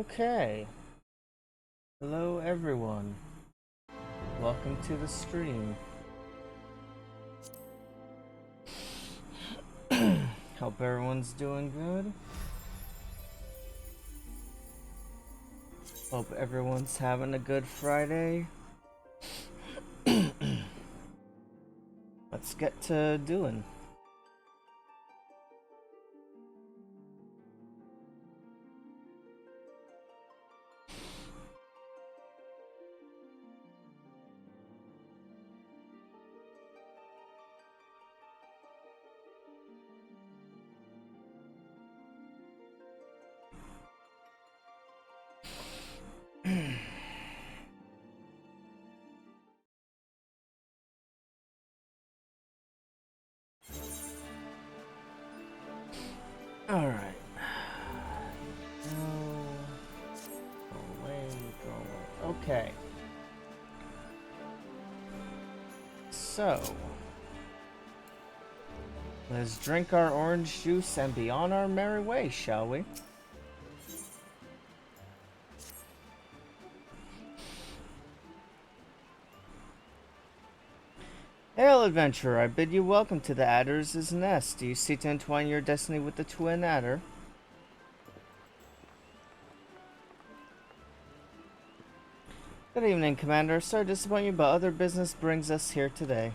Okay. Hello everyone. Welcome to the stream. Hope everyone's doing good. Hope everyone's having a good Friday. Let's get to doing. Alright. Go away, go away. Okay. So, let's drink our orange juice and be on our merry way, shall we? Hail, adventurer! I bid you welcome to the Adder's Nest. Do you seek to entwine your destiny with the twin adder? Good evening, Commander. Sorry to disappoint you, but other business brings us here today.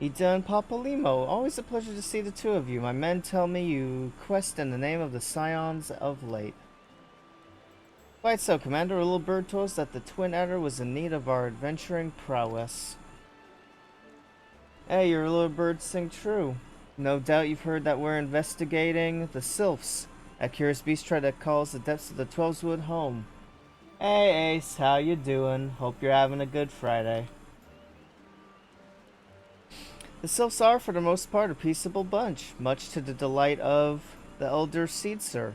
Ida and Papalimo, always a pleasure to see the two of you. My men tell me you quest in the name of the Scions of late. Quite so, Commander. A little bird told us that the twin adder was in need of our adventuring prowess. Hey, your little birds sing true. No doubt you've heard that we're investigating the sylphs. A curious beast tried to call us the depths of the Twelveswood home. Hey Ace, how you doing? Hope you're having a good Friday. The sylphs are, for the most part, a peaceable bunch, much to the delight of the elder Seedseer,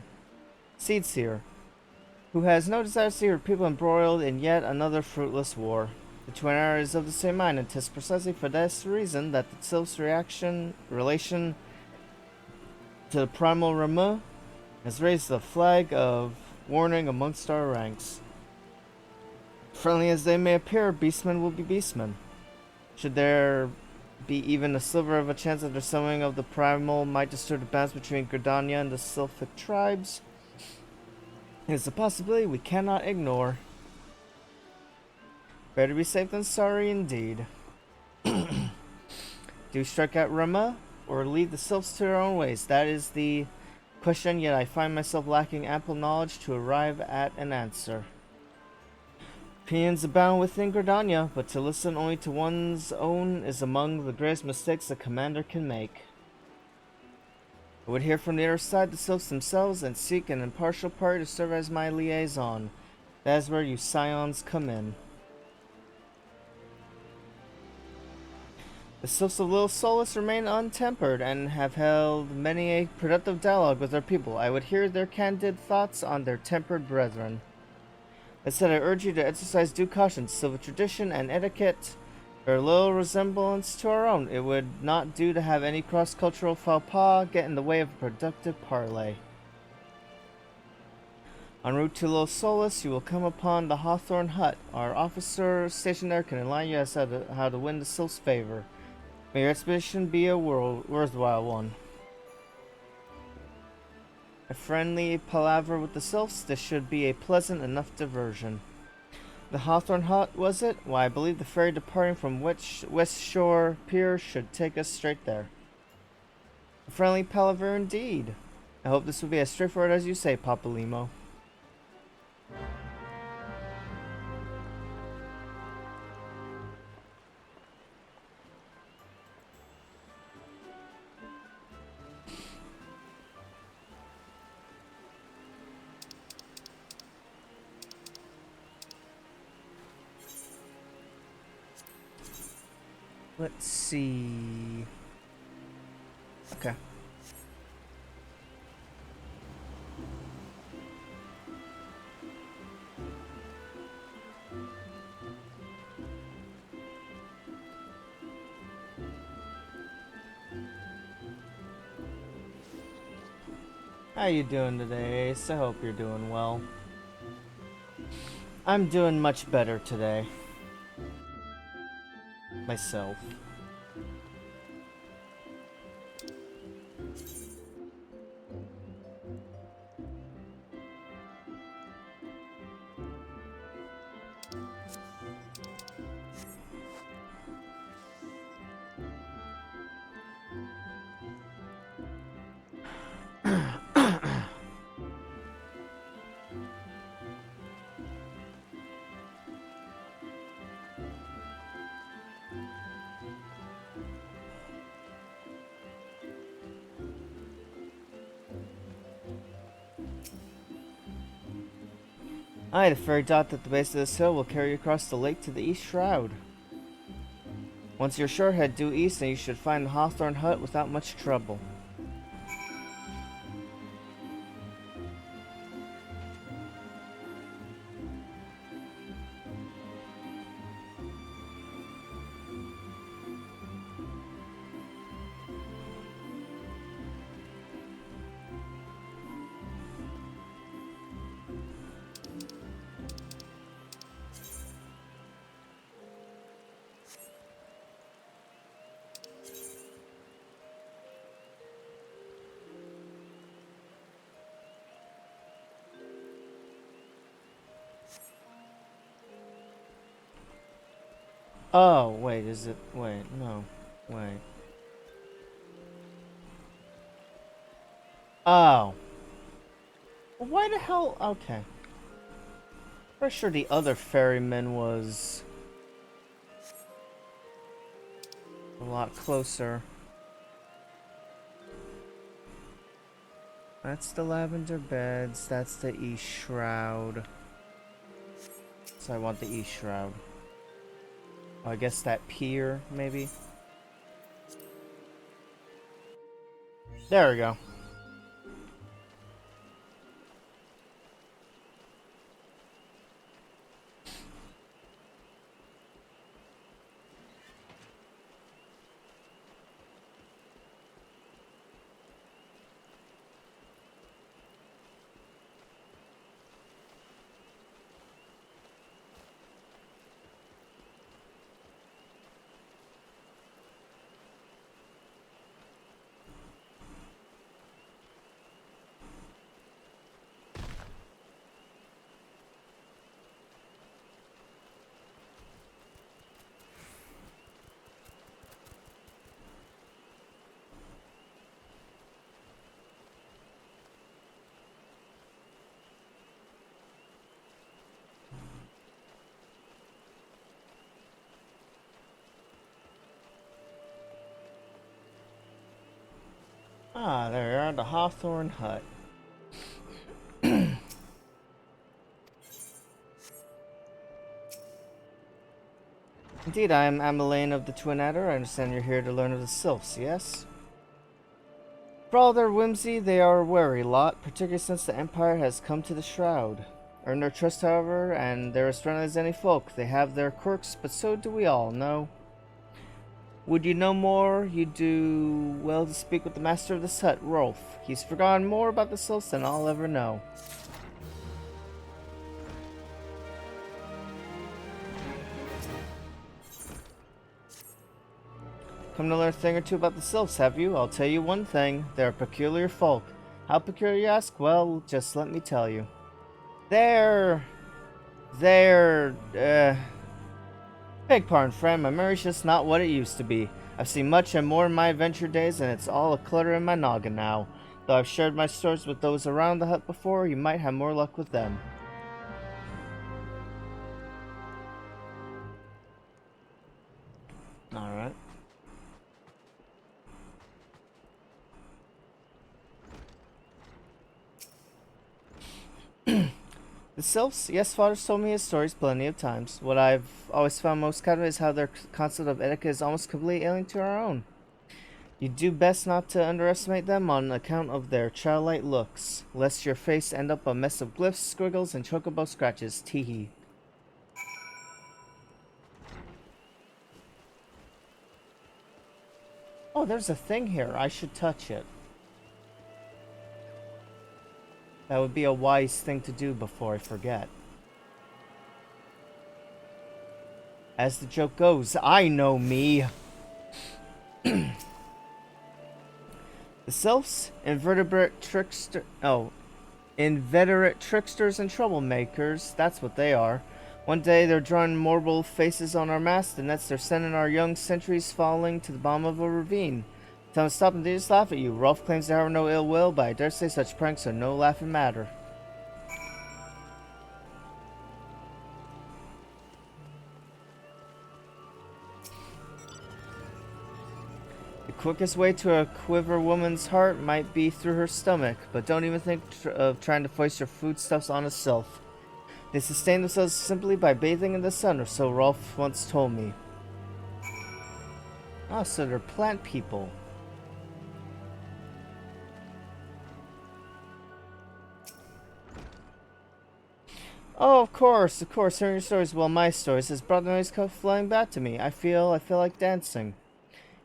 who has no desire to see her people embroiled in yet another fruitless war. The twin adder is of the same mind, and 'tis precisely for this reason that the sylph's relation to the primal Ramu has raised the flag of warning amongst our ranks. Friendly as they may appear, beastmen will be beastmen. Should there be even a sliver of a chance that the summoning of the primal might disturb the balance between Gridania and the sylphic tribes, it is a possibility we cannot ignore. Better be safe than sorry indeed. Do strike at Rama, or leave the sylphs to their own ways? That is the question, yet I find myself lacking ample knowledge to arrive at an answer. Opinions abound within Gridania, but to listen only to one's own is among the greatest mistakes a commander can make. I would hear from the other side the sylphs themselves and seek an impartial party to serve as my liaison. That is where you scions come in. The sylphs of Little Solace remain untempered and have held many a productive dialogue with their people. I would hear their candid thoughts on their tempered brethren. Instead, I urge you to exercise due caution. Sylvan tradition and etiquette bear little resemblance to our own. It would not do to have any cross-cultural faux pas get in the way of a productive parley. En route to Little Solace, you will come upon the Hawthorne Hut. Our officer stationed there can enlighten you as to how to win the sylph's favor. May your expedition be a worthwhile one. A friendly palaver with the sylphs, this should be a pleasant enough diversion. The Hawthorne Hut, was it? Why, I believe the ferry departing from West Shore Pier should take us straight there. A friendly palaver indeed. I hope this will be as straightforward as you say, Papalimo. Let's see. Okay. How you doing today, Ace? I hope you're doing well. I'm doing much better today. Myself. Aye, the ferry dot at the base of this hill will carry you across the lake to the east shroud. Once you're sure, head due east and you should find the Hawthorne hut without much trouble. Oh, wait, is it? Wait, no. Wait. Oh. Well, why the hell? Okay. Pretty sure the other ferryman was a lot closer. That's the lavender beds, that's the east shroud. So I want the east shroud. Oh, I guess that pier, maybe? There we go. Ah, there we are, the Hawthorne hut. Indeed, I am Amelane of the Twin Adder. I understand you're here to learn of the sylphs, yes? For all their whimsy, they are a wary lot, particularly since the Empire has come to the Shroud. Earn their trust, however, and they're as friendly as any folk. They have their quirks, but so do we all, no? Would you know more, you do well to speak with the master of this hut, Rolf. He's forgotten more about the sylphs than I'll ever know. Come to learn a thing or two about the sylphs, have you? I'll tell you one thing, they're a peculiar folk. How peculiar, you ask? Well, just let me tell you. They're... Beg pardon, friend, my memory's just not what it used to be. I've seen much and more in my adventure days, and it's all a clutter in my noggin now. Though I've shared my stories with those around the hut before, you might have more luck with them. Alright. The sylphs? Yes, father's told me his stories plenty of times. What I've always found most captivating is how their concept of etiquette is almost completely alien to our own. You do best not to underestimate them on account of their childlike looks, lest your face end up a mess of glyphs, squiggles, and chocobo scratches. Teehee. Oh, there's a thing here. I should touch it. That would be a wise thing to do before I forget. As the joke goes, I know me. The sylphs, invertebrate trickster. Oh, inveterate tricksters and troublemakers. That's what they are. One day they're drawing mortal faces on our mast, the next they're sending our young sentries falling to the bottom of a ravine. Tell them to stop and they just laugh at you. Rolf claims to have no ill will, but I dare say such pranks are no laughing matter. The quickest way to a quiver woman's heart might be through her stomach, but don't even think of trying to foist your foodstuffs on a sylph. They sustain themselves simply by bathing in the sun, or so Rolf once told me. Oh, so they're plant people. Oh, of course. Hearing your stories, well, my stories, has brought the noise come flying back to me. I feel like dancing.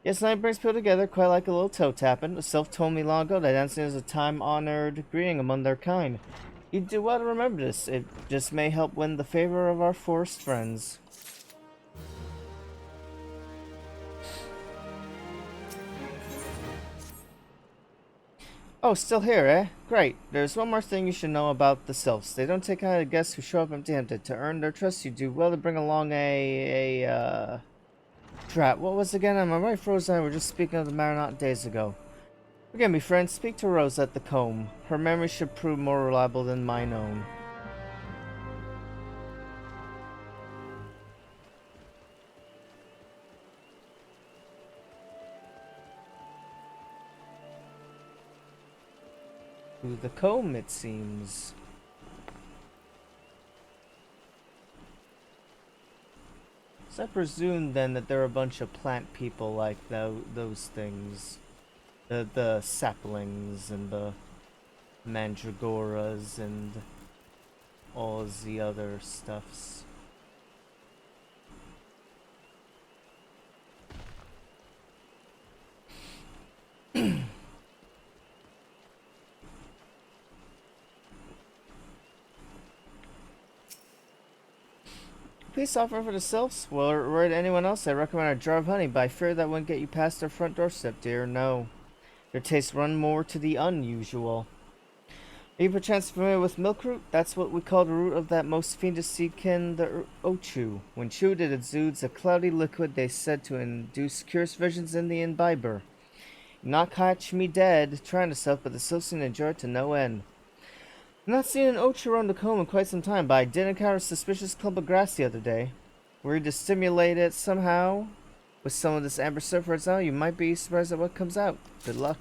Yes, night brings people together, quite like a little toe tapping. A sylph told me long ago that dancing is a time-honored greeting among their kind. You do well to remember this. It just may help win the favor of our forest friends. Oh, still here, eh? Great. There's one more thing you should know about the sylphs. They don't take kind of guests who show up empty-handed. To earn their trust, you do well to bring along Drat, what was again? Am I right, Rose and I were just speaking of the matter not days ago. Forgive me, friend. Speak to Rose at the comb. Her memory should prove more reliable than mine own. To the comb, it seems. So I presume then that there are a bunch of plant people like those things. The saplings and the mandragoras and all the other stuffs. Peace offering for the sylphs? Well, or to anyone else, I recommend a jar of honey, but I fear that wouldn't get you past their front doorstep, dear. No. Their tastes run more to the unusual. Are you perchance familiar with milkroot? That's what we call the root of that most fiendish seedkin, the ochu. When chewed, it exudes a cloudy liquid they said to induce curious visions in the imbiber. Not catch me dead trying to stuff, but the sylphs enjoy it to no end. I've not seen an ochu around the comb in quite some time, but I did encounter a suspicious clump of grass the other day. Were you to stimulate it somehow with some of this amber stuff for example, you might be surprised at what comes out. Good luck.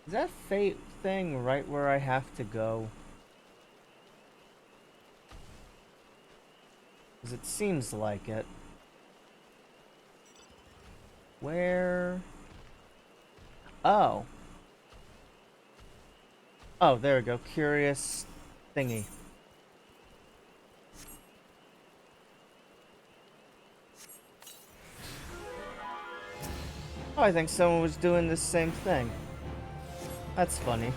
Is that fate thing right where I have to go? Because it seems like it. Where? Oh. Oh, there we go. Curious thingy. Oh, I think someone was doing the same thing. That's funny.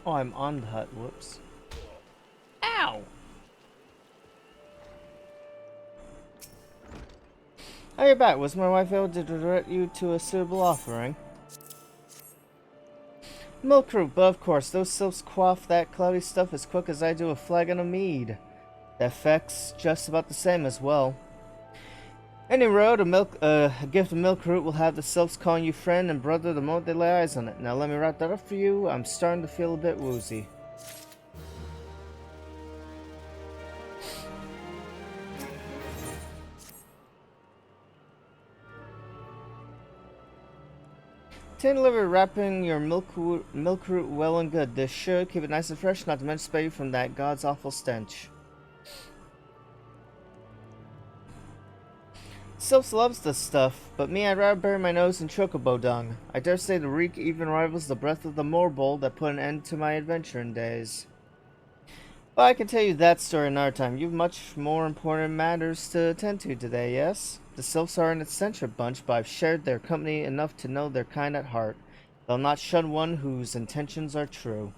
Oh, I'm on the hut. Whoops. Ow! Oh, you're back. Was my wife able to direct you to a suitable offering? Milk root, but of course, those sylphs quaff that cloudy stuff as quick as I do a flagon of mead. The effect's just about the same as well. Any road, a gift of milk root will have the sylphs calling you friend and brother the moment they lay eyes on it. Now let me wrap that up for you. I'm starting to feel a bit woozy. Tin liver wrapping your milk root well and good. This should keep it nice and fresh, not to mention spare you from that god's awful stench. Sylphs loves this stuff, but me, I'd rather bury my nose in chocobo dung. I dare say the reek even rivals the breath of the moorbowl that put an end to my adventuring days. But I can tell you that story another time. You've much more important matters to attend to today, yes? The sylphs are an eccentric bunch, but I've shared their company enough to know they're kind at heart. They'll not shun one whose intentions are true.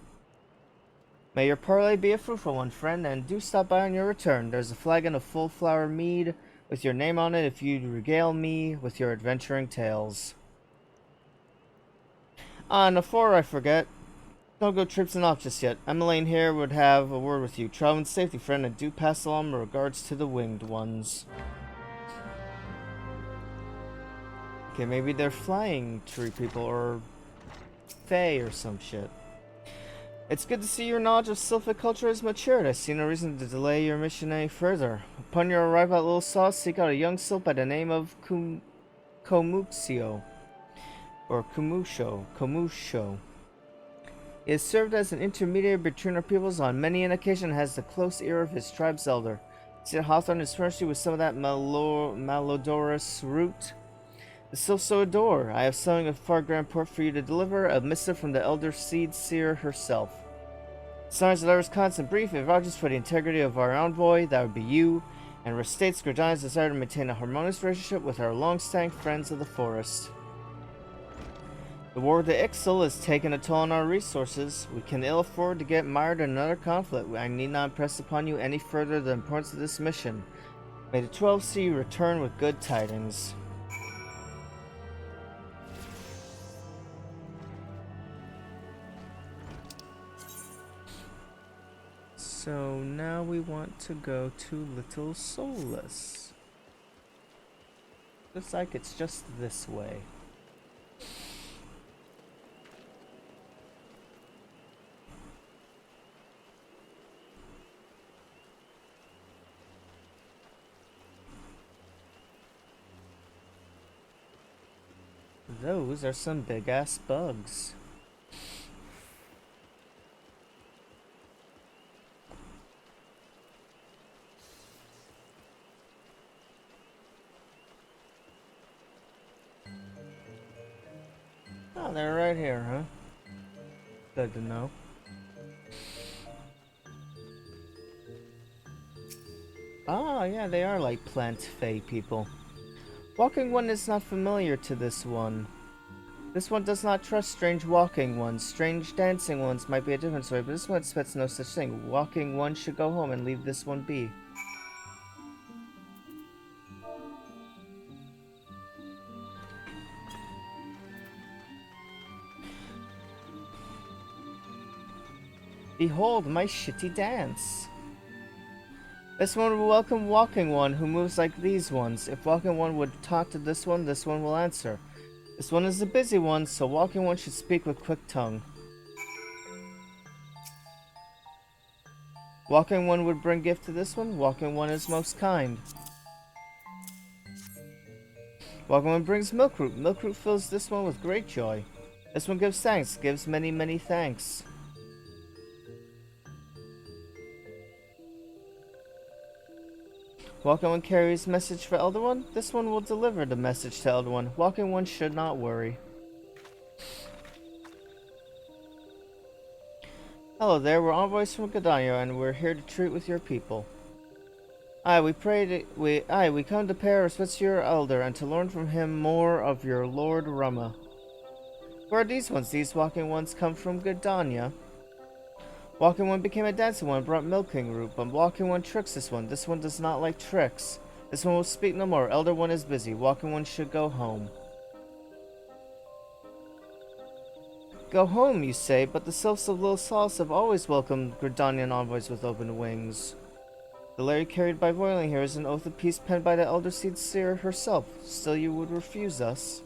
May your parley be a fruitful one, friend, and do stop by on your return. There's a flagon of full flower mead with your name on it if you'd regale me with your adventuring tales. And before I forget, don't go tripping off just yet. Emmeline here would have a word with you. Travel in safety, friend, and do pass along my regards to the winged ones. Okay, maybe they're flying tree people or fae or some shit. It's good to see your knowledge of sylphic culture has matured. I see no reason to delay your mission any further. Upon your arrival at Little Sauce, seek out a young sylph by the name of Komuxio. Or Komusho. He has served as an intermediary between our peoples on many an occasion and has the close ear of his tribe's elder. See that Hawthorne has furnished you with some of that malodorous root? The sylphs so adore. I have something of far grand port for you to deliver, a missive from the elder seed seer herself. Signs the letter's constant brief, it vouches for the integrity of our envoy, that would be you, and restates Gridania's desire to maintain a harmonious relationship with our long-standing friends of the forest. The war with the Ixal has taken a toll on our resources. We can ill afford to get mired in another conflict. I need not impress upon you any further the importance of this mission. May the 12 see you return with good tidings. So now we want to go to Little Soulless. Looks like it's just this way. Those are some big ass bugs. Oh, they're right here, huh? Good to know. Oh, yeah, they are like plant fae people. Walking one is not familiar to this one. This one does not trust strange walking ones. Strange dancing ones might be a different story, but this one expects no such thing. Walking one should go home and leave this one be. Behold my shitty dance. This one will welcome walking one who moves like these ones. If walking one would talk to this one will answer. This one is the busy one, so walking one should speak with quick tongue. Walking one would bring gift to this one. Walking one is most kind. Walking one brings milk root. Milk root fills this one with great joy. This one gives thanks, gives many, many thanks. Walking one carries message for Elder One. This one will deliver the message to Elder One. Walking one should not worry. Hello there, we're envoys from Gridania, and we're here to treat with your people. We come to pay our respects to your elder and to learn from him more of your Lord Rama. Who are these ones? These walking ones come from Gridania. Walking one became a dancing one and brought milking root, but walking one tricks this one. This one does not like tricks. This one will speak no more. Elder one is busy. Walking one should go home. Go home, you say, but the sylphs of Little Sauce have always welcomed Gridanian envoys with open wings. The letter carried by Voidling here is an oath of peace penned by the Elder Seed Seer herself. Still you would refuse us.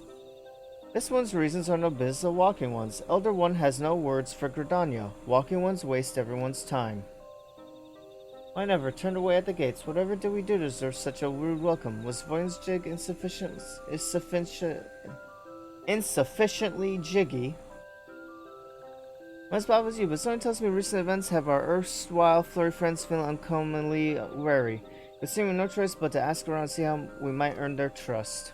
This one's reasons are no business of Walking One's. Elder One has no words for Gridania. Walking Ones waste everyone's time. I never turned away at the gates. Whatever did we do to deserve such a rude welcome? Was Voidling's jig insufficiently jiggy? My spot was you, but someone tells me recent events have our erstwhile flurry friends feeling uncommonly wary. It seemed no choice but to ask around and see how we might earn their trust.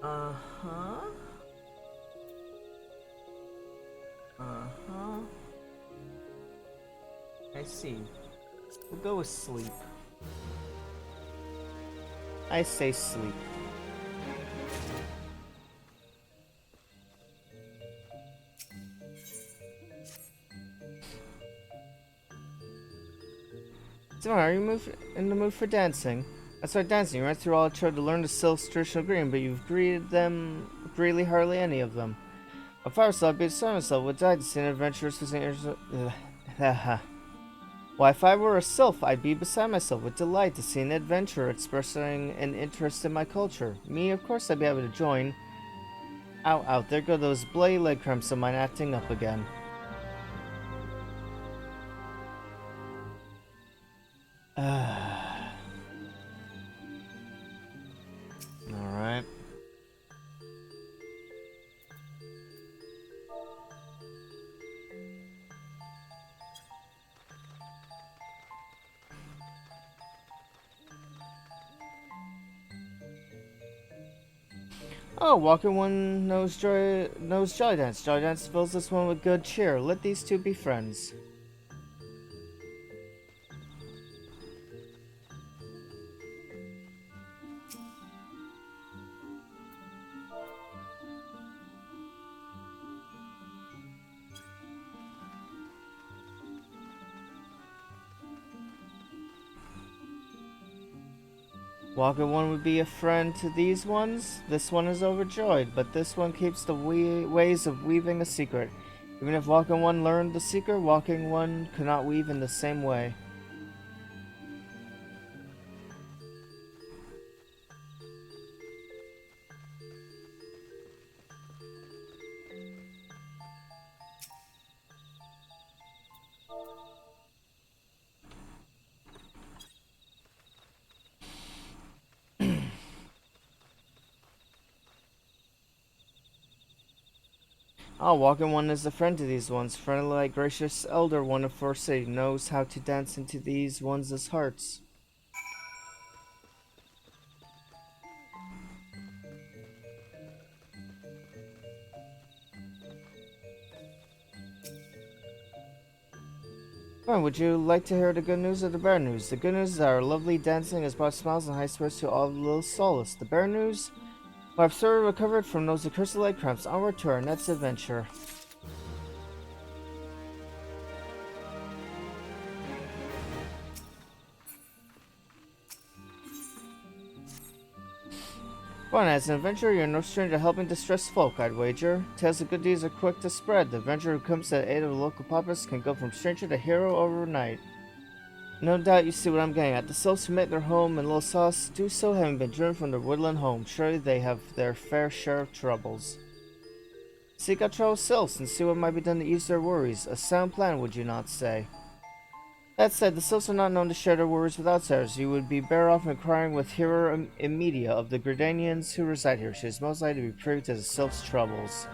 Uh-huh. Uh-huh. I see. We'll go with sleep. I say sleep. So are you in the mood for dancing? That's right, dancing. You went through all the trouble to learn the Sylph's traditional greeting, but you've greeted them greatly hardly any of them. If I were so, I'd be beside myself. Would die to see an adventurous Why, if I were a sylph, I'd be beside myself with delight to see an adventurer expressing an interest in my culture. Me, of course, I'd be able to join. Ow, ow, there go those bloody leg cramps of mine acting up again. Alright. Oh, Walking One knows Jolly Dance. Jolly Dance fills this one with good cheer. Let these two be friends. Walking One would be a friend to these ones. This one is overjoyed, but this one keeps the ways of weaving a secret. Even if Walking One learned the secret, Walking One could not weave in the same way. Oh, Walking One is a friend to these ones. Friendly like gracious elder one of Forest City knows how to dance into these ones' hearts. Fine, would you like to hear the good news or the bad news? The good news is that our lovely dancing has brought smiles and high spirits to all of Little Solace. The bad news? Well, I've sort of recovered from those accursed leg cramps. Onward to our next adventure. Fine, as an adventurer, you're no stranger to helping distressed folk, I'd wager. Tales of good deeds are quick to spread. The adventurer who comes to the aid of the local populace can go from stranger to hero overnight. No doubt you see what I'm getting at. The sylphs who make their home in Little Sauce do so having been driven from their woodland home. Surely they have their fair share of troubles. Seek out troubled sylphs and see what might be done to ease their worries. A sound plan, would you not say? That said, the sylphs are not known to share their worries with outsiders. You would be better off inquiring with Hero Immediate of the Gridanians who reside here. She is most likely to be privy to the sylphs' troubles.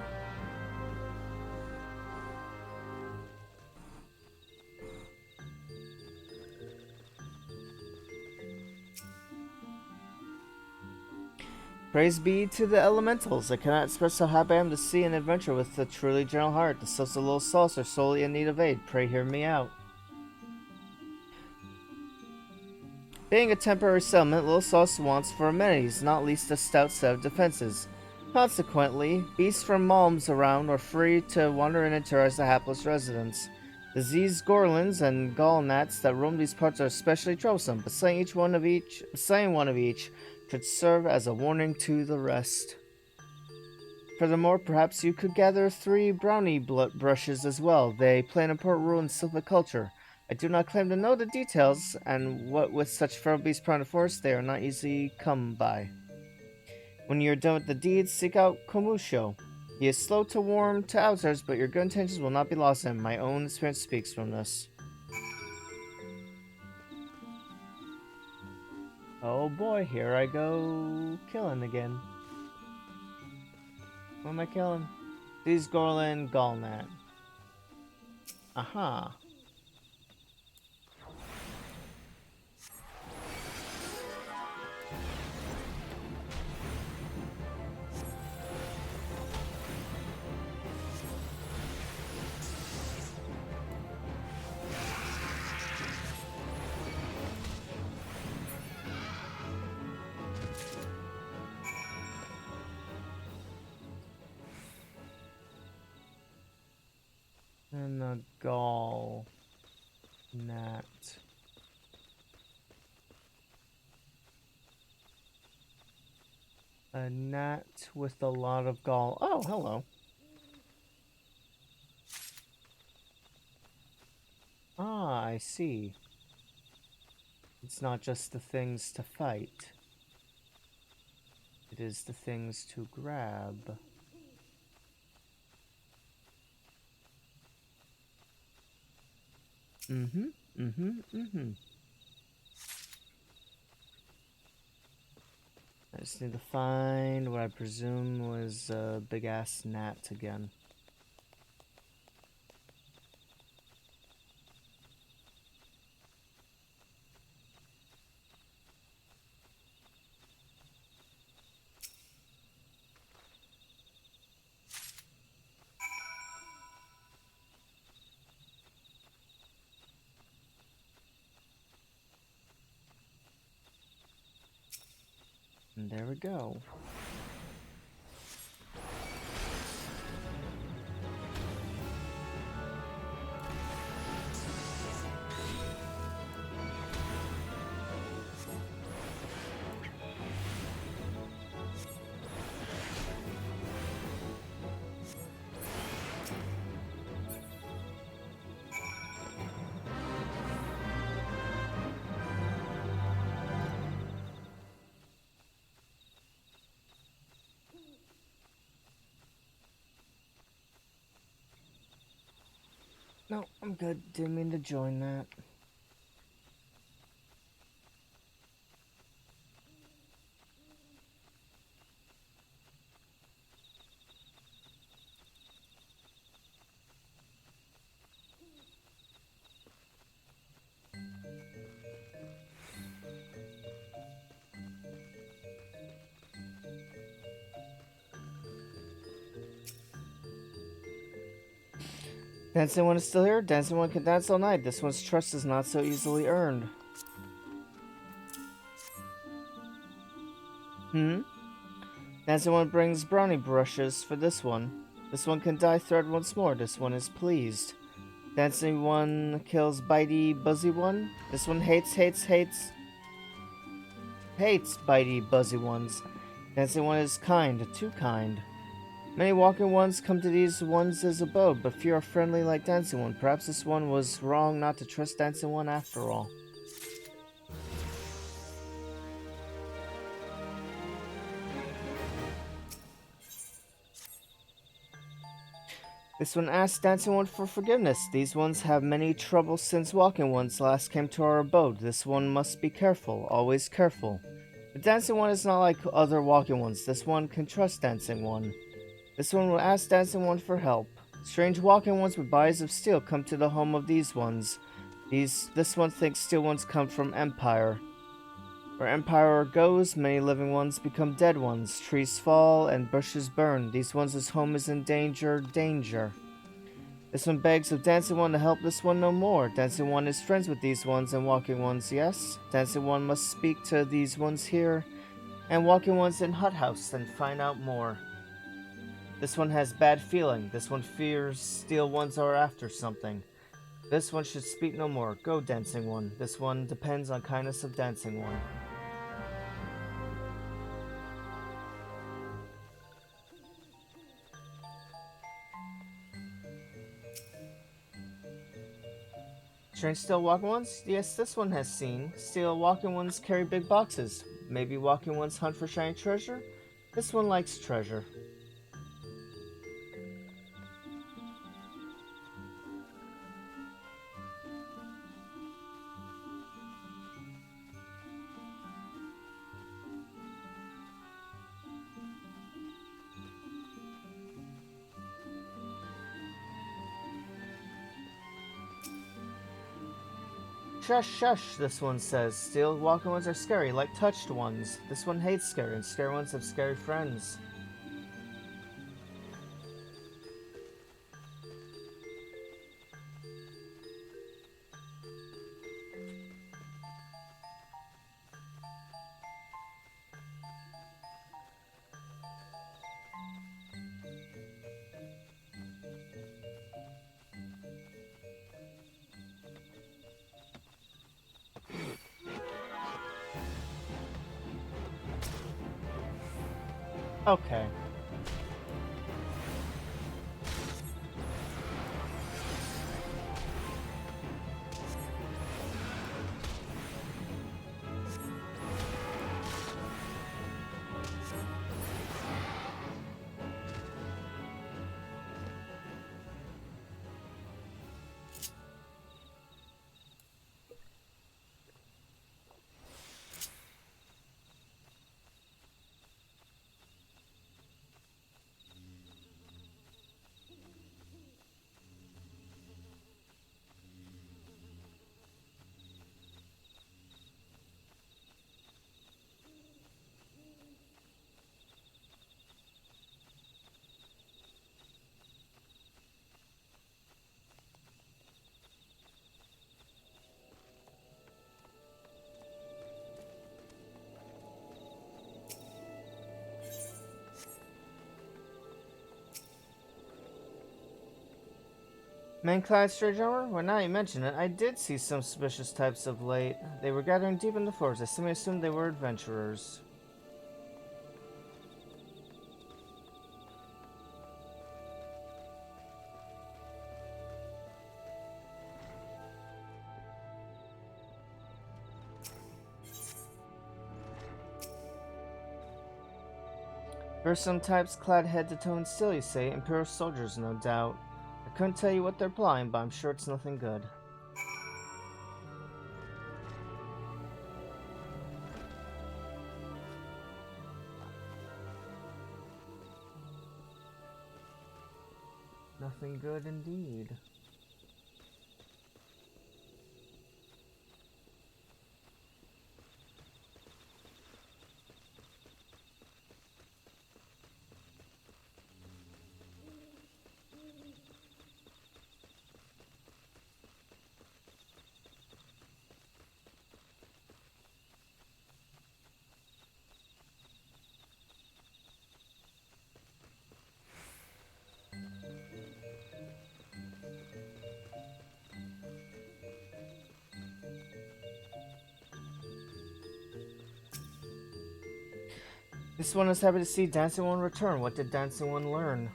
Praise be to the elementals. I cannot express how happy I am to see an adventure with a truly gentle heart. The sylphs of Little Sauce are sorely in need of aid. Pray hear me out. Being a temporary settlement, Little Sauce wants for amenities, not least a stout set of defenses. Consequently, beasts from Malms around are free to wander in and terrorize the hapless residents. Diseased gorlins and gall gnats that roam these parts are especially troublesome, but slaying one of each should serve as a warning to the rest. Furthermore, perhaps you could gather 3 brownie brushes as well. They play an important role in sylphic culture. I do not claim to know the details, and what with such feral beasts prone to force, they are not easily come by. When you are done with the deeds, seek out Komusho. He is slow to warm to outsiders, but your good intentions will not be lost on him. My own experience speaks from this. Oh boy, here I go killing again. What am I killing? These Gorlin Galnat. Aha. And the Gall Gnat. A gnat with a lot of gall. Oh, hello. Ah, I see. It's not just the things to fight. It is the things to grab. I just need to find what I presume was a big-ass gnat again. And there we go. No, I'm good. Didn't mean to join that. Dancing one is still here. Dancing one can dance all night. This one's trust is not so easily earned. Dancing one brings brownie brushes for this one. This one can dye thread once more. This one is pleased. Dancing one kills bitey buzzy one. This one hates bitey buzzy ones. Dancing one is kind, too kind. Many walking ones come to these ones' abode, but few are friendly like Dancing One. Perhaps this one was wrong not to trust Dancing One after all. This one asks Dancing One for forgiveness. These ones have many troubles since Walking Ones last came to our abode. This one must be careful, always careful. The Dancing One is not like other Walking Ones. This one can trust Dancing One. This one will ask Dancing One for help. Strange walking ones with bodies of steel come to the home of these ones. This one thinks steel ones come from Empire. Where Empire goes, many living ones become dead ones. Trees fall and bushes burn. These ones' home is in danger. This one begs of Dancing One to help this one no more. Dancing One is friends with these ones and walking ones, yes. Dancing One must speak to these ones here and walking ones in Hut House and find out more. This one has bad feeling. This one fears steel ones are after something. This one should speak no more. Go, Dancing One. This one depends on kindness of Dancing One. Strange still walking ones? Yes, this one has seen. Still walking ones carry big boxes. Maybe walking ones hunt for shiny treasure? This one likes treasure. Shush, shush, this one says. Still, walking ones are scary, like touched ones. This one hates scary, and scary ones have scary friends. Okay. Man-clad strange armor? Well, now you mention it, I did see some suspicious types of late. They were gathering deep in the forest. I simply assumed they were adventurers. Fearsome types clad head to toe and still, you say? Imperial soldiers, no doubt. I couldn't tell you what they're plotting, but I'm sure it's nothing good. Nothing good indeed. This one is happy to see Dancing One return. What did Dancing One learn?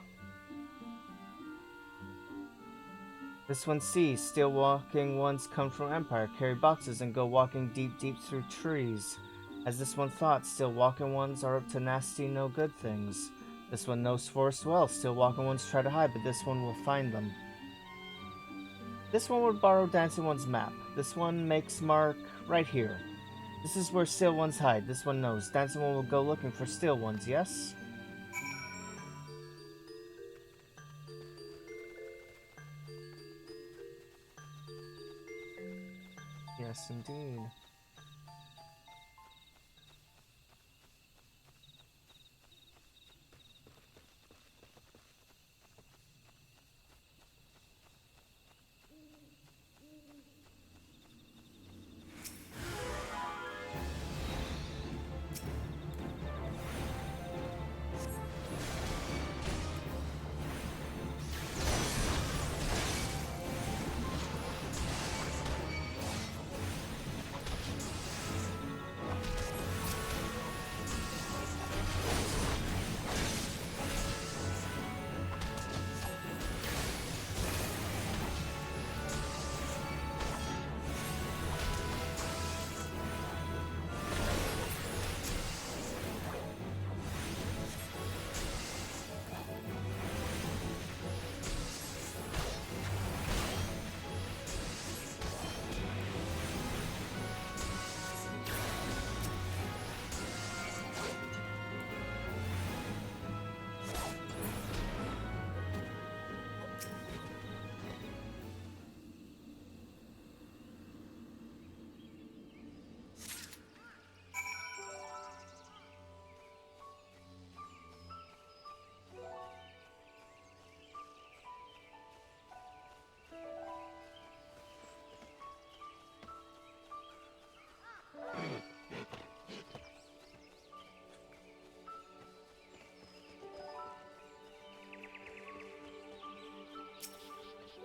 This one sees still walking ones come from Empire, carry boxes, and go walking deep, deep through trees. As this one thought, still walking ones are up to nasty, no good things. This one knows forest well. Still walking ones try to hide, but this one will find them. This one would borrow Dancing One's map. This one makes mark right here. This is where still ones hide. This one knows. Dancing One will go looking for still ones, yes? Yes, indeed.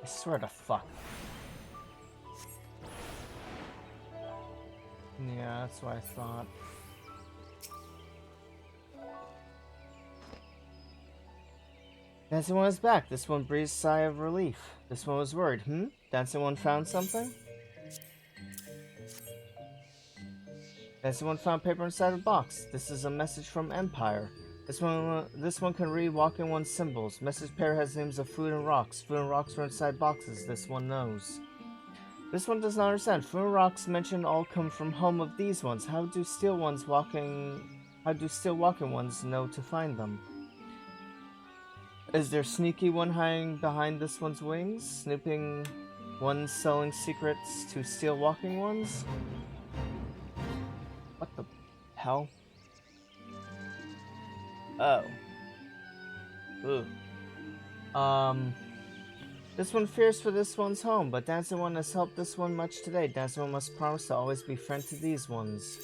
I swear to fuck. Yeah, that's what I thought. Dancing one is back. This one breathed a sigh of relief. This one was worried. Dancing one found something? Dancing one found paper inside a box. This is a message from Empire. This one can read Walking One's symbols. Message pair has names of food and rocks. Food and rocks were inside boxes. This one knows. This one does not understand. Food and rocks mentioned all come from home of these ones. How do still walking ones know to find them? Is there sneaky one hiding behind this one's wings? Snooping one selling secrets to steal walking ones? What the hell? Oh. Ooh. This one fears for this one's home, but Dancing One has helped this one much today. Dancing One must promise to always be friend to these ones.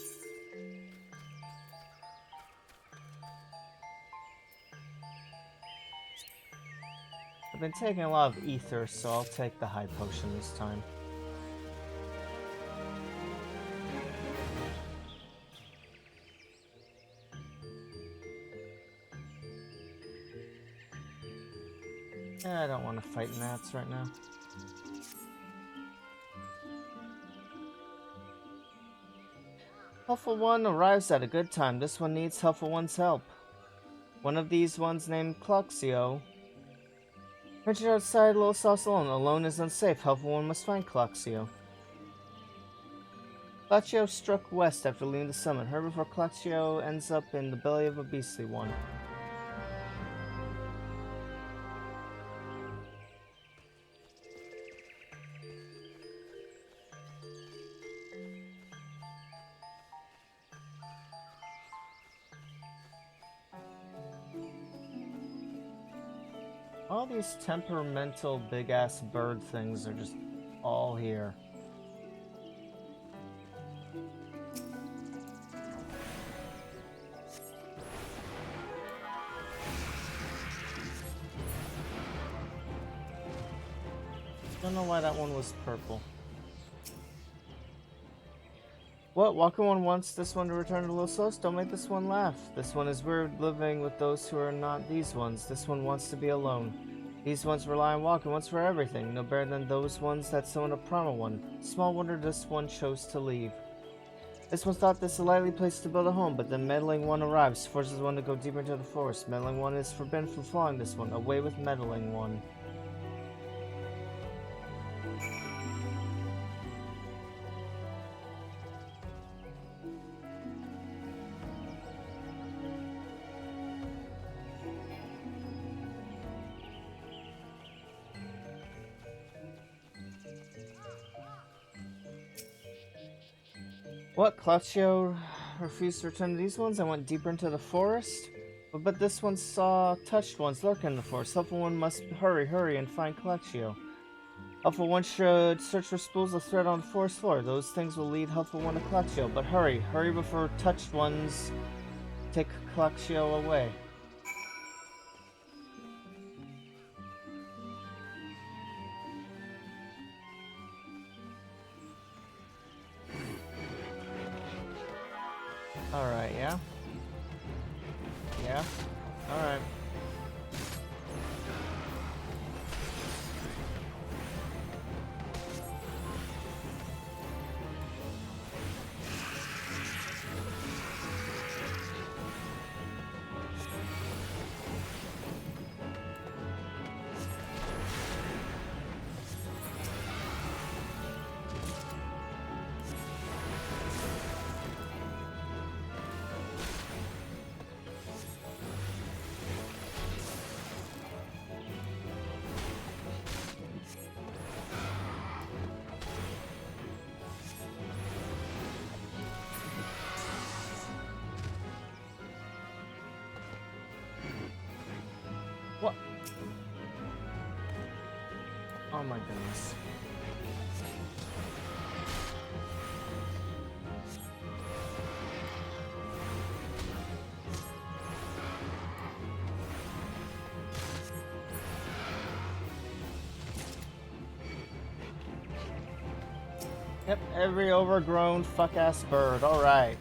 I've been taking a lot of ether, so I'll take the high potion this time. I don't want to fight gnats right now. Helpful One arrives at a good time. This one needs Helpful One's help. One of these ones named Cloxio. Ventured outside a little sauce alone. Alone is unsafe. Helpful One must find Cloxio. Cloxio struck west after leaving the summit. Hurry before Cloxio ends up in the belly of a beastly one. All these temperamental big-ass bird things are just all here. Don't know why that one was purple. What? Walking One wants this one to return to Los Osos? Don't make this one laugh. This one is weird living with those who are not these ones. This one wants to be alone. These ones rely on Walking Ones for everything, no better than those ones that summon a primal one. Small wonder this one chose to leave. This one thought this a likely place to build a home, but then Meddling One arrives, forces one to go deeper into the forest. Meddling One is forbidden from following this one. Away with Meddling One. What? Cloxio refused to return to these ones and went deeper into the forest? But this one saw touched ones lurking in the forest. Helpful One must hurry, and find Cloxio. Helpful One should search for spools of thread on the forest floor. Those things will lead Helpful One to Cloxio. But hurry before touched ones take Cloxio away. Alright, yeah? Yeah? Alright. What? Oh my goodness. Yep, every overgrown fuck-ass bird. Alright.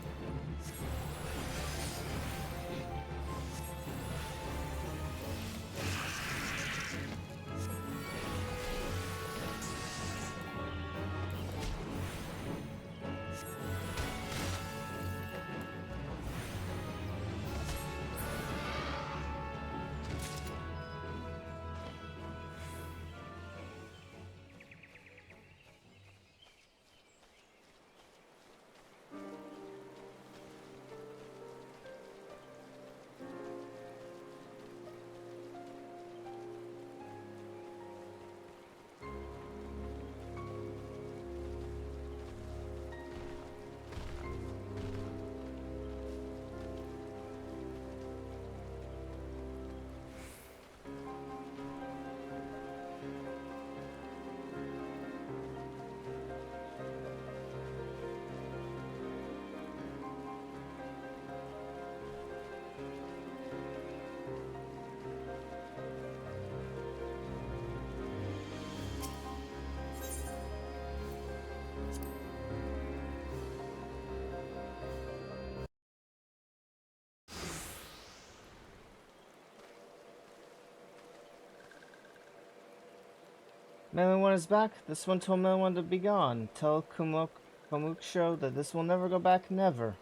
Melon One is back. This one told Melon One to be gone. Tell Komuksho that this will never go back, never.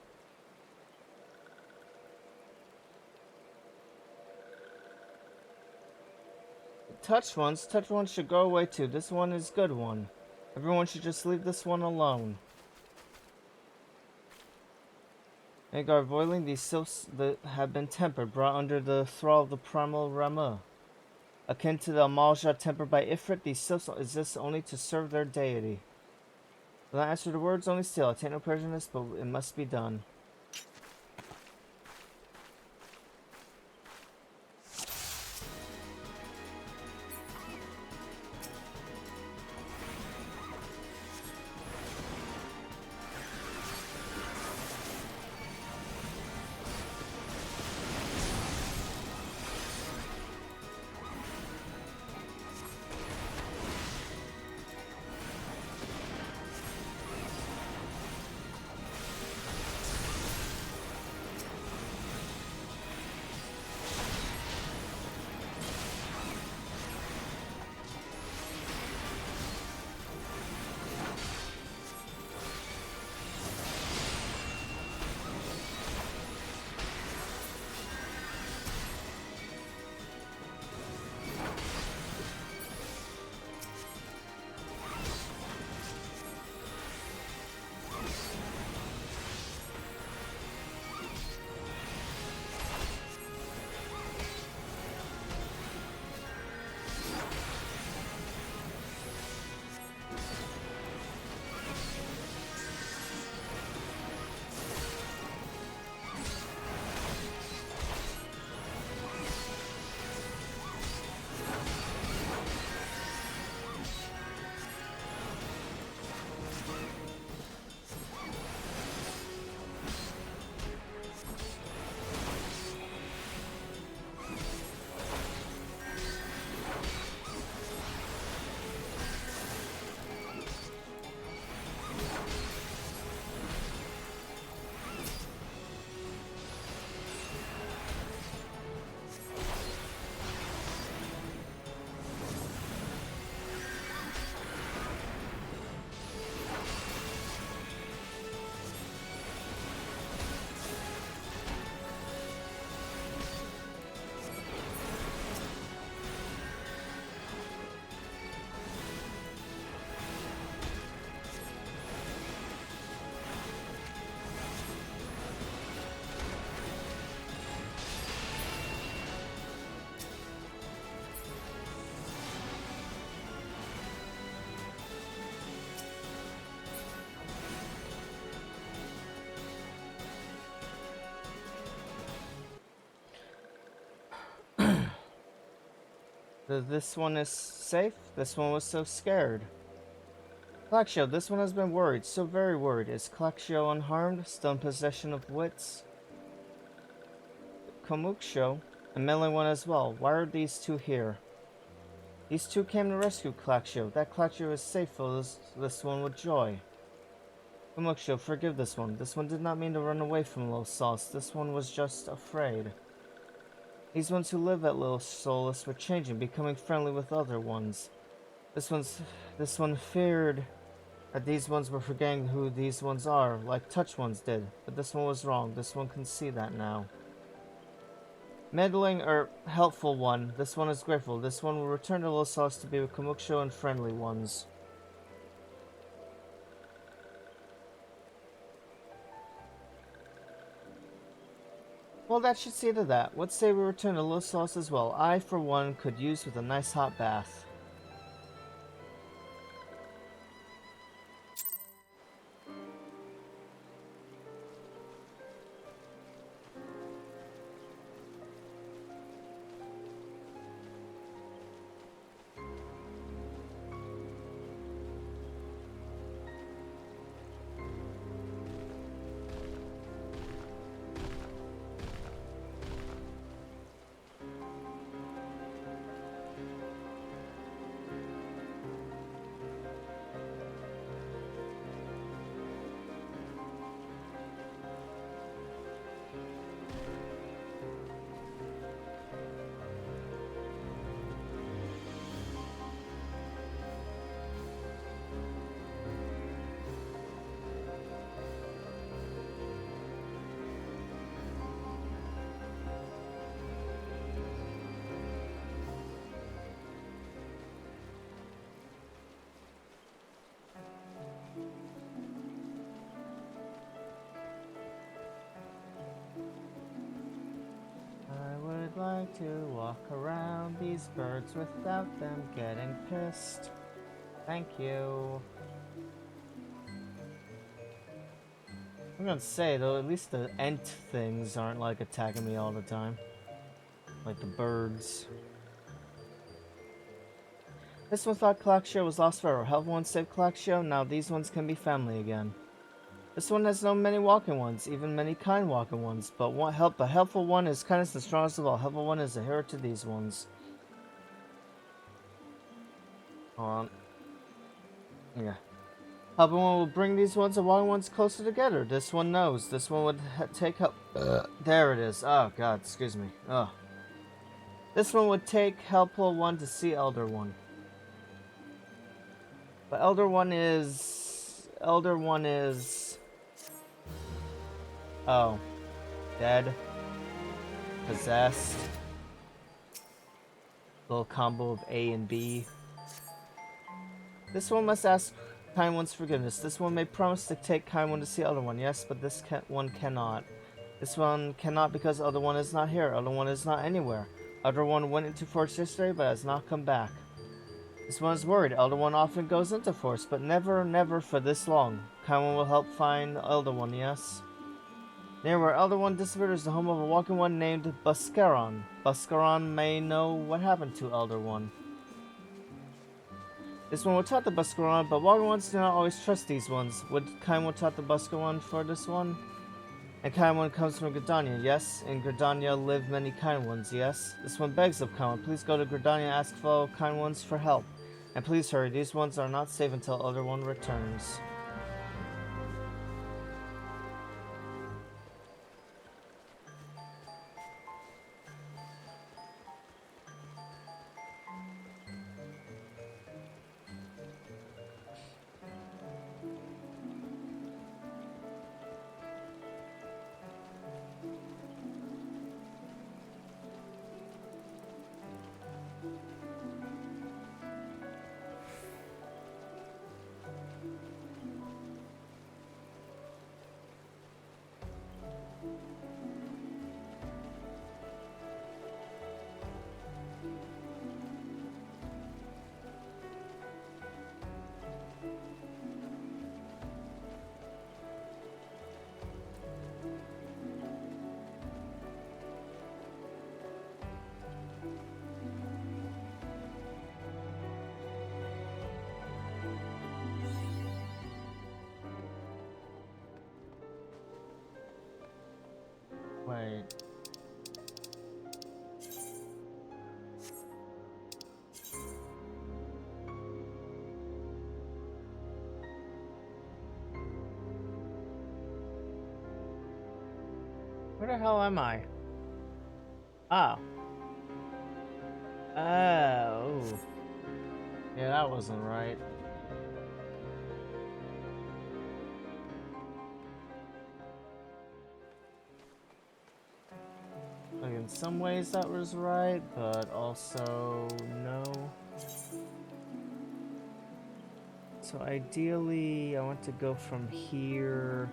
Touch ones should go away too. This one is good one. Everyone should just leave this one alone. Agar Voidling, these sylphs that have been tempered, brought under the thrall of the primal Rama. Akin to the Amalja tempered by Ifrit, these sylphs exist only to serve their deity. Will not answer the words, only still. I take no pleasure in this, but it must be done. This one is safe. This one was so scared. Claxio, this one has been worried, so very worried. Is Claxio unharmed, still in possession of wits? Komuksho, and Melon One as well. Why are these two here? These two came to rescue Claxio. That Claxio is safe, fills this one with joy. Kamuksho, forgive this one. This one did not mean to run away from Little Sauce. This one was just afraid. These ones who live at Little Solace were changing, becoming friendly with other ones. This one feared that these ones were forgetting who these ones are, like Touch ones did. But this one was wrong. This one can see that now. Meddling or helpful one. This one is grateful. This one will return to Little Sauce to be with Kamuksho and friendly ones. Well, that should see to that. Let's say we return to Little Sauce as well. I, for one, could use with a nice hot bath. I would like to walk around these birds without them getting pissed. Thank you. I'm gonna say though, at least the ent things aren't like attacking me all the time. Like the birds. This one thought Calaxio was lost forever. Helpful one saved Calaxio, now these ones can be family again. This one has known many walking ones, even many kind walking ones, but the helpful one is kindness the strongest of all. Helpful one is a hero to these ones. Hold on. Yeah. Helpful one will bring these ones and walking ones closer together. This one knows. This one would take help. There it is. Oh god, excuse me. Ugh. This one would take helpful one to see elder one. But elder one is... Oh. Dead. Possessed. Little combo of A and B. This one must ask kind one's forgiveness. This one may promise to take kind one to see elder one. Yes, but this one cannot. This one cannot because elder one is not here. Elder one is not anywhere. Elder one went into forest yesterday but has not come back. This one is worried. Elder one often goes into forest, but never for this long. Kind one will help find elder one, yes? Near where elder one disappeared is the home of a walking one named Buscaron. Buscaron may know what happened to elder one. This one will talk to Buscaron, but walking ones do not always trust these ones. Would kind one talk to Buscaron for this one? And kind one comes from Gridania, yes? In Gridania live many kind ones, yes? This one begs of kind one, please go to Gridania and ask fellow kind ones for help. And please hurry, these ones are not safe until elder one returns. Wait. Where the hell am I? Oh. Oh. Yeah, that wasn't right. Like in some ways that was right, but also no. So ideally, I want to go from here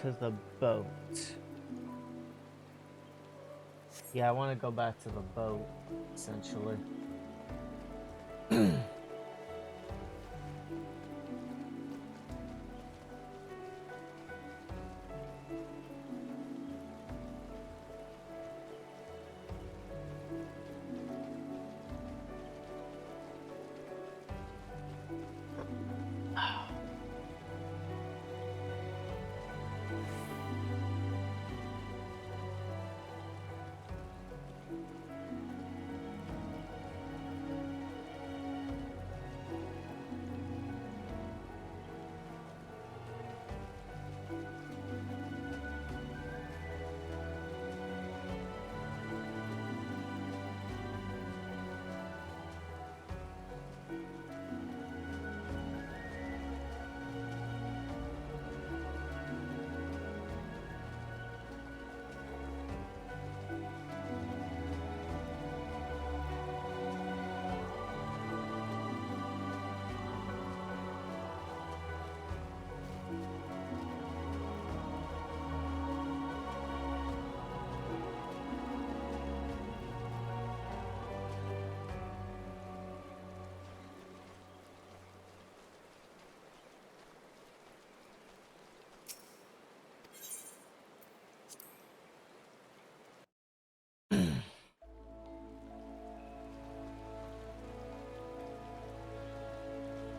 to the boat. Yeah, I want to go back to the boat, essentially.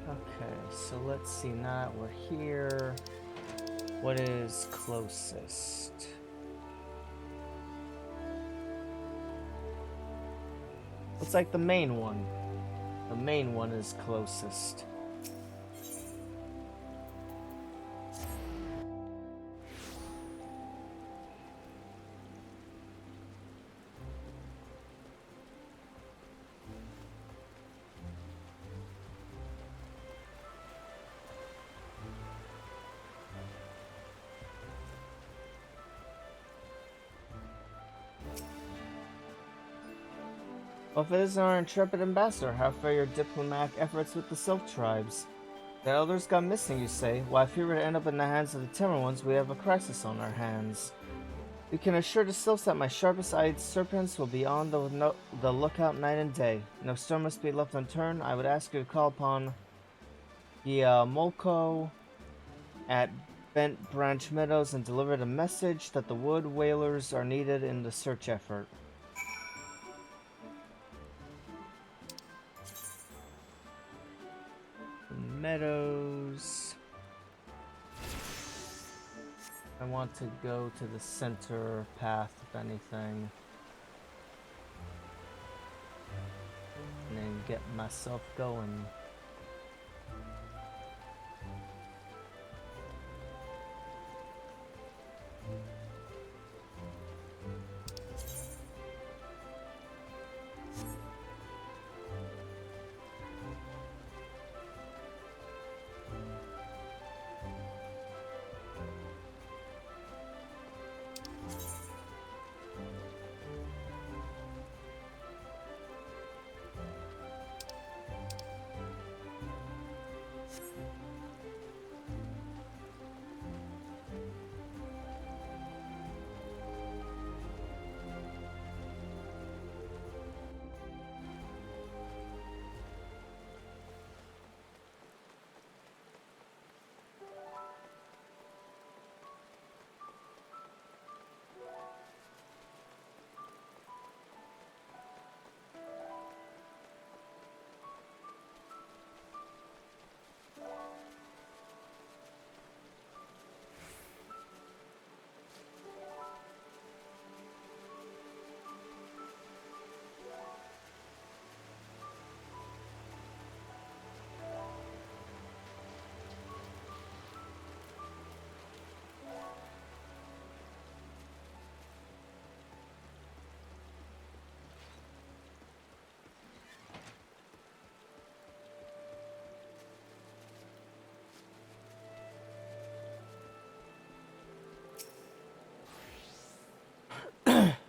Okay, so let's see, now that we're here, what is closest? Looks like the main one. The main one is closest. Well, if it isn't our intrepid ambassador, how fare your diplomatic efforts with the Sylph tribes? The elders got missing, you say? Why, if he were to end up in the hands of the Timber Ones, we have a crisis on our hands. You can assure the Sylphs that my sharpest-eyed serpents will be on the lookout night and day. No stone must be left unturned. I would ask you to call upon the Molko at Bent Branch Meadows and deliver the message that the wood whalers are needed in the search effort. Meadows. I want to go to the center path, if anything. And then get myself going.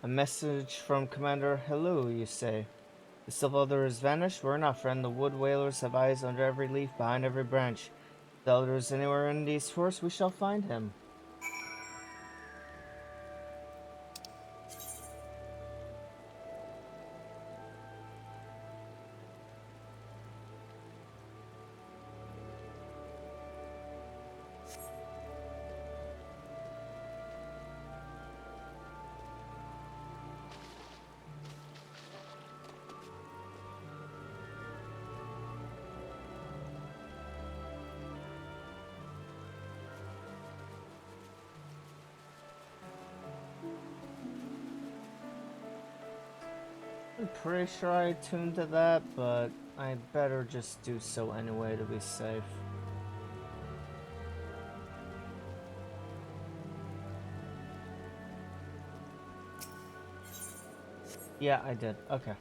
A message from Commander Hello, you say. The Sylph Elder has vanished? We're not, friend. The wood whalers have eyes under every leaf, behind every branch. If the Elder is anywhere in these forests, we shall find him. I'm pretty sure I tuned to that, but I better just do so anyway to be safe. Yeah, I did. Okay.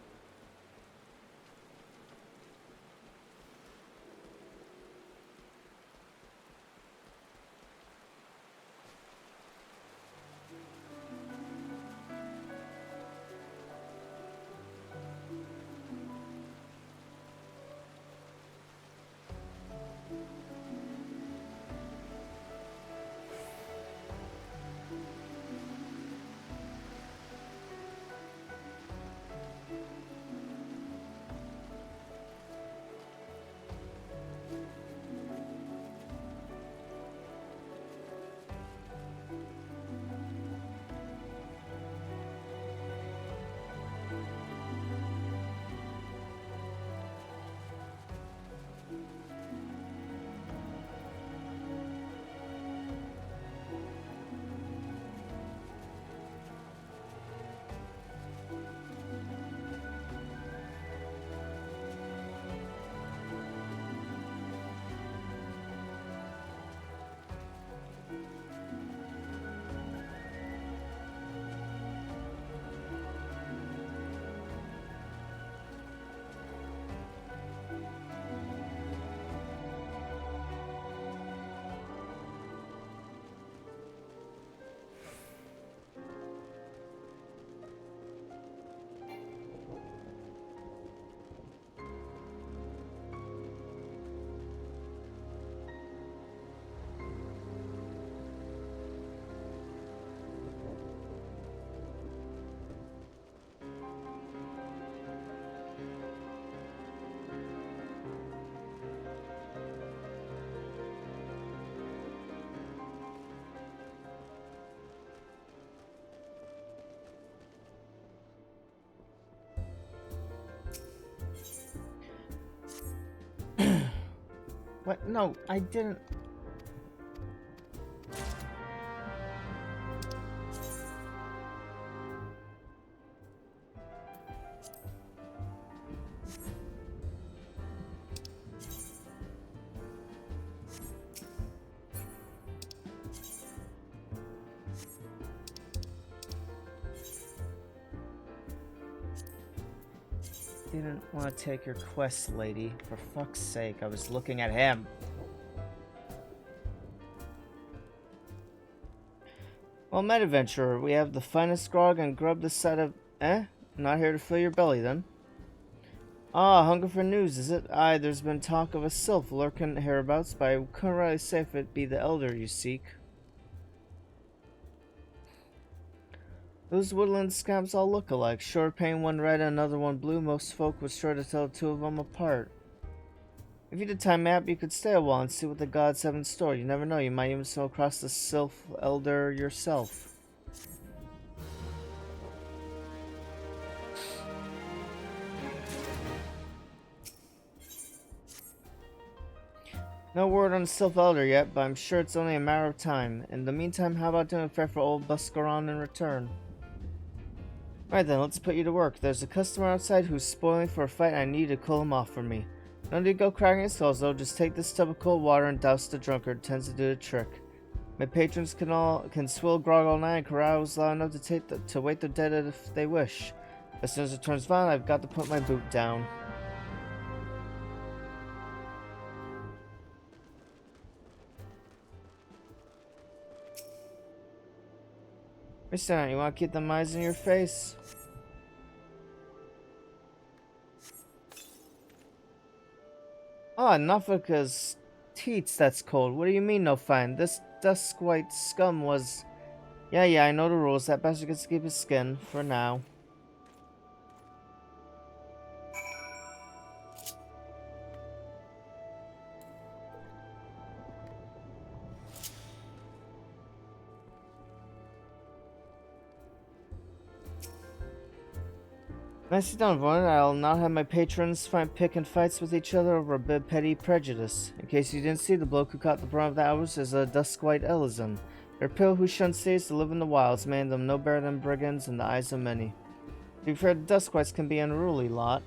What? No, I didn't. Didn't want to take your quest, lady. For fuck's sake, I was looking at him. Well met, adventurer. We have the finest grog and grub this side of... Not here to fill your belly, then. Ah, hunger for news, is it? Aye, there's been talk of a sylph lurking hereabouts, but I couldn't really say if it be the elder you seek. Those woodland scamps all look alike. Sure, painting one red and another one blue, most folk would sure to tell the two of them apart. If you did time map, you could stay a while and see what the gods have in store. You never know, you might even stumble across the sylph elder yourself. No word on the sylph elder yet, but I'm sure it's only a matter of time. In the meantime, how about doing a fair for old Buscaron in return? Alright then, let's put you to work. There's a customer outside who's spoiling for a fight and I need to cool him off for me. No need to go cracking his skulls though, just take this tub of cold water and douse the drunkard. Tends to do the trick. My patrons can swill grog all night and carouse loud enough to wake the dead if they wish. As soon as it turns violent, I've got to put my boot down. Mr. You want to keep them eyes in your face? Ah, Nafika's teats, that's cold. What do you mean, no fine? This dusk white scum was... Yeah, I know the rules. That bastard gets to keep his skin, for now. Nicely done, Voidling. I'll not have my patrons pick and fights with each other over a bit of petty prejudice. In case you didn't see, the bloke who caught the brunt of the hours is a dusk-white Elizon. They're pill who shunned states to live in the wilds, making them no better than brigands in the eyes of many. To be fair, the dusk-whites can be an unruly lot,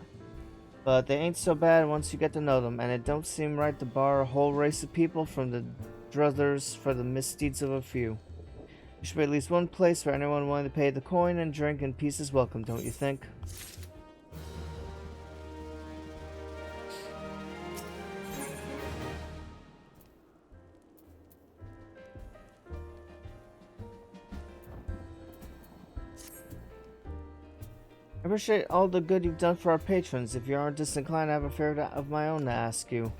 but they ain't so bad once you get to know them, and it don't seem right to bar a whole race of people from the druthers for the misdeeds of a few. There should be at least one place where anyone willing to pay the coin and drink in peace is welcome, don't you think? I appreciate all the good you've done for our patrons. If you aren't disinclined, I have a favor of my own to ask you.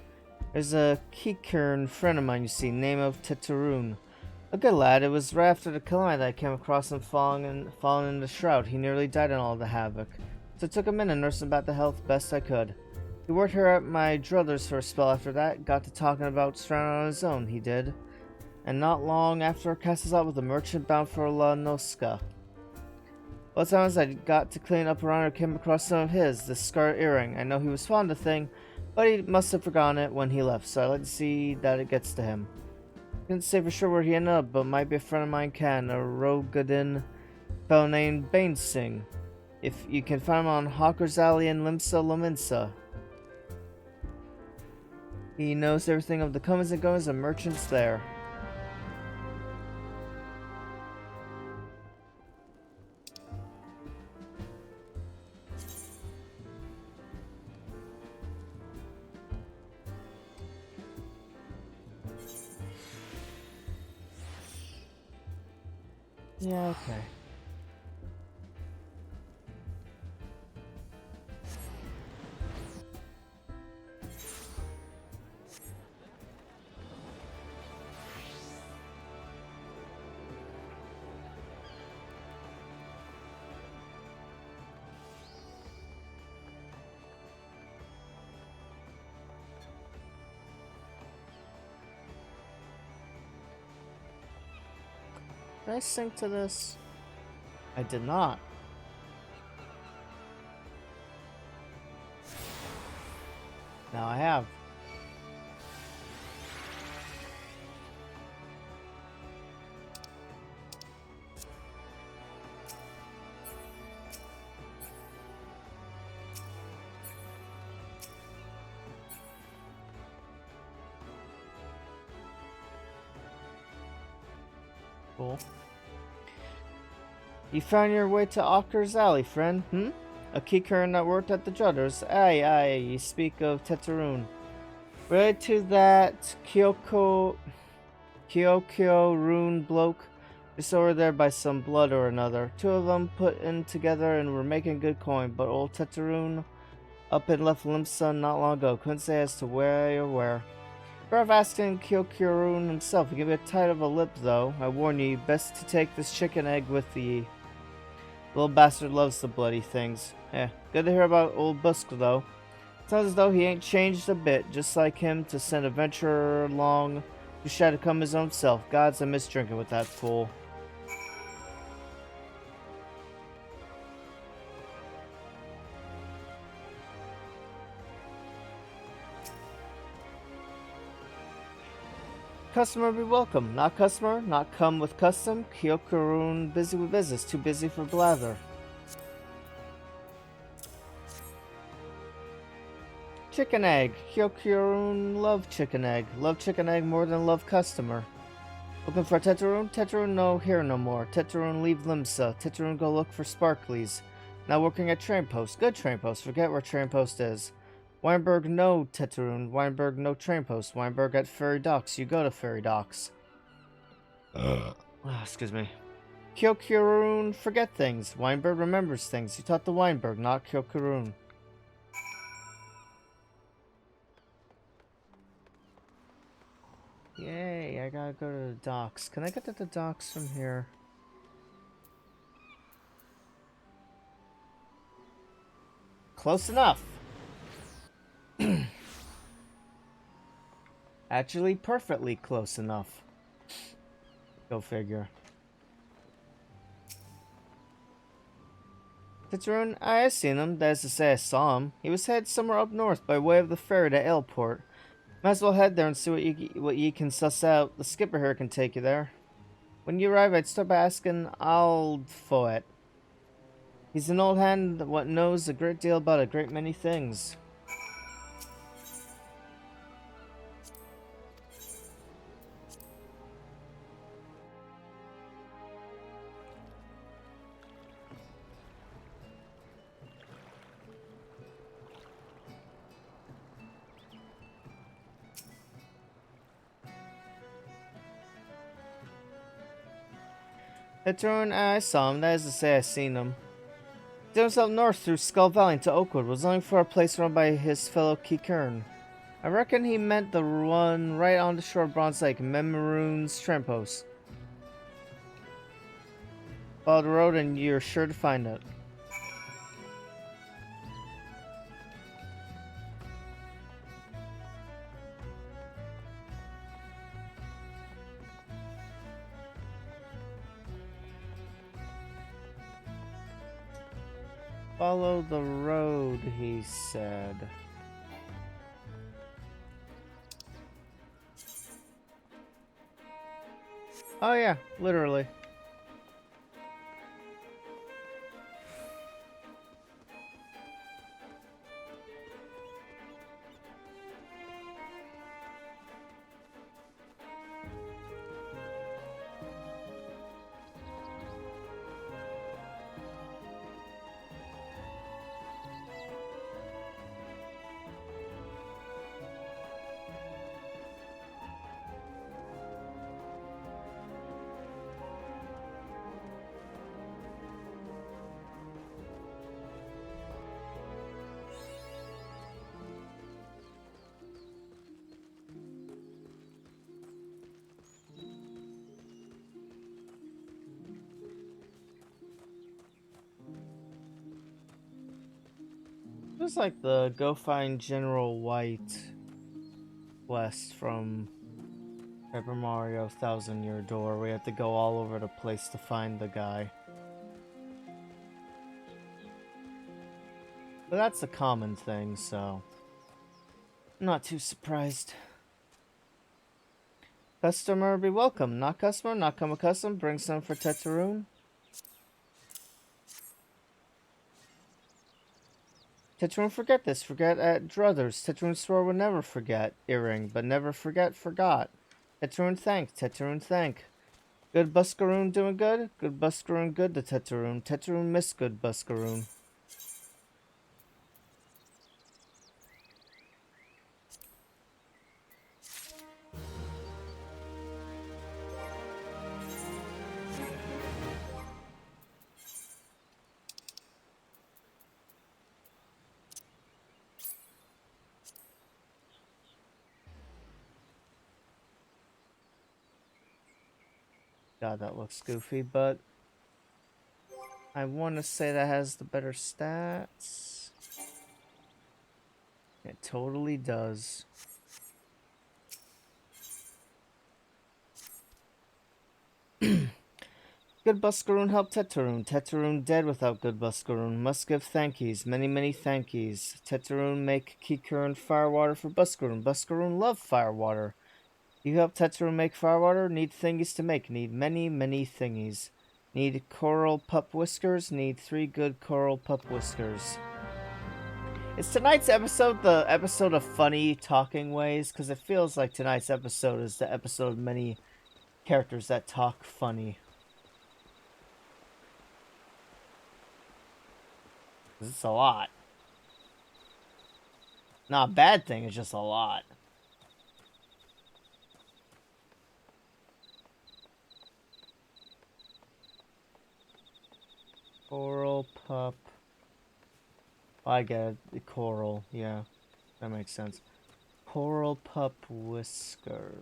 There's a Kikern friend of mine, you see, name of Tetarun. A good lad. It was right after the calamity that I came across him falling in the shroud. He nearly died in all the havoc. So I took him in and nursed him back to health best I could. He worked here at my druthers for a spell after that. Got to talking about stranding on his own, he did. And not long after cast us out with a merchant bound for La Nosca. Well, times I got to clean up around and came across some of his, the scarlet earring. I know he was fond of the thing, but he must have forgotten it when he left, so I'd like to see that it gets to him. Couldn't say for sure where he ended up, but might be a friend of mine can, a Rogadin fellow named Bainsing. If you can find him on Hawker's Alley in Limsa Lominsa. He knows everything of the comings and goings of merchants there. Yeah, okay. Did I sync to this? I did not. Now I have. Cool. You found your way to Hawker's Alley, friend, A Kikern that worked at the Druthers. Aye, you speak of Tetarun. Related to that Kyokyo rune bloke, just over there by some blood or another. Two of them put in together and were making good coin, but old Tetarun up and left Limsa not long ago. Couldn't say as to where or where. Worth asking Kyokyo himself. He can be a tight of a lip, though. I warn you, best to take this chicken egg with ye. Little bastard loves the bloody things. Good to hear about old Busk, though. Sounds as though he ain't changed a bit, just like him to send a venturer along who shall come his own self. Gods, I miss drinking with that fool. Customer be welcome. Not customer, not come with custom. Kyokurun busy with business, too busy for blather. Chicken egg. Kyokurun love chicken egg. Love chicken egg more than love customer. Looking for Tetarun? Tetarun no here no more. Tetarun leave Limsa. Tetarun go look for Sparklies. Now working at train post. Good train post. Forget where train post is. Weinberg no Tetarun. Weinberg no train post. Weinberg at ferry docks. You go to ferry docks. Excuse me. Kyokurun forget things. Weinberg remembers things. You taught the Weinberg, not Kyokurun. Yay, I gotta go to the docks. Can I get to the docks from here? Close enough. Actually, perfectly close enough. Go figure. Citroen, I seen him. That is to say, I saw him. He was headed somewhere up north by way of the ferry to Airport. Might as well head there and see what you can suss out. The skipper here can take you there. When you arrive, I'd start by asking Foet. He's an old hand that knows a great deal about a great many things. Citroen, I saw him. That is to say, I seen him. He did himself north through Skull Valley to Oakwood. Was looking for a place run by his fellow Kikern. I reckon he meant the one right on the shore of Bronze Lake, Memoroon's tramp post. Follow the road and you're sure to find it. Follow the road, he said. Oh yeah, literally. It was like the go find General White quest from Paper Mario Thousand Year Door. We have to go all over the place to find the guy. But that's a common thing, so I'm not too surprised. Customer be welcome. Not customer, not come accustomed. Bring some for Teteroon. Teteroon forget this. Forget at druthers. Teteroon swore would never forget. Earring, but never forget, forgot. Teteroon thank. Teteroon thank. Good Buskaroon doing good? Good Buskaroon good to Teteroon. Teteroon miss good Buskaroon. God, that looks goofy, but I want to say that has the better stats. It totally does. Good Buskaroon help Teteroon. Teteroon dead without good Buskaroon. Must give thankies. Many, many thankies. Teteroon make Kikurin firewater for Buskaroon. Buskaroon love firewater. You help Teteroon make firewater? Need thingies to make. Need many, many thingies. Need coral pup whiskers? Need 3 good coral pup whiskers. Is tonight's episode the episode of funny talking ways? Because it feels like tonight's episode is the episode of many characters that talk funny. It's a lot. Not a bad thing, it's just a lot. Coral pup. I get it. The coral. Yeah, that makes sense. Coral pup whisker.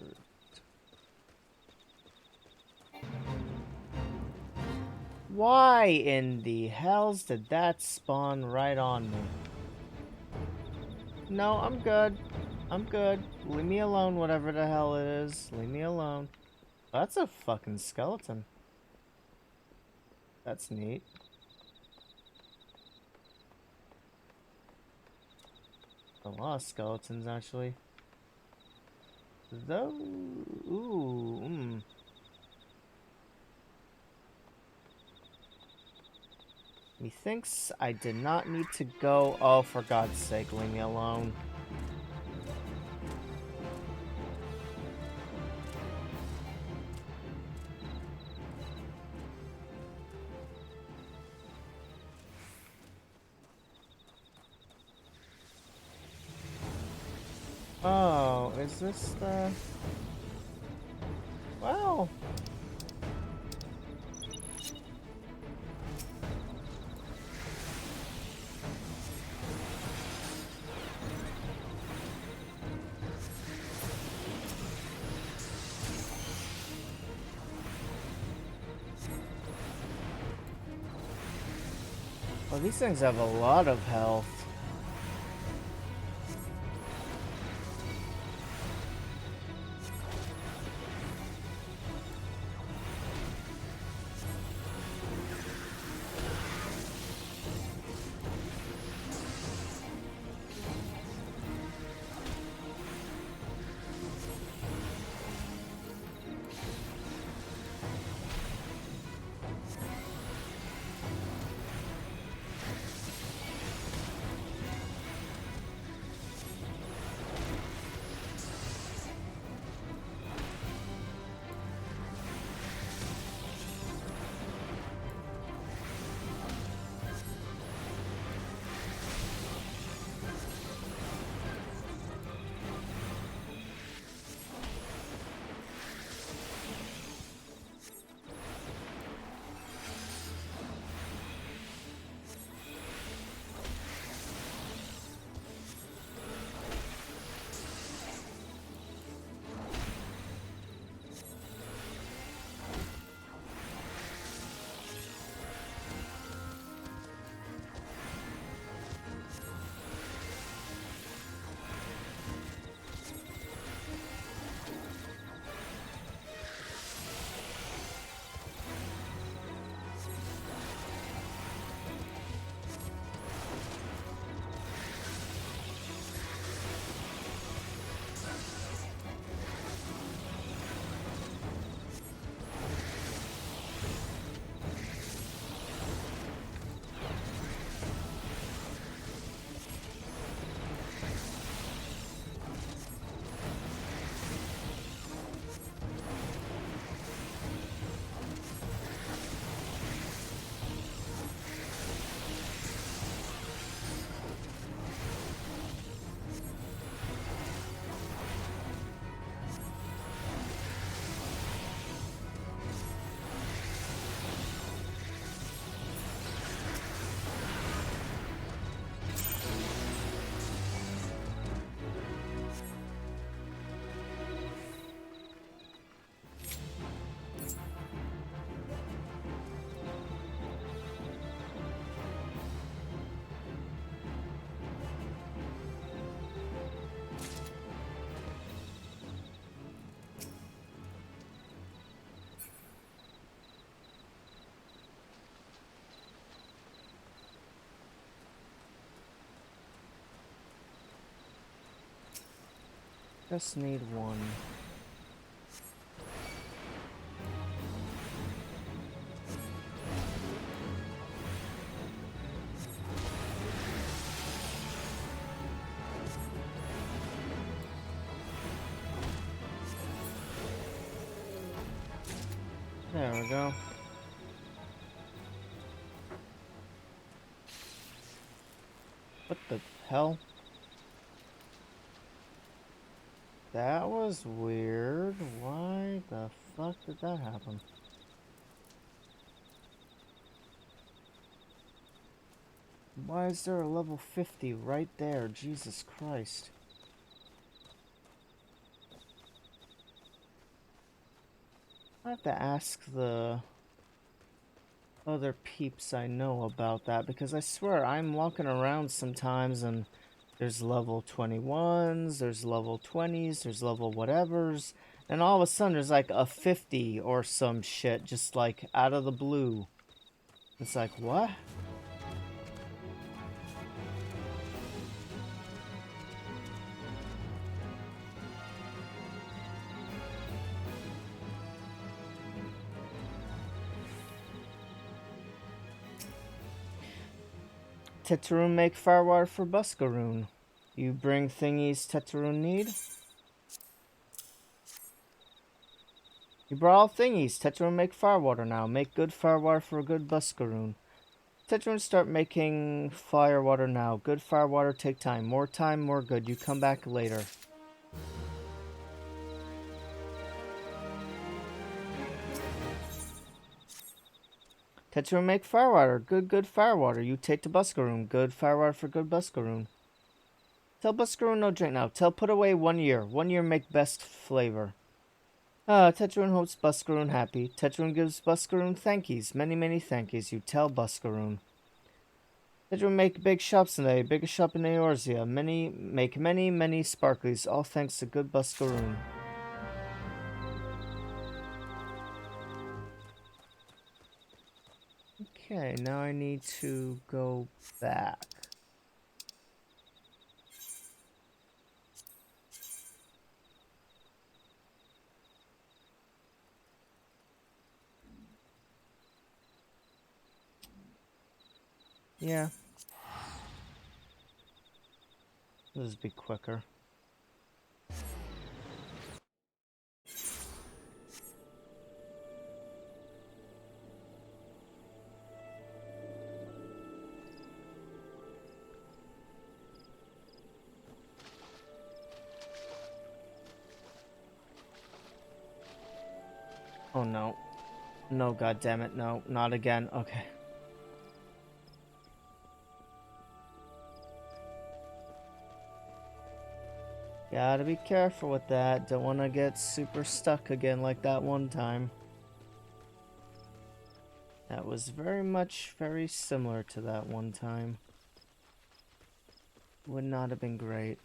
Why in the hells did that spawn right on me? No, I'm good. I'm good. Leave me alone, whatever the hell it is. Leave me alone. That's a fucking skeleton. That's neat. A lot of skeletons, actually. Though... Ooh, Methinks I did not need to go... Oh, for God's sake, leave me alone. Oh, is this the... Well... Well, these things have a lot of health. Just need one. There we go. What the hell? That was weird. Why the fuck did that happen? Why is there a level 50 right there? Jesus Christ. I have to ask the other peeps I know about that, because I swear I'm walking around sometimes and there's level 21s, there's level 20s, there's level whatevers, and all of a sudden there's like a 50 or some shit just like out of the blue. It's like, what? Tetraroon make firewater for Buscaroon. You bring thingies Tetraroon need? You brought all thingies. Tetraroon make firewater now. Make good firewater for a good Buscaroon. Tetraroon start making firewater now. Good firewater take time. More time, more good. You come back later. Tetraroon make firewater. Good firewater. You take to Buscaroon. Good firewater for good Buscaroon. Tell Buscaroon no drink now. Tell put away 1 year. 1 year make best flavor. Tetraroon hopes Buscaroon happy. Tetraroon gives Buscaroon thankies. Many thankies. You tell Buscaroon. Tetraroon make big shops today. Biggest shop in Eorzea. Make many sparklies. All thanks to good Buscaroon. Okay, now I need to go back. Yeah. This will be quicker. Oh no. No, goddammit, no. Not again. Okay. Gotta be careful with that. Don't want to get super stuck again like that one time. That was very similar to that one time. Would not have been great.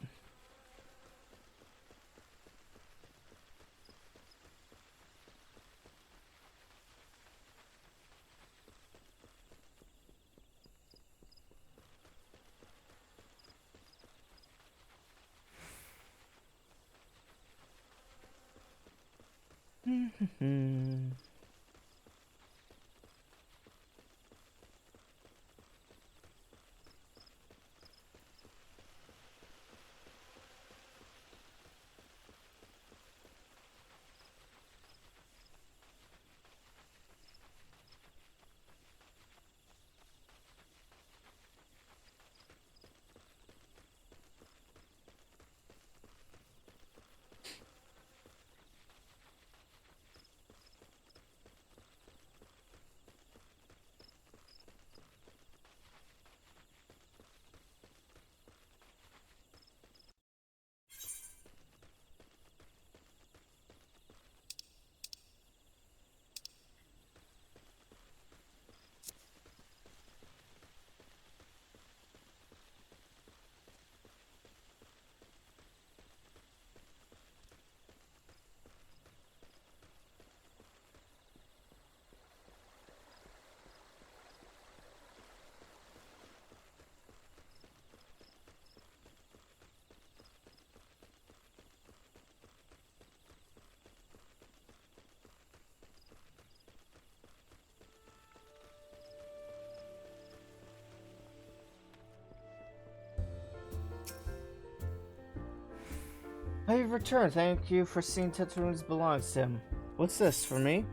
Oh, you've returned. Thank you for seeing Tetraroon's belongs to him. What's this, for me?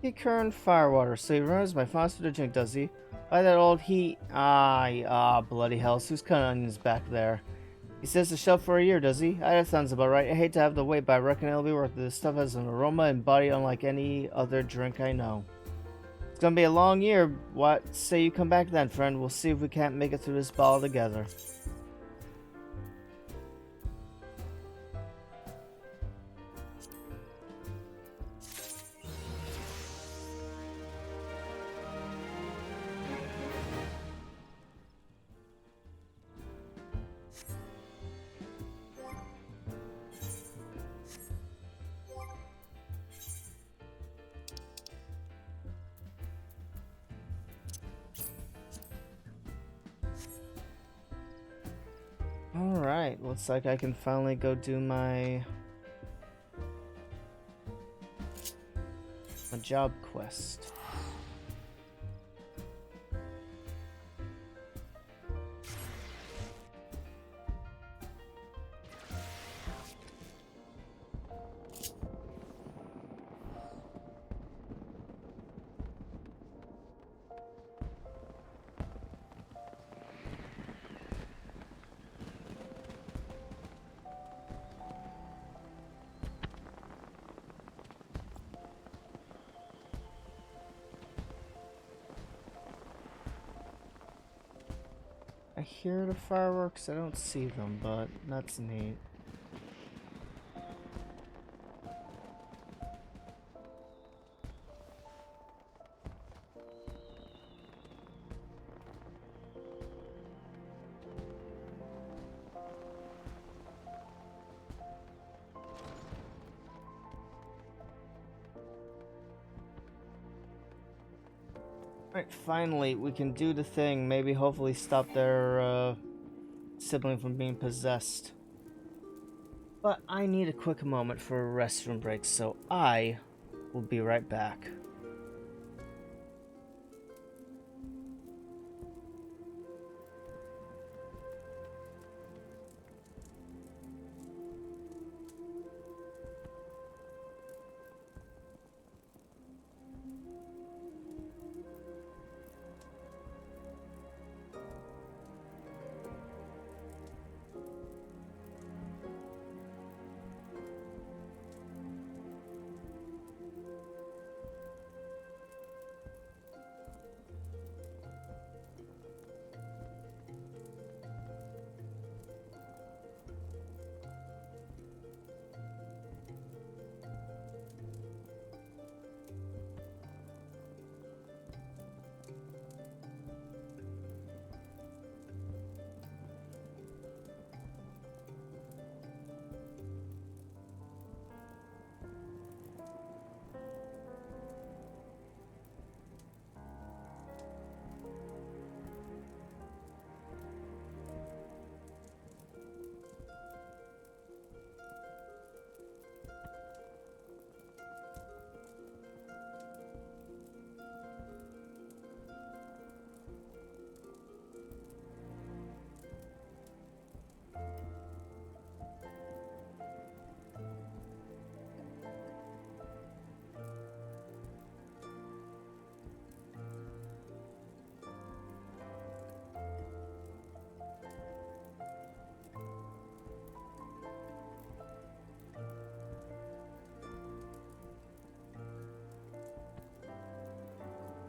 He kerned firewater, so he runs my foster to drink, does he? By that old heat. Bloody hell. Who's cutting onions back there? He says the shelf for a year, does he? That sounds about right. I hate to have to wait, but I reckon it'll be worth it. This stuff has an aroma and body unlike any other drink I know. It's gonna be a long year. What say you come back then, friend? We'll see if we can't make it through this ball together. Alright, looks like I can finally go do my job quest. I hear the fireworks, I don't see them, but that's neat. Alright, finally, we can do the thing. Maybe hopefully stop their sibling from being possessed. But I need a quick moment for a restroom break, so I will be right back.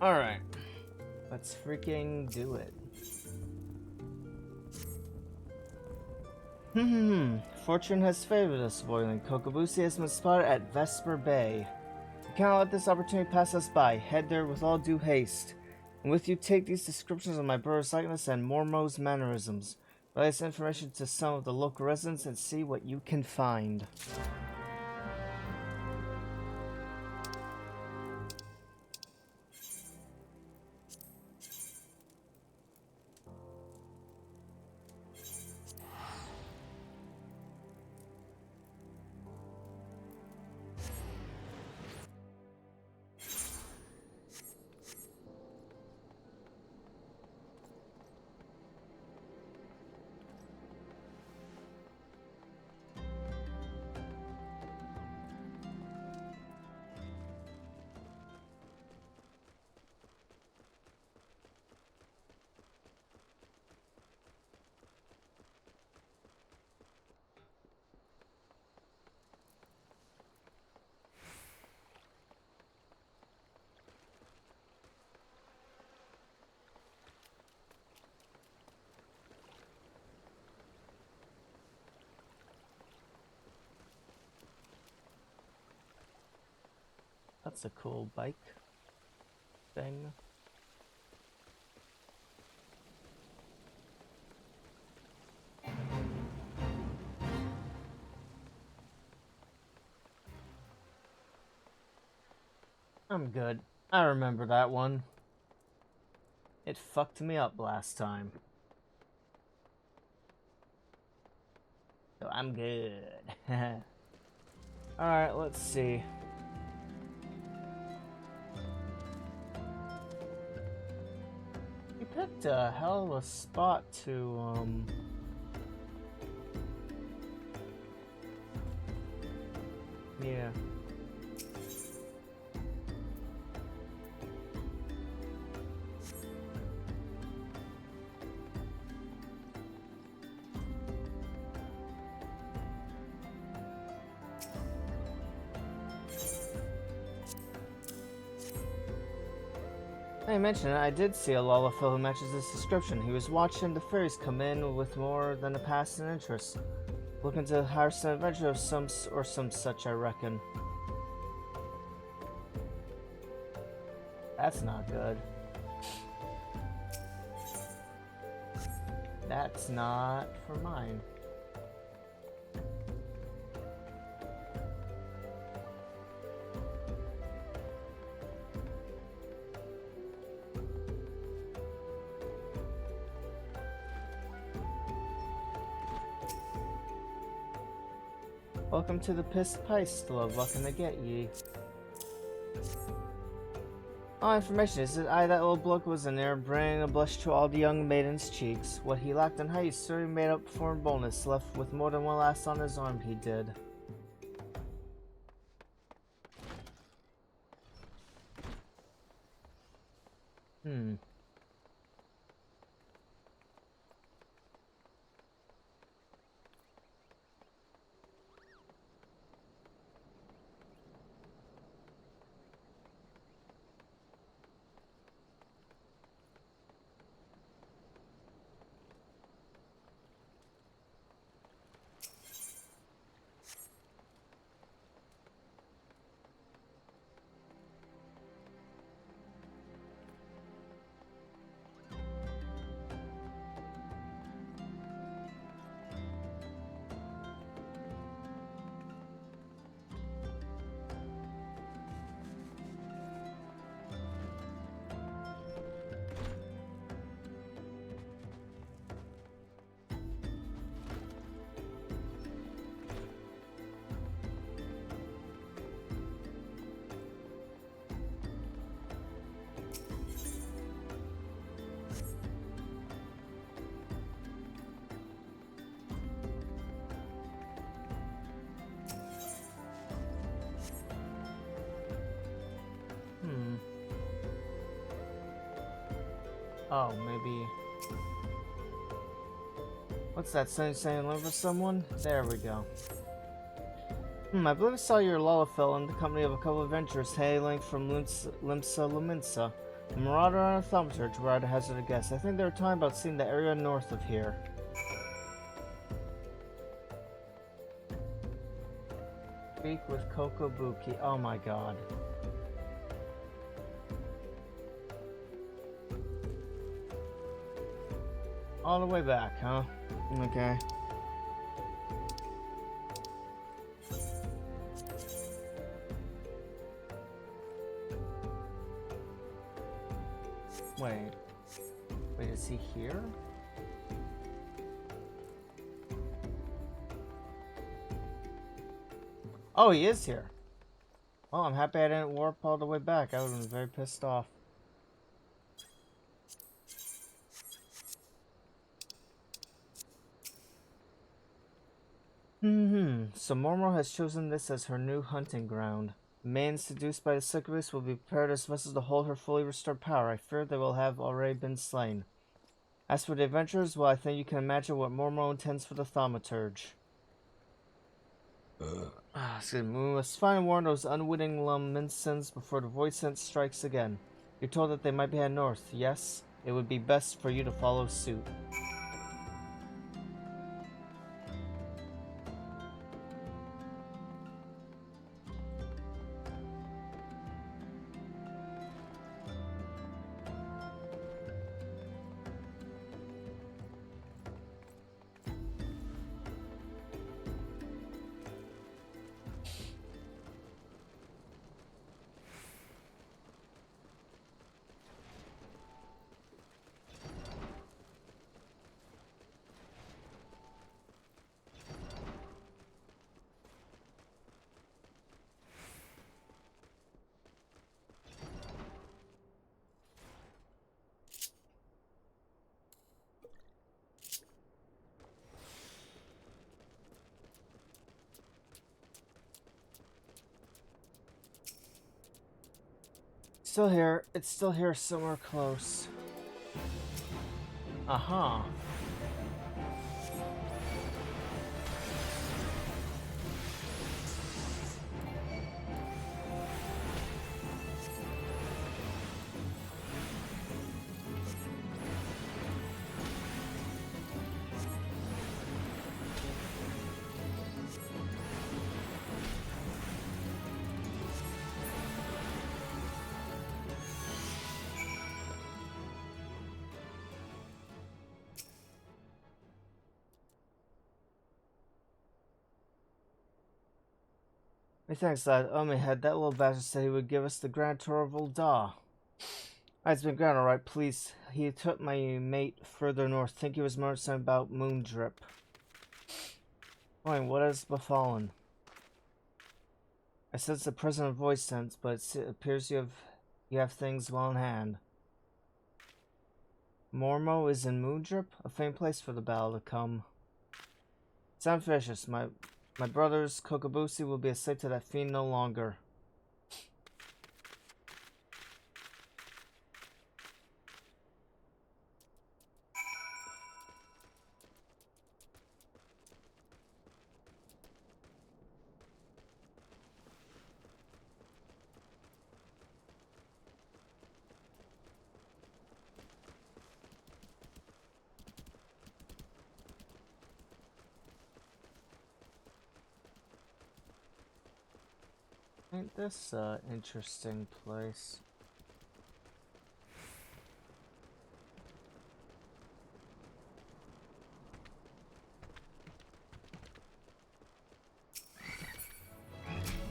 Alright, let's freaking do it. Fortune has favored us, Voidling. Kokobusi has been spotted at Vesper Bay. We cannot let this opportunity pass us by. Head there with all due haste. And with you, take these descriptions of my brother's likeness and Mormo's mannerisms. Relay this information to some of the local residents and see what you can find. That's a cool bike thing. I'm good. I remember that one. It fucked me up last time. So I'm good. Alright, let's see. You picked a hell of a spot to, yeah. I mentioned it, I did see a Lullaphil who matches this description. He was watching the fairies come in with more than a passing interest. Looking to hire some adventure of some such, I reckon. That's not good. That's not for mine. Welcome to the Pissed Pice, love lucking to get ye. All information is that that little bloke was in there, bringing a blush to all the young maiden's cheeks. What he lacked in height, he certainly made up for in boldness, left with more than one lass on his arm, he did. Oh, maybe... What's that saying live with someone? There we go. I believe I saw your Lullaphil in the company of a couple of adventurers hailing from Limsa Luminsa. A marauder on a thaumaturge, where I'd hazard a guess. I think they were talking about seeing the area north of here. Speak with Kokobuki. Oh my god. All the way back, huh? Okay. Wait, is he here? Oh, he is here. Well, I'm happy I didn't warp all the way back. I would have been very pissed off. So Mormor has chosen this as her new hunting ground. The maiden seduced by the succubus will be prepared as vessels to hold her fully restored power. I fear they will have already been slain. As for the adventurers, well, I think you can imagine what Mormor intends for the thaumaturge. Excuse me. We must find and warn those unwitting Luminsons before the void sense strikes again. You're told that they might be heading north, yes? It would be best for you to follow suit. Still here. It's still here somewhere close. Aha. Hey, thanks, lad. Oh, my head, that little bastard said he would give us the Grand Tour of Ul'dah. It's been grand, alright, please. He took my mate further north. Think he was more something about moon drip. Fine, what has befallen? I sense the present voice sense, but it appears you have things well in hand. Mormo is in Moondrip, a famed place for the battle to come. Sound vicious. My brother's Kokobushi will be a slave to that fiend no longer. Ain't this interesting place?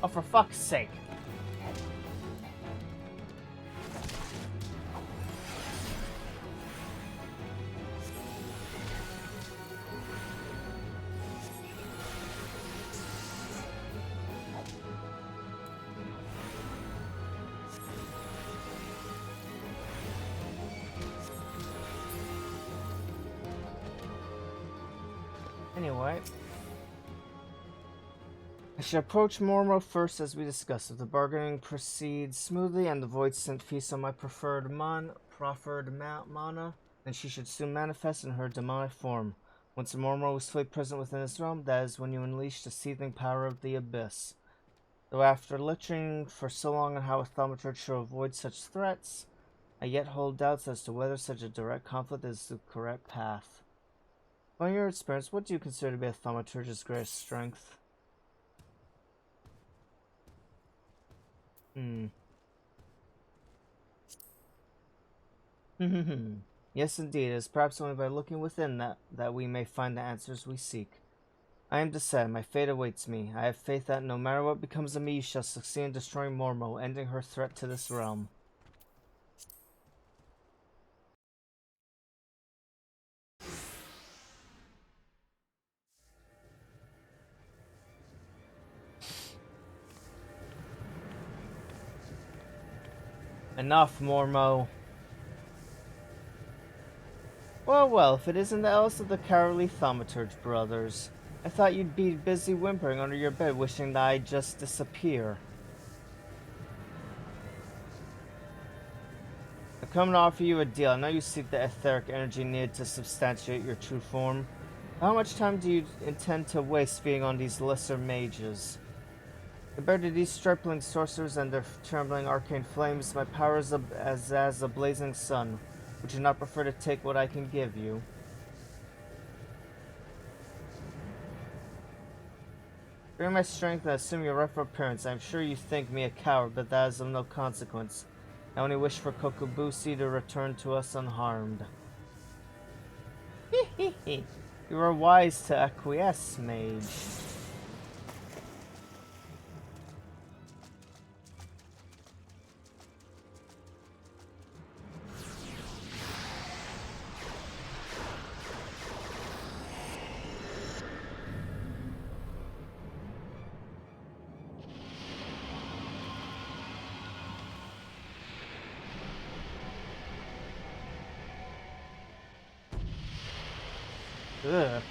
Oh, for fuck's sake. Anyway, I should approach Mormo first as we discussed. If the bargaining proceeds smoothly and the void synth feasts on my proffered mana, then she should soon manifest in her demonic form. Once Mormo is fully present within this realm, that is when you unleash the seething power of the abyss. Though after lecturing for so long on how a thaumaturge should avoid such threats, I yet hold doubts as to whether such a direct conflict is the correct path. From your experience, what do you consider to be a thaumaturge's greatest strength? Yes, indeed. It is perhaps only by looking within that we may find the answers we seek. I am descended. My fate awaits me. I have faith that no matter what becomes of me, you shall succeed in destroying Mormo, ending her threat to this realm. Enough, Mormo. Well, if it isn't the eldest of the cowardly Thaumaturge brothers. I thought you'd be busy whimpering under your bed, wishing that I'd just disappear. I've come to offer you a deal. I know you seek the etheric energy needed to substantiate your true form. How much time do you intend to waste feeding on these lesser mages? Compared to these stripling sorcerers and their trembling arcane flames, my power is as a blazing sun. Would you not prefer to take what I can give you? Bearing my strength and assuming your rightful appearance, I am sure you think me a coward, but that is of no consequence. I only wish for Kokobushi to return to us unharmed. You are wise to acquiesce, mage. Ugh.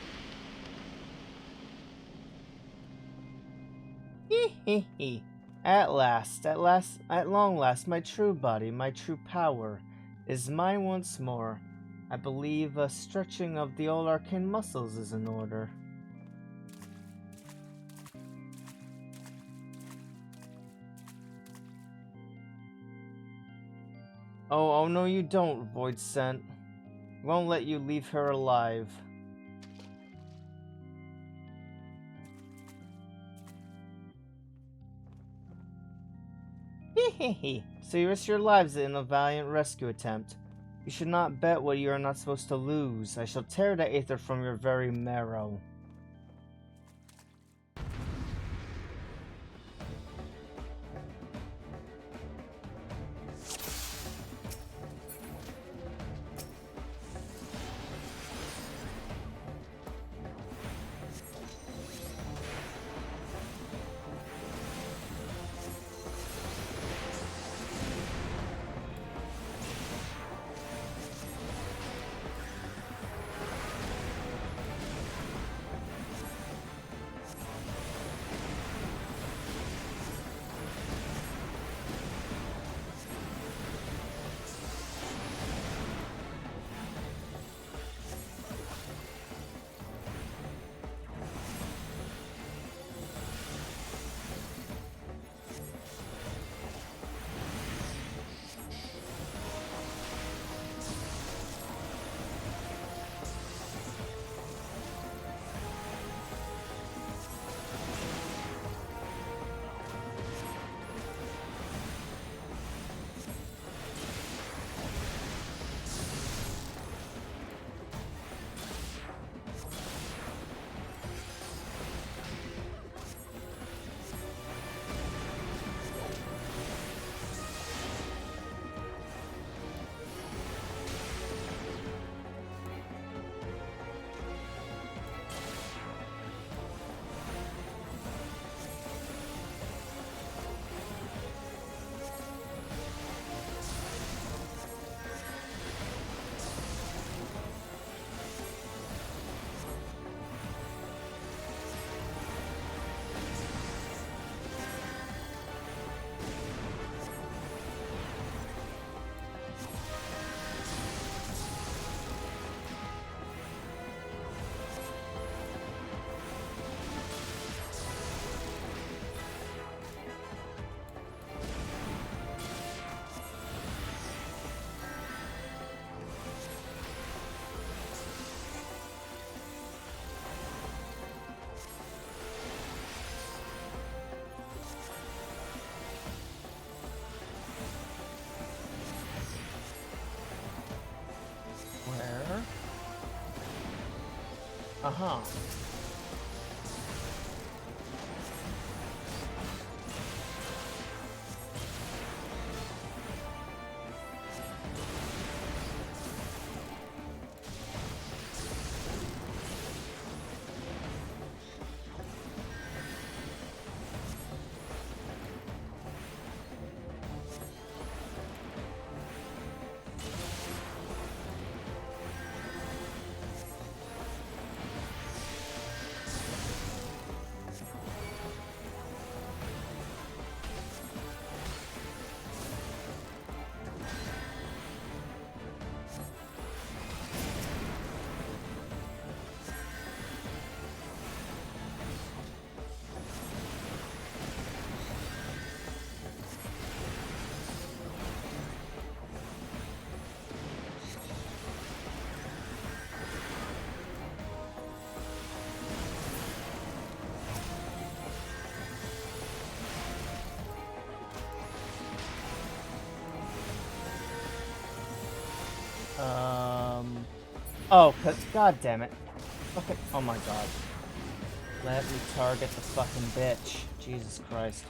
At long last, my true body, my true power, is mine once more. I believe a stretching of the old arcane muscles is in order. Oh no you don't, Void Scent. Won't let you leave her alive. Hehehe. So you risk your lives in a valiant rescue attempt. You should not bet what you are not supposed to lose. I shall tear the aether from your very marrow. Uh-huh. Oh, god damn it. Fucking, oh my god. Let me target the fucking bitch. Jesus Christ.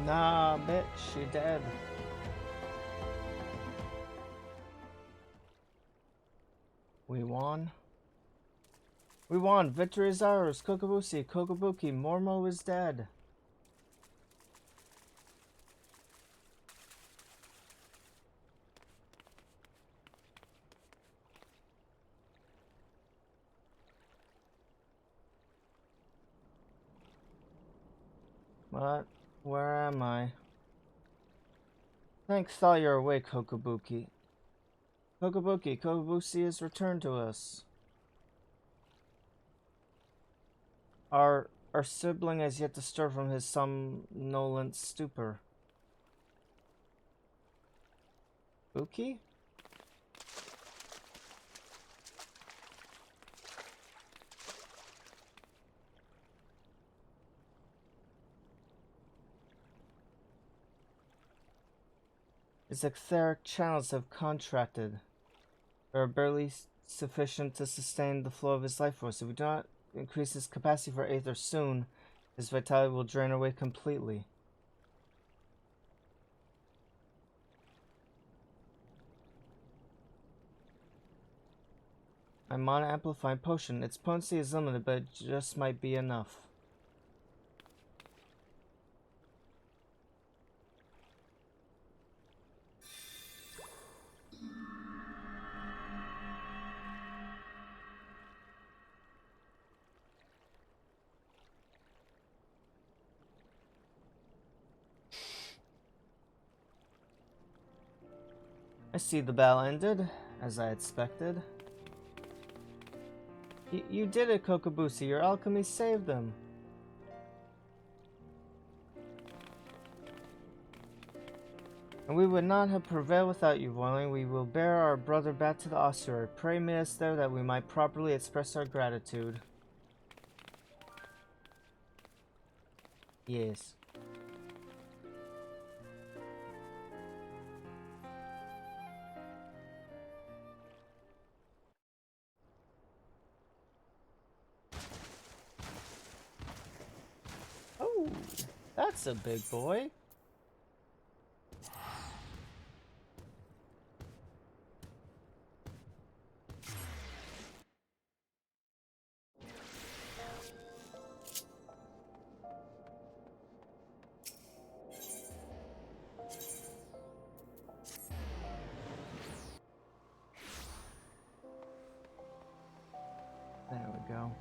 Nah, bitch, she dead. We won. We won! Victory is ours! Kokobushi, Kokobuki, Mormo is dead. What? Where am I? Thanks all you're awake, Kokobuki. Kokobuki, Kokobushi has returned to us. Our sibling has yet to stir from his somnolent stupor. Buki? His etheric channels have contracted. They are barely sufficient to sustain the flow of his life force. If we do not increase his capacity for aether soon, his vitality will drain away completely. My mana amplifying potion. Its potency is limited, but it just might be enough. I see the battle ended, as I expected. You did it, Kokobushi. Your alchemy saved them. And we would not have prevailed without you, Voidling. We will bear our brother back to the ossuary. Pray meet us there that we might properly express our gratitude. Yes. Oh, that's a big boy. There we go.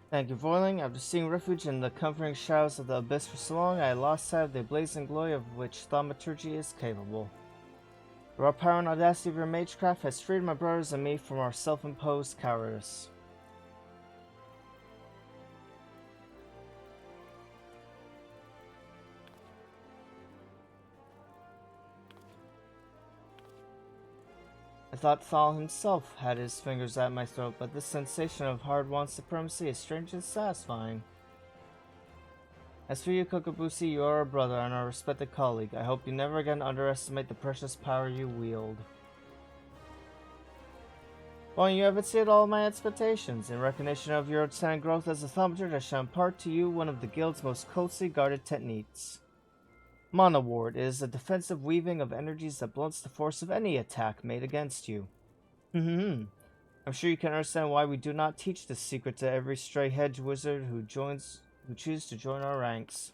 Thank you, Voidling. After seeing refuge in the comforting shadows of the abyss for so long, I lost sight of the blazing glory of which thaumaturgy is capable. The raw power and audacity of your magecraft has freed my brothers and me from our self-imposed cowardice. I thought Thal himself had his fingers at my throat, but this sensation of hard-won supremacy is strangely satisfying. As for you, Kokobushi, you are a brother and our respected colleague. I hope you never again underestimate the precious power you wield. Well, you have exceeded all my expectations. In recognition of your outstanding growth as a thaumaturge, I shall impart to you one of the guild's most closely guarded techniques. Mana Ward is a defensive weaving of energies that blunts the force of any attack made against you. I'm sure you can understand why we do not teach this secret to every stray hedge wizard who chooses to join our ranks.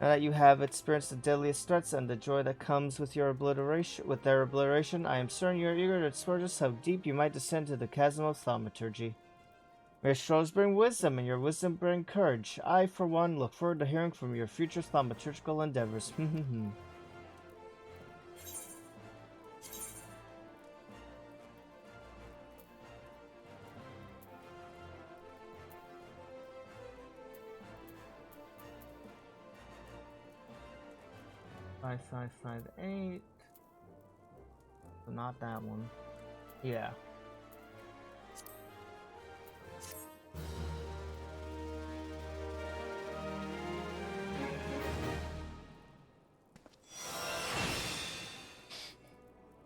Now that you have experienced the deadliest threats and the joy that comes with their obliteration, I am certain you are eager to explore just how deep you might descend to the chasm of thaumaturgy. May your struggles bring wisdom, and your wisdom bring courage. I, for one, look forward to hearing from your future thaumaturgical endeavors. Five, 5, 5, 8. Not that one. Yeah.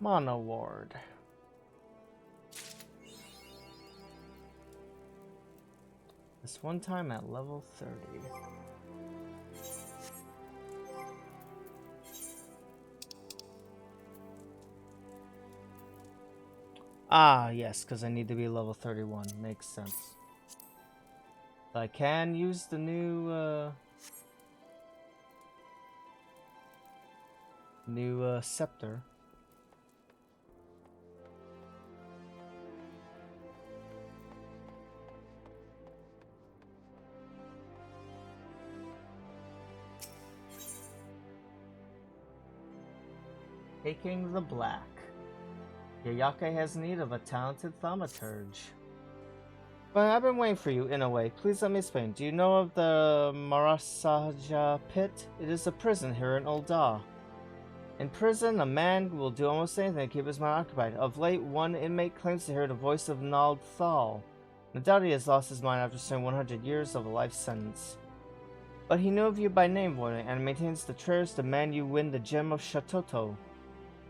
Mono Ward. This one time at level 30. Ah, yes, because I need to be level 31. Makes sense. I can use the new, scepter. Taking the black. Yayake has need of a talented thaumaturge. But I've been waiting for you, in a way. Please let me explain. Do you know of the Marasaja pit? It is a prison here in Ul'dah. In prison, a man will do almost anything to keep his mind occupied. Of late, one inmate claims to hear the voice of Nald Thal. No doubt he has lost his mind after serving 100 years of a life sentence. But he knew of you by name, Voidling, and maintains the treasures to demand you win the gem of Shatoto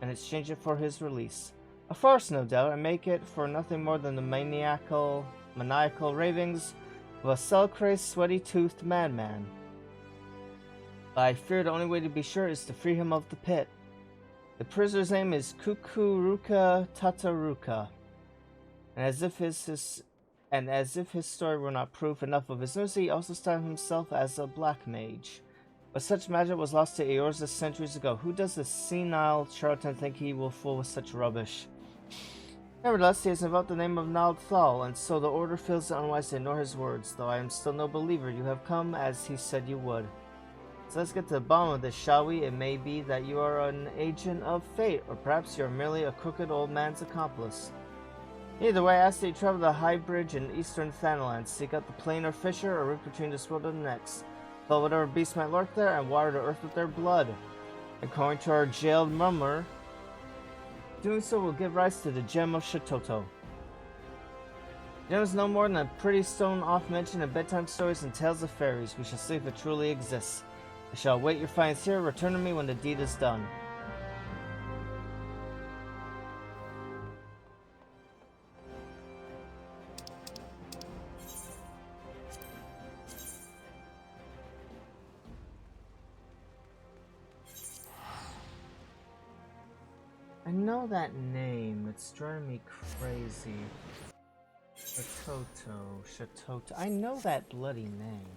and exchange it for his release. A farce, no doubt, and make it for nothing more than the maniacal ravings of a cell-crazed, sweaty-toothed madman. But I fear the only way to be sure is to free him of the pit. The prisoner's name is Kukuruka Tataruka, and as if his story were not proof enough of his mercy, he also styled himself as a black mage. But such magic was lost to Eorza centuries ago. Who does this senile charlatan think he will fool with such rubbish? Nevertheless, he has invoked the name of Nald Thal, and so the order feels it unwise to ignore his words, though I am still no believer. You have come as he said you would. So let's get to the bottom of this, shall we? It may be that you are an agent of fate, or perhaps you are merely a crooked old man's accomplice. Either way, I ask that you travel to the High Bridge in eastern Thanalan, seek out the plainer fisher, or route between this world and the next. Kill whatever beasts might lurk there, and water the earth with their blood. According to our jailed mummer, doing so will give rise to the gem of Shatoto. The gem is no more than a pretty stone oft mentioned in bedtime stories and tales of fairies. We shall see if it truly exists. I shall await your findings here. Return to me when the deed is done. I know that name. It's driving me crazy. Shatoto. I know that bloody name.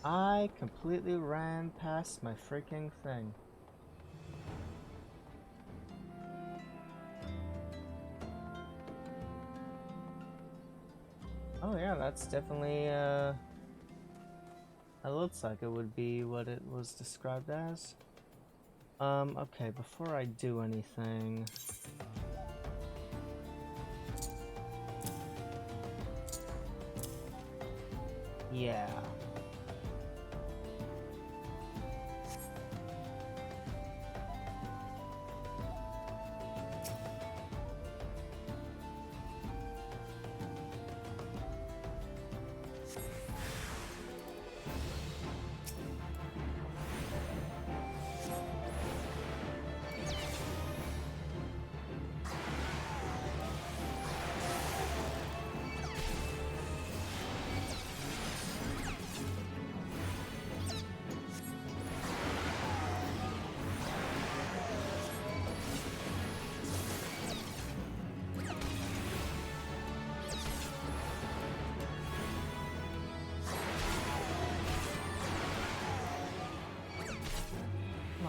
I completely ran past my freaking thing. Oh yeah, that's definitely, it looks like it would be what it was described as. Okay, before I do anything... Yeah.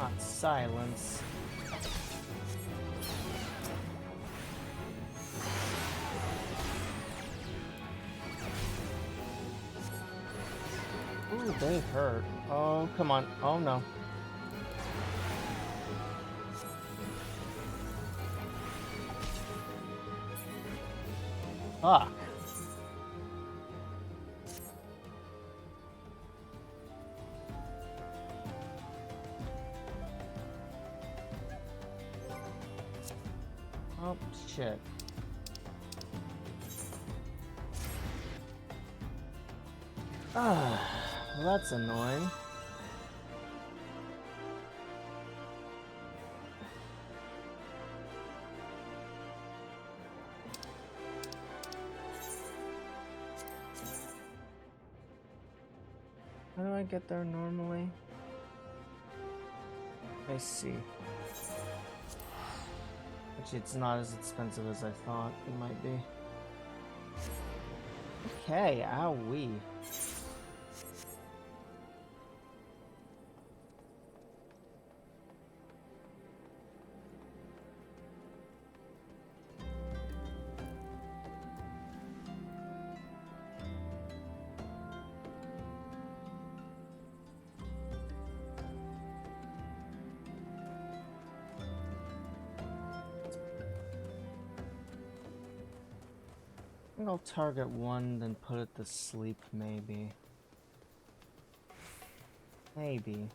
Not silence. Ooh, they hurt. Oh, come on. Oh, no. Fuck. Oh, shit. Ah, well, that's annoying. How do I get there normally? I see. Actually, it's not as expensive as I thought it might be. Okay, owie. I think I'll target one, then put it to sleep, maybe. Maybe.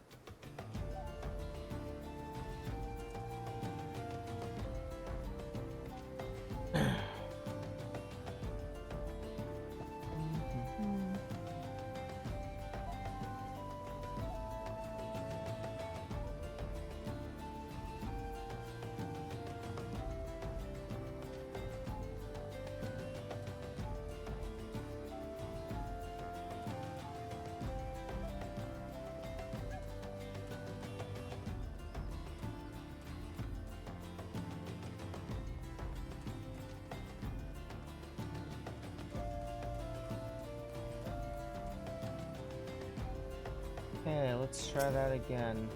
Okay, let's try that again.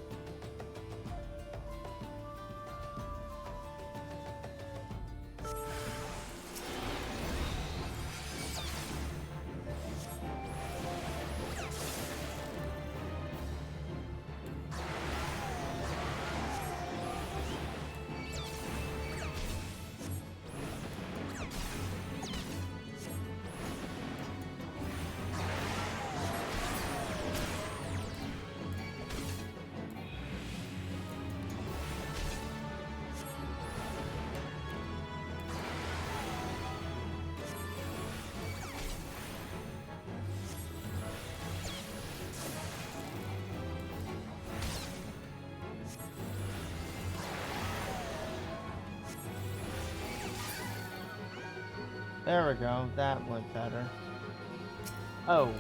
There we go, that went better. Oh.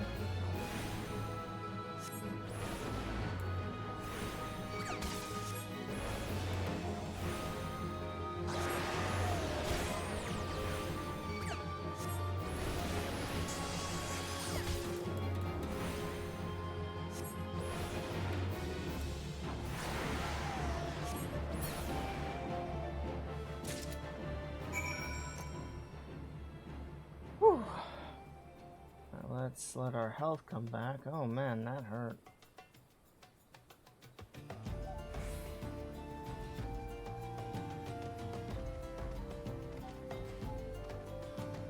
Let's let our health come back. Oh man, that hurt.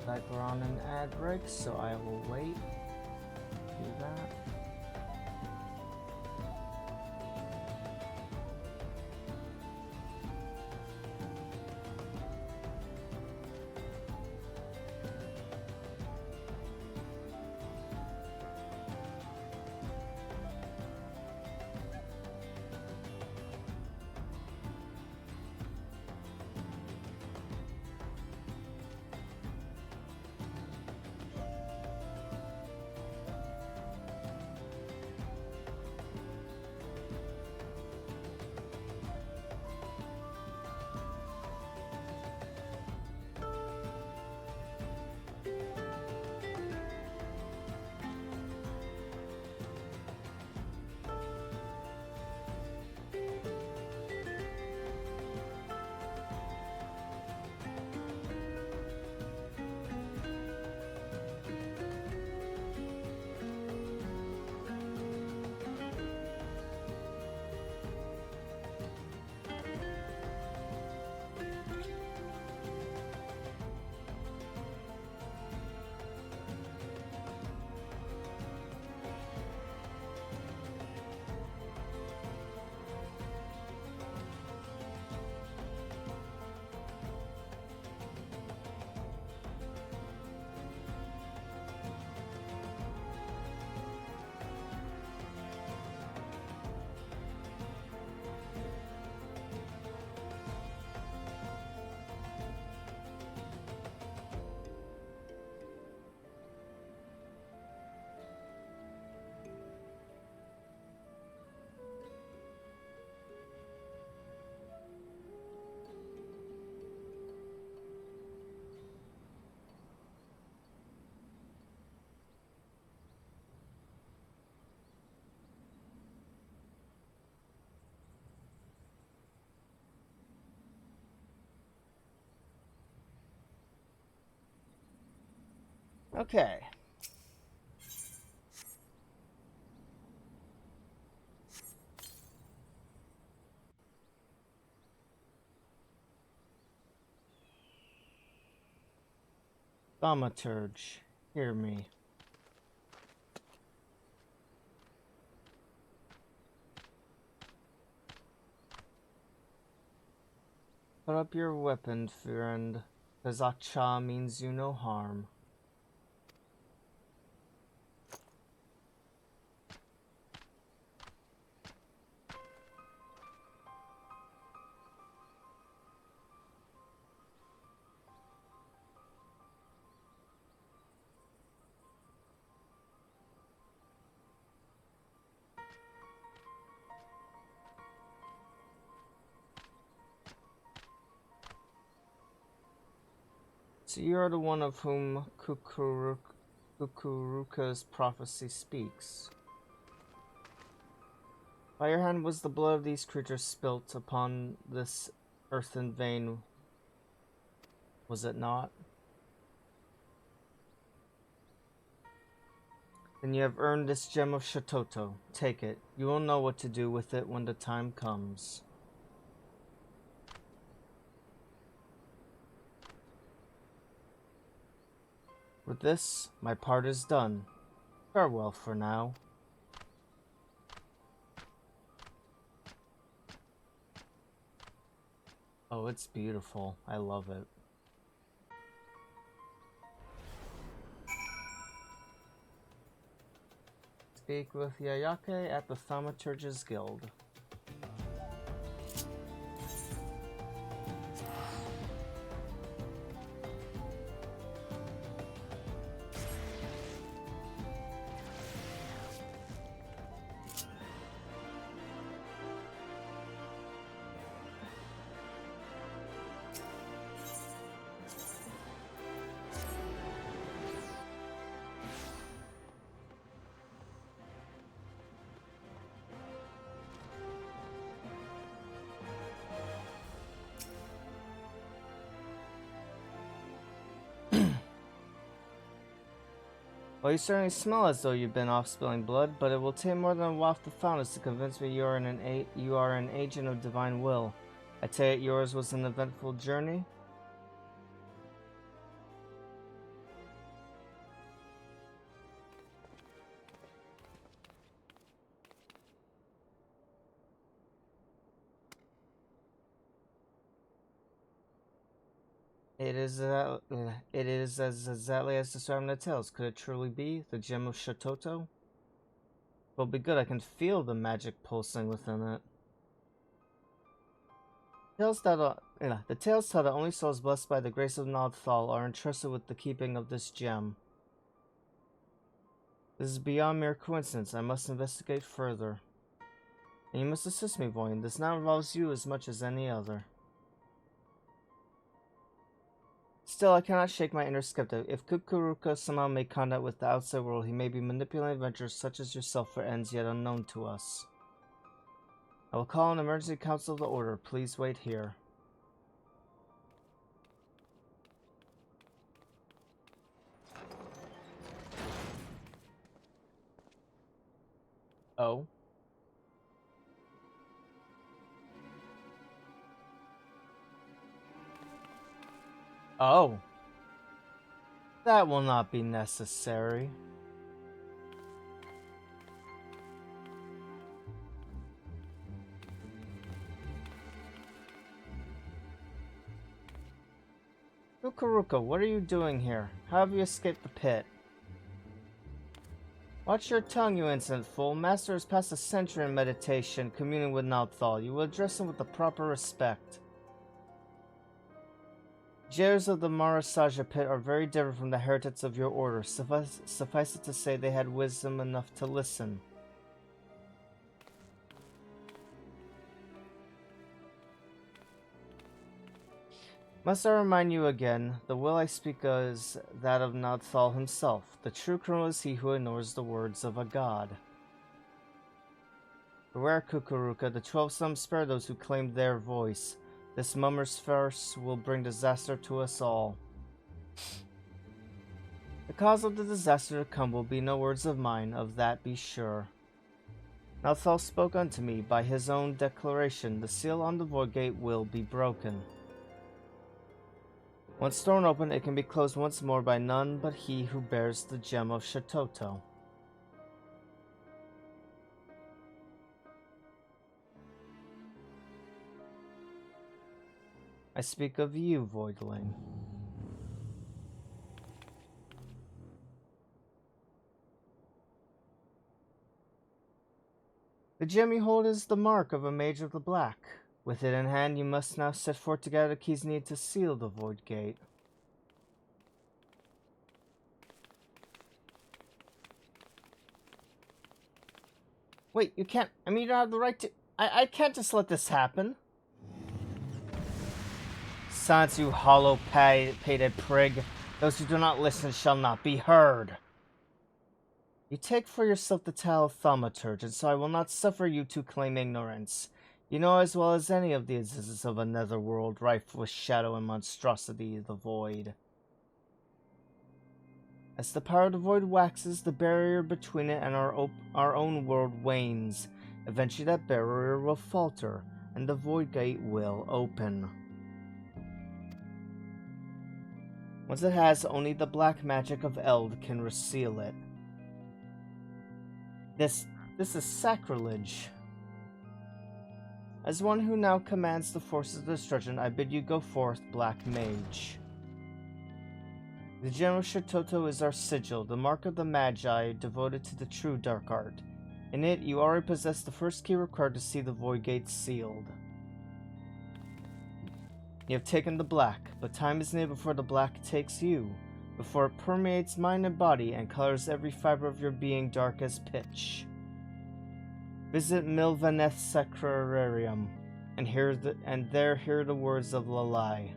Like we're on an ad break, so I will wait. Do that. Okay. Thaumaturge, hear me. Put up your weapon, friend, cause Acha means you no harm. So you are the one of whom Kukuruka's prophecy speaks. By your hand was the blood of these creatures spilt upon this earthen vein, was it not? Then you have earned this gem of Shototo. Take it. You will know what to do with it when the time comes. With this, my part is done. Farewell for now. Oh, it's beautiful. I love it. Speak with Yayake at the Thaumaturge's Guild. Well, you certainly smell as though you've been off spilling blood, but it will take more than a waft of foulness to convince me you are an agent of divine will. I take it yours was an eventful journey? It is as exactly as described in the tales. Could it truly be the gem of Shototo? It'll be good. I can feel the magic pulsing within it. The tales tell that only souls blessed by the grace of Nodthal are entrusted with the keeping of this gem. This is beyond mere coincidence. I must investigate further. And you must assist me, Voidling. This now involves you as much as any other. Still, I cannot shake my inner skeptic. If Kukuruka somehow made contact with the outside world, he may be manipulating adventurers such as yourself for ends yet unknown to us. I will call an emergency council of the order. Please wait here. Oh. Oh. That will not be necessary. Kukuruka, what are you doing here? How have you escaped the pit? Watch your tongue, you insolent fool. Master has passed a century in meditation, communing with Nodthal. You will address him with the proper respect. Jailers of the Marasaja pit are very different from the heretics of your order. Suffice it to say they had wisdom enough to listen. Must I remind you again, the will I speak of is that of Nodthal himself. The true criminal is he who ignores the words of a god. Beware, Kukuruka, the 12 some spare those who claimed their voice. This mummer's farce will bring disaster to us all. The cause of the disaster to come will be no words of mine, of that be sure. Nathal spoke unto me by his own declaration, the seal on the void gate will be broken. Once thrown open, it can be closed once more by none but he who bears the gem of Shatoto. I speak of you, Voidling. The gem you hold is the mark of a mage of the black. With it in hand, you must now set forth to gather the keys needed to seal the void gate. Wait, you can't. I mean, you don't have the right to. I can't just let this happen. Silence, you hollow-pated prig. Those who do not listen shall not be heard. You take for yourself the title of thaumaturge, and so I will not suffer you to claim ignorance. You know as well as any of the existence of a netherworld rife with shadow and monstrosity, the void. As the power of the void waxes, the barrier between it and our own world wanes. Eventually that barrier will falter, and the void gate will open. Once it has, only the black magic of Eld can reseal it. This is sacrilege. As one who now commands the forces of destruction, I bid you go forth, Black Mage. The Gem of Shatoto is our sigil, the mark of the Magi devoted to the true dark art. In it, you already possess the first key required to see the Void Gate sealed. You have taken the black, but time is near before the black takes you, before it permeates mind and body and colors every fiber of your being dark as pitch. Visit Milvaneth Sacrarium, and there hear the words of Lalai.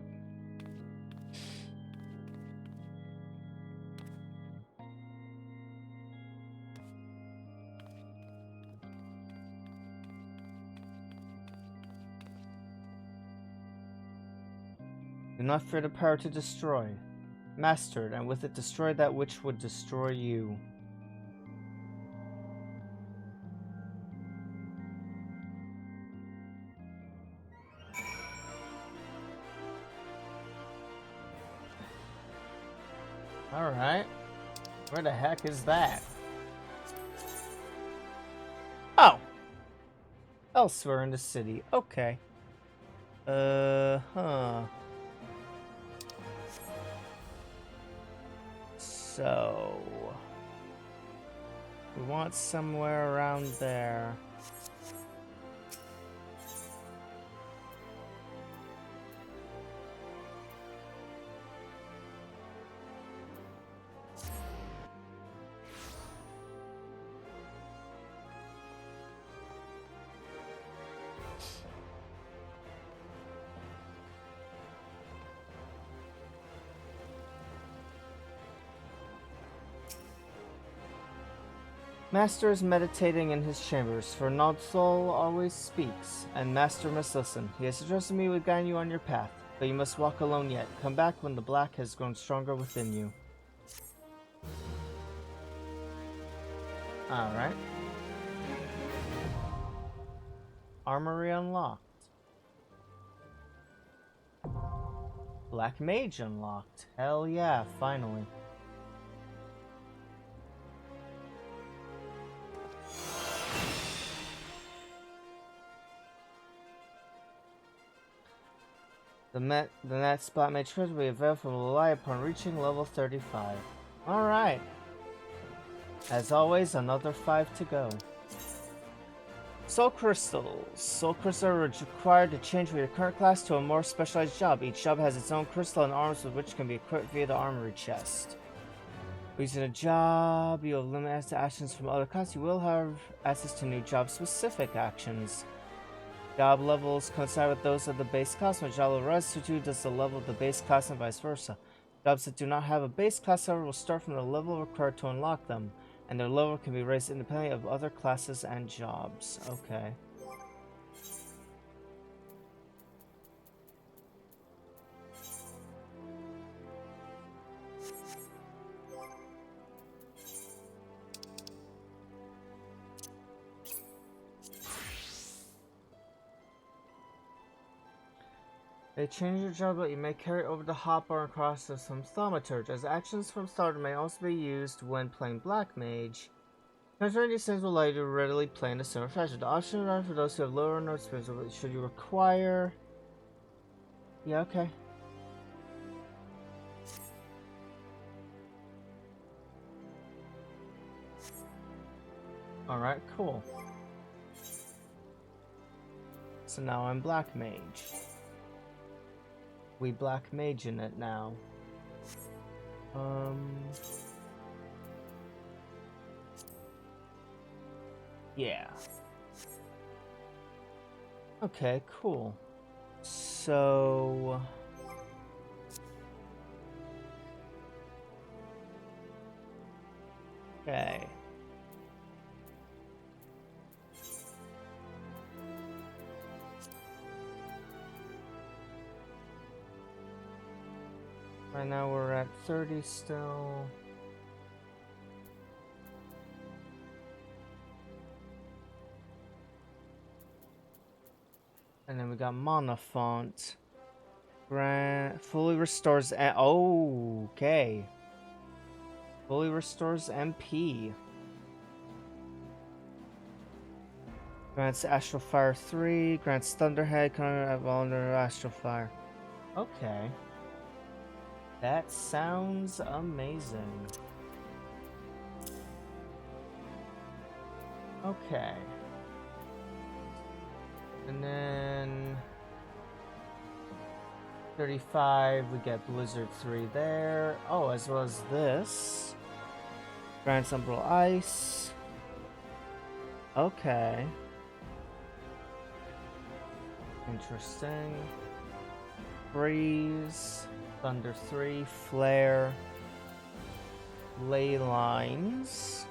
Do not fear the power to destroy. Master it, and with it destroy that which would destroy you. Alright. Where the heck is that? Oh! Elsewhere in the city. Okay. So... we want somewhere around there. Master is meditating in his chambers, for Nodsol always speaks, and Master must listen. He has trusted me with guiding you on your path, but you must walk alone yet. Come back when the black has grown stronger within you. Alright. Armory unlocked. Black Mage unlocked. Hell yeah, finally. The next Black Mage treasure will be available from Lalai upon reaching level 35. Alright. As always, another 5 to go. Soul Crystals. Soul Crystals are required to change from your current class to a more specialized job. Each job has its own crystal and arms with which can be equipped via the armory chest. Using a job, you will limit access to actions from other classes. You will have access to new job-specific actions. Job levels coincide with those of the base class. When job level rises to 2, does the level of the base class and vice versa. Jobs that do not have a base class, however, will start from the level required to unlock them, and their level can be raised independently of other classes and jobs. Okay. They change your job, but you may carry over the hotbar across to some thaumaturge, as actions from starter may also be used when playing Black Mage. Transferring these things will allow you to readily play in a similar fashion. The options are for those who have lower note speeds. Should you require... Yeah, okay. Alright, cool. So now I'm Black Mage. We Black Mage in it now. Yeah. Okay, cool. So... Okay. Right now we're at 30 still. And then we got Mana Font. Fully restores... Oh, okay. Fully restores MP. Grants Astral Fire 3. Grants Thunderhead. Counter vulnerable Astral Fire. Okay. That sounds amazing. Okay. And then 35, we get Blizzard 3 there. Oh, as well as this. Grants Umbral Ice. Okay. Interesting. Freeze. Thunder 3. Flare. Ley Lines.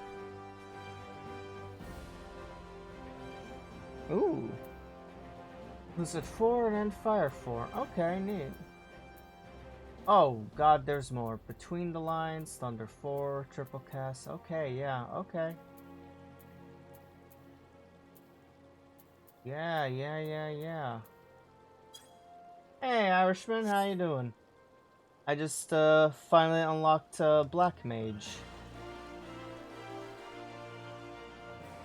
Ooh. Blizzard 4 and then Fire 4. Okay, neat. Oh, god, there's more. Between the Lines, Thunder 4, Triple Cast. Okay, yeah, okay. Yeah. Hey, Irishman, how you doing? I just, finally unlocked, Black Mage.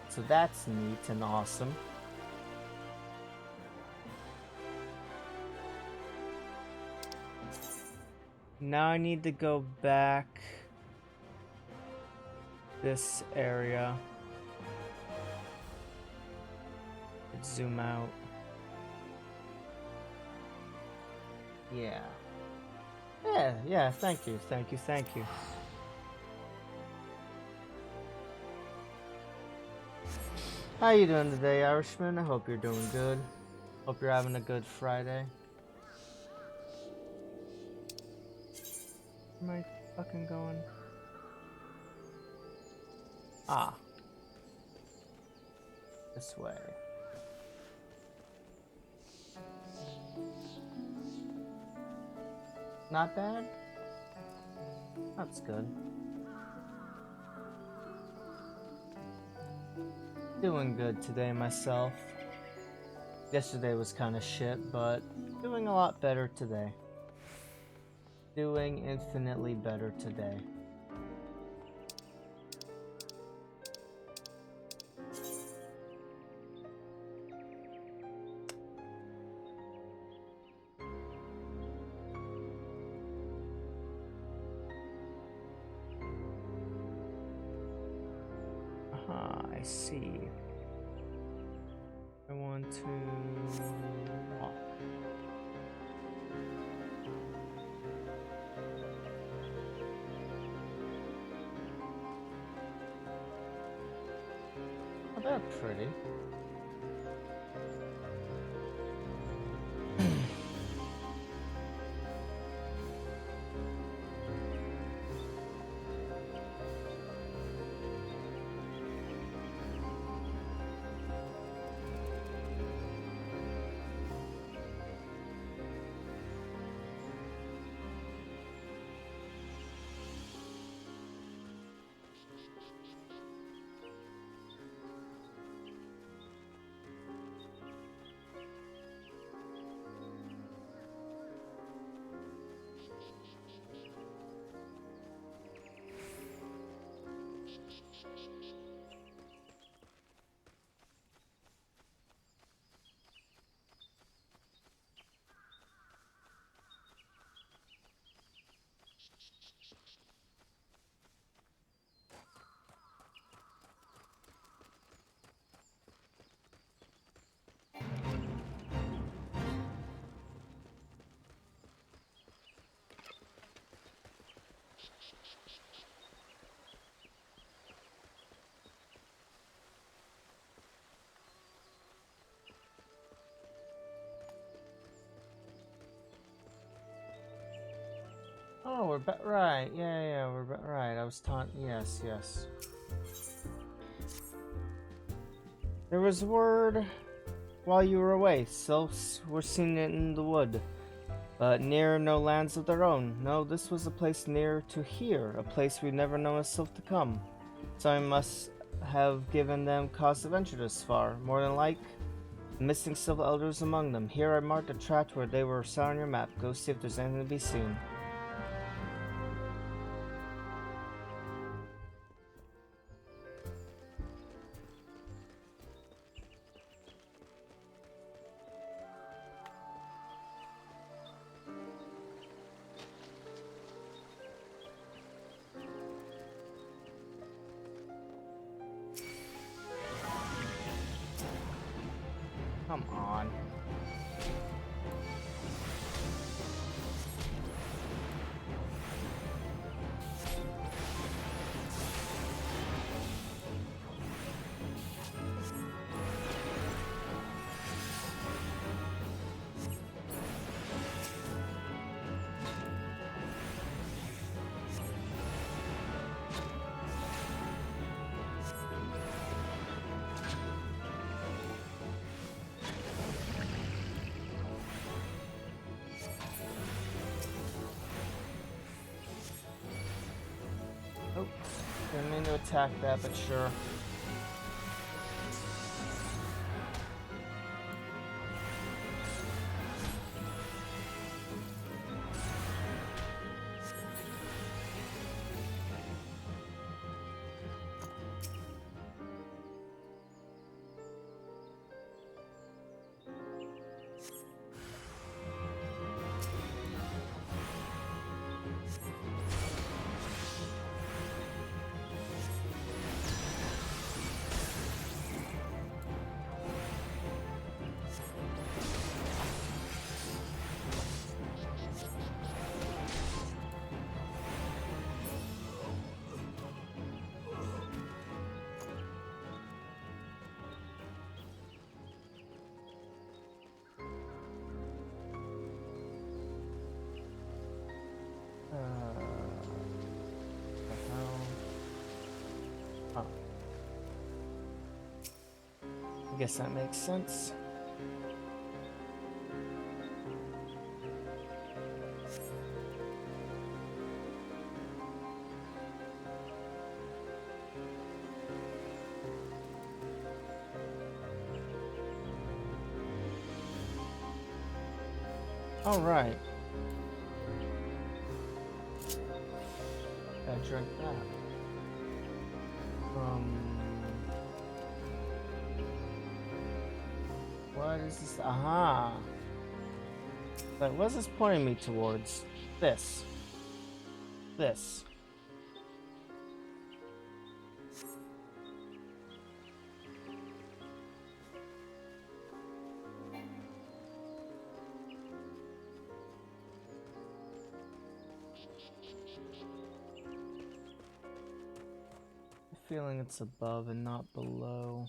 So that's neat and awesome. Now I need to go back this area. Let's zoom out. Yeah, thank you. How you doing today, Irishman? I hope you're doing good. Hope you're having a good Friday. Where am I fucking going? Ah. This way. Not bad? That's good. Doing good today myself. Yesterday was kind of shit, but doing a lot better today. Doing infinitely better today. I see. I want to walk. Oh, they're pretty. back. Right, yeah, we're back. Right, I was taught. Yes. There was word while you were away. Sylphs were seen in the wood, but near no lands of their own. No, this was a place near to here, a place we'd never known a sylph to come. So I must have given them cause to venture this far. More than like, missing sylph elders among them. Here I marked a tract where they were set on your map. Go see if there's anything to be seen. Come on. Oh, didn't mean to attack that, but sure. The hell? Oh. I guess that makes sense. All right. I drank that. What is this? Aha. But what is this pointing me towards? This. This. Feeling it's above and not below.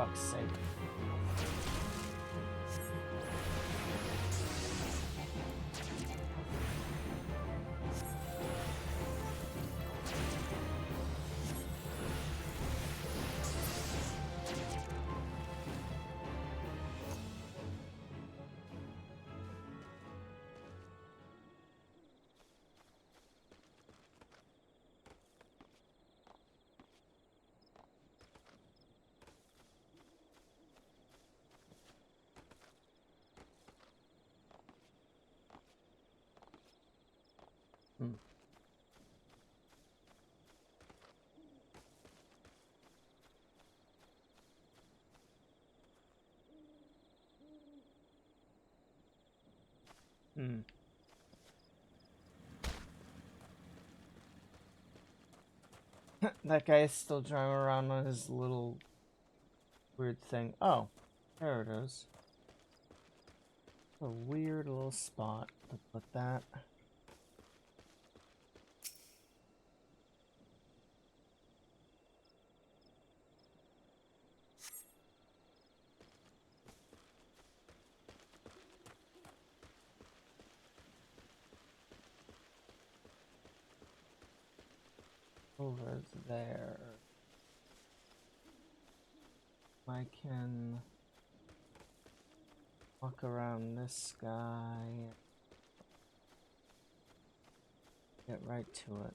fuck's sake. That guy is still driving around on his little weird thing. Oh, there it is. A weird little spot to put that. Over there. I can walk around this guy. Get right to it.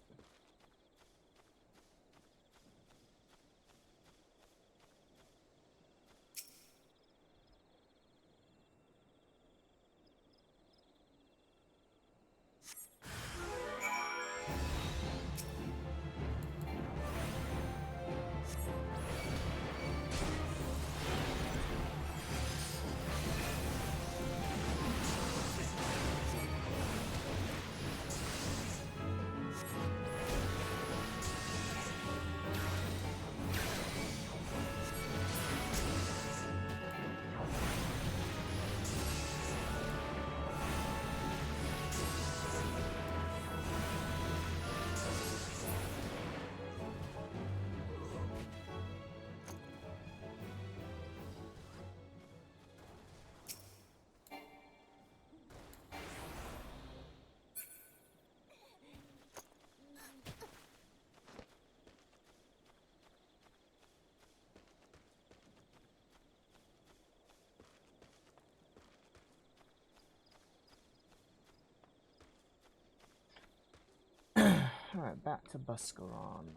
Alright, back to Buscaron.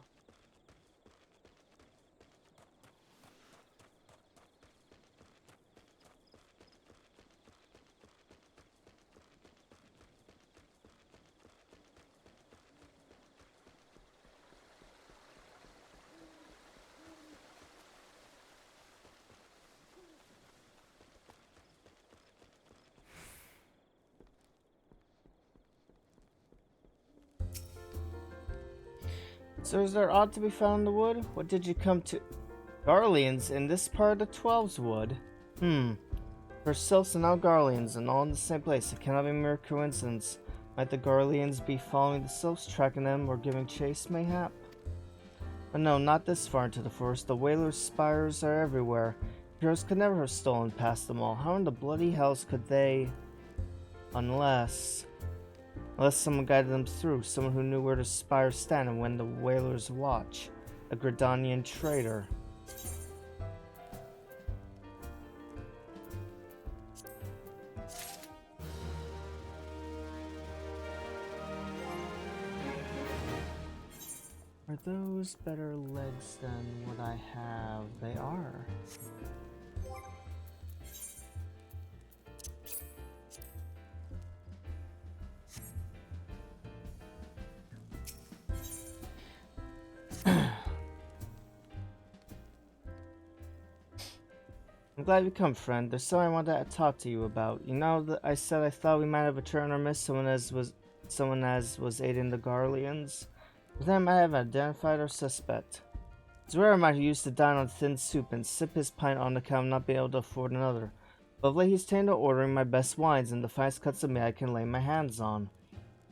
So is there aught to be found in the wood? What did you come to? Garleans in this part of the Twelves wood? For sylphs and now Garleans, and all in the same place. It cannot be mere coincidence. Might the Garleans be following the sylphs, tracking them, or giving chase, mayhap? But no, not this far into the forest. The whalers' spires are everywhere. Heroes could never have stolen past them all. How in the bloody hells could they? Unless someone guided them through, someone who knew where the spires stand and when the whalers watch. A Gridanian traitor. Are those better legs than what I have? They are. I'm glad you come, friend. There's something I wanted to talk to you about. You know that I said I thought we might have a turn or miss someone as was aiding the Garleans? But then I might have identified our suspect. It's rare I who used to dine on thin soup and sip his pint on account of not being able to afford another. But of late he's taken to ordering my best wines and the finest cuts of meat I can lay my hands on.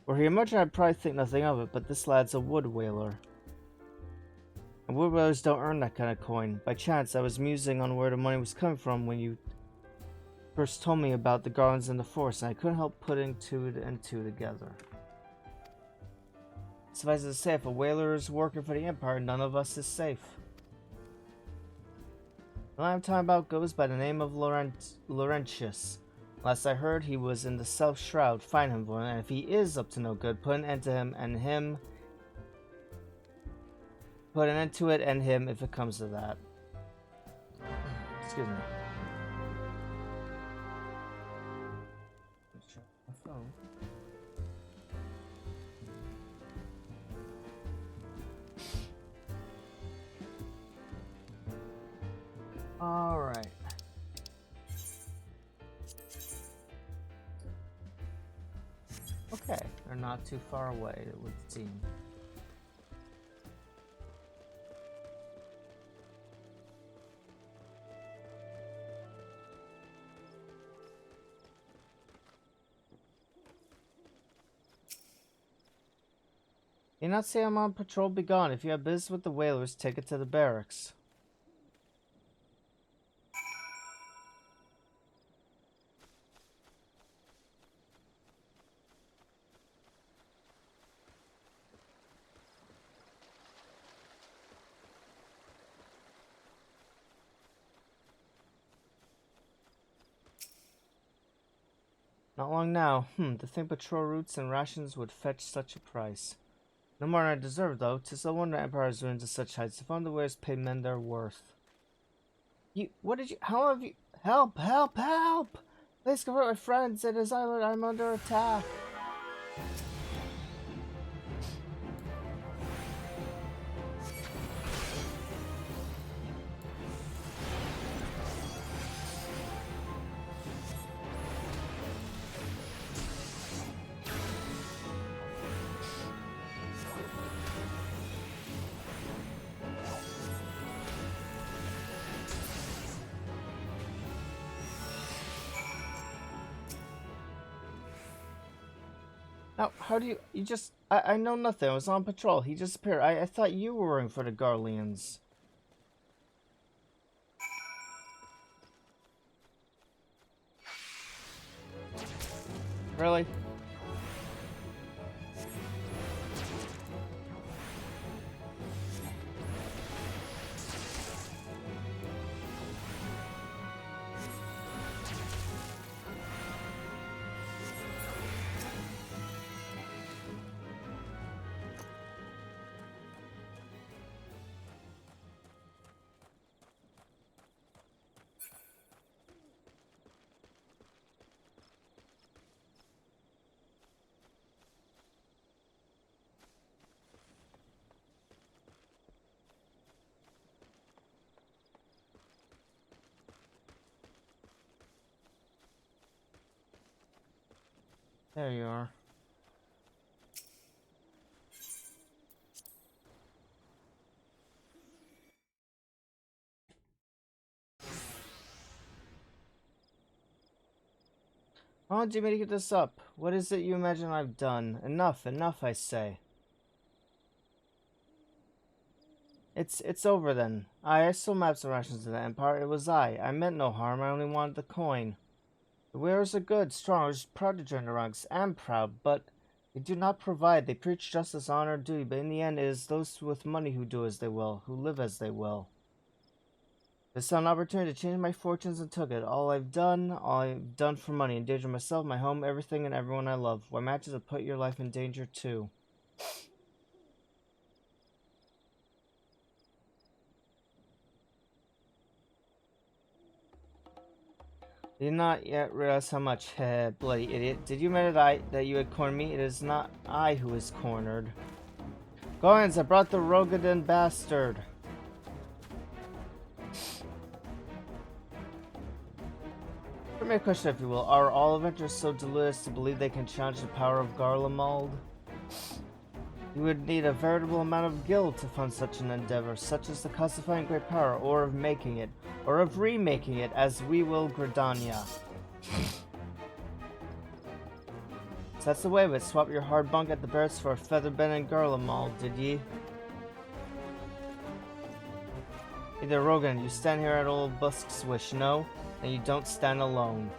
Were he a merchant I'd probably think nothing of it, but this lad's a wood whaler. And Woodwellers don't earn that kind of coin. By chance, I was musing on where the money was coming from when you first told me about the garlands and the force, and I couldn't help putting two and two together. Suffice it to say, if a whaler is working for the Empire, none of us is safe. The man I'm talking about goes by the name of Laurentius. Last I heard, he was in the South Shroud. Find him, Voidling, and if he is up to no good, put an end to him and him. Put an end to it and him if it comes to that. Excuse me. Check my phone. All right. Okay, they're not too far away, it would seem. You not say I'm on patrol? Be gone. If you have business with the whalers, take it to the barracks. Not long now. To think patrol routes and rations would fetch such a price. No more than I deserve, though. 'Tis no wonder empires run to such heights. To find the wares pay men their worth. What did you, how have you, help, help, help! Please convert my friends, it is island, I'm under attack. Now, how do you just, I know nothing, I was on patrol, he just appeared, I thought you were working for the Garleans. Really? There you are. How long do you make this up? What is it you imagine I've done? Enough, enough, I say. It's over then. I sold maps and rations to the Empire. It was I meant no harm, I only wanted the coin. The wearers are good, strong, proud to join the ranks. I'm proud, but they do not provide. They preach justice, honor, duty, but in the end it is those with money who do as they will, who live as they will. I saw an opportunity to change my fortunes and took it. All I've done for money, endanger myself, my home, everything and everyone I love. Why matches have put your life in danger too. Did not yet realize how much, bloody idiot. Did you admit that you had cornered me? It is not I who is cornered. Goins, I brought the Rogadan bastard. Let me a question, if you will. Are all adventurers so deluded as to believe they can challenge the power of Garlemald? You would need a veritable amount of guild to fund such an endeavor, such as the costifying great power, or of making it, or of remaking it, as we will Gridania. So that's the way of it. Swap your hard bunk at the barracks for a feather bed and Garlemald, did ye? Hey there, Rogan, you stand here at old Busk's wish, no? And you don't stand alone.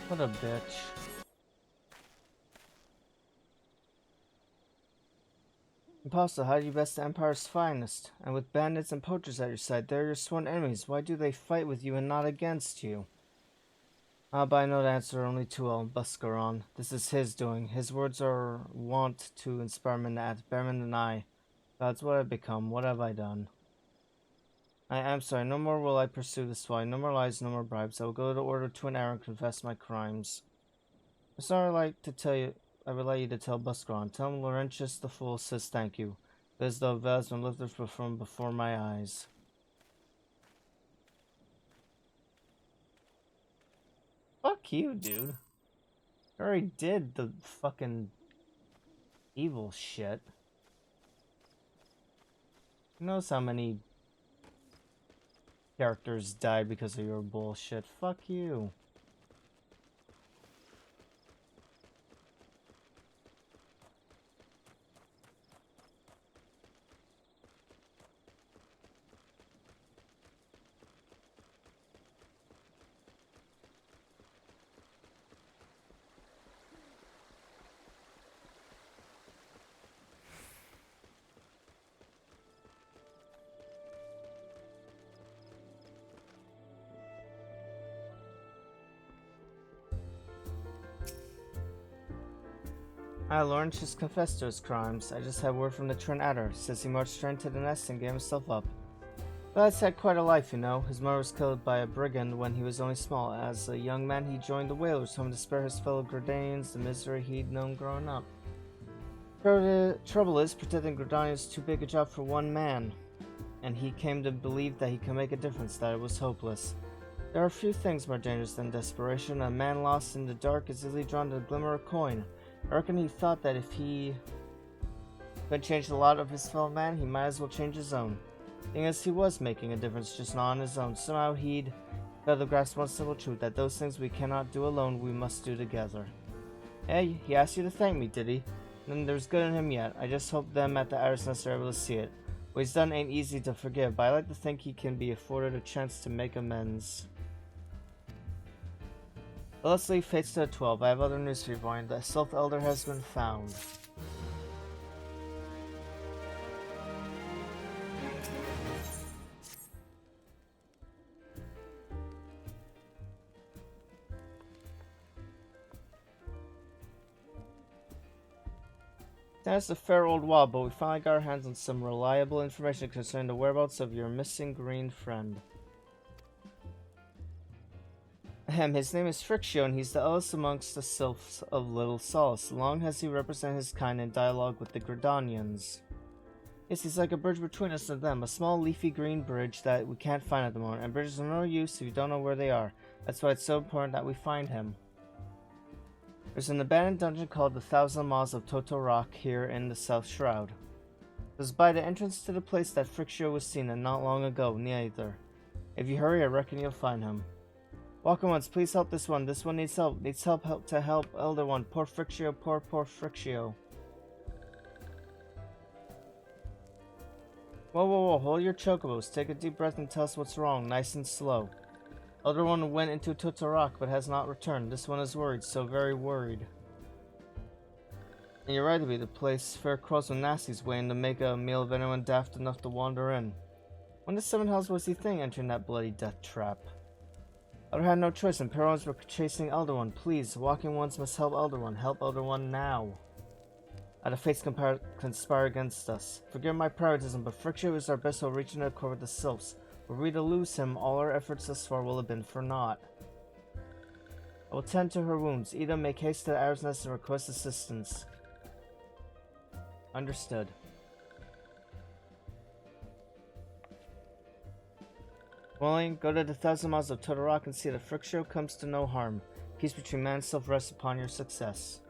What a bitch. Imposter, how do you best the Empire's finest? And with bandits and poachers at your side, they're your sworn enemies. Why do they fight with you and not against you? But I know the answer only too well, Buskaron. This is his doing. His words are wont to inspire men to act better than I. That's what I've become. What have I done? I am sorry. No more will I pursue this fight. No more lies, no more bribes. I will go to order to an error and confess my crimes. It's not like to tell you. I would like you to tell Buskaron. Tell him Laurentius the Fool says thank you. As though veil has been lifted from before my eyes. Fuck you, dude. I already did the fucking evil shit. Who knows how many characters died because of your bullshit? Fuck you. Lawrence just confessed to his crimes. I just had word from the Trent Adder. Says he marched straight to the nest and gave himself up. Lad's had quite a life, you know. His mother was killed by a brigand when he was only small. As a young man, he joined the whalers, home to spare his fellow Gradanians the misery he'd known growing up. Trouble is, protecting Gradania is too big a job for one man, and he came to believe that he could make a difference, that it was hopeless. There are few things more dangerous than desperation. A man lost in the dark is easily drawn to the glimmer of a coin. I reckon he thought that if he could change the lot of his fellow man, he might as well change his own. Thing is, he was making a difference, just not on his own. Somehow he'd failed to grasp one simple truth, that those things we cannot do alone, we must do together. Hey, he asked you to thank me, did he? Then there's good in him yet. I just hope them at the Iris Nest are able to see it. What he's done ain't easy to forgive, but I like to think he can be afforded a chance to make amends. But let's leave fates to the 12. I have other news for you, Voidling. The Sylph Elder has been found. That's a fair old while, but we finally got our hands on some reliable information concerning the whereabouts of your missing green friend. His name is Frictio, and he's the eldest amongst the Sylphs of Little Solace. Long has he represented his kind in dialogue with the Gridanians. Yes, he's like a bridge between us and them, a small leafy green bridge that we can't find at the moment, and bridges are no use if you don't know where they are. That's why it's so important that we find him. There's an abandoned dungeon called the Thousand Maws of Toto Rock here in the South Shroud. It was by the entrance to the place that Frictio was seen, and not long ago, neither. If you hurry, I reckon you'll find him. Welcome once, please help this one. This one needs help. Needs help to help Elder One. Poor Frictio, poor Frictio. Whoa, hold your chocobos. Take a deep breath and tell us what's wrong, nice and slow. Elder One went into Toto Rock, but has not returned. This one is worried, so very worried. And you're right to be. The place fair crawls with nasties waiting to make a meal of anyone daft enough to wander in. When the Seven Hells was the thing entering that bloody death trap? Elder had no choice, and Perons were chasing Elder One. Please, walking ones must help Elder One. Help Elder One now. The fates conspire against us. Forgive my pragmatism, but Frictio is our best hope reaching the core with the Sylphs. Were we to lose him, all our efforts thus far will have been for naught. I will tend to her wounds. Ida, make haste to the Arrow's Nest and request assistance. Understood. Voidling, go to the Thousand Miles of Toto Rock and see that Frictio comes to no harm. Peace between man and self rests upon your success.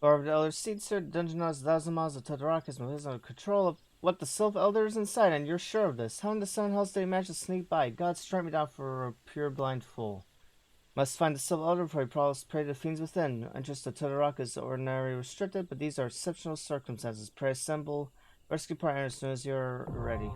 Lord of the Elder Seed, sir, the dungeon knows 1,000 miles of Toto Rock has been under control of what the Sylph Elder is inside, and you're sure of this. How in the Seven Hells did he manage to sneak by? God strike me down for a pure blind fool. Must find the Sylph Elder before he prowls prey to the fiends within. Entrance to Toto Rock is ordinarily restricted, but these are exceptional circumstances. Pray assemble, rescue partner as soon as you're ready.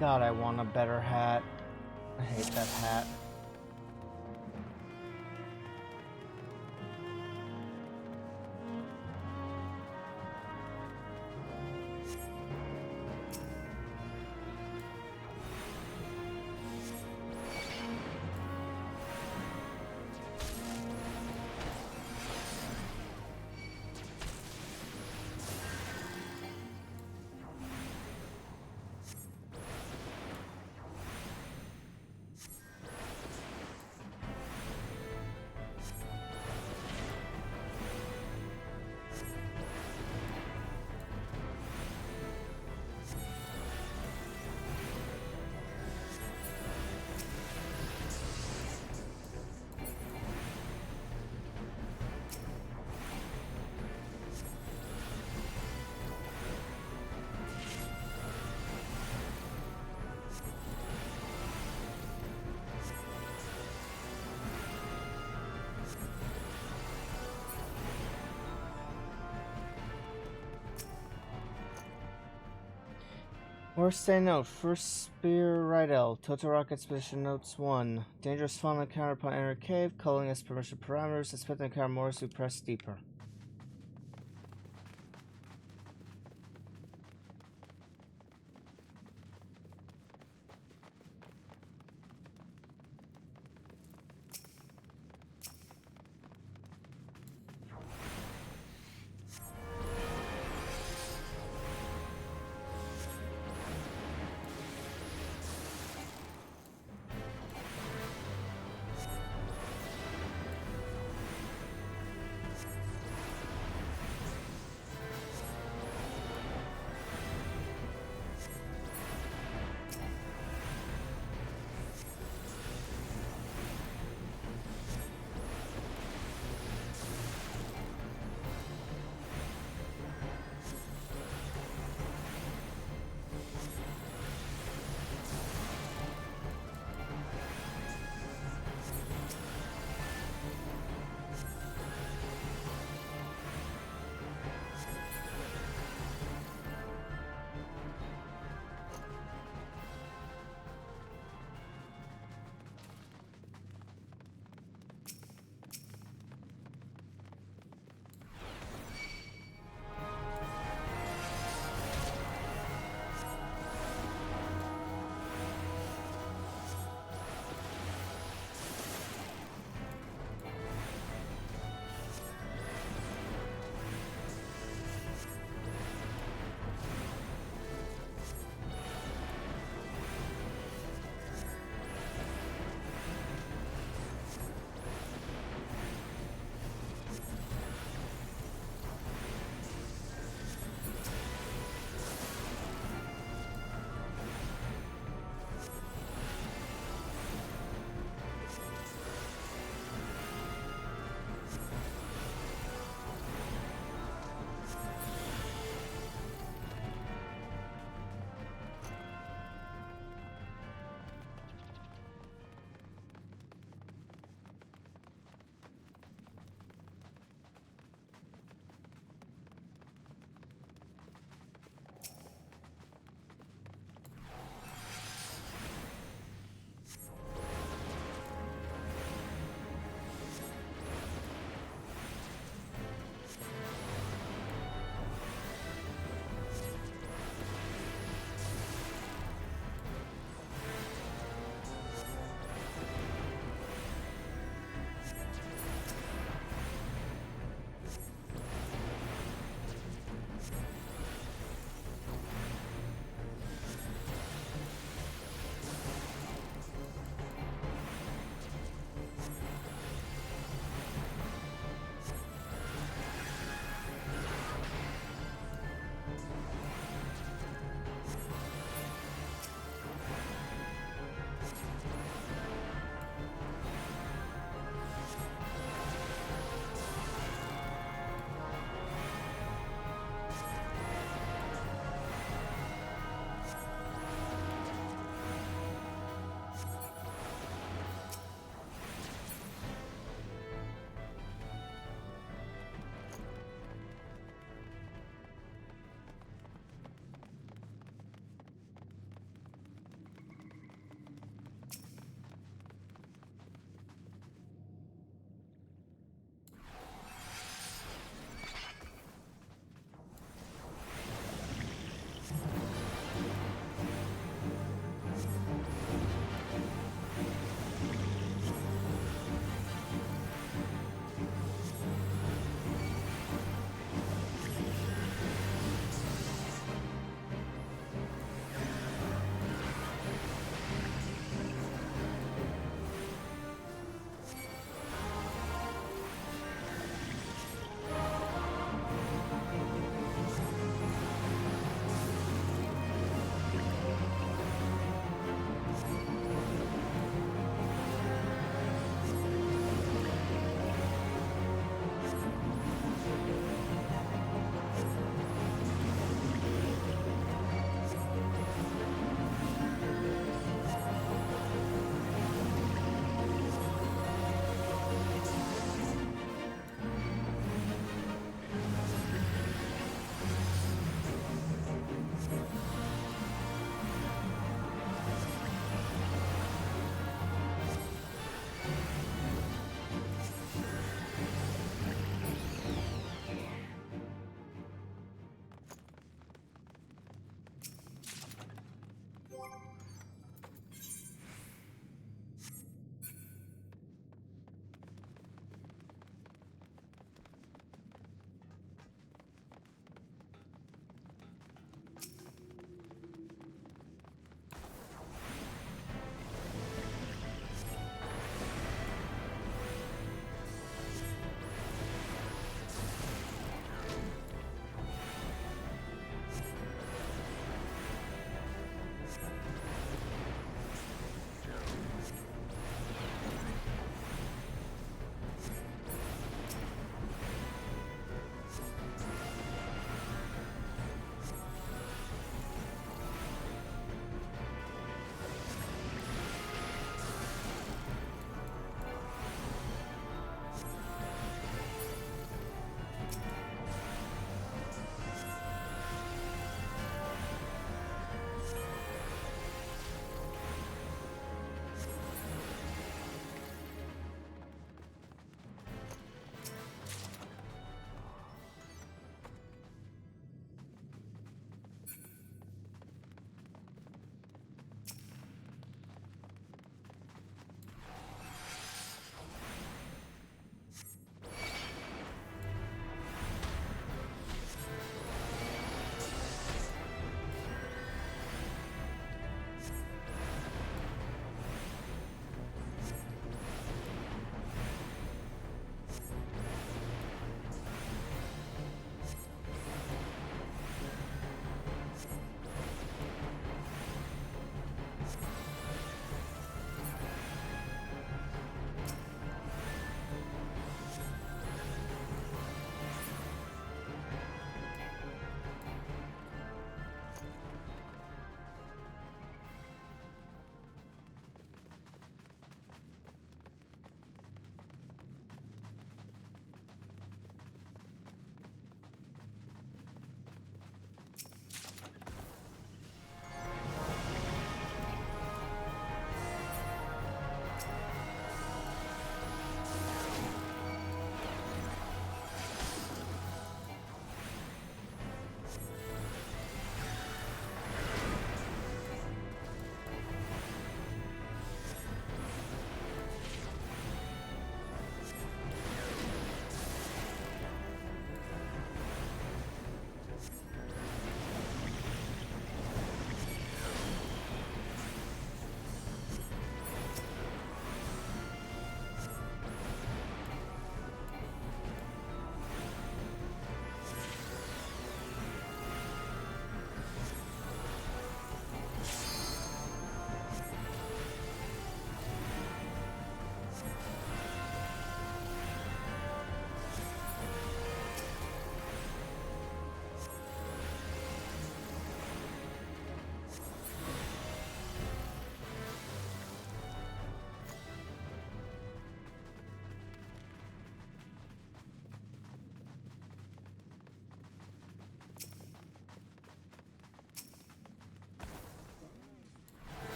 God, I want a better hat. I hate that hat. Worst note, first spear right L. Total Rock Expedition Notes 1. Dangerous fauna encounter upon enter cave, calling as permission parameters, expect to encounter more as we press deeper.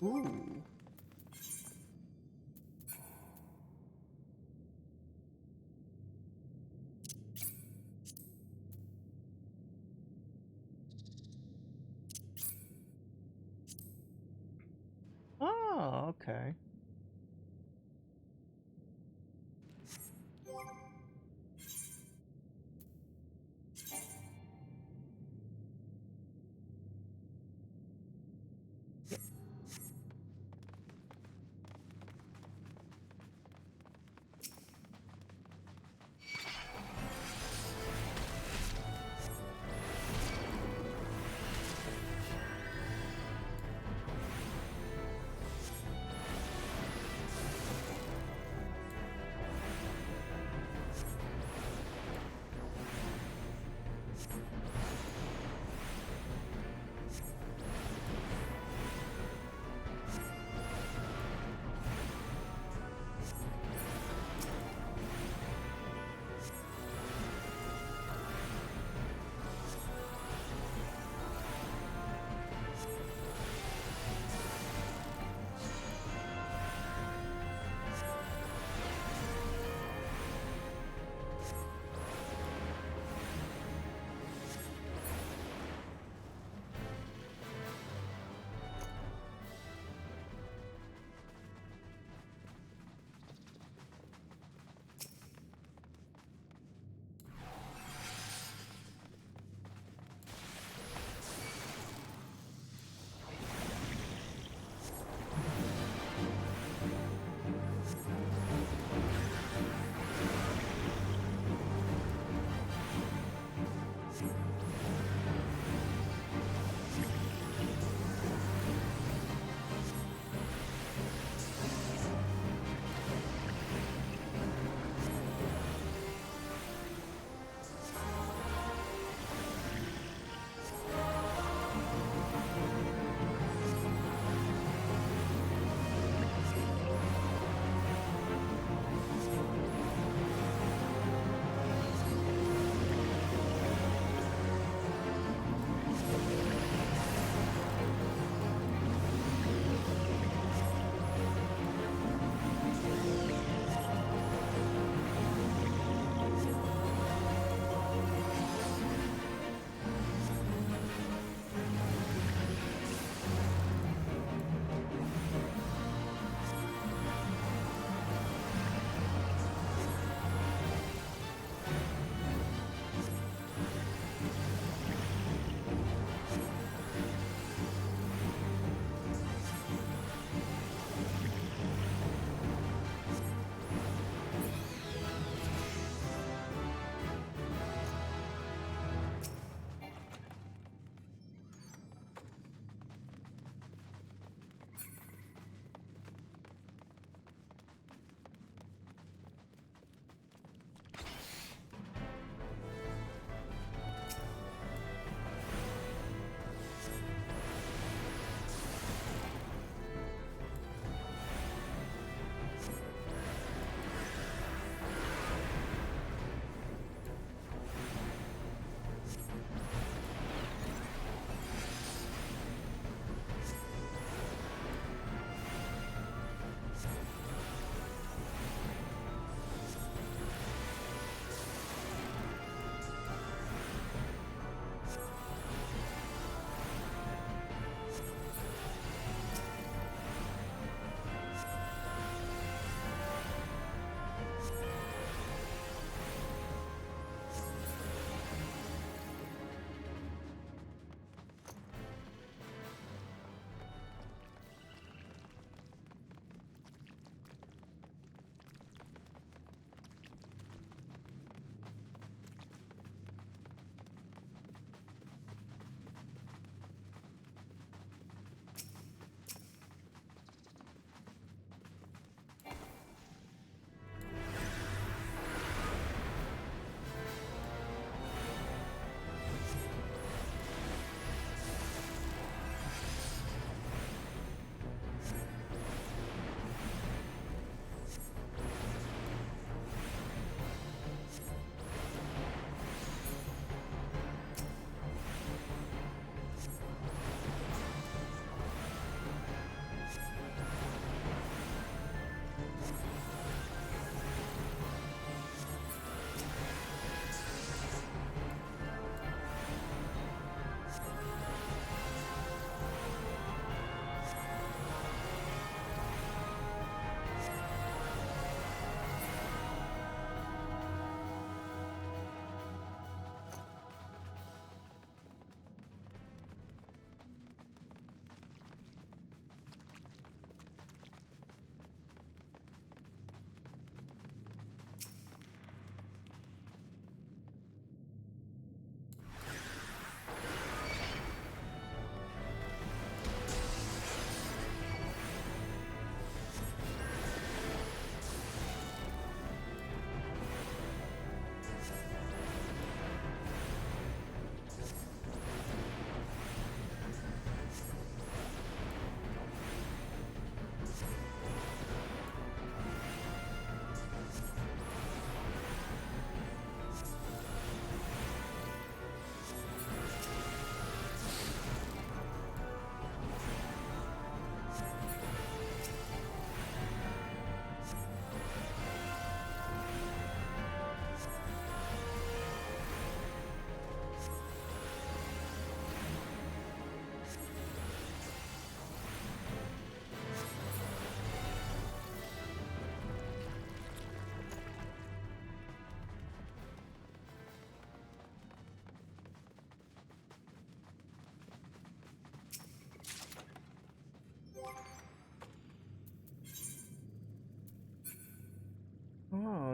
Ooh. Oh, okay.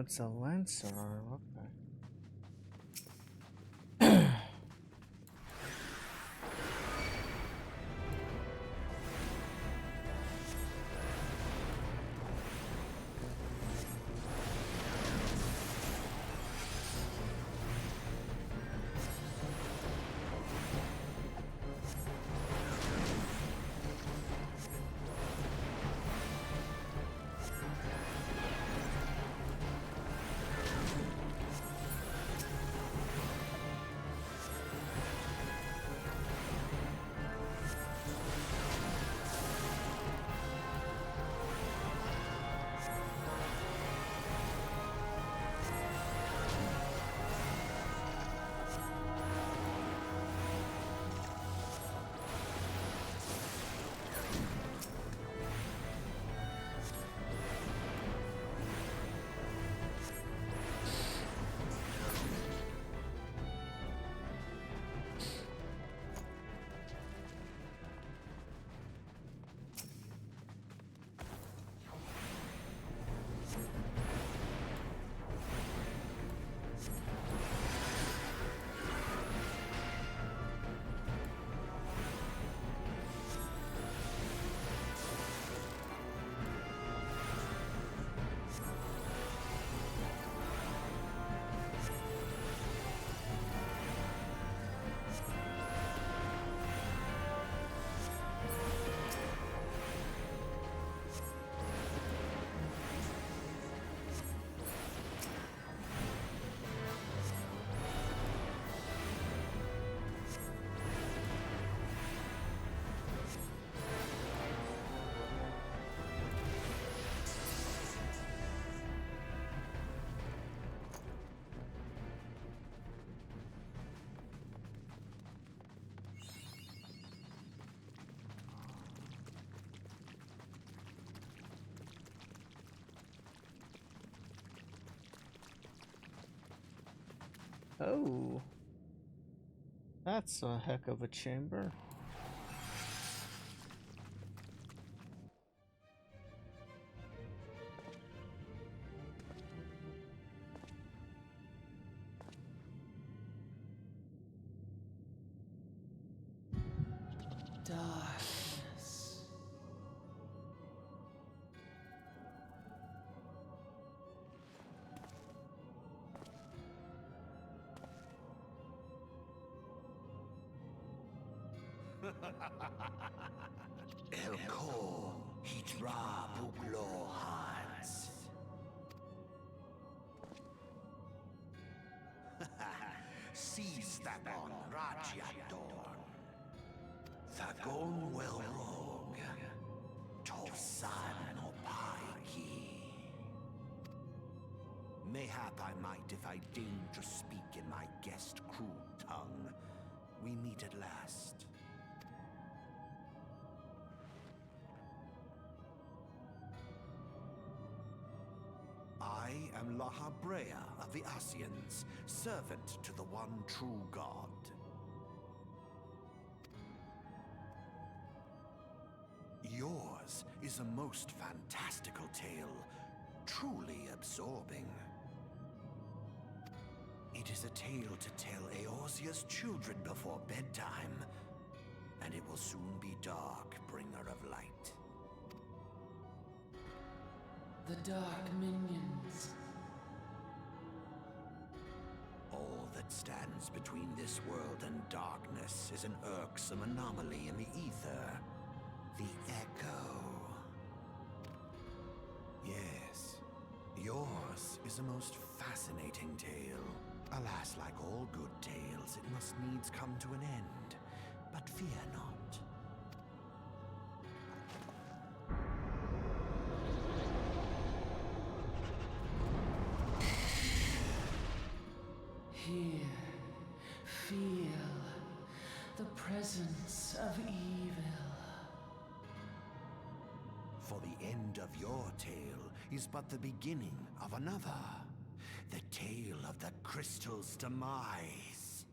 it's a lancer. Okay. Oh, that's a heck of a chamber. Darkness. Elko hitra buglo hans. Seize that on Rajadorn. Thagon well rogue. Tosan no paiki. Mayhap I might if I deign to speak in my guest crude tongue. We meet at last. I am Lahabrea of the Asians, servant to the one true God. Yours is a most fantastical tale, truly absorbing. It is a tale to tell Eorzea's children before bedtime, and it will soon be dark, bringer of light. The dark minions. All that stands between this world and darkness is an irksome anomaly in the ether. The Echo. Yes, yours is a most fascinating tale. Alas, like all good tales, it must needs come to an end. But fear not. Here, feel the presence of evil. For the end of your tale is but the beginning of another. The tale of the crystal's demise.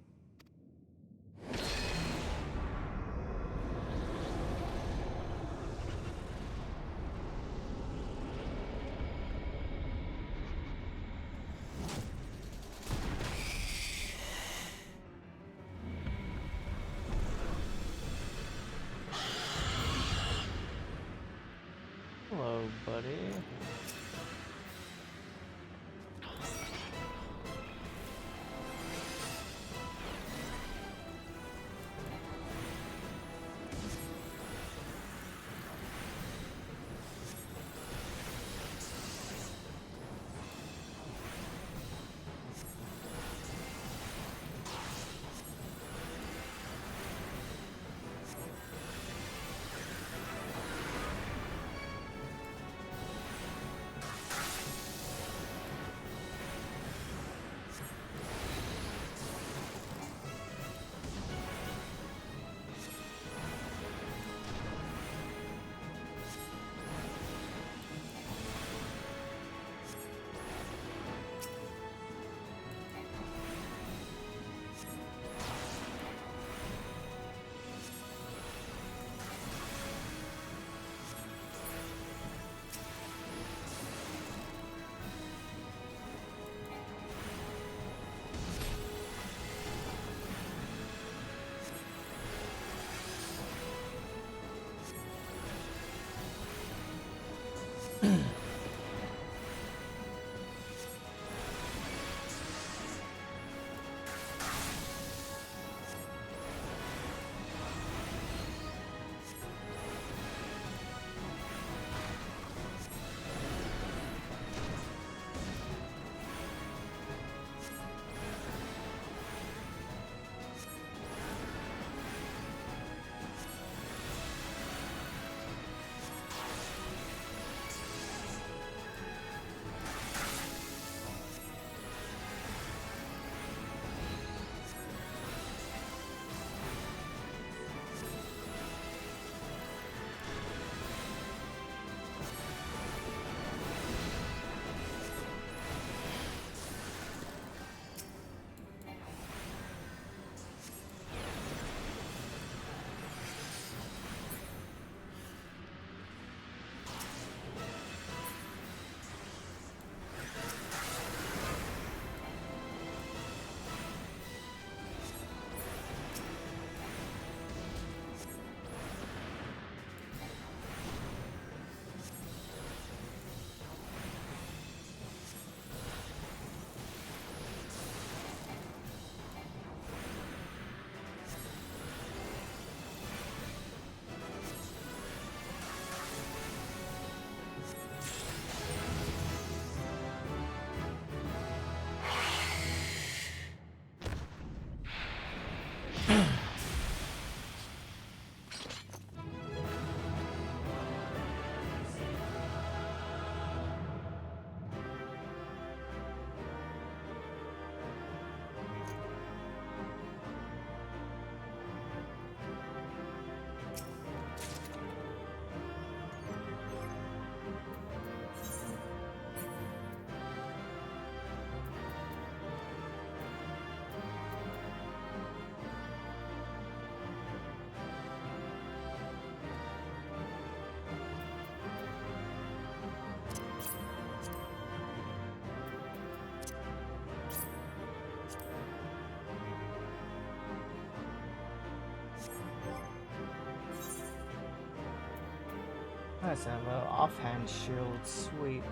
Nice, I have an offhand shield. Sweet.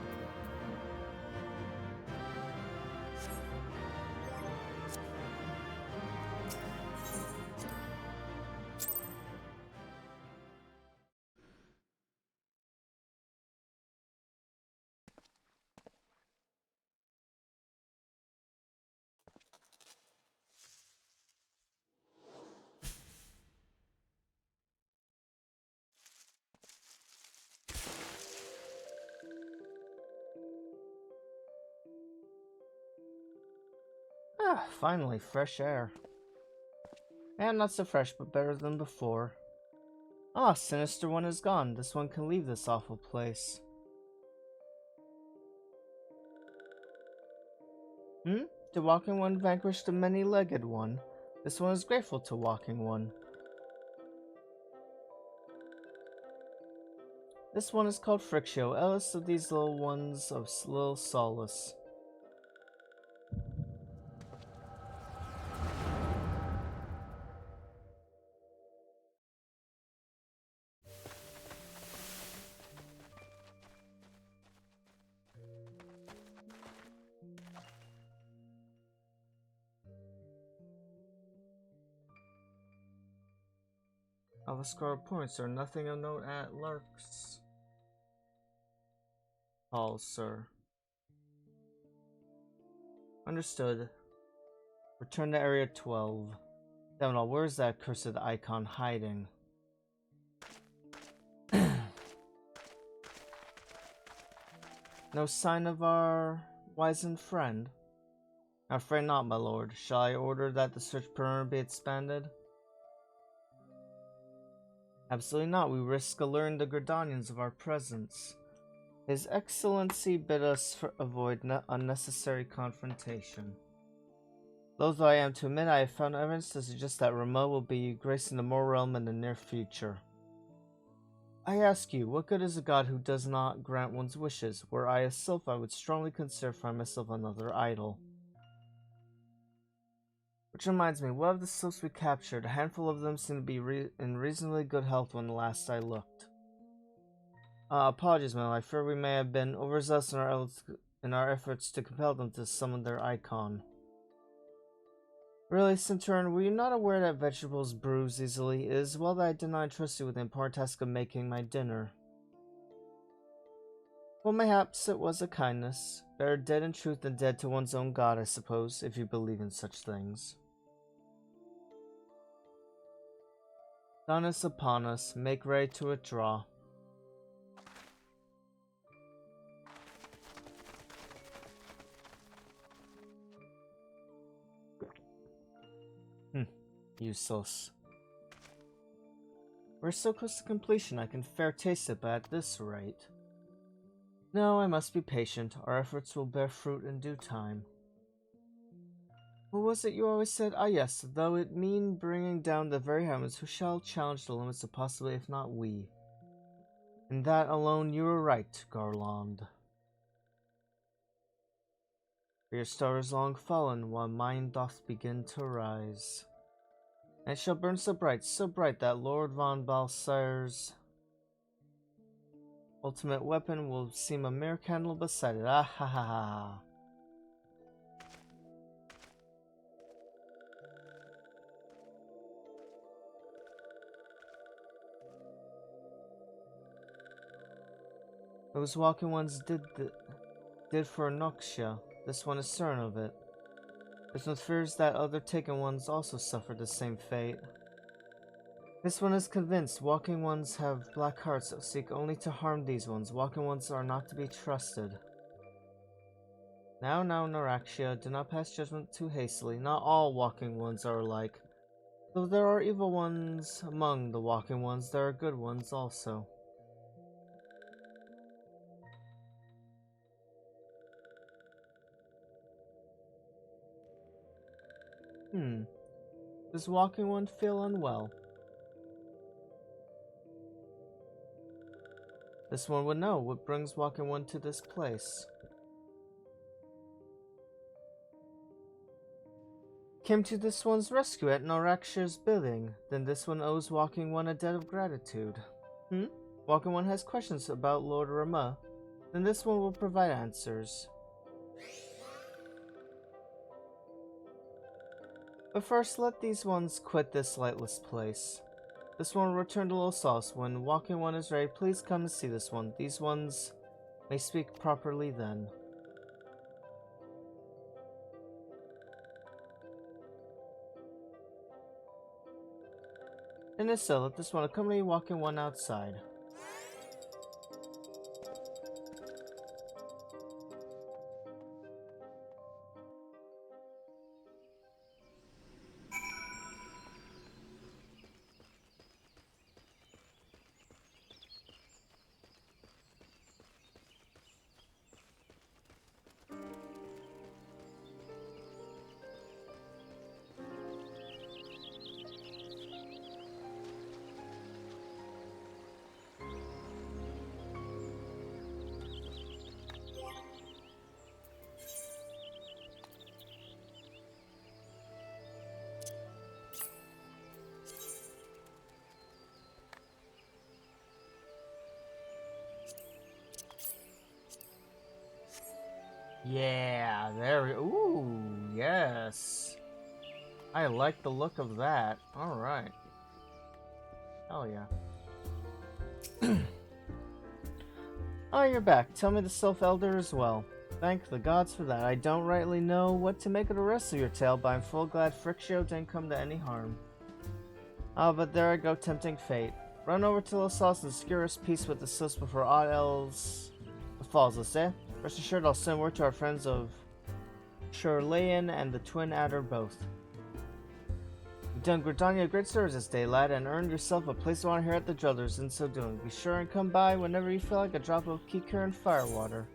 Ah, finally, fresh air. And not so fresh, but better than before. Ah, Sinister One is gone. This one can leave this awful place. The Walking One vanquished the Many-Legged One. This one is grateful to Walking One. This one is called Frictio, eldest of these little ones of little solace. Avascar points are nothing of note at Lark's Hall, sir. Understood. Return to Area 12. Damn it all, where's that cursed icon hiding? No sign of our wizened friend? I'm afraid not, my lord. Shall I order that the search perimeter be expanded? Absolutely not. We risk alerting the Gridanians of our presence. His Excellency bid us avoid unnecessary confrontation. Loath I am to admit, I have found evidence to suggest that Ramo will be gracing the Moor realm in the near future. I ask you, what good is a god who does not grant one's wishes? Were I a sylph, I would strongly consider finding myself another idol. Which reminds me, what of the sylphs we captured? A handful of them seem to be in reasonably good health when last I looked. Apologies, man. I fear we may have been overzealous in our efforts to compel them to summon their icon. Really, Centurion, were you not aware that vegetables bruise easily? It is well that I did not entrust you with the important task of making my dinner. Well, mayhaps it was a kindness. Better dead in truth than dead to one's own god, I suppose, if you believe in such things. Dawn is upon us. Make ready to withdraw. Useless. We're so close to completion, I can fair taste it, but at this rate. No, I must be patient. Our efforts will bear fruit in due time. What was it you always said? Ah yes, though it mean bringing down the very heavens, who shall challenge the limits of possibility if not we? In that alone you were right, Garland. For your star is long fallen, while mine doth begin to rise. And it shall burn so bright that Lord von Balsir's ultimate weapon will seem a mere candle beside it. Ah ha ha ha. Those walking ones did for Noxia. This one is certain of it. There's no fears that other taken ones also suffered the same fate. This one is convinced walking ones have black hearts that seek only to harm these ones. Walking ones are not to be trusted. Now, Noraxia, do not pass judgment too hastily. Not all walking ones are alike. Though there are evil ones among the walking ones, there are good ones also. Does walking one feel unwell? This one would know what brings walking one to this place. Came to this one's rescue at Noraksha's bidding. Then this one owes walking one a debt of gratitude. Walking One has questions about Lord Rama, then this one will provide answers. But first, let these ones quit this lightless place. This one will return to Little Sauce. When Walking One is ready, please come and see this one. These ones may speak properly then. And if so, let this one accompany Walking One outside. Yeah, there we ooh, yes. I like the look of that. Alright. Hell yeah. Oh, you're back. Tell me the Sylph Elder as well. Thank the gods for that. I don't rightly know what to make of the rest of your tale, but I'm full glad Frictio didn't come to any harm. Ah, but there I go, tempting fate. Run over to Los Sauce and secure us peace with the Sylphs before aught else befalls us, eh? Rest assured I'll send word to our friends of Shurlayan and the Twin Adder both. You've done Gridania a great service this day, lad, and earned yourself a place of honor here at the Druthers in so doing. Be sure and come by whenever you feel like a drop of Kikir and firewater.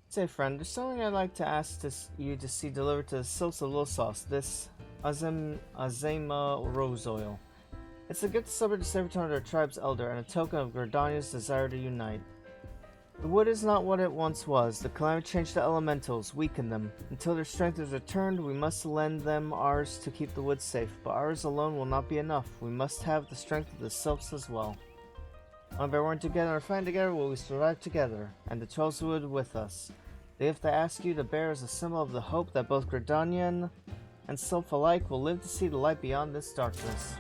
Say, friend, there's something I'd like to ask you to see delivered to the Sylphs of Little Sauce, this Azema Rose Oil. It's a gift delivered to serve to their tribe's elder and a token of Gridania's desire to unite. The wood is not what it once was. The climate changed the elementals, weakened them. Until their strength is returned, we must lend them ours to keep the wood safe, but ours alone will not be enough. We must have the strength of the Sylphs as well. When we work together and find together, will we survive together, and the Trolls wood with us. The gift I ask you to bear is a symbol of the hope that both Gridanian and Sylph alike will live to see the light beyond this darkness.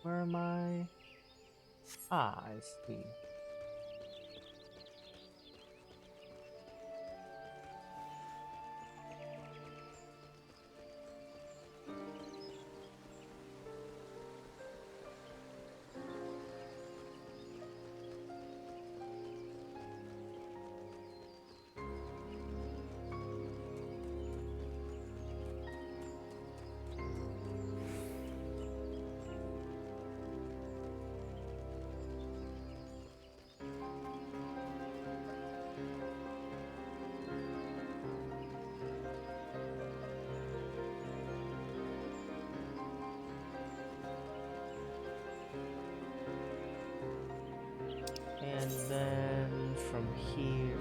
Where am I? Ah, I see. And then from here,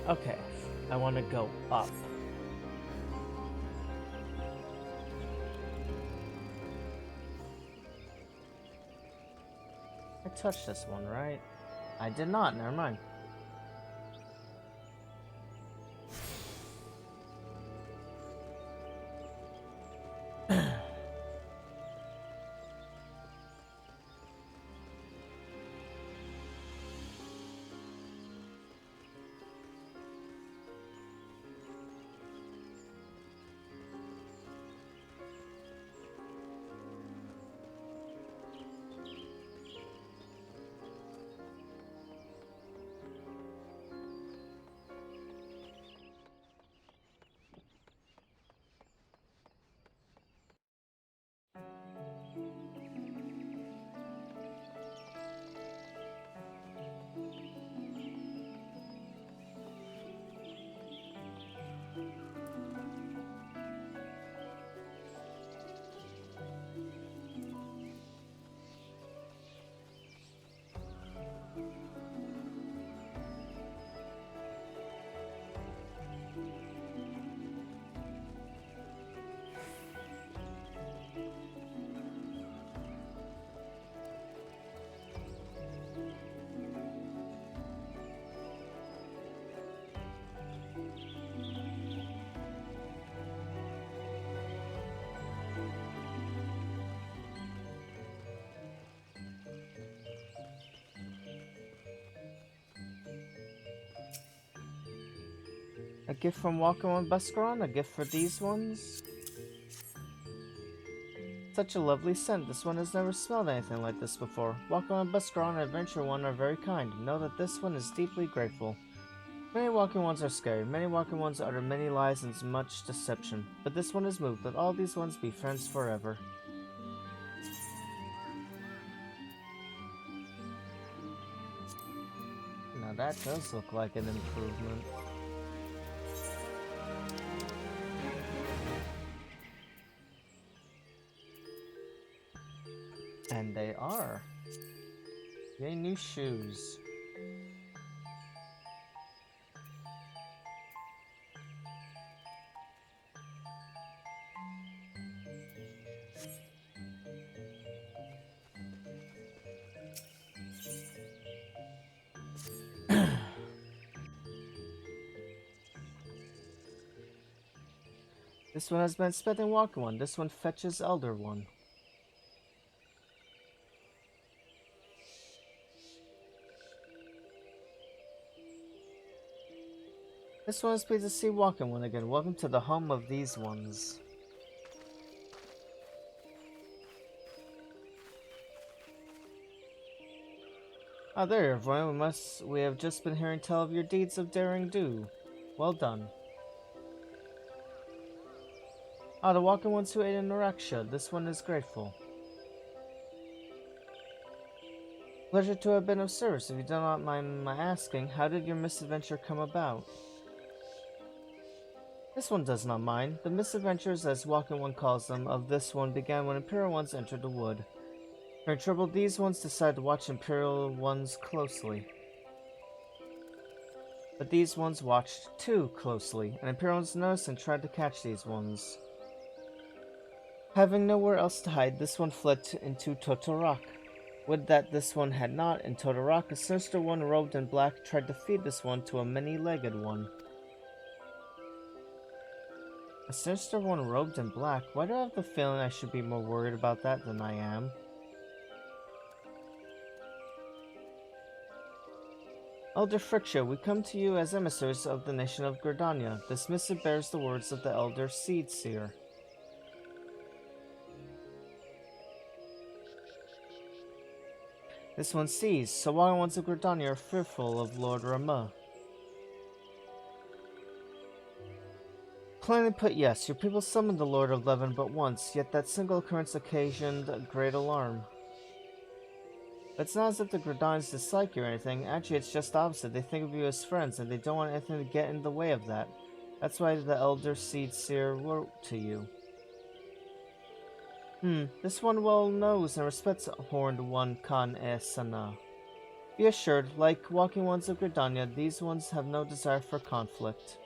okay, I want to go up. I touched this one, right? I did not, never mind. A gift from Walking on Buscaron, a gift for these ones. Such a lovely scent. This one has never smelled anything like this before. Walking on Buscaron and Adventure One are very kind. Know that this one is deeply grateful. Many walking ones are scary. Many walking ones utter many lies and much deception. But this one is moved. Let all these ones be friends forever. Now that does look like an improvement. And they are. Yay, new shoes. This one has been spent in Walking One. This one fetches Elder One. This one is pleased to see Walking One again. Welcome to the home of these ones. Ah, there you are, everyone. We have just been hearing tell of your deeds of daring do. Well done. Ah, the Walking Ones who ate in Noraksha. This one is grateful. Pleasure to have been of service. If you do not mind my asking, how did your misadventure come about? This one does not mind. The misadventures, as Walking One calls them, of this one began when Imperial Ones entered the wood. During trouble, these ones decided to watch Imperial Ones closely. But these ones watched too closely, and Imperial Ones noticed and tried to catch these ones. Having nowhere else to hide, this one fled into Totorak. Would that this one had not. In Totorak, a sinister one robed in black tried to feed this one to a many-legged one. A sinister one robed in black? Why do I have the feeling I should be more worried about that than I am? Elder Friction, we come to you as emissaries of the nation of Gridania. This missive bears the words of the Elder Seed Seer. This one sees, so why ones of Gridania are fearful of Lord Rama? Plainly put, yes, your people summoned the Lord of Levin but once, yet that single occurrence occasioned a great alarm. It's not as if the Gridanians dislike you or anything. Actually, it's just opposite. They think of you as friends, and they don't want anything to get in the way of that. That's why the Elder Seed Seer wrote to you. This one well knows and respects Horned One Kan-e-Sana. Be assured, like Walking Ones of Gridania, these ones have no desire for conflict.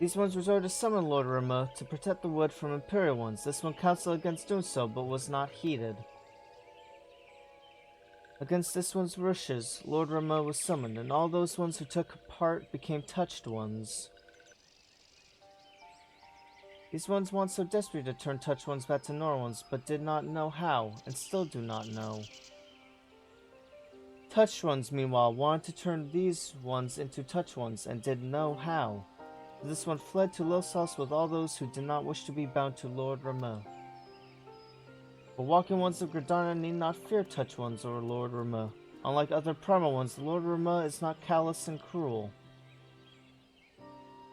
These ones resorted to summon Lord Rama to protect the wood from Imperial ones. This one counseled against doing so, but was not heeded. Against this one's wishes, Lord Rama was summoned, and all those ones who took part became touched ones. These ones want so desperately to turn touched ones back to normal ones, but did not know how, and still do not know. Touched ones, meanwhile, wanted to turn these ones into touched ones, and did know how. This one fled to Losas with all those who did not wish to be bound to Lord Rama. But Walking Ones of Gridania need not fear touched ones or Lord Rama. Unlike other primal ones, the Lord Rama is not callous and cruel.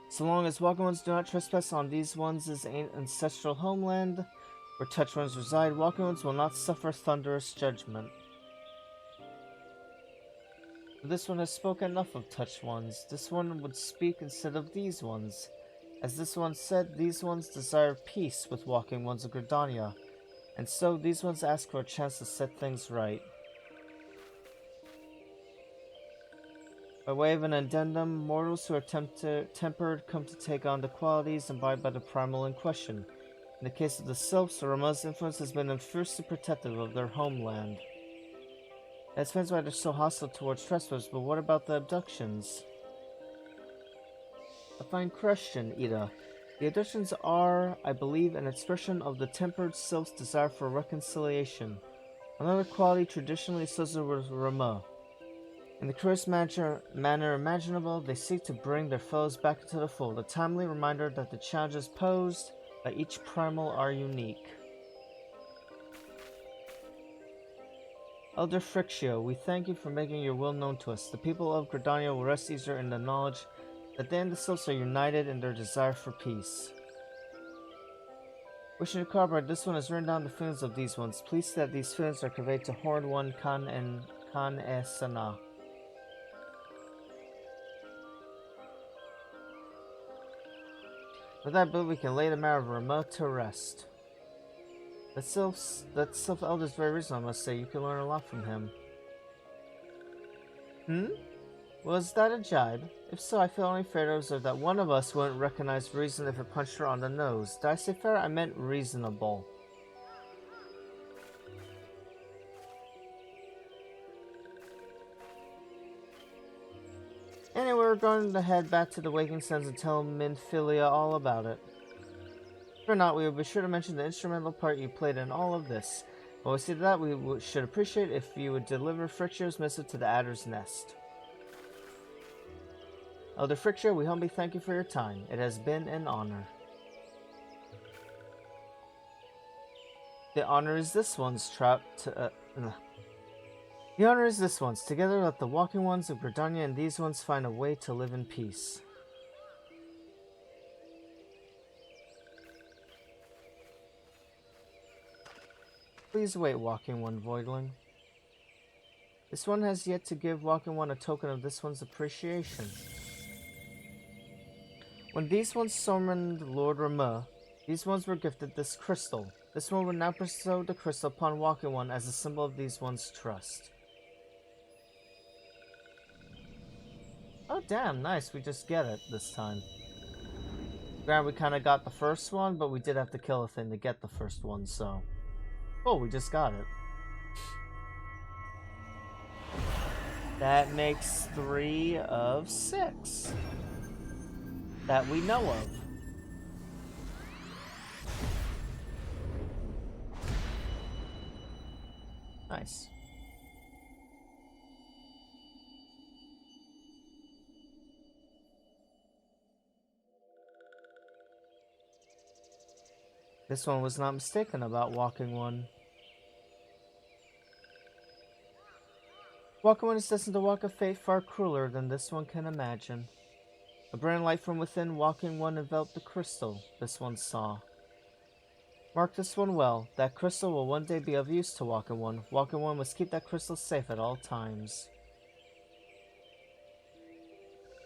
So long as Walking Ones do not trespass on these ones' ancestral homeland, where touched ones reside, Walking Ones will not suffer thunderous judgment. This one has spoken enough of touched ones. This one would speak instead of these ones. As this one said, these ones desire peace with Walking Ones of Gridania, and so these ones ask for a chance to set things right. By way of an addendum, mortals who are tempered come to take on the qualities imbibed by the primal in question. In the case of the Sylphs, Rama's influence has been fiercely protective of their homeland. That explains why they're so hostile towards trespassers, but what about the abductions? A fine question, Ida. The abductions are, I believe, an expression of the tempered Sylph's desire for reconciliation, another quality traditionally associated with Rama. In the cruelest manner imaginable, they seek to bring their foes back into the fold, a timely reminder that the challenges posed by each primal are unique. Elder Frictio, we thank you for making your will known to us. The people of Gridania will rest easier in the knowledge that they and the Sylphs are united in their desire for peace. Wishing to cooperate, this one has written down the feelings of these ones. Please see that these feelings are conveyed to Horned One Khan and Khan e Sana. With that, I believe we can lay the matter of Rama to rest. That Sylph Elder is very reasonable, I must say. You can learn a lot from him. Was that a jibe? If so, I feel only fair to observe that one of us wouldn't recognize reason if it punched her on the nose. Did I say fair? I meant reasonable. Anyway, we're going to head back to the Waking Suns and tell Minfilia all about it. If or not, we will be sure to mention the instrumental part you played in all of this. When we see that, we should appreciate if you would deliver Frictio's missive to the Adder's Nest. Elder Frictio, we humbly thank you for your time. It has been an honor. The honor is this one's The honor is this one's. Together let the walking ones of Gridania and these ones find a way to live in peace. Please wait, Walking One Voidling. This one has yet to give Walking One a token of this one's appreciation. When these ones summoned Lord Rama, these ones were gifted this crystal. This one would now bestow the crystal upon Walking One as a symbol of these ones' trust. Oh damn, nice, we just get it this time. Granted, we kinda got the first one, but we did have to kill a thing to get the first one, so... Oh, we just got it. That makes 3 of 6. That we know of. Nice. This one was not mistaken about Walking One. Walking One is destined to walk a fate far crueler than this one can imagine. A brilliant light from within Walking One enveloped the crystal this one saw. Mark this one well. That crystal will one day be of use to Walking One. Walking One must keep that crystal safe at all times.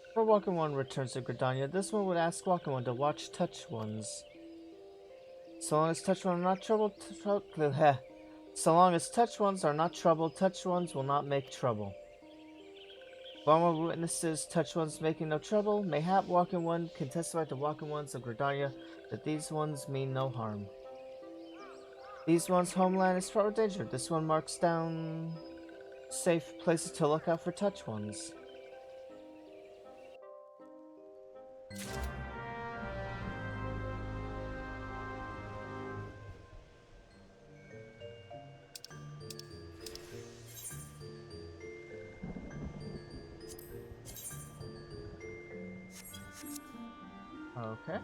Before Walking One returns to Gridania, this one would ask Walking One to watch Touch Ones. So long as Touch Ones are not troubled, so long as Touch Ones are not troubled, Touch Ones will not make trouble. One more witnesses Touch Ones making no trouble. Mayhap Walking One can testify to Walking Ones of Gridania that these ones mean no harm. These ones' homeland is fraught with danger. This one marks down safe places to look out for Touch Ones. Okay.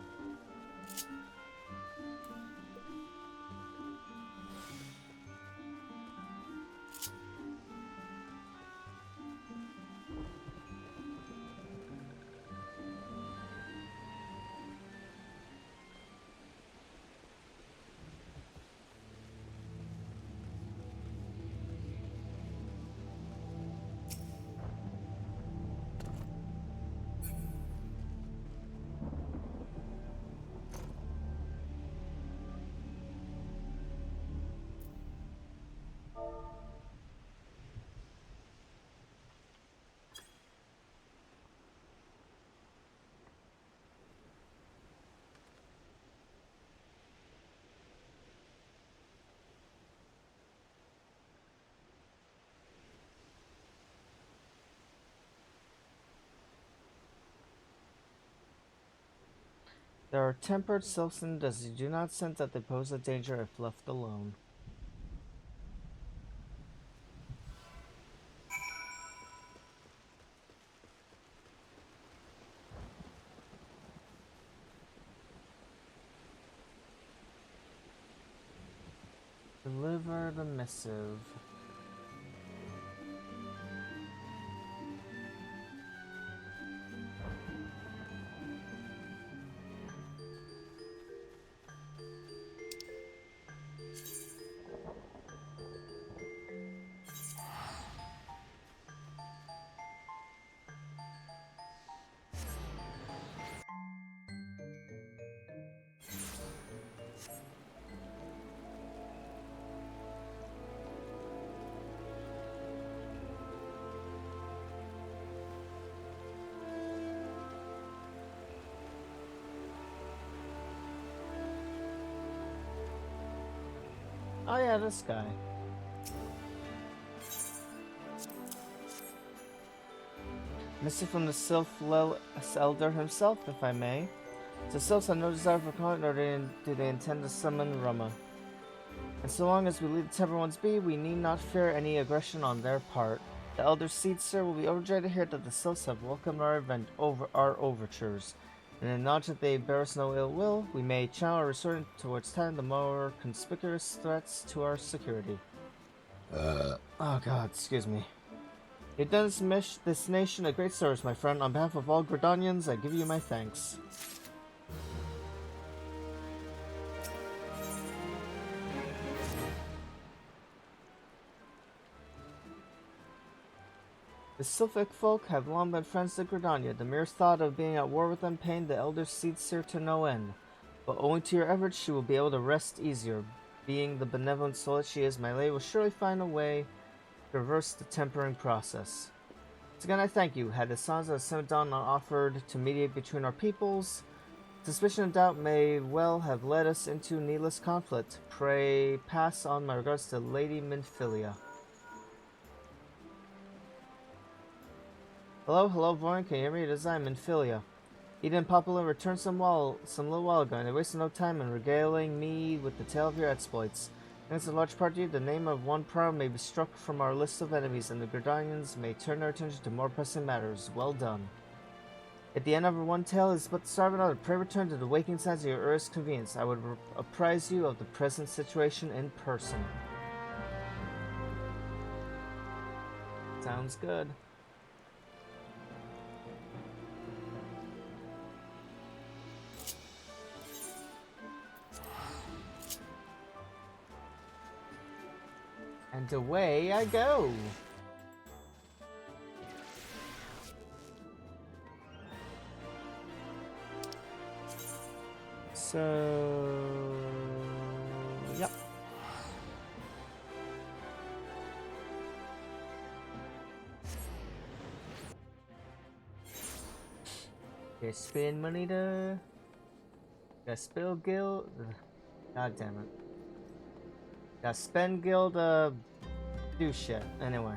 There are tempered self-centered as you do not sense that they pose a danger if left alone. Deliver the missive. Oh yeah, this guy. Missive from the Sylph Elder himself, if I may. The Sylphs have no desire for conflict, nor do they intend to summon Rama. And so long as we leave the Temper Ones be, we need not fear any aggression on their part. The Elder Seed Sir will be overjoyed to hear that the Sylphs have welcomed our overtures. And in knowledge that they bear us no ill will, we may channel our resort towards time the more conspicuous threats to our security. Oh god, excuse me. You've done this nation a great service, my friend. On behalf of all Gridanians, I give you my thanks. The Sylphic folk have long been friends to Gridania. The mere thought of being at war with them pained the Elder Seed Seer to no end. But owing to your efforts, she will be able to rest easier. Being the benevolent soul that she is, my lady will surely find a way to reverse the tempering process. Once again, I thank you. Had the sons of Semadon not offered to mediate between our peoples, suspicion and doubt may well have led us into needless conflict. Pray pass on my regards to Lady Minfilia. Hello, Voidling, can you hear me? It is I, Minfilia. Eden and Popula returned some little while ago, and they wasted no time in regaling me with the tale of your exploits. Thanks in large part to you, the name of one proud may be struck from our list of enemies, and the Gridanians may turn their attention to more pressing matters. Well done. At the end of our one tale is but the start of another. Pray return to the waking signs at your earliest convenience. I would apprise you of the present situation in person. Sounds good. And away I go. So, yep. Okay, spend money to spill guild. God damn it. Got spend guild do shit. Anyway.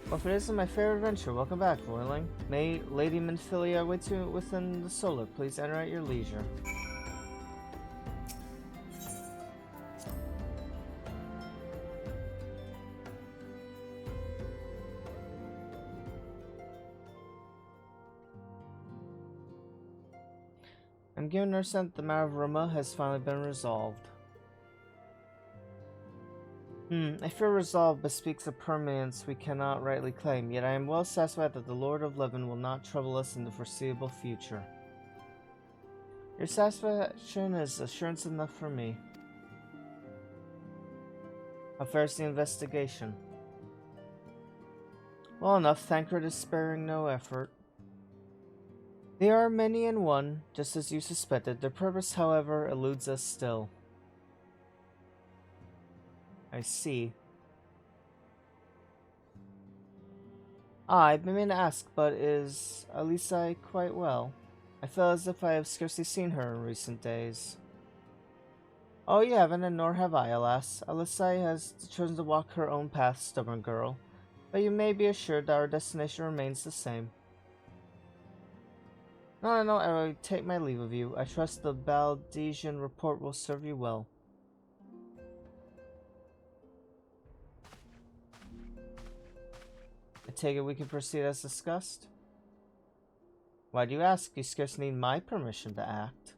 Well, if it isn't my favorite adventure, welcome back, Voidling. May Lady Minfilia await you within the solar. Please enter at your leisure. I'm given to understand that the matter of Rama has finally been resolved. I fear resolve bespeaks a permanence we cannot rightly claim, yet I am well satisfied that the Lord of Levin will not trouble us in the foreseeable future. Your satisfaction is assurance enough for me. How fares the investigation? Well enough, Thancred is sparing no effort. They are many in one, just as you suspected. Their purpose, however, eludes us still. I see. I've been meaning to ask, but is Alisai quite well? I feel as if I have scarcely seen her in recent days. Oh, you haven't, and nor have I, alas. Alisai has chosen to walk her own path, stubborn girl. But you may be assured that our destination remains the same. No, I will take my leave of you. I trust the Baldesian report will serve you well. I take it we can proceed as discussed? Why do you ask? You scarce need my permission to act.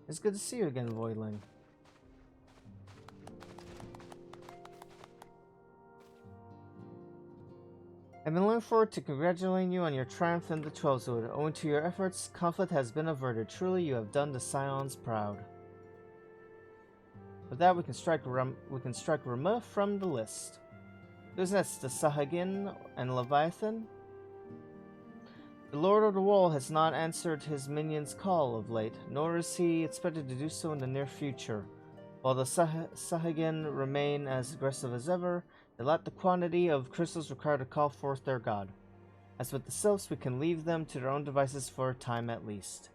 It's good to see you again, Voidling. I've been looking forward to congratulating you on your triumph in the Trollswood. Owing to your efforts, conflict has been averted. Truly, you have done the Scions proud. With that, we can strike Rama from the list. Who's next? The Sahagin and Leviathan? The Lord of the Wall has not answered his minion's call of late, nor is he expected to do so in the near future. While the Sahagin remain as aggressive as ever, they lack the quantity of crystals required to call forth their god. As with the Sylphs, we can leave them to their own devices for a time at least.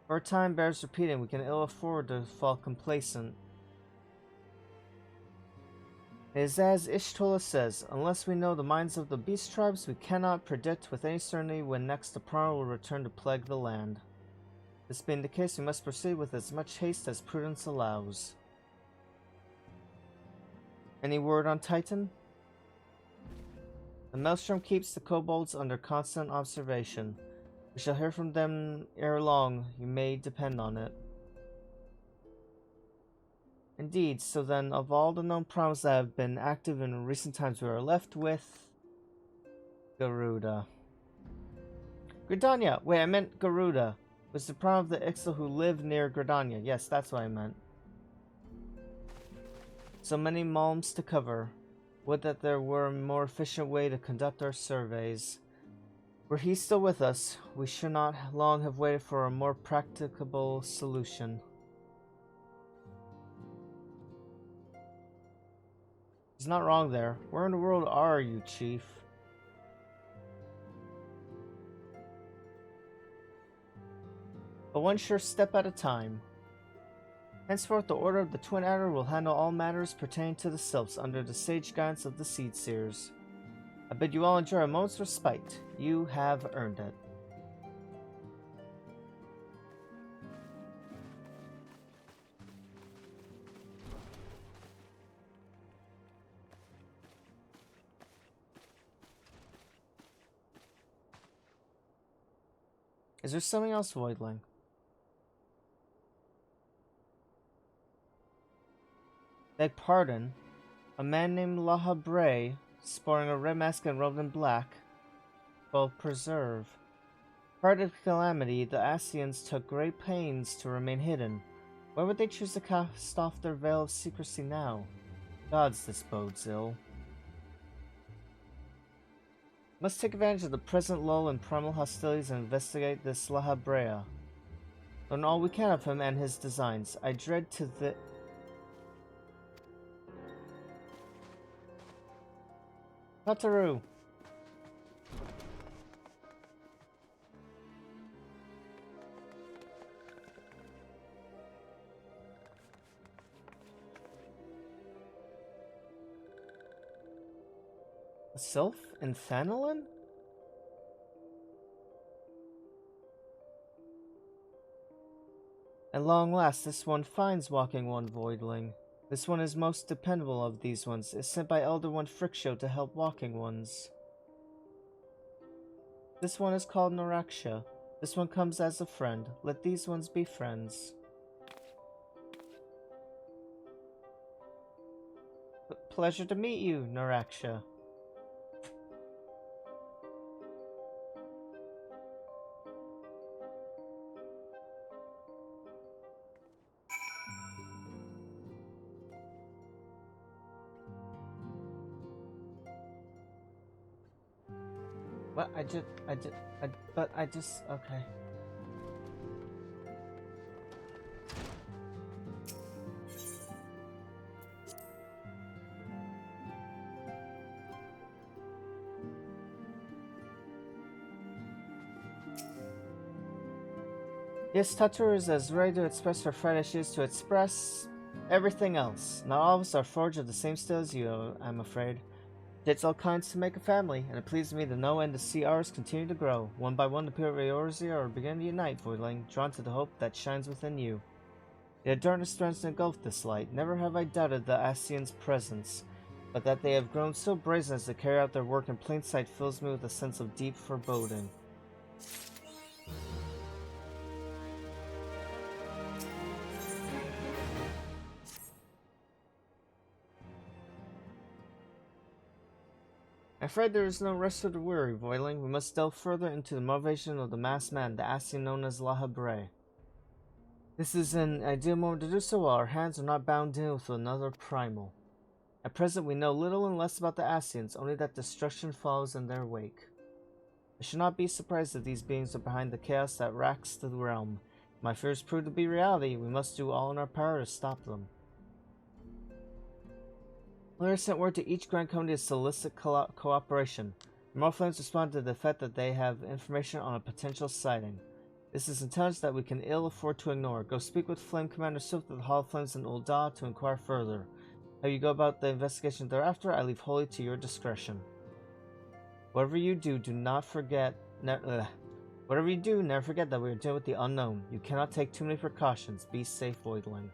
For a time bears repeating, we can ill afford to fall complacent. It is as Ishtola says, unless we know the minds of the beast tribes, we cannot predict with any certainty when next the Prana will return to plague the land. This being the case, we must proceed with as much haste as prudence allows. Any word on Titan? The Maelstrom keeps the kobolds under constant observation. We shall hear from them ere long, you may depend on it. Indeed, so then, of all the known Pranas that have been active in recent times, we are left with Garuda. Gridania! Wait, I meant Garuda. It was the Prana of the Ixal who lived near Gridania. Yes, that's what I meant. So many malms to cover. Would that there were a more efficient way to conduct our surveys. Were he still with us, we should not long have waited for a more practicable solution. He's not wrong there. Where in the world are you, Chief? But one sure step at a time. Henceforth, the Order of the Twin Adder will handle all matters pertaining to the Sylphs under the sage guidance of the Seed Seers. I bid you all enjoy a moment's respite. You have earned it. Is there something else, Voidling? Beg pardon. A man named Lahabre, sporting a red mask and robed in black, will preserve. Prior to the calamity, the Asians took great pains to remain hidden. Why would they choose to cast off their veil of secrecy now? Gods, this bodes ill. Must take advantage of the present lull in primal hostilities and investigate this Lahabrea. Learn all we can of him and his designs. I dread to the... Tataru! A sylph in Thanalan? At long last, this one finds walking one Voidling. This one is most dependable of these ones, is sent by Elder One Frickshow to help walking ones. This one is called Naraksha. This one comes as a friend. Let these ones be friends. Pleasure to meet you, Naraksha. What? I just, okay. Yes, Tatsuru is as ready to express her fright as she is to express everything else. Not all of us are forged of the same steel as you, I'm afraid. It takes all kinds to make a family, and it pleases me to know and to see ours continue to grow. One by one, the Puriorzi are beginning to unite, Voidling, drawn to the hope that shines within you. Yet darkness threatens to engulf this light. Never have I doubted the Ascians' presence, but that they have grown so brazen as to carry out their work in plain sight fills me with a sense of deep foreboding. I'm afraid there is no rest for the weary, Voidling. We must delve further into the motivation of the masked man, the Ascian known as La Habre. This is an ideal moment to do so while our hands are not bound in with another primal. At present we know little and less about the Ascians, only that destruction follows in their wake. I should not be surprised if these beings are behind the chaos that racks the realm. If my fears prove to be reality, we must do all in our power to stop them. Lyra sent word to each Grand Company to solicit cooperation. Remote Flames responded to the fact that they have information on a potential sighting. This is intelligence that we can ill afford to ignore. Go speak with Flame Commander Swift of the Hall of Flames in Ul'dah to inquire further. How you go about the investigation thereafter, I leave wholly to your discretion. Whatever you do, do not forget... Whatever you do, never forget that we are dealing with the unknown. You cannot take too many precautions. Be safe, Voidling.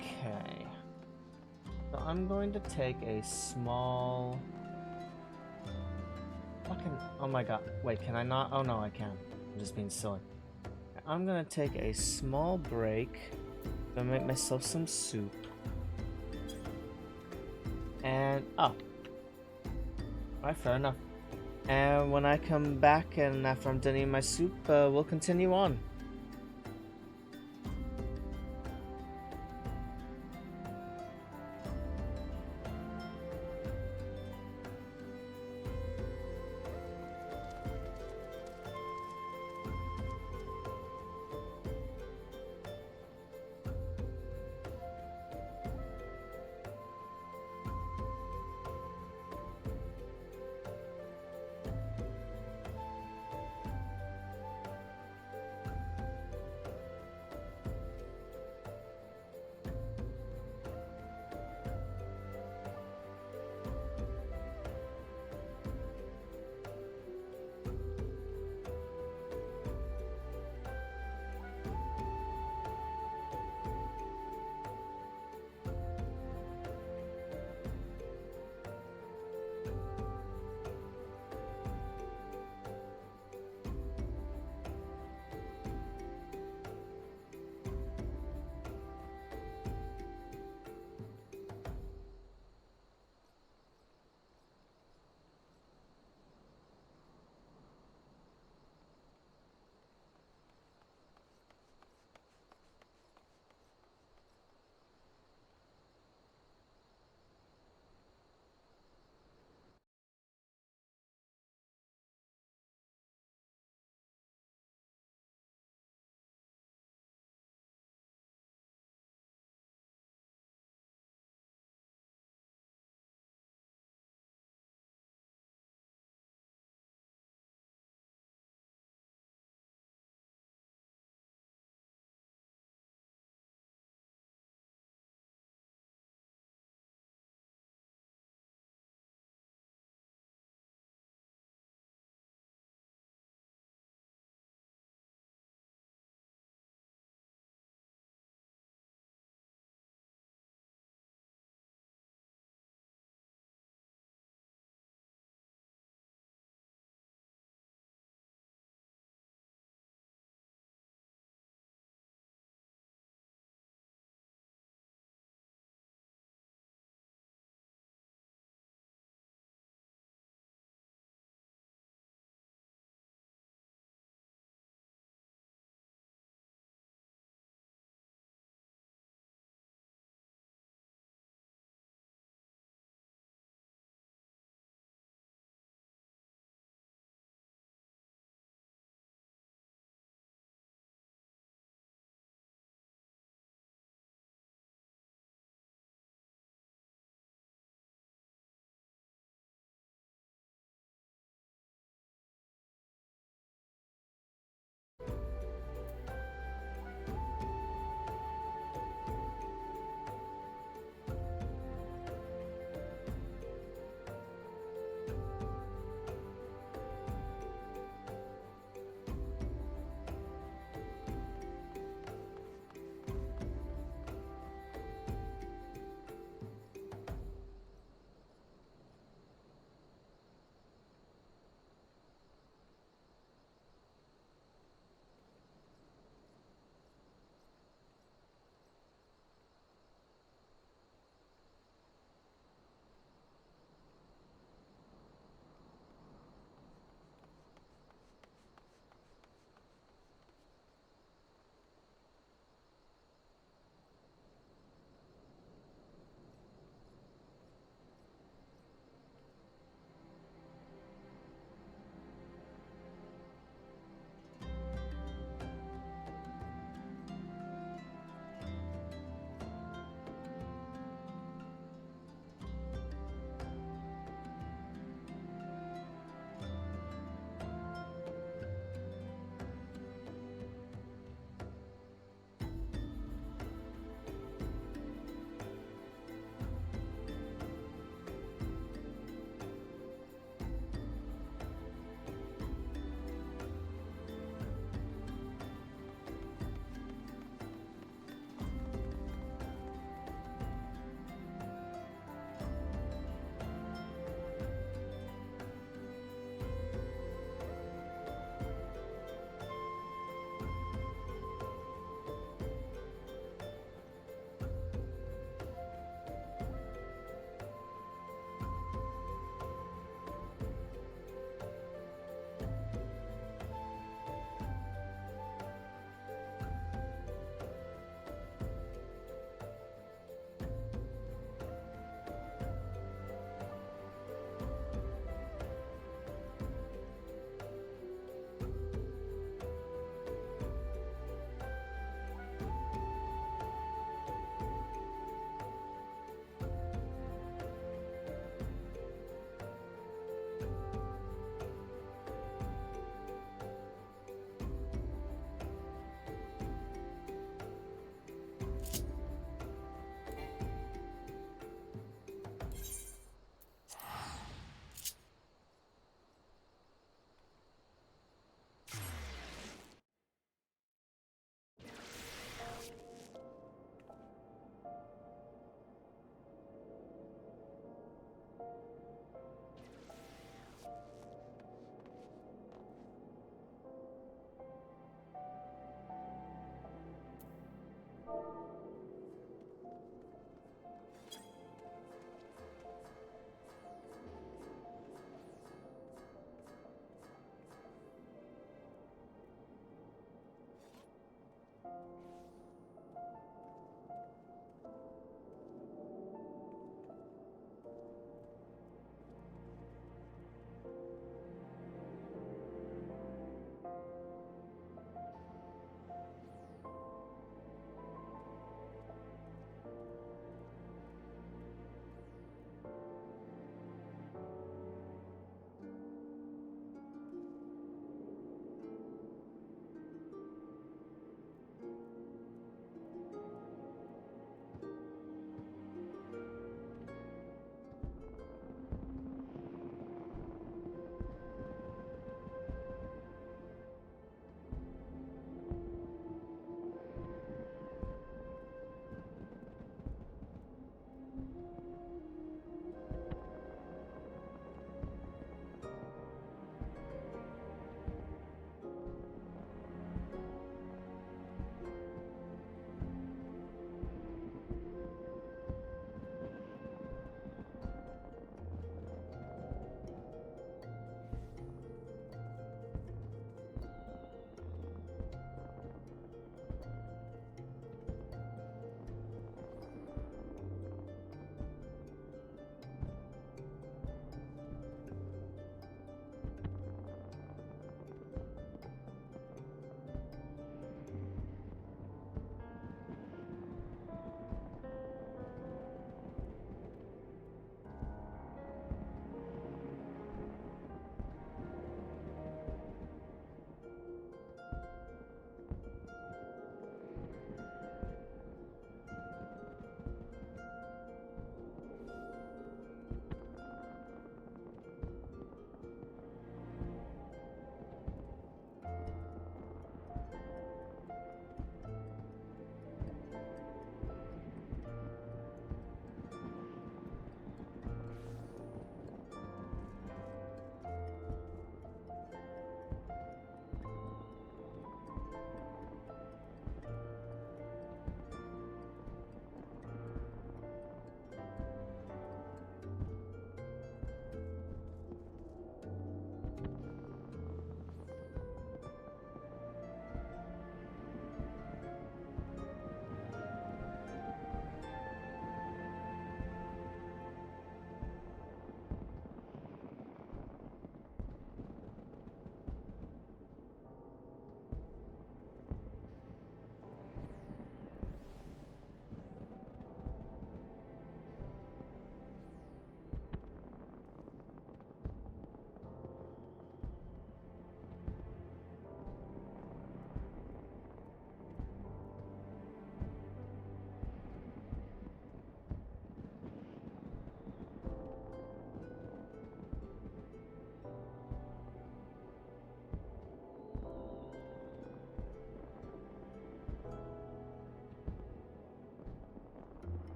Okay. So I'm going to take a small... Fucking... Oh my god. Wait, can I not? Oh no, I can. I'm just being silly. I'm gonna take a small break. I'm gonna make myself some soup. And... Oh. Alright, fair enough. And when I come back and after I'm done eating my soup, we'll continue on.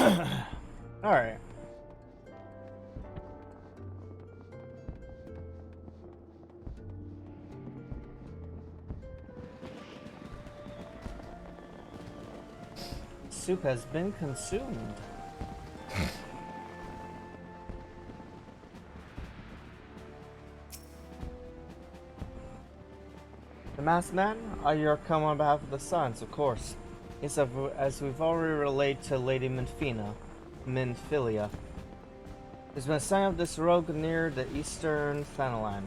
Alright. Soup has been consumed. The masked man? You're come on behalf of the Sons, of course. Yes, as we've already relayed to Lady Minfilia. There's been a sign of this rogue near the eastern Fanalan.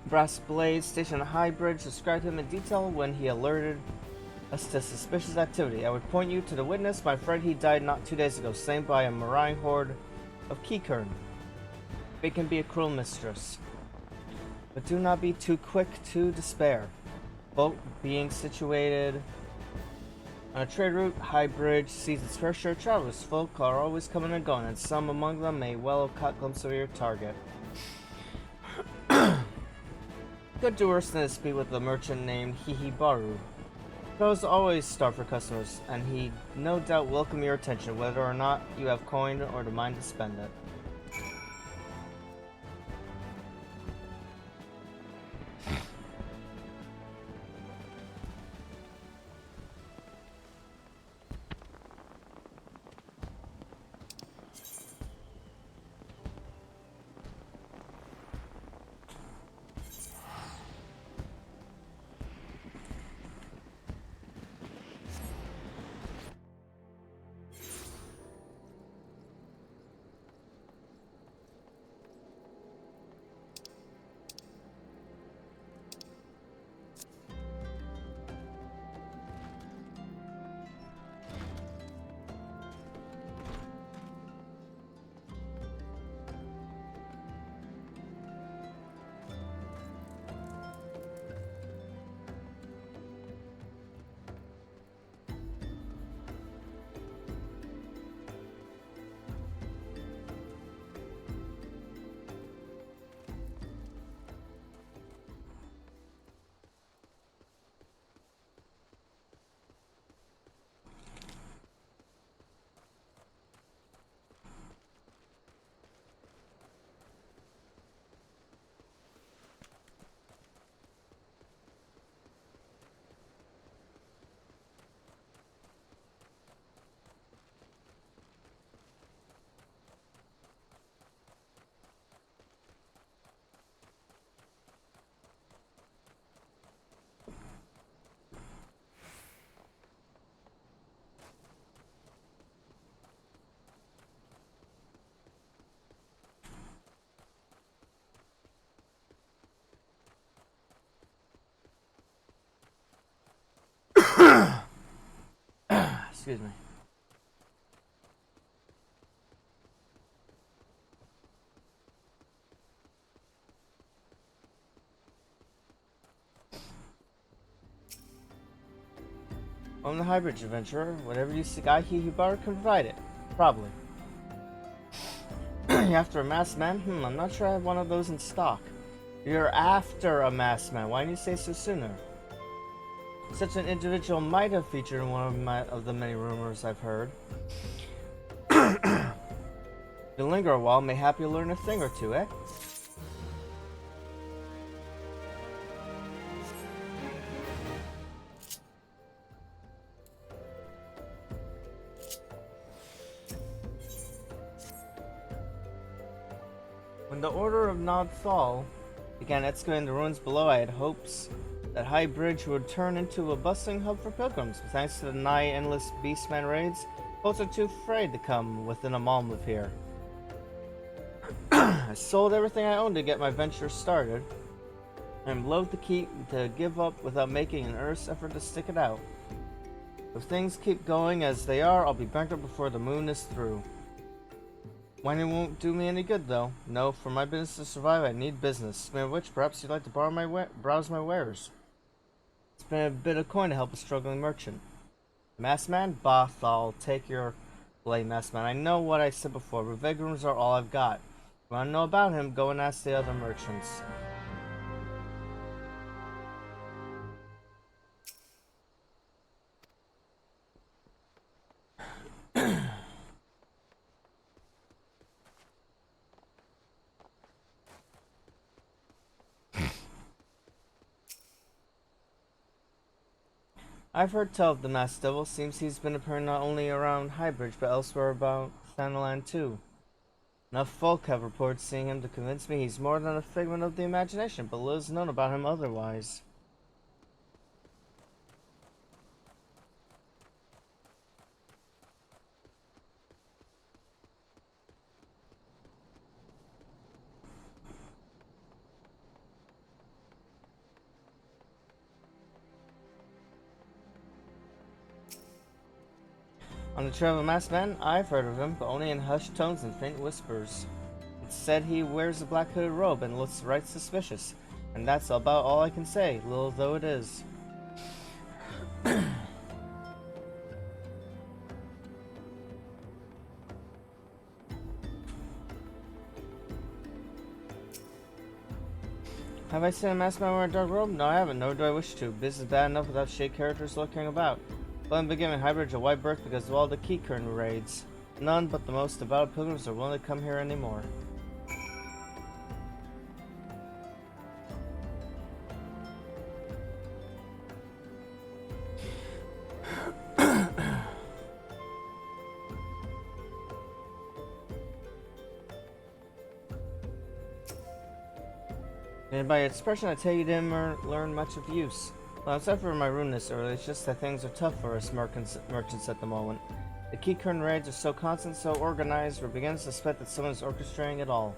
Brass Blade, stationed at High Bridge, described him in detail when he alerted us to suspicious activity. I would point you to the witness. My friend, he died not 2 days ago, slain by a marauding horde of Keykurn. It can be a cruel mistress. But do not be too quick to despair. Boat being situated on a trade route, High Bridge sees its fair share of travelers. Folk are always coming and going, and some among them may well have caught glimpse of your target. Good doers than to speak with a merchant named Hihibaru. Fellows always starve for customers, and he no doubt welcome your attention, whether or not you have coin or the mind to spend it. Excuse me. I'm the High Bridge adventurer. Whatever you seek, Hihibaru can provide it. Probably. You're after a masked man? I'm not sure I have one of those in stock. You're after a masked man. Why didn't you say so sooner? Such an individual might have featured in one of the many rumors I've heard. If you linger a while, mayhap you'll learn a thing or two, eh? When the Order of Nodthal began excavating the ruins below, I had hopes that High Bridge would turn into a bustling hub for pilgrims. But thanks to the nigh endless beastman raids, folks are too afraid to come within a mile of here. I sold everything I owned to get my venture started. I'm loath to give up without making an earnest effort to stick it out. If things keep going as they are, I'll be bankrupt before the moon is through. Whining won't do me any good, though. No, for my business to survive, I need business. Speaking of which, perhaps you'd like to browse my wares. Spend a bit of coin to help a struggling merchant. Masked man? Bah, I'll take your blame, masked man. I know what I said before, but vague rumors are all I've got. If you want to know about him, go and ask the other merchants. I've heard tell of the masked devil. Seems he's been appearing not only around Highbridge, but elsewhere about Thanalan too. Enough folk have reported seeing him to convince me he's more than a figment of the imagination, but little is known about him otherwise. On the trail of a masked man, I've heard of him, but only in hushed tones and faint whispers. It's said he wears a black hooded robe and looks right suspicious, and that's about all I can say, little though it is. Have I seen a masked man wear a dark robe? No, I haven't, nor do I wish to. This is bad enough without shade characters lurking about. But I'm beginning Highbridge a wide berth because of all the key curtain raids. None but the most devout pilgrims are willing to come here anymore. And by your expression, I tell you didn't learn much of use. Well, I'm sorry for my rudeness earlier, it's just that things are tough for us merchants at the moment. The key curtain raids are so constant, so organized, we're beginning to suspect that someone is orchestrating it all.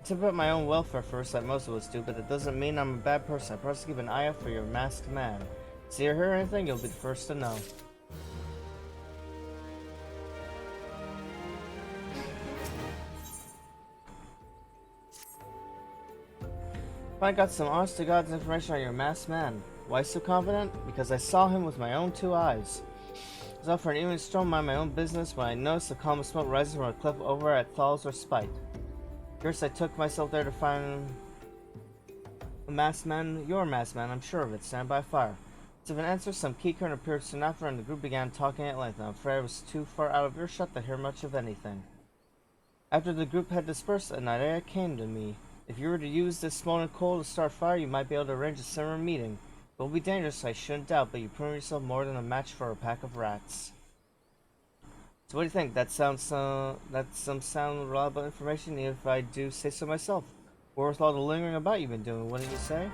It's about my own welfare first, like most of us do, but it doesn't mean I'm a bad person. I promise to keep an eye out for your masked man. See or hear anything, you'll be the first to know. I got some honest to God's information on your masked man. Why so confident? Because I saw him with my own 2 eyes. I was out for an evening stroll, mind my own business, when I noticed a column of smoke rising from a cliff over at Thal's or Spite. First I took myself there to find a masked man, your masked man, I'm sure of it, stand by fire. To an answer, some key curtain appeared soon after, and the group began talking at length. I'm afraid I was too far out of earshot to hear much of anything. After the group had dispersed, an idea came to me. If you were to use this smoldering coal to start fire, you might be able to arrange a similar meeting. It will be dangerous, I shouldn't doubt, but you prove yourself more than a match for a pack of rats. So what do you think? That's some sound reliable information, even if I do say so myself. Worth all the lingering about you've been doing, wouldn't you say?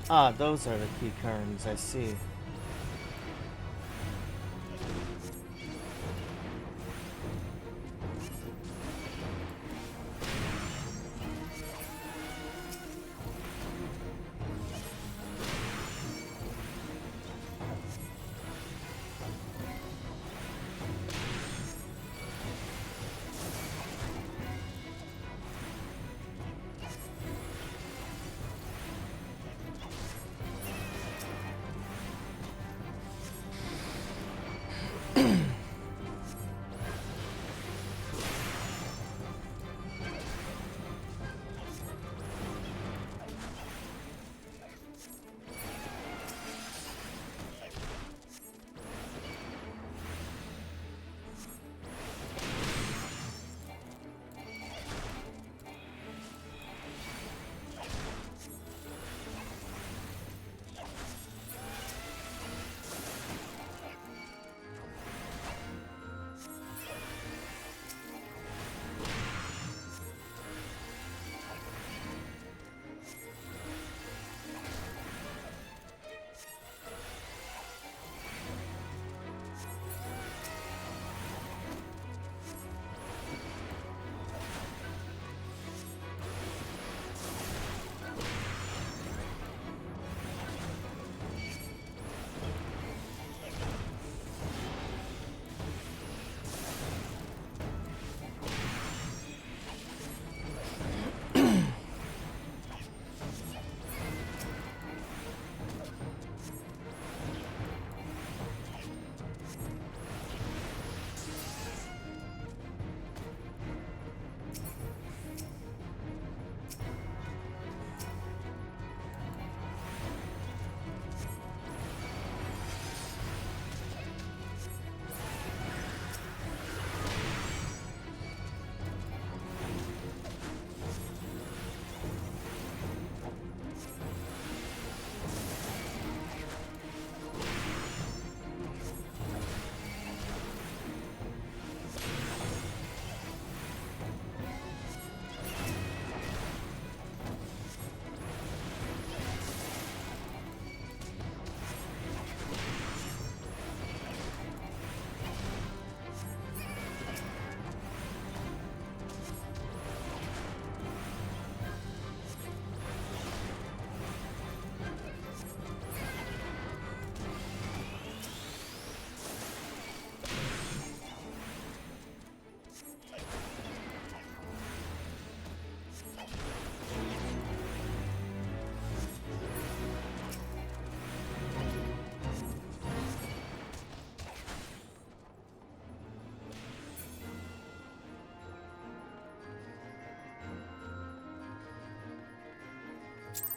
Ah, those are the key currents, I see.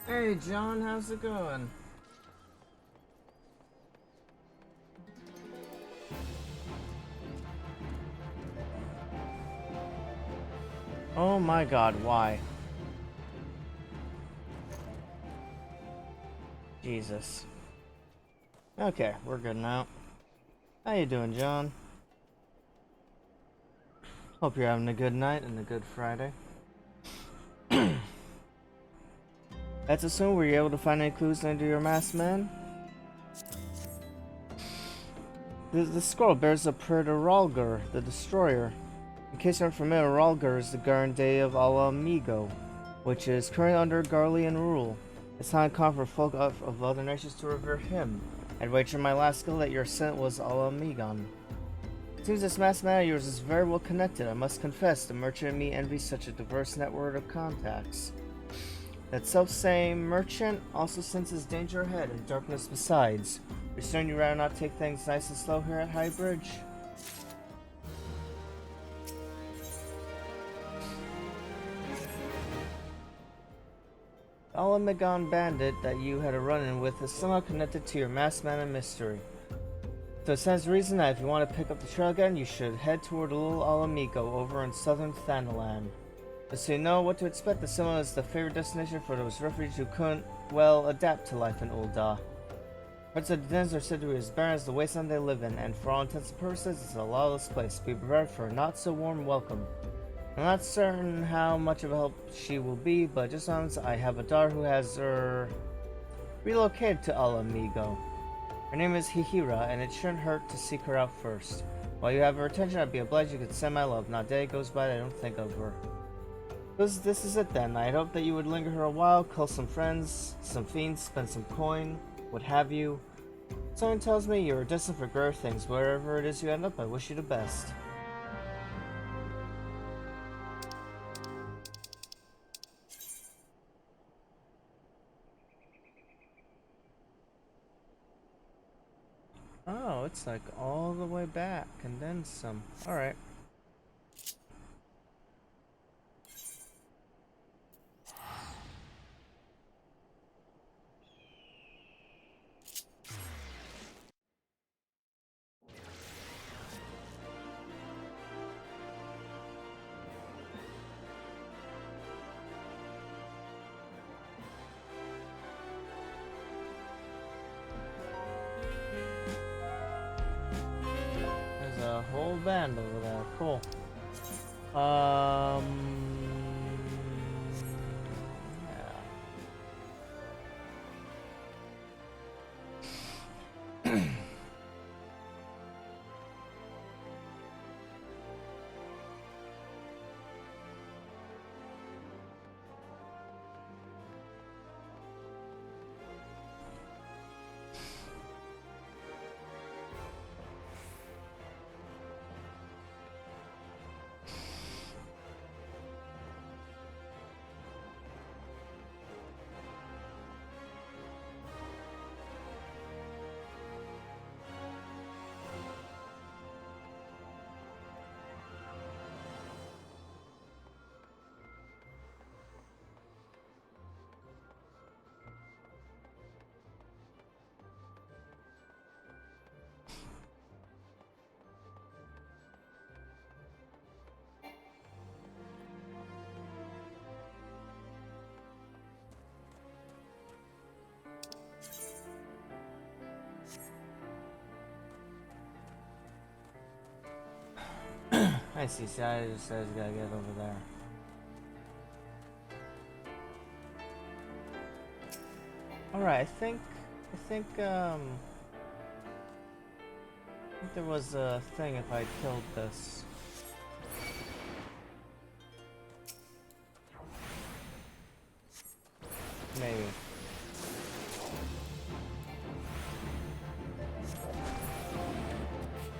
Hey John, how's it going? Oh my god, why? Jesus. Okay, we're good now. How you doing, John? Hope you're having a good night and a good Friday. Let's assume, were you able to find any clues under your mask, man? The scroll bears the Predator the Destroyer. In case you're unfamiliar, Ralgar is the Garden Day of Alamigo, which is currently under Garlean rule. It's not uncommon for folk of other nations to revere him. I'd wager my last skill that your scent was Alamigon. It seems this masked man of yours is very well connected. I must confess, the merchant and me envy such a diverse network of contacts. That self-same merchant also senses danger ahead and darkness besides. You're certain you'd rather not take things nice and slow here at High Bridge? The Alamigon bandit that you had a run-in with is somehow connected to your masked man of mystery. So it stands to reason that if you want to pick up the trail again, you should head toward Little Alamigo over in southern Thanalan. Just so you know what to expect, the Cinema is the favorite destination for those refugees who couldn't, well, adapt to life in Ul'dah. Parts of the dens are said to be as barren as the wasteland they live in, and for all intents and purposes, it's a lawless place. Be prepared for a not-so-warm welcome. I'm not certain how much of a help she will be, but just once I have a daughter who has relocated to El Amigo. Her name is Hihira, and it shouldn't hurt to seek her out first. While you have her attention, I'd be obliged you could send my love. Not a day goes by that I don't think of her. This is it then. I'd hope that you would linger here a while, call some friends, some fiends, spend some coin, what have you. Someone tells me you're destined for greater things. Wherever it is you end up, I wish you the best. Oh, it's like all the way back and then some. Alright. There's a whole band over there. Cool. Yeah. I see. So I just gotta get over there. Alright, I think there was a thing if I killed this. Maybe.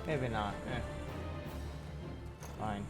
Maybe not. Fine.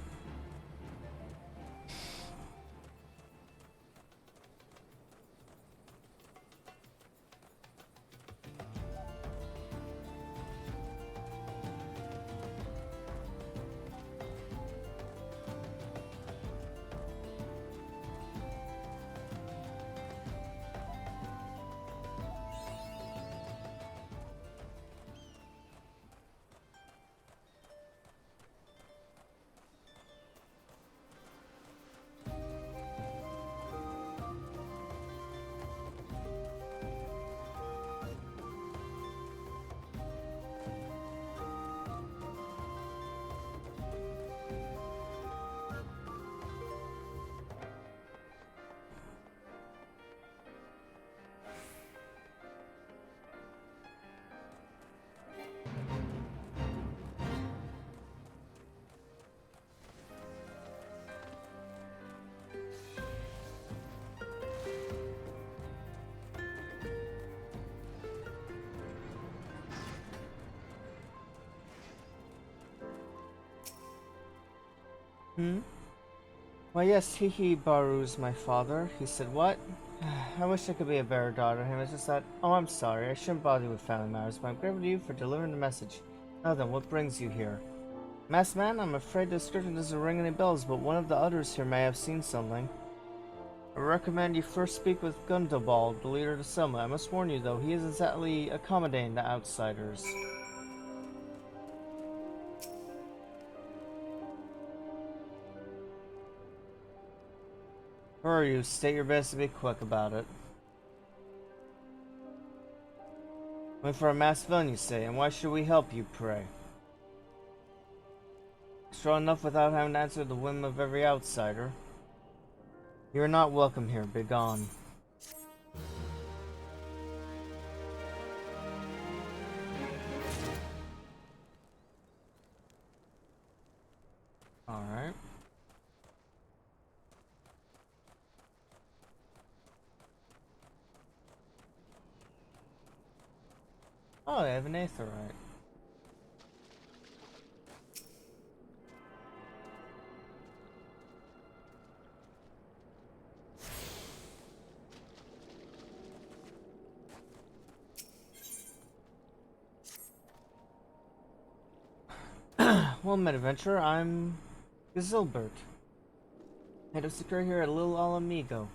Well, yes, Baru's my father. He said, what? I wish I could be a better daughter to him. It's just that, oh, I'm sorry. I shouldn't bother you with family matters, but I'm grateful to you for delivering the message. Now then, what brings you here? Masked man, I'm afraid the description doesn't ring any bells, but one of the others here may have seen something. I recommend you first speak with Gundobald, the leader of the settlement. I must warn you, though, he isn't exactly accommodating to outsiders. Who are you? State your best to be quick about it. Wait for a masked villain, you say, and why should we help you, pray? Strong enough without having to answer the whim of every outsider. You are not welcome here, begone. Alright. Oh, they have an aetherite. Well met, adventurer. I'm Gazilbert, head of security here at Little Alamigo.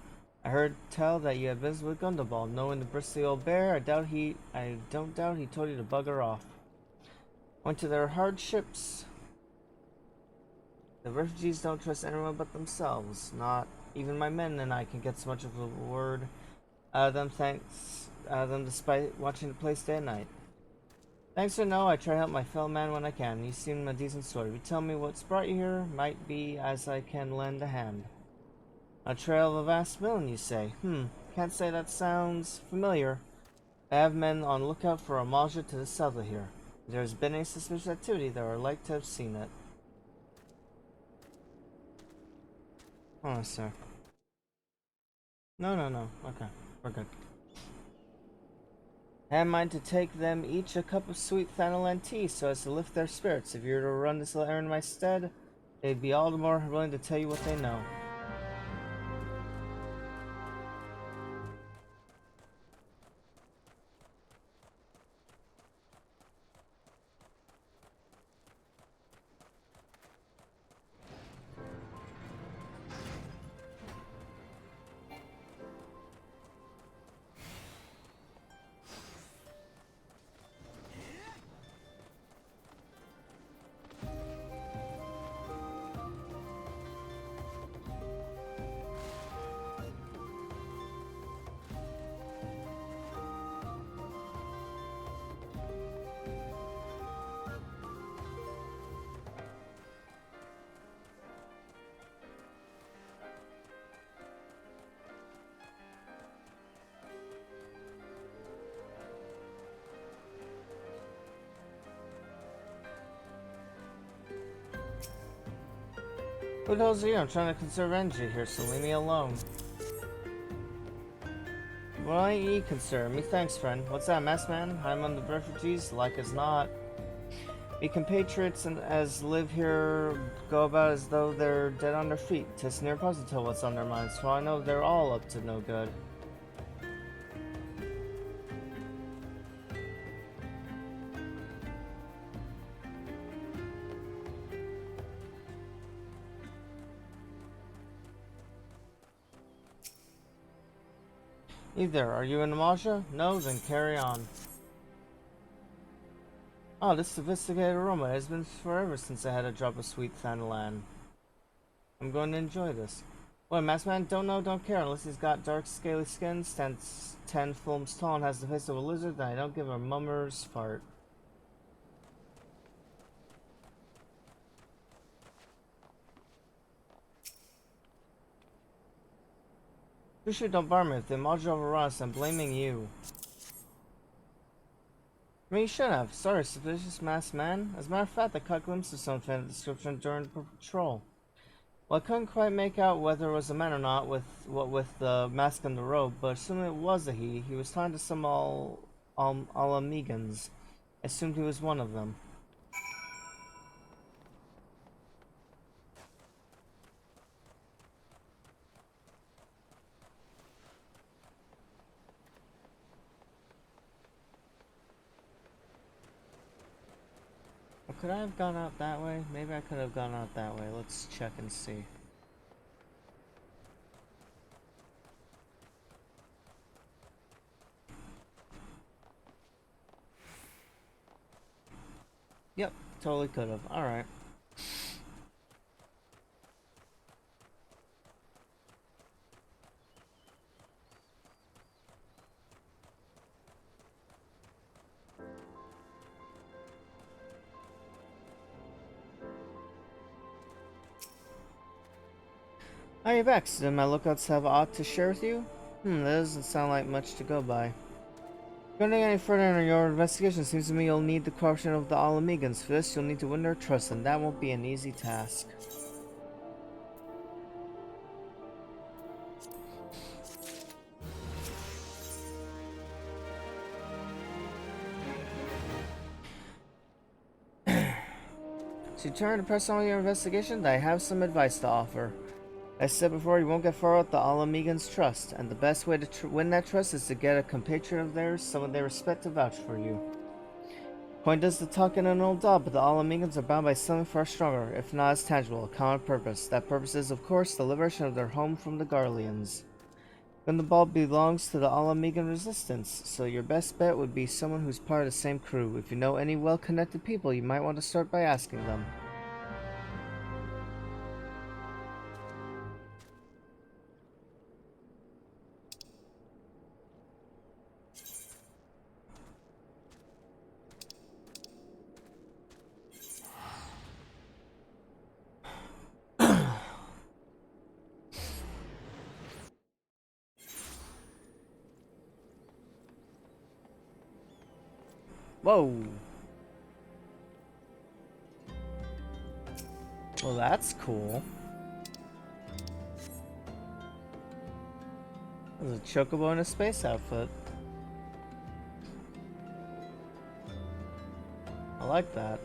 I heard tell that you had business with Gundabald. Knowing the bristly old bear, I don't doubt he told you to bugger off. Went to their hardships. The refugees don't trust anyone but themselves. Not even my men and I can get so much of a word out of them, despite watching the place day and night. Thanks or no, I try to help my fellow man when I can. You seem a decent sort. If you tell me what's brought you here, might be as I can lend a hand. A trail of a vast million, you say? Can't say that sounds familiar. I have men on lookout for a Malja to the south of here. If there's been any suspicious activity, they are like to have seen it. Hold on a sec. No. Okay, we're good. I have mind to take them each a cup of sweet Thanalan tea so as to lift their spirits. If you were to run this little errand in my stead, they'd be all the more willing to tell you what they know. Who the hell's you? I'm trying to conserve energy here, so leave me alone. Well, ain't ye concerned? Me thanks, friend. What's that, masked man? I'm on the refugees? Like as not. Me compatriots and as live here go about as though they're dead on their feet. 'Tis near impossible to tell what's on their minds, so I know they're all up to no good. Either. Are you in Namasha? No? Then carry on. Oh, this sophisticated aroma has been forever since I had a drop of sweet Thanalan. I'm going to enjoy this. What, masked man? Don't know, don't care. Unless he's got dark, scaly skin, stands 10 films tall, and has the face of a lizard, then I don't give a mummer's fart. You should don't bar me. If the module overrun us, I'm blaming you. I mean, you should have. Sorry, suspicious masked man. As a matter of fact, I caught glimpses of some fan description during the patrol. Well, I couldn't quite make out whether it was a man or not with the mask and the robe, but assuming it was a he was talking to some Alamegans. I assumed he was one of them. Could I have gone out that way? Maybe I could have gone out that way. Let's check and see. Yep, totally could have. Alright. Are you back? Did my lookouts have aught to share with you? That doesn't sound like much to go by. Going any further in your investigation, seems to me you'll need the cooperation of the Alamegans. For this, you'll need to win their trust, and that won't be an easy task. To turn to press on with your investigation, I have some advice to offer. As I said before, you won't get far without the Alamegan's trust, and the best way to win that trust is to get a compatriot of theirs, someone they respect to vouch for you. Point does the talk in an old dog, but the Alamegans are bound by something far stronger, if not as tangible, a common purpose. That purpose is, of course, the liberation of their home from the Garleans. Gundabal belongs to the Alamegan resistance, so your best bet would be someone who's part of the same crew. If you know any well-connected people, you might want to start by asking them. Whoa! Well, that's cool. There's a chocobo in a space outfit. I like that.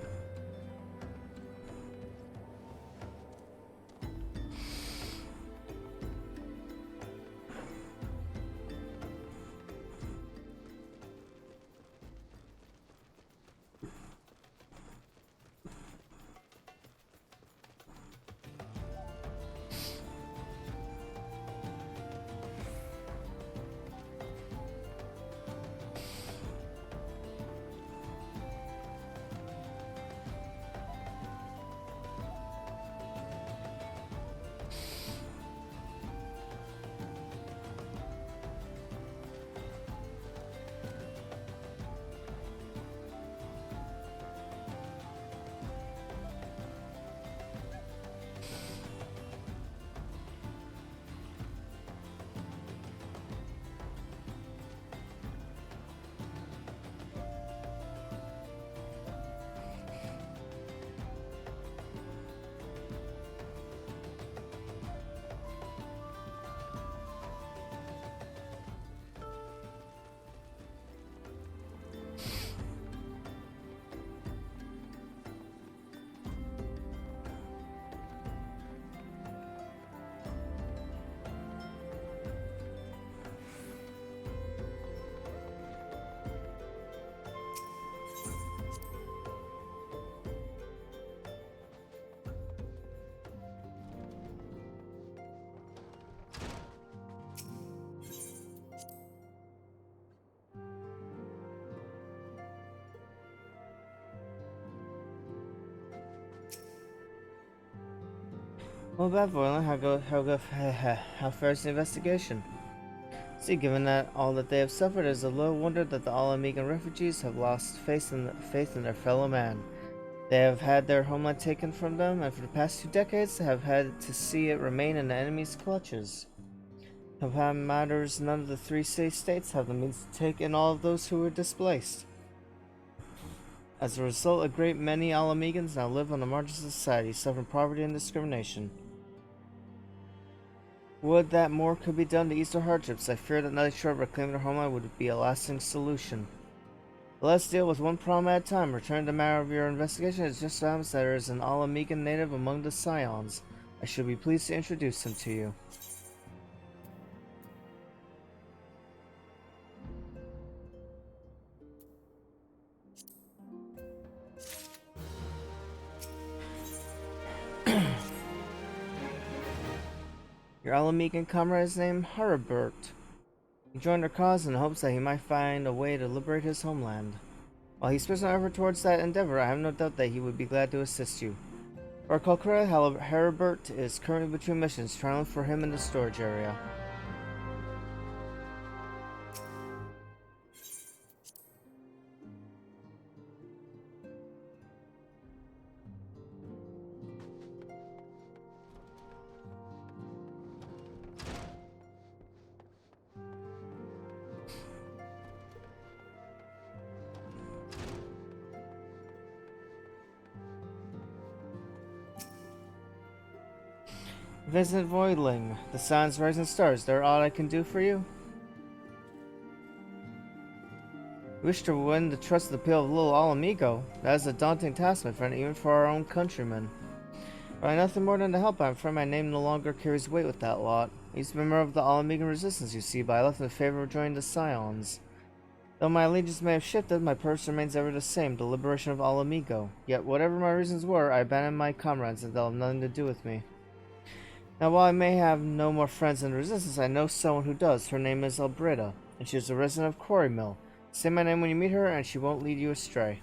Well, about Voidling, how fares the investigation? See, given that all that they have suffered, it is a little wonder that the Alamegan refugees have lost faith in their fellow man. They have had their homeland taken from them, and for the past 2 decades have had to see it remain in the enemy's clutches. Compound matters, none of the 3 states have the means to take in all of those who were displaced. As a result, a great many Alamegans now live on the margins of society, suffering poverty and discrimination. Would that more could be done to ease their hardships. I fear that nothing short of reclaiming their homeland would be a lasting solution. But let's deal with one problem at a time. Return to the matter of your investigation. It just so happens that there is an Alamegan native among the Scions. I should be pleased to introduce him to you. Your Alamegan comrade is named Herbert. He joined our cause in hopes that he might find a way to liberate his homeland. While he spares no effort towards that endeavor, I have no doubt that he would be glad to assist you. If I recall correctly, Herbert is currently between missions, traveling for him in the storage area. Vincent Voidling, the sun's rising stars. There all I can do for you? We wish to win the trust of the people of little Alamigo. That is a daunting task, my friend, even for our own countrymen. But nothing more than to help. I'm afraid my name no longer carries weight with that lot. I used to be a member of the Alamigan resistance, you see, but I left in favor of joining the Scions. Though my allegiance may have shifted, my purpose remains ever the same, the liberation of Alamigo. Yet, whatever my reasons were, I abandoned my comrades and they'll have nothing to do with me. Now, while I may have no more friends in the resistance, I know someone who does. Her name is Albreda, and she is a resident of Quarry Mill. Say my name when you meet her, and she won't lead you astray.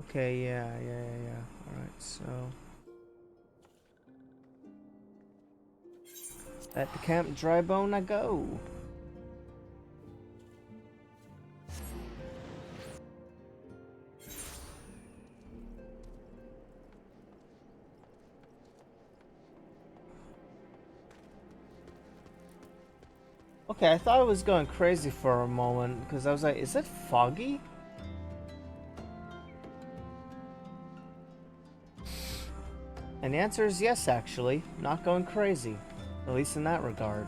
Okay, yeah. Alright, so... At the Camp Drybone I go! Okay, I thought I was going crazy for a moment, because I was like, is it foggy? And the answer is yes, actually. Not going crazy. At least in that regard.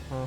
Huh.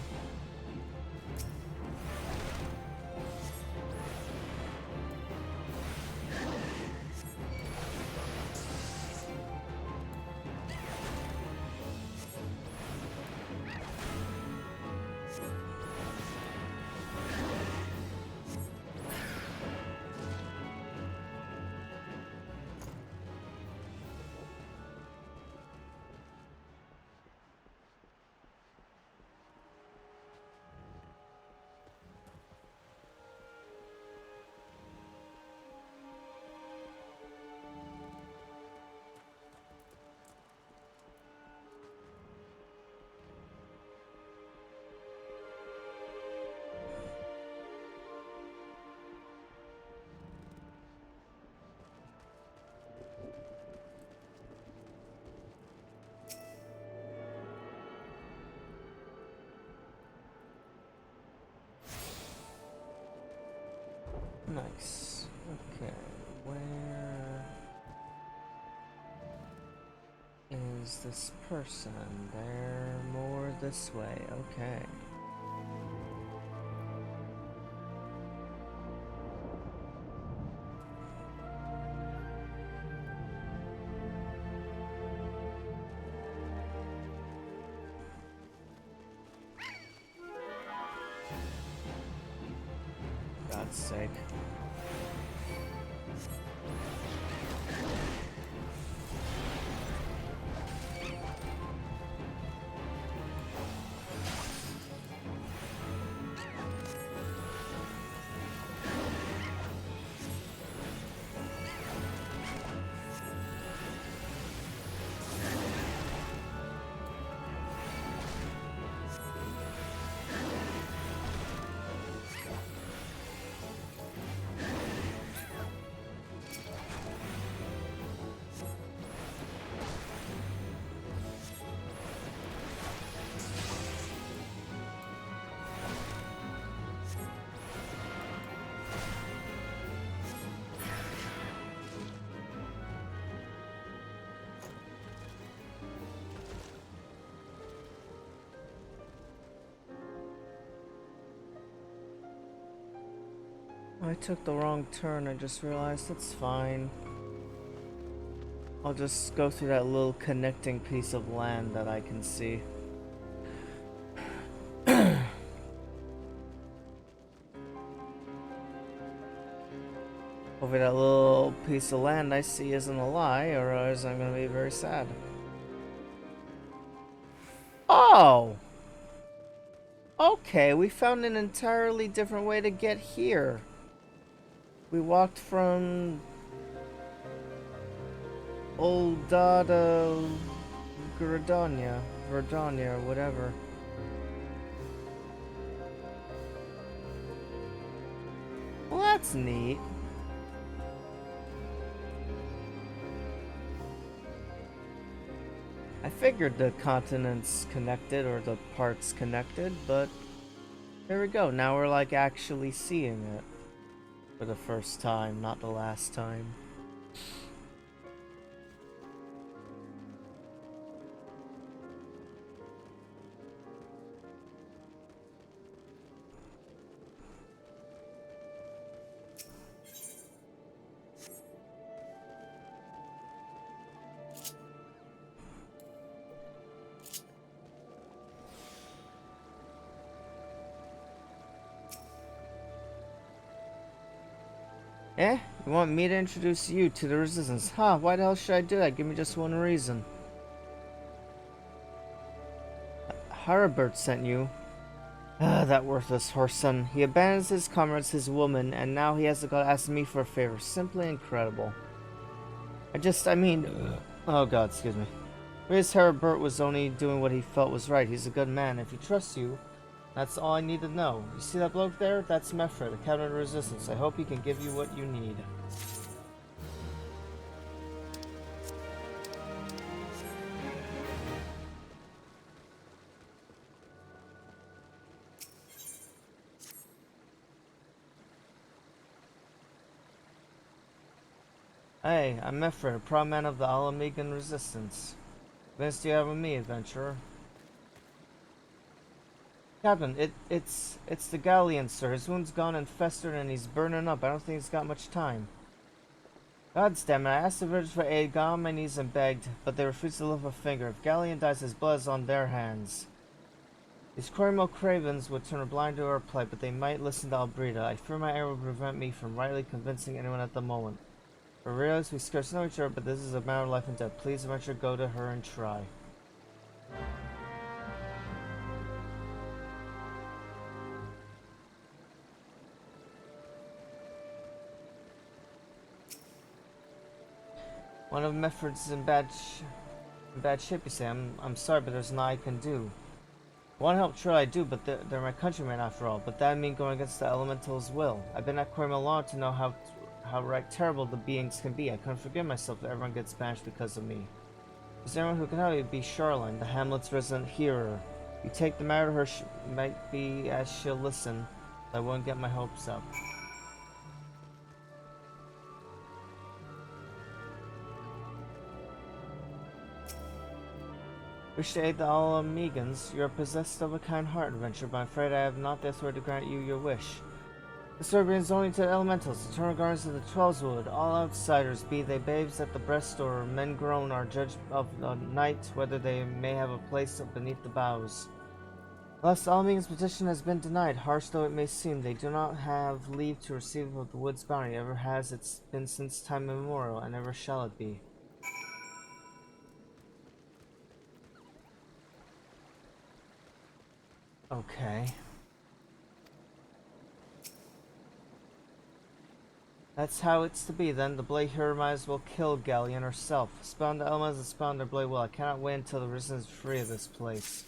Nice. Okay, where is this person? They're more this way. Okay. God's sake. I took the wrong turn, I just realized. It's fine. I'll just go through that little connecting piece of land that I can see. Hopefully that little piece of land I see isn't a lie, or else I'm gonna be very sad. Oh! Okay, we found an entirely different way to get here. We walked from Oldada Verdonia, or whatever. Well, that's neat. I figured the continents connected, or the parts connected, but there we go. Now we're like actually seeing it for the first time, not the last time. Eh? You want me to introduce you to the resistance? Huh, why the hell should I do that? Give me just one reason. Harabert sent you. Ah, that worthless whoreson. He abandons his comrades, his woman, and now he has to go ask me for a favor. Simply incredible. Oh god, excuse me. Reyes Harabert was only doing what he felt was right. He's a good man. If he trusts you, that's all I need to know. You see that bloke there? That's Mephra, the captain of the resistance. I hope he can give you what you need. Hey, I'm Mephra, a proud man of the Alamegan resistance. What business do you have with me, adventurer? Captain, it's the galleon, sir. His wound's gone and festered and he's burning up. I don't think he's got much time. Gods damn it, I asked the Virgins for aid, got on my knees and begged, but they refused to lift a finger. If Galleon dies, his blood is on their hands. These Corimo cravens would turn a blind to our plight, but they might listen to Albreda. I fear my error will prevent me from rightly convincing anyone at the moment. For reals, we scarce know each other, but this is a matter of life and death. Please, adventure, go to her and try. One of Mefford's is in bad shape, you say. I'm sorry, but there's nothing I can do. I want to help, sure I do, but they're my countrymen after all. But that means going against the elemental's will. I've been at Corimo long to know how right terrible the beings can be. I couldn't forgive myself if everyone gets banished because of me. Is there anyone who can help you? Be Charlene, the hamlet's resident hearer. You take the matter to her, might be as she'll listen. I won't get my hopes up. Wish to aid the All-Megans. You are possessed of a kind heart, adventure, but I'm afraid I have not the authority to grant you your wish. The sword belongs only to the elementals, eternal guardians of the Twelveswood. All outsiders, be they babes at the breast or men grown, are judged of the night whether they may have a place beneath the boughs. Thus, All-Megans' petition has been denied. Harsh though it may seem, they do not have leave to receive of the wood's bounty. Ever has it been since time immemorial, and ever shall it be. Okay. That's how it's to be then. The blade here might as well kill Galleon herself. Spawn the elements and spawn their blade well. I cannot wait until the risen is free of this place.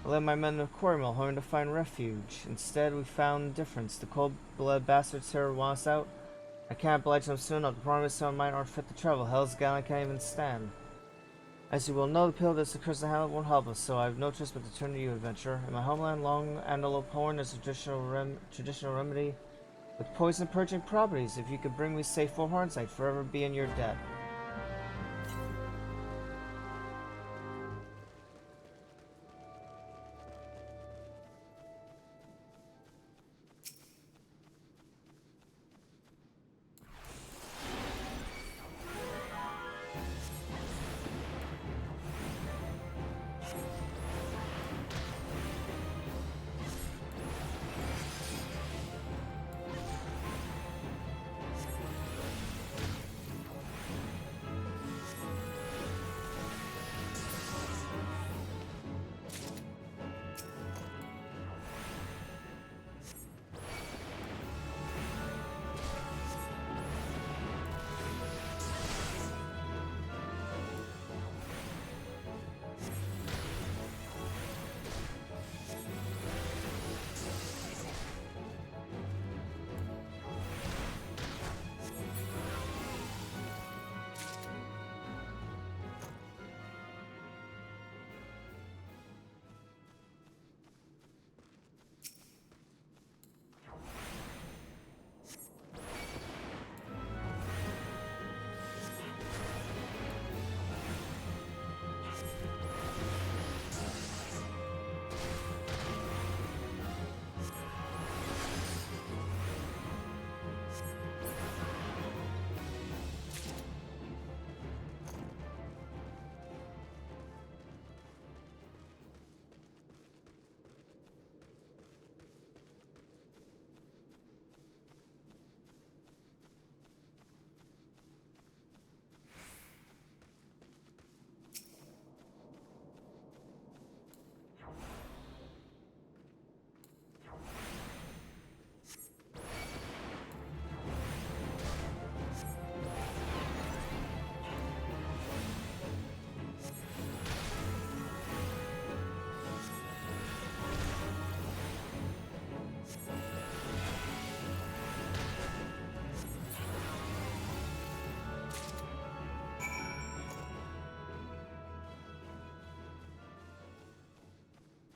I led my men to a quarry mill, hoping to find refuge. Instead, we found indifference. The cold-blooded bastards here want us out. I can't oblige them soon enough. The promise some of mine aren't fit to travel. Hell's Galleon can't even stand. As you will know, the pill that's across the hand won't help us, so I have no choice but to turn to you, adventurer. In my homeland, long antelope horn is a traditional remedy with poison-purging properties. If you could bring me safe 4 horns, I'd forever be in your debt.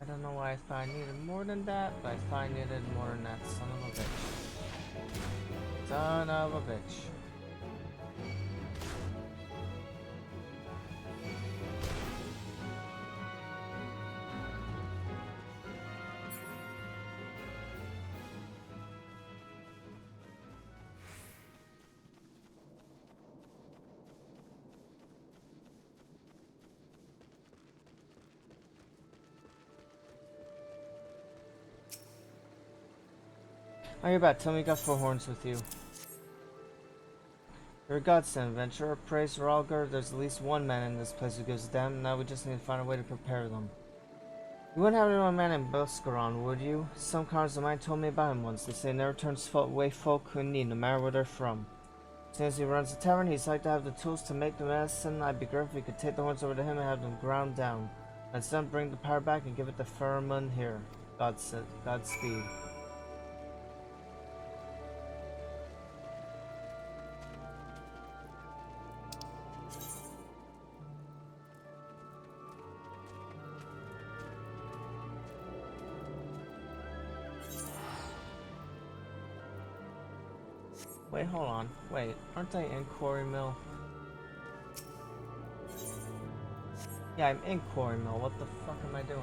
I don't know why I thought I needed more than that, but I thought I needed more than that. Son of a bitch. Son of a bitch. Oh, you're back. Tell me you got 4 horns with you. You're a godsend, adventurer. Praise Ralgar. There's at least 1 man in this place who gives a damn. Now we just need to find a way to prepare them. You wouldn't have anyone man named Boscaron, would you? Some cars of mine told me about him once. They say he never turns away folk who need, no matter where they're from. As soon as he runs a tavern, he's like to have the tools to make the medicine. I'd be grateful if we could take the horns over to him and have them ground down. And then bring the power back and give it to Pheromone here. Godspeed. Wait, hold on. Wait, aren't I in Quarry Mill? Yeah, I'm in Quarry Mill. What the fuck am I doing?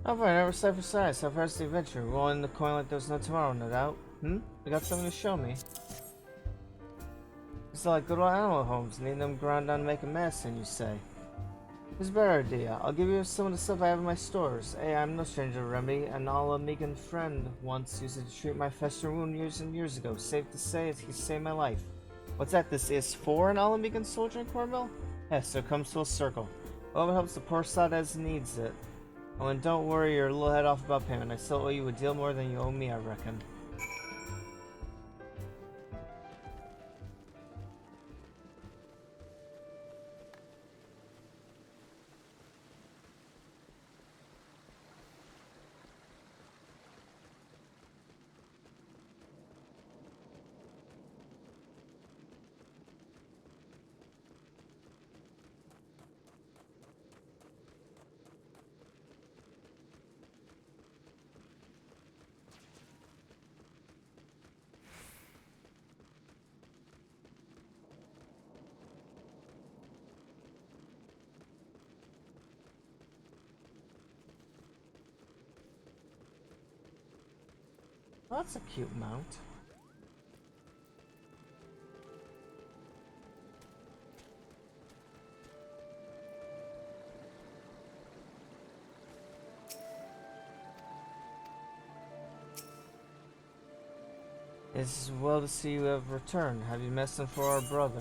Oh, fine, I never sight for sight. So far as the adventure, rolling the coin like there's no tomorrow, no doubt. I got something to show me. It's like good old animal homes, needing them ground down to make a medicine, you say. Here's a better idea. I'll give you some of the stuff I have in my stores. Hey, I'm no stranger to remedy. An Alamigan friend once used it to treat my festering wound years and years ago. Safe to say, he saved my life. What's that? This is for an Alamigan soldier in Cornwall? Yes, so it comes to a circle. Whoever helps the poor sod as needs it. Oh, and don't worry your little head off about payment. I still owe you a deal more than you owe me, I reckon. Well, that's a cute mount. It's well to see you have returned. Have you messed for our brother?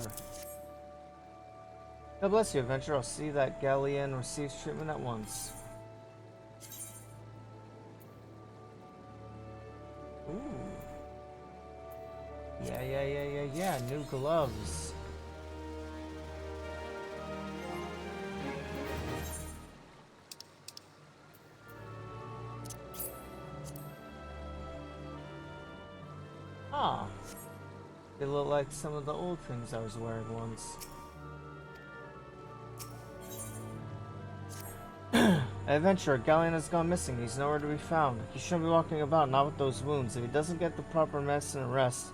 God bless you, adventurer. I'll see that Galleon receives treatment at once. Ooh. Yeah. New gloves. Ah. They look like some of the old things I was wearing once. Adventurer, Galleon has gone missing. He's nowhere to be found. He shouldn't be walking about, not with those wounds. If he doesn't get the proper medicine and rest,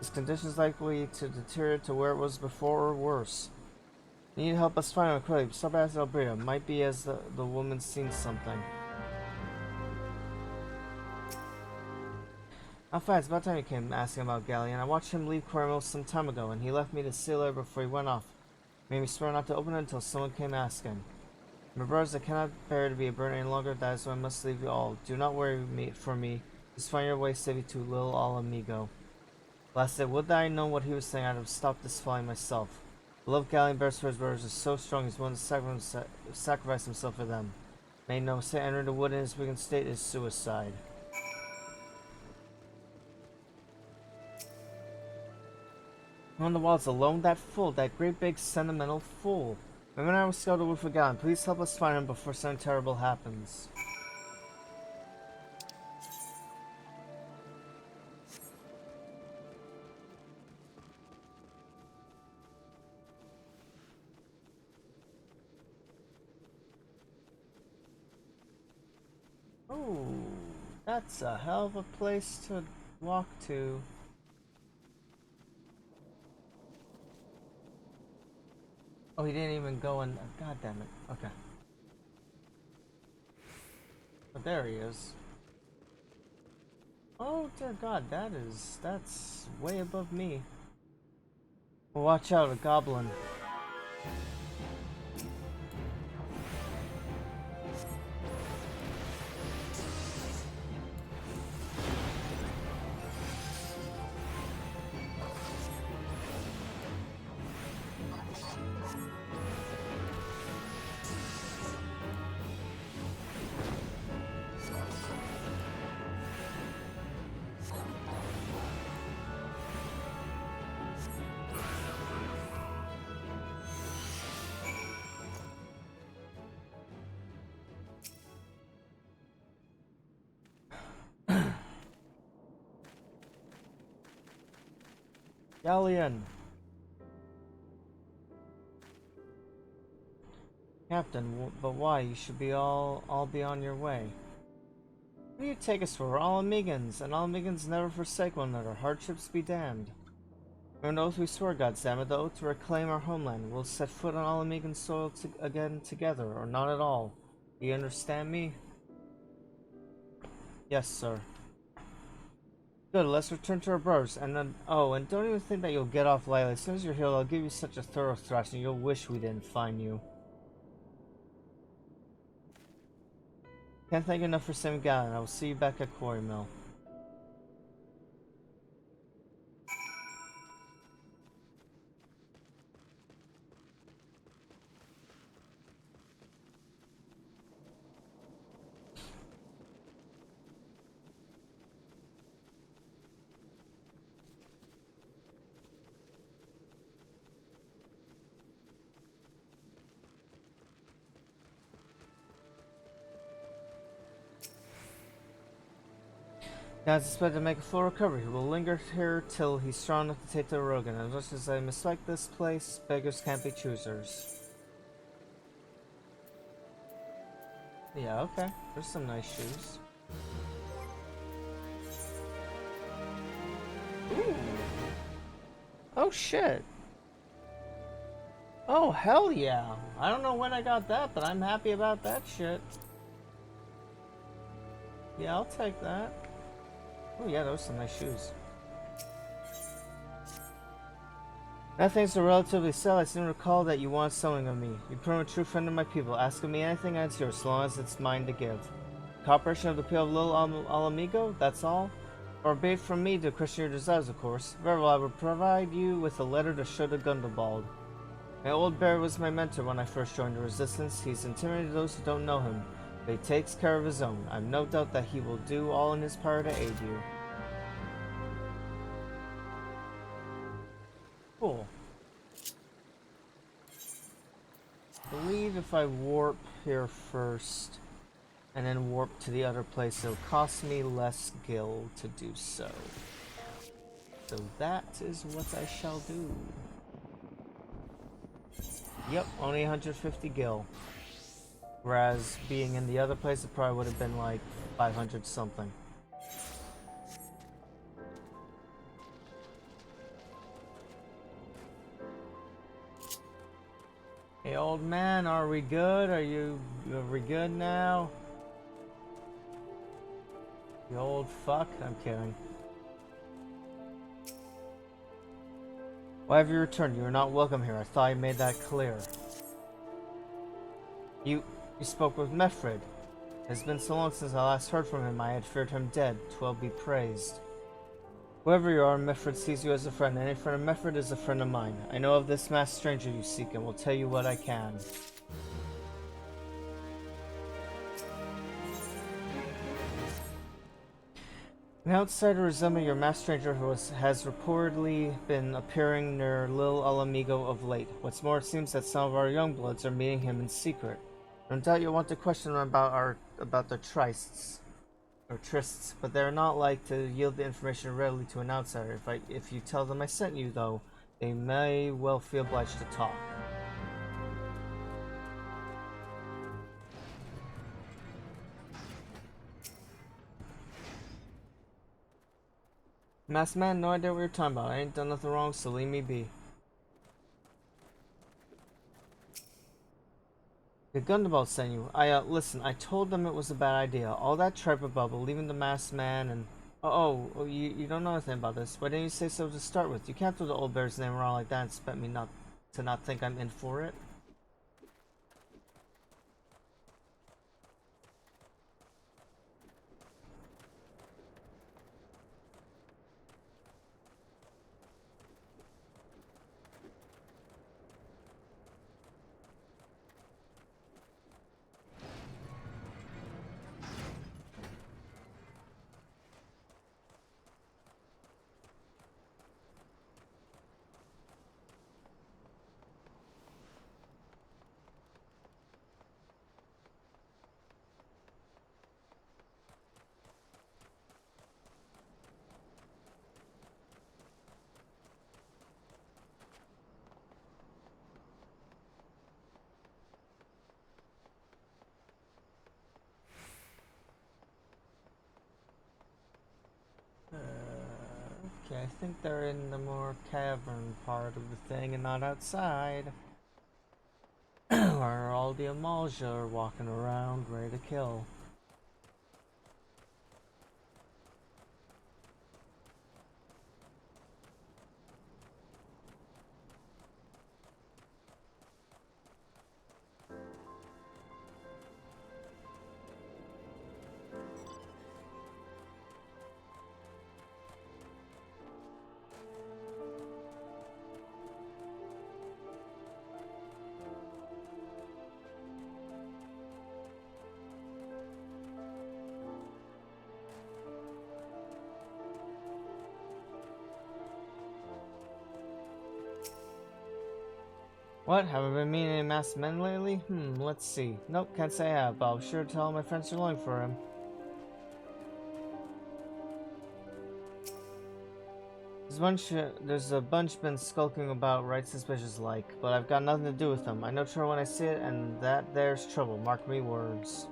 his condition is likely to deteriorate to where it was before or worse. You need to help us find him quickly. Stop at Alberta. Might be as the woman's seen something. Oh, fine, it's about time you came asking about Galleon. I watched him leave Cornwall some time ago, and he left me to seal it before he went off. Made me swear not to open it until someone came asking. My brothers, I cannot bear to be a burden any longer. That is why I must leave you all. Do not worry for me. Just find your way safely to little Alamigo. Last day, would that I know what he was saying, I'd have stopped this folly myself. The love Galleon bears for his brothers is so strong he's willing to sacrifice himself for them. Made no mistake, entering the wood in his weakened state is suicide. On the walls alone, that fool, that great big sentimental fool. Remember I was scouted with a gun. Please help us find him before something terrible happens. Oh, that's a hell of a place to walk to. Oh, he didn't even go in. God damn it. Okay. Oh, there he is. Oh, dear God, that's way above me. Well, watch out, a goblin. Galleon. Captain, but why? You should be all be on your way. What do you take us for? We're all Amigans, and all Amigans never forsake one another. Hardships be damned. We're an oath we swore, goddammit, the oath to reclaim our homeland. We'll set foot on all Amigan soil again together, or not at all. Do you understand me? Yes, sir. Good, let's return to our brothers, and then, oh, and don't even think that you'll get off lightly. As soon as you're healed, I'll give you such a thorough thrashing, you'll wish we didn't find you. Can't thank you enough for saving Gallon. I will see you back at Quarry Mill. Guys expect to make a full recovery. He will linger here till he's strong enough to take the road again. As much as I mislike this place, beggars can't be choosers. Yeah, okay. There's some nice shoes. Ooh. Oh shit. Oh hell yeah. I don't know when I got that, but I'm happy about that shit. Yeah, I'll take that. Oh yeah, those are some nice shoes. Nothing's so relatively settled. I seem to recall that you want something of me. You prove a true friend of my people. Ask of me anything, and it's yours, as long as it's mine to give. Cooperation of the people of Lil Alamigo, that's all? Or bait from me to question your desires, of course. Very well, I will provide you with a letter to show to Gundobald. My old bear was my mentor when I first joined the Resistance. He's intimidated those who don't know him, but he takes care of his own. I've no doubt that he will do all in his power to aid you. Cool. I believe if I warp here first and then warp to the other place, it'll cost me less gil to do so. So that is what I shall do. Yep, only 150 gil. Whereas being in the other place, it probably would have been like 500 something. Hey old man, are we good? Are we good now? You old fuck? I'm kidding. Why have you returned? You are not welcome here. I thought I made that clear. You spoke with Mefred. It has been so long since I last heard from him. I had feared him dead. 'Twill be praised. Whoever you are, Mefred sees you as a friend. Any friend of Mefred is a friend of mine. I know of this masked stranger you seek and will tell you what I can. An outsider resembling your masked stranger has reportedly been appearing near Lil Alamigo of late. What's more, it seems that some of our young bloods are meeting him in secret. No doubt you'll want to question them about the trysts. Or trysts, but they're not like to yield the information readily to an outsider. If you tell them I sent you, though, they may well feel obliged to talk. Masked man, no idea what you're talking about. I ain't done nothing wrong, so leave me be. The Gundobald sent you. Listen, I told them it was a bad idea. All that tripe about believing the masked man and... you don't know anything about this. Why didn't you say so to start with? You can't throw the old bear's name around like that and expect me not think I'm in for it. Okay, I think they're in the more cavern part of the thing and not outside. Where all the Amalja are walking around ready to kill. What? Haven't been meeting any masked men lately? Let's see. Nope, can't say I have, but I'll sure tell my friends are looking for him. There's a bunch been skulking about right suspicious like, but I've got nothing to do with them. I know trouble when I see it, and that there's trouble, mark me words.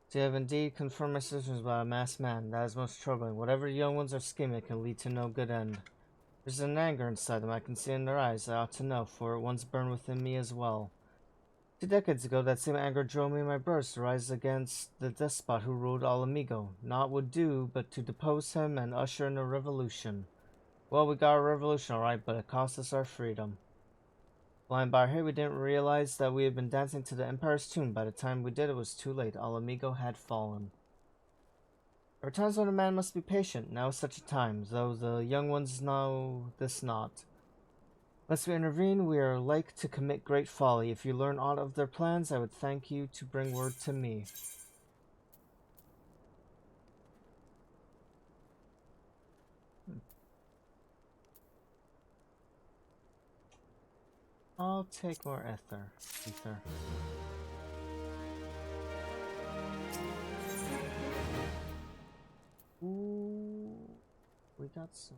So you have indeed confirmed my suspicions about a masked man. That is most troubling. Whatever the young ones are scheming can lead to no good end. There's an anger inside them, I can see in their eyes. I ought to know, for it once burned within me as well. 2 decades ago, that same anger drove me and my brothers to rise against the despot who ruled Alamigo. Naught would do but to depose him and usher in a revolution. Well, we got a revolution, alright, but it cost us our freedom. Blind by our head, we didn't realize that we had been dancing to the Empire's tune. By the time we did, it was too late. Alamigo had fallen. There are times when a man must be patient. Now is such a time, though the young ones know this not. Unless we intervene, we are like to commit great folly. If you learn aught of their plans, I would thank you to bring word to me. I'll take more ether. Ooh, we got some.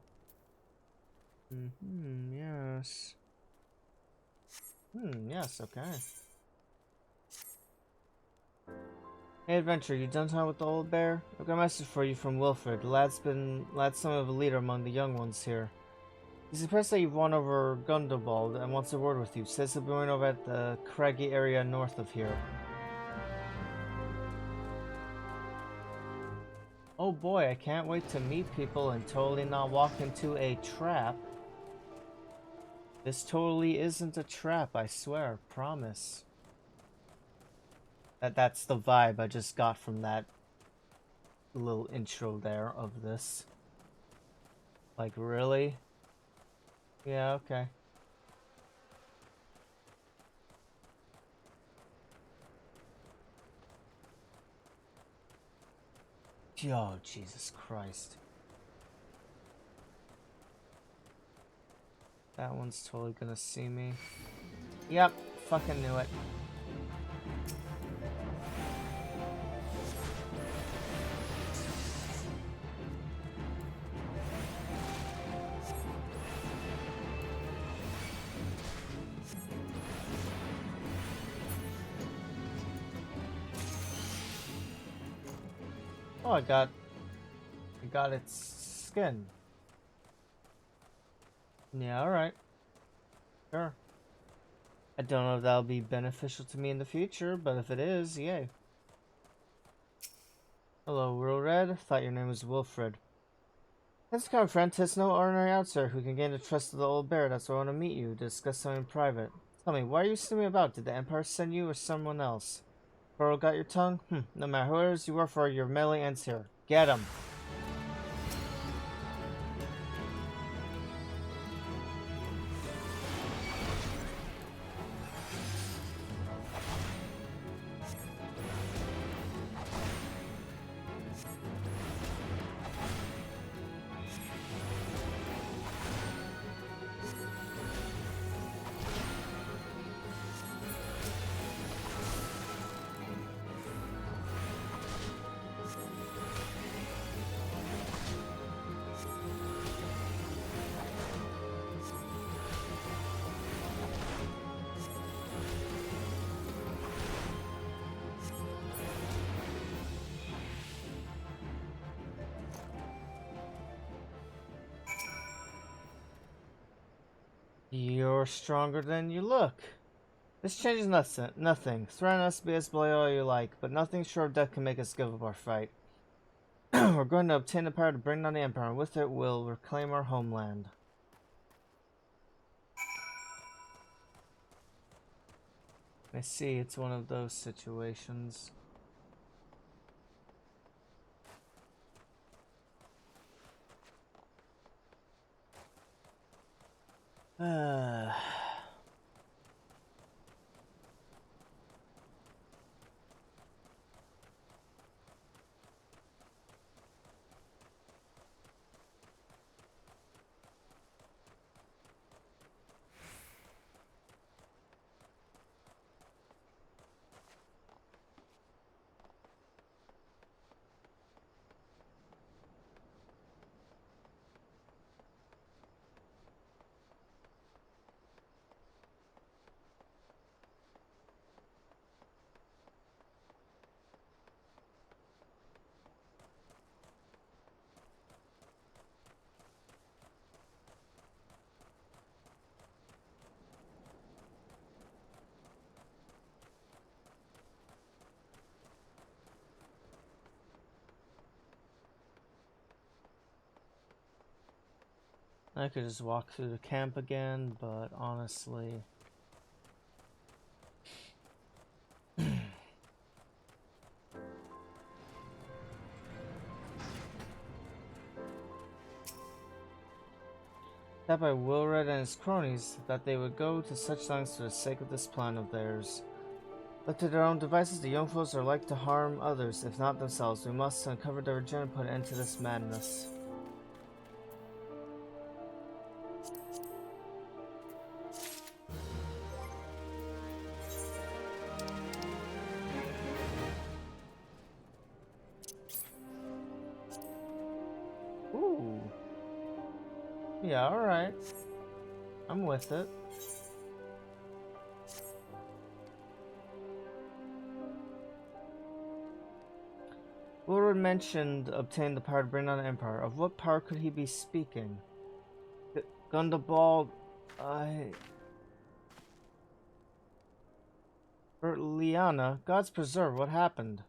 Yes. Yes, okay. Hey, adventurer, you done talking with the old bear? I've got a message for you from Wilfred. The lad's something of a leader among the young ones here. He's impressed that you've won over Gundobald and wants a word with you. Says he'll be going over at the craggy area north of here. Oh boy, I can't wait to meet people and totally not walk into a trap. This totally isn't a trap, I swear, promise. That's the vibe I just got from that little intro there of this. Like, really? Yeah, okay. Oh, Jesus Christ. That one's totally gonna see me. Yep, fucking knew it. Oh, I got its skin. Yeah, alright. Sure. I don't know if that'll be beneficial to me in the future, but if it is, yay. Hello, Real Red. Thought your name was Wilfred. That's kind of friend. Tis no ordinary outsider who can gain the trust of the old bear. That's why I want to meet you, discuss something in private. Tell me, why are you snooping about? Did the Empire send you or someone else? Burrow got your tongue? No matter who it is you work for, your melee ends here. Get him. You're stronger than you look. This changes nothing. Threaten us, be as bloody all you like, but nothing short of death can make us give up our fight. We're going to obtain the power to bring down the Empire, and with it we'll reclaim our homeland. I see, it's one of those situations. I could just walk through the camp again, but honestly... that by Wilred and his cronies, that they would go to such lengths for the sake of this plan of theirs. Left to their own devices, the young foes are like to harm others, if not themselves. We must uncover their agenda and put an end to this madness. Ooh. Yeah, alright. I'm with it. Wilred mentioned obtain the power to bring down the Empire. Of what power could he be speaking? Gundabald... Liana, God's preserve, what happened?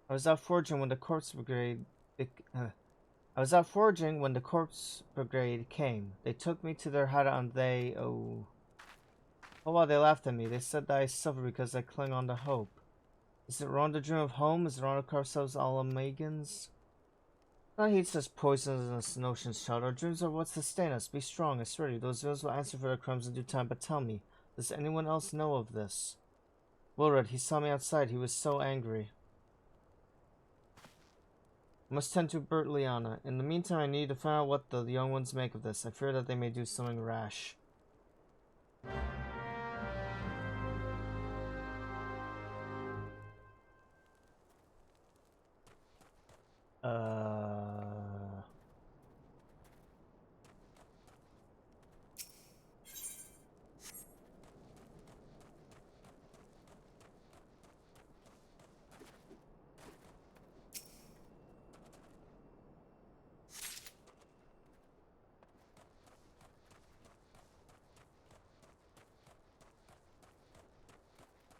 I was out foraging when the corpse brigade... I was out foraging when the corpse brigade came. They took me to their hideout and they... Oh, well, they laughed at me. They said that I suffer because I cling on to hope. Is it wrong to dream of home? Is it wrong to call ourselves Alamagans? I hate such poisonous notions, child. Our dreams are what sustain us. Be strong, it's ready. Those villains will answer for their crimes in due time, but tell me, does anyone else know of this? Wilred, he saw me outside. He was so angry. I must tend to Bert Liana. In the meantime, I need to find out what the young ones make of this. I fear that they may do something rash.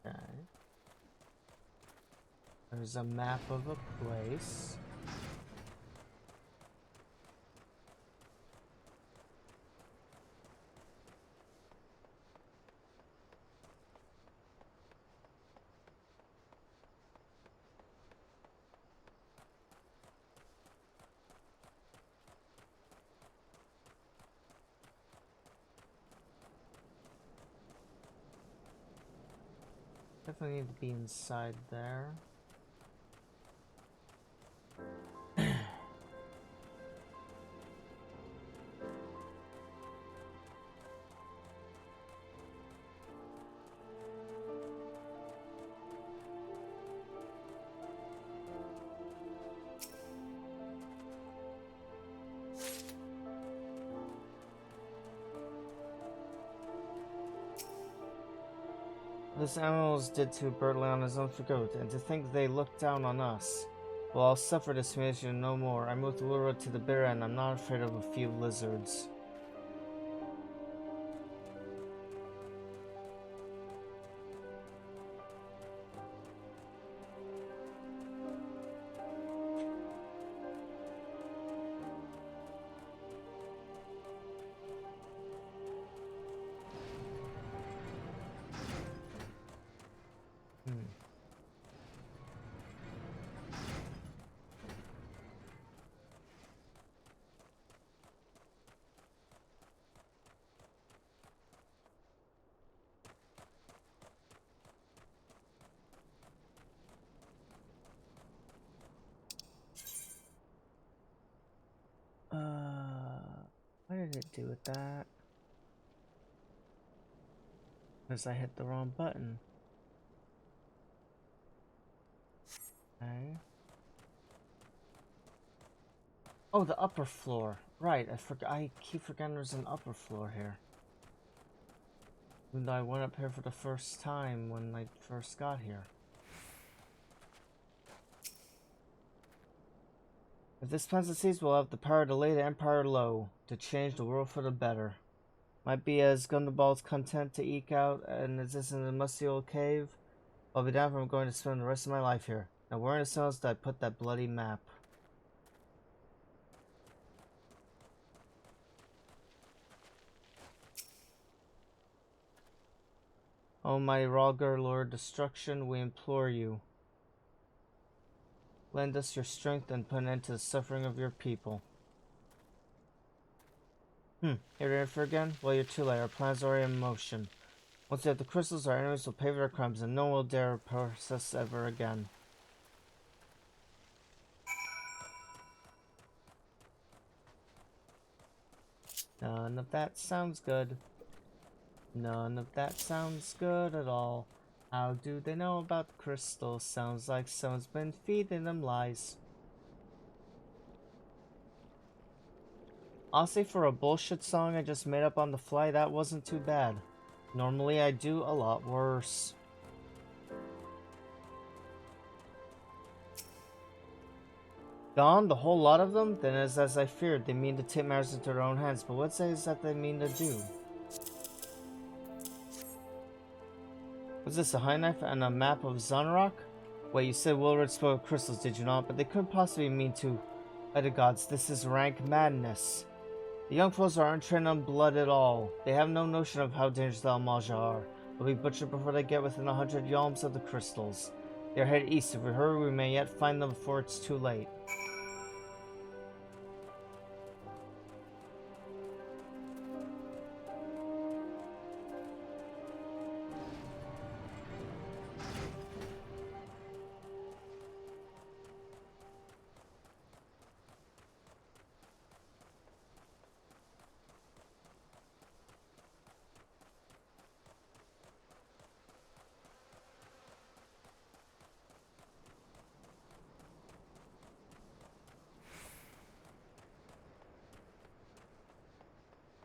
Okay. There's a map of a place. Definitely need to be inside there. This animals did to Bertley on his own for good, and to think they looked down on us. Well, I'll suffer this humiliation no more. I moved the Wilroad to the bitter end. I'm not afraid of a few lizards. What did it do with that? Because I hit the wrong button. Okay. Oh, the upper floor. Right, I keep forgetting there's an upper floor here. Even though I went up here for the first time when I first got here. If this plant succeeds, we'll have the power to lay the Empire low, to change the world for the better. Might be as Gundabald's content to eke out an existence in a musty old cave. I'll be down if I'm going to spend the rest of my life here. Now where in the cells did I put that bloody map? Oh mighty Rhalgr, Lord Destruction, we implore you. Lend us your strength and put an end to the suffering of your people. Here to interfere again? Well, you're too late. Our plans are already in motion. Once we have the crystals, our enemies will pay for their crimes, and no one will dare oppress us ever again. None of that sounds good. None of that sounds good at all. How do they know about the crystals? Sounds like someone's been feeding them lies. Honestly, for a bullshit song I just made up on the fly, that wasn't too bad. Normally I do a lot worse. Gone? The whole lot of them? Then as I feared, they mean to take matters into their own hands, but what is that they mean to do? Was this a high knife and a map of Zonrock? Wait, you said Wilred spoke of crystals, did you not? But they couldn't possibly mean to. By the gods, this is rank madness. The young foes are untrained on blood at all. They have no notion of how dangerous the Almaja are. They'll be butchered before they get within 100 yalms of the crystals. They are headed east. If we hurry, we may yet find them before it's too late.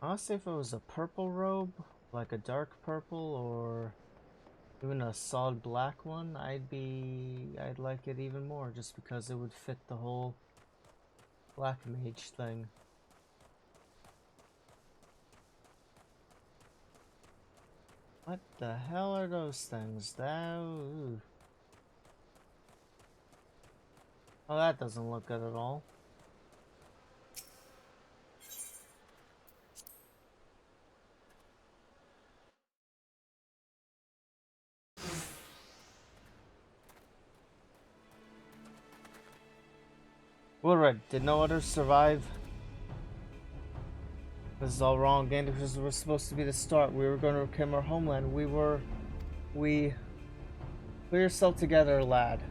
Honestly, if it was a purple robe, like a dark purple, or even a solid black one, I'd like it even more, just because it would fit the whole black mage thing. What the hell are those things? Oh, that doesn't look good at all. Wilred, did no others survive? This is all wrong again, because we're supposed to be the start. We were going to reclaim our homeland. Pull yourself together, lad.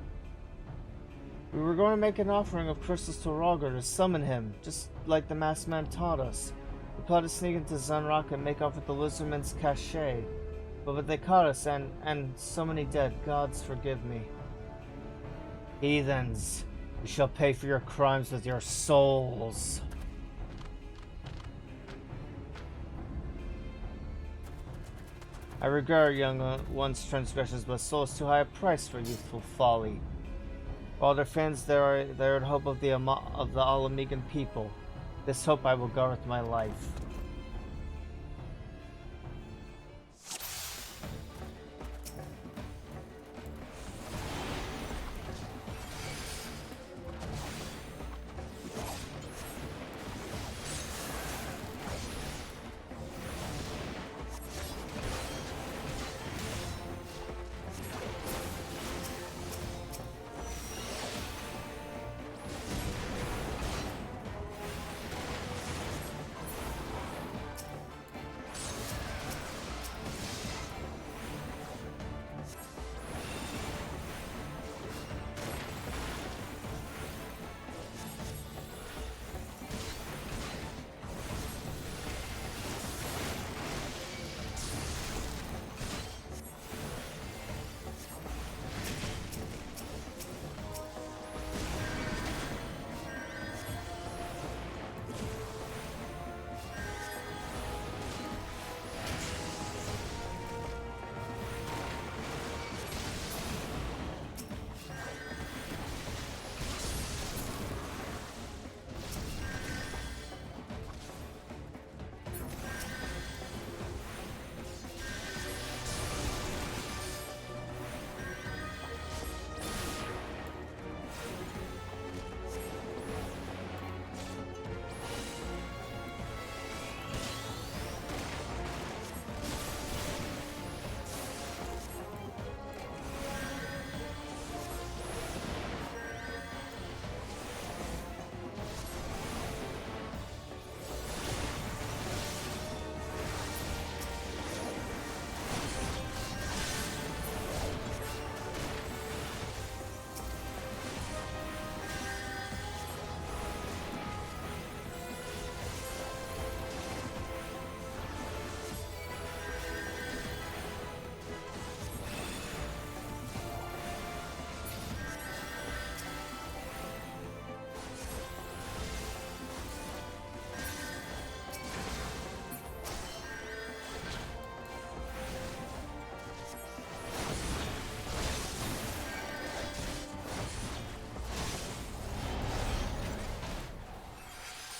We were going to make an offering of crystals to Rogger to summon him, just like the masked man taught us. We plotted to sneak into Zunrock and make off with the Lizardman's cachet. But they caught us, and so many dead. Gods forgive me. Heathens, you shall pay for your crimes with your souls. I regard young one's transgressions, but soul is too high a price for youthful folly. For all their fans, they are the hope of the Alamegan people. This hope I will guard with my life.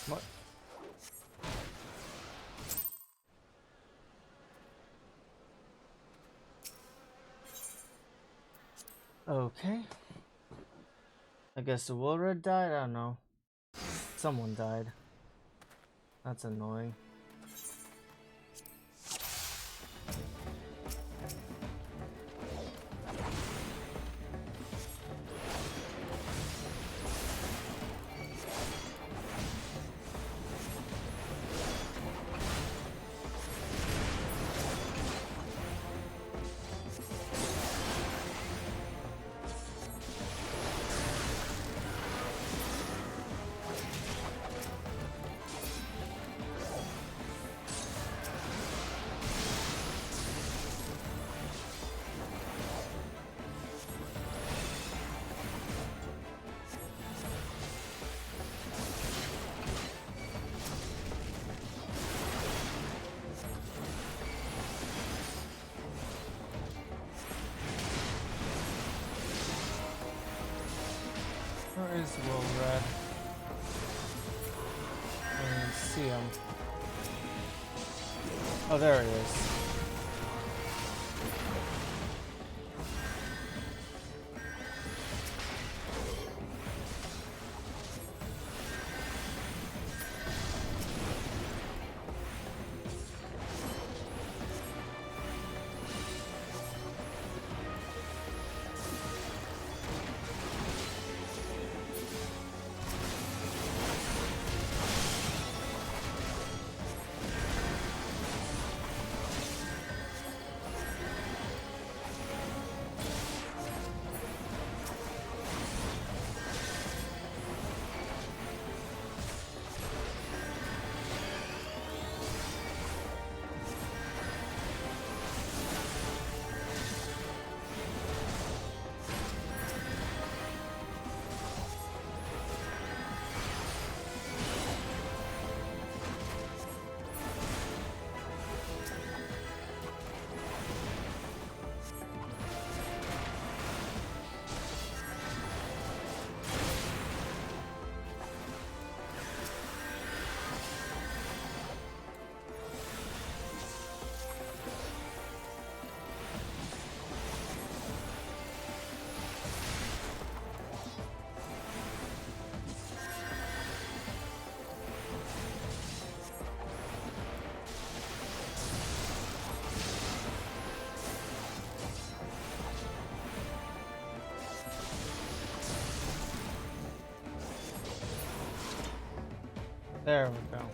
What? Okay. I guess the Wilred died? I don't know. Someone died. That's annoying. Where is Wilred? I don't even see him. Oh, there he is. There we go.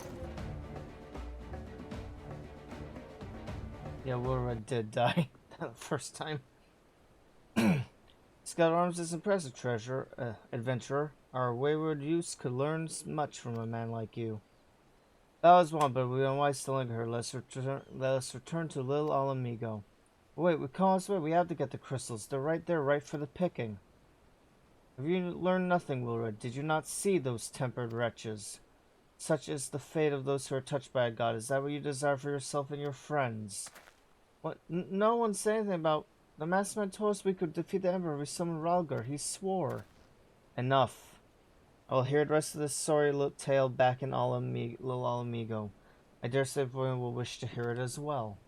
Yeah, Wilred did die the first time. Scout Arms is impressive adventurer. Our wayward youths could learn much from a man like you. That was one, but we are wise to linger here. Let us return to Lil Alamigo. Wait, we call us away. We have to get the crystals. They're right there, right for the picking. Have you learned nothing, Wilred? Did you not see those tempered wretches? Such is the fate of those who are touched by a god. Is that what you desire for yourself and your friends? What? No one said anything about... The master man told us we could defeat the Emperor if we summoned Ralgar. He swore. Enough. I will hear the rest of this sorry tale back in Lil Alamigo. I dare say everyone will wish to hear it as well.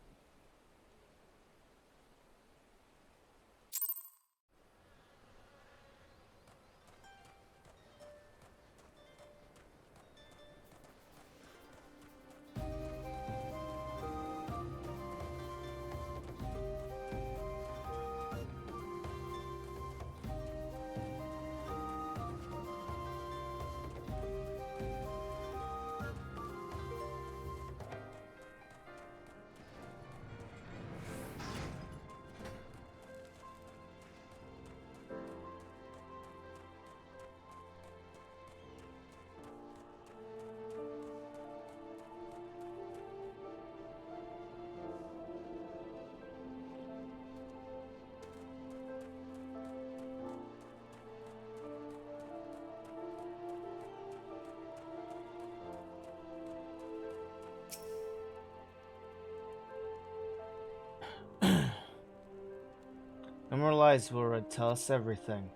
No more lies, Wilred. Tell us everything.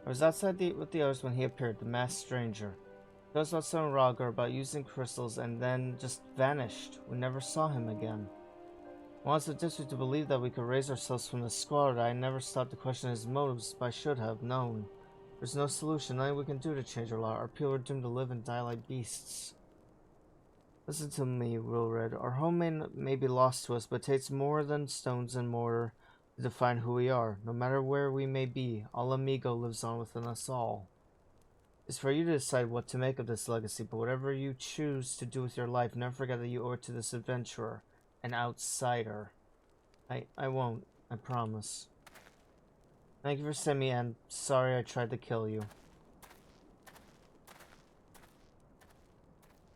I was outside with the others when he appeared, the masked stranger. He told us about some Ralgar, about using crystals, and then just vanished. We never saw him again. I wanted the district to believe that we could raise ourselves from the squalor. I never stopped to question his motives, but I should have known. There's no solution, nothing we can do to change our lot. Our people are doomed to live and die like beasts. Listen to me, Wilred. Our home may be lost to us, but it takes more than stones and mortar to define who we are. No matter where we may be, Alamigo lives on within us all. It's for you to decide what to make of this legacy, but whatever you choose to do with your life, never forget that you owe it to this adventurer, an outsider. I won't, I promise. Thank you for sending me, and sorry I tried to kill you.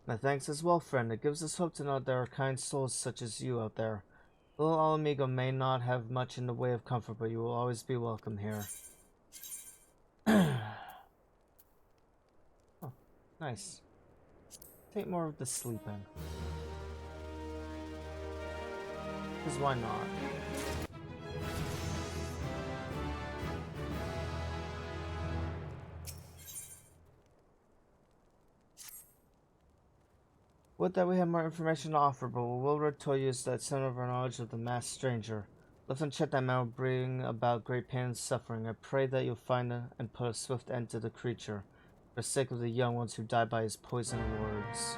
My thanks as well, friend. It gives us hope to know that there are kind souls such as you out there. Little Alamigo may not have much in the way of comfort, but you will always be welcome here. Oh, nice. Take more of the sleeping. Because why not? Would that we had more information to offer, but what Wilred told you is that some of our knowledge of the masked stranger. Lift and check that man will bring about great pain and suffering. I pray that you'll find and put a swift end to the creature, for the sake of the young ones who die by his poisoned words.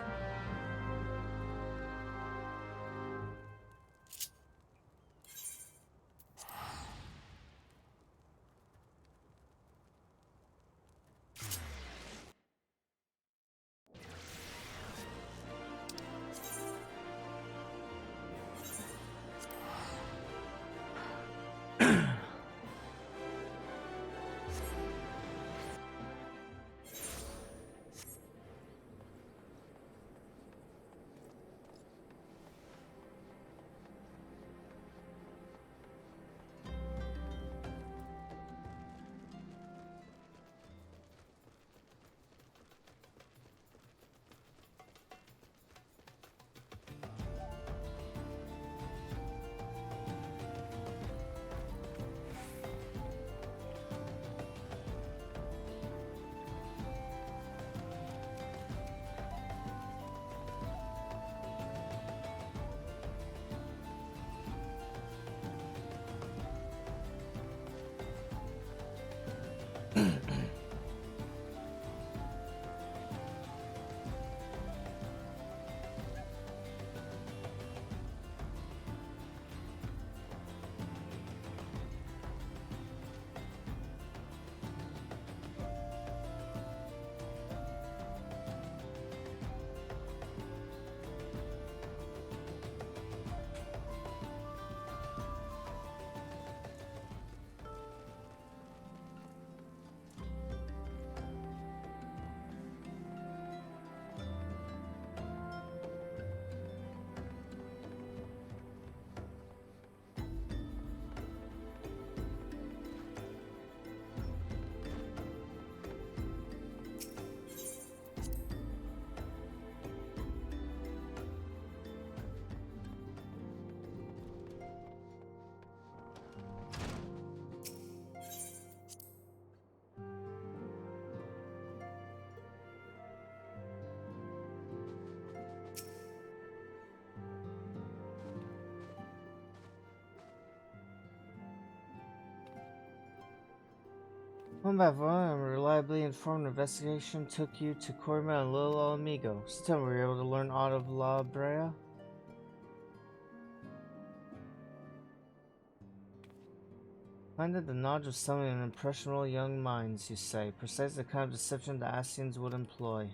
One by one, a reliably informed investigation took you to Corma and Little Amigo. So tell me, were you able to learn aught of La Brea? Find that the knowledge of some impressionable young minds, you say, precisely the kind of deception the Asians would employ.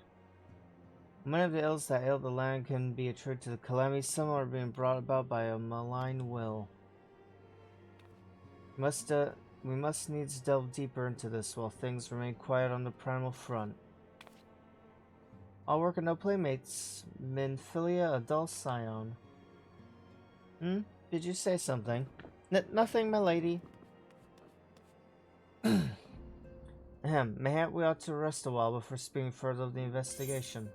Many of the ills that ail the land can be attributed to the calamity. Some are being brought about by a malign will. We must needs delve deeper into this while things remain quiet on the primal front. All work and no playmates. Minfilia, a dull scion. Did you say something? Nothing, my lady. Ahem. Mayhap we ought to rest a while before speaking further of the investigation.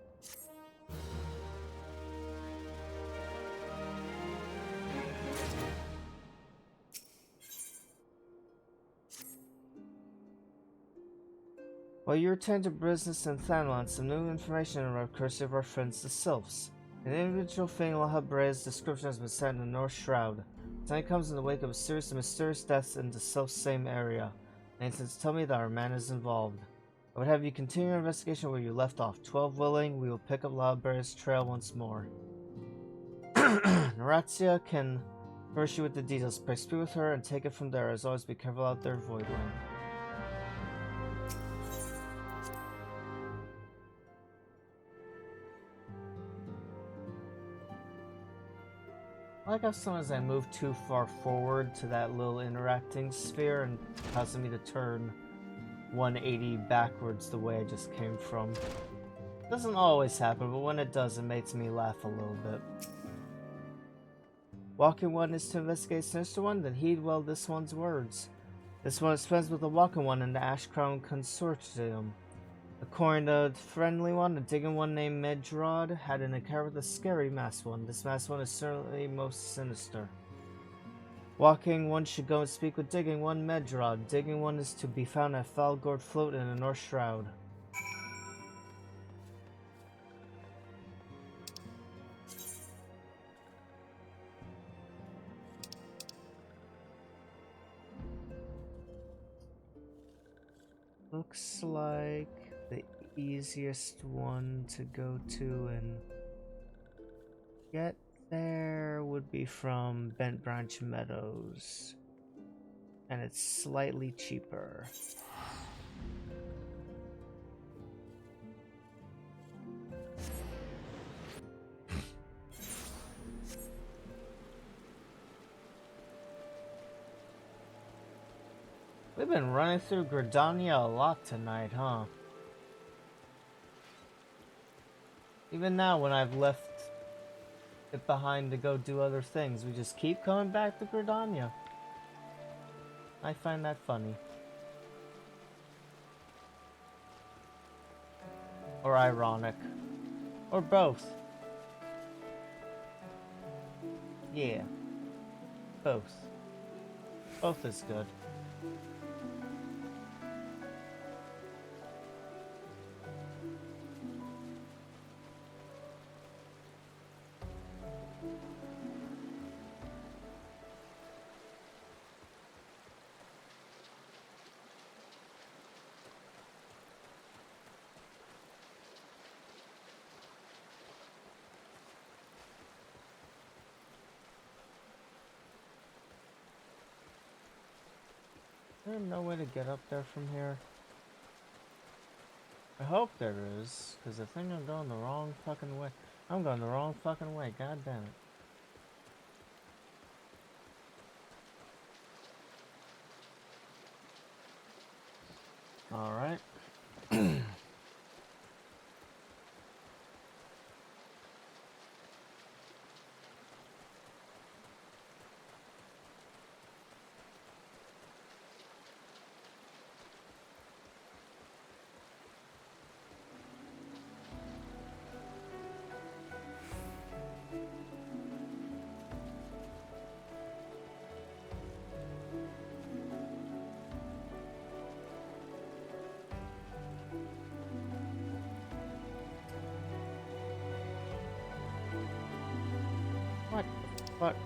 While you return to business in Thanalan, some new information arrived courtesy of our friends the Sylphs. An individual fleeing La Brea's description has been set in the North Shroud. Tonight comes in the wake of a series of mysterious deaths in the self-same area. And since tell me that our man is involved. I would have you continue your investigation where you left off. 12 willing, we will pick up La Brea's trail once more. Narazia can furnish you with the details. Please speak with her and take it from there. As always, be careful out there, Voidling. I like how sometimes I move too far forward to that little interacting sphere and causing me to turn 180 backwards the way I just came from. Doesn't always happen, but when it does, it makes me laugh a little bit. Walking one is to investigate sinister one, then heed well this one's words. This one is friends with the walking one in the Ash Crown Consortium. According to the friendly one, the digging one named Medrod had an encounter with a scary masked one. This masked one is certainly most sinister. Walking one should go and speak with digging one Medrod. Digging one is to be found at Falgord Float in the North Shroud. Looks like the easiest one to go to and get there would be from Bent Branch Meadows, and it's slightly cheaper. We've been running through Gridania a lot tonight, huh? Even now when I've left it behind to go do other things, we just keep coming back to Gridania. I find that funny. Or ironic. Or both. Yeah. Both. Both is good. Is there no way to get up there from here? I hope there is, because I think I'm going the wrong fucking way. I'm going the wrong fucking way, god damn it. Alright. What the fuck?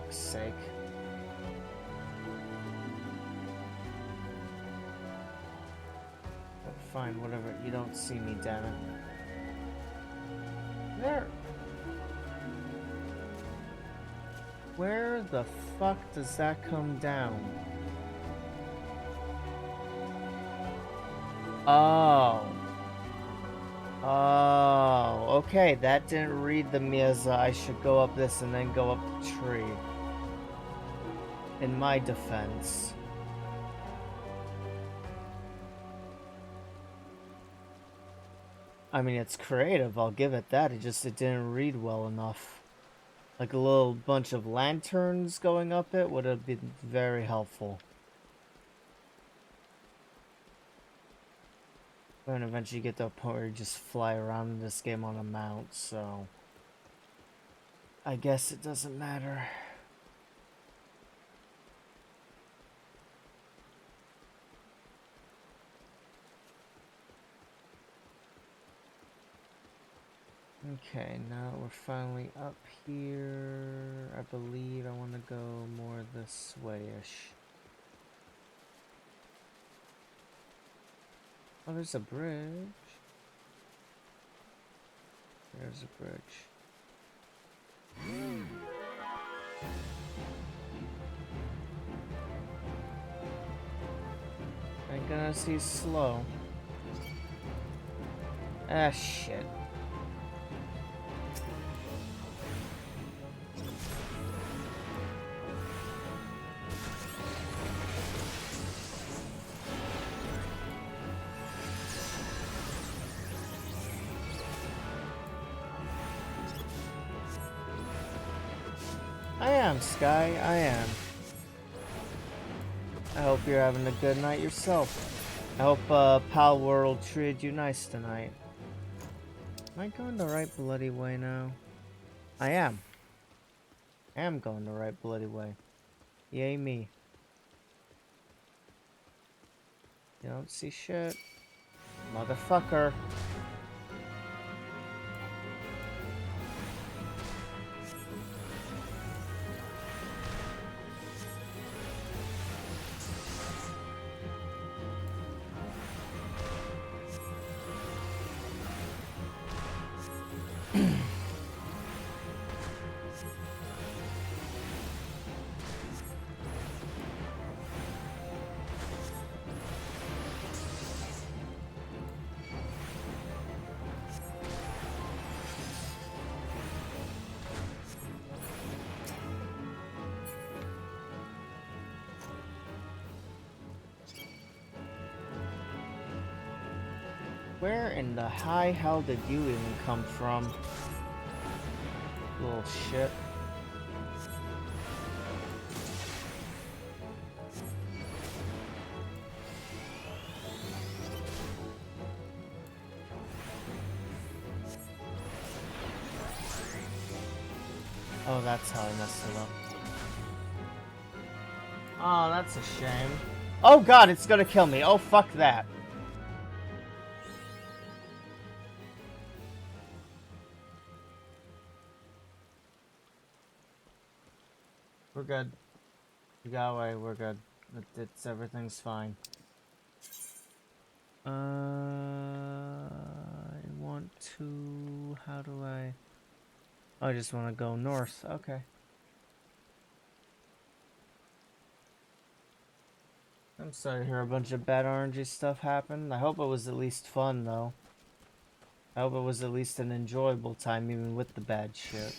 fuck's sake. Oh, fine, whatever. You don't see me, damn it. There. Where the fuck does that come down? Oh. Oh, okay, that didn't read the Miyaza. I should go up this and then go up the tree. In my defense. I mean, it's creative, I'll give it that. It didn't read well enough. Like a little bunch of lanterns going up it would have been very helpful. We're gonna eventually get to a point where you just fly around in this game on a mount, so I guess it doesn't matter. Okay, now we're finally up here. I believe I want to go more this way-ish. Oh, there's a bridge. There's a bridge. I'm gonna see slow. Ah, shit. I am, Sky, I am. I hope you're having a good night yourself. I hope Pal World treated you nice tonight. Am I going the right bloody way now? I am. I am going the right bloody way. Yay me. You don't see shit. Motherfucker. Where in the high hell did you even come from? Little shit. Oh, that's how I messed it up. Oh, that's a shame. Oh god, it's gonna kill me. Oh, fuck that. We're good. We got away, we're good. Everything's fine. I want to... How do I... I just want to go north. Okay. I'm sorry to hear a bunch of bad orangey stuff happen. I hope it was at least fun, though. I hope it was at least an enjoyable time, even with the bad shit.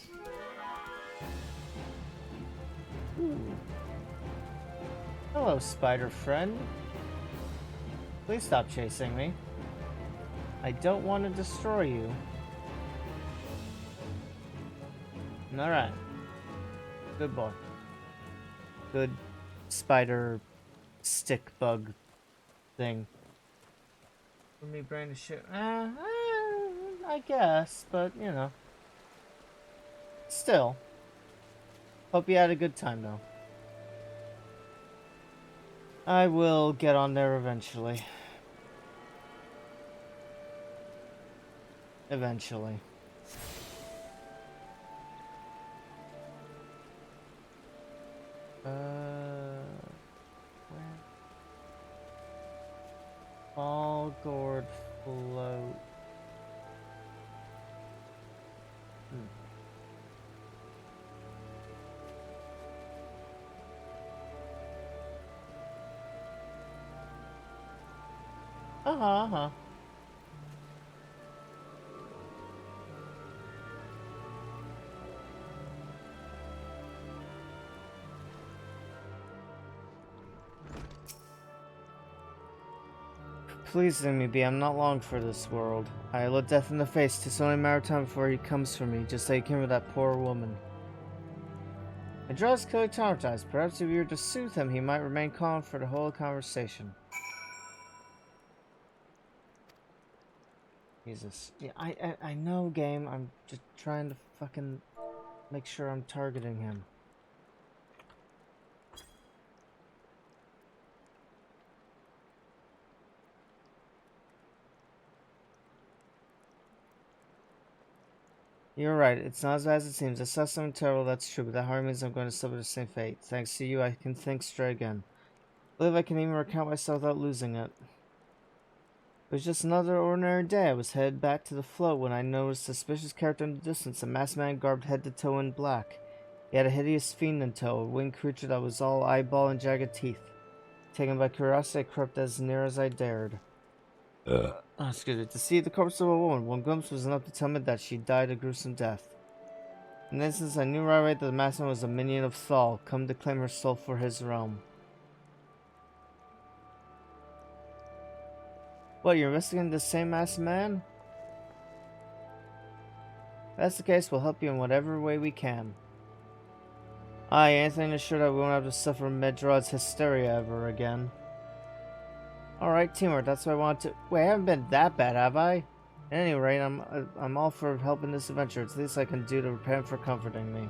Ooh. Hello, spider friend. Please stop chasing me. I don't want to destroy you. Alright. Good boy. Good spider stick bug thing. For me, brain to shit. I guess, but you know. Still. Hope you had a good time, though. I will get on there eventually. Eventually. Discord float. Uh-huh. Please let me be. I'm not long for this world. I look death in the face. 'Tis only a matter of time before he comes for me, just like he came with that poor woman. I draw his killing traumatized. Perhaps if you were to soothe him, he might remain calm for the whole conversation. Jesus. Yeah, I know, game. I'm just trying to fucking make sure I'm targeting him. You're right. It's not as bad as it seems. I saw something terrible, that's true, but that hardly means I'm going to suffer the same fate. Thanks to you, I can think straight again. I believe I can even recount myself without losing it. It was just another ordinary day. I was headed back to the float when I noticed a suspicious character in the distance, a masked man garbed head to toe in black. He had a hideous fiend in tow, a winged creature that was all eyeball and jagged teeth. Taken by curiosity, I crept as near as I dared. Excuse me. To see the corpse of a woman, one glimpse was enough to tell me that she died a gruesome death. In an instant, I knew right away that the masked man was a minion of Thal, come to claim her soul for his realm. What, you're investigating the same masked man? If that's the case, we'll help you in whatever way we can. Aye, anything to ensure that we won't have to suffer Medrod's hysteria ever again. Alright, teamwork, that's what I want to— Wait, I haven't been that bad, have I? At any rate, I'm all for helping this adventure. It's the least I can do to repay him for comforting me.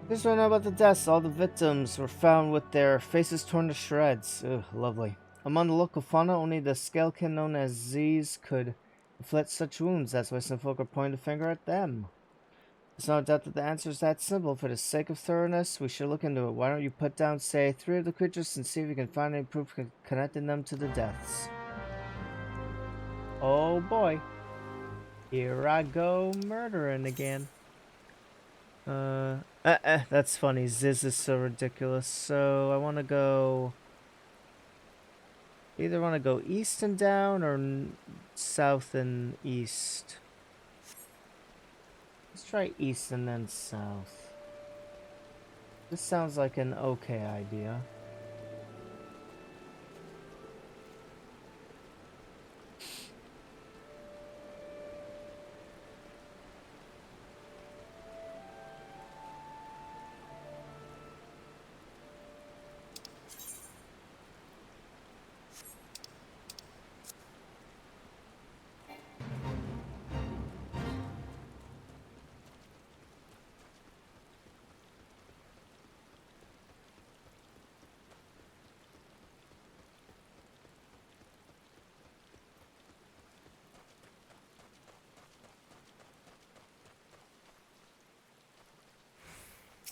Just want to know about the deaths. All the victims were found with their faces torn to shreds. Ugh, lovely. Among the local fauna, only the scalekin known as Z's could inflict such wounds. That's why some folk are pointing the finger at them. There's no doubt that the answer is that simple. For the sake of thoroughness, we should look into it. Why don't you put down, say, 3 of the creatures and see if you can find any proof connecting them to the deaths. Oh boy. Here I go murdering again. That's funny. Ziz is so ridiculous. So I want to go... Either want to go east and down or south and east. Let's try east and then south. This sounds like an okay idea.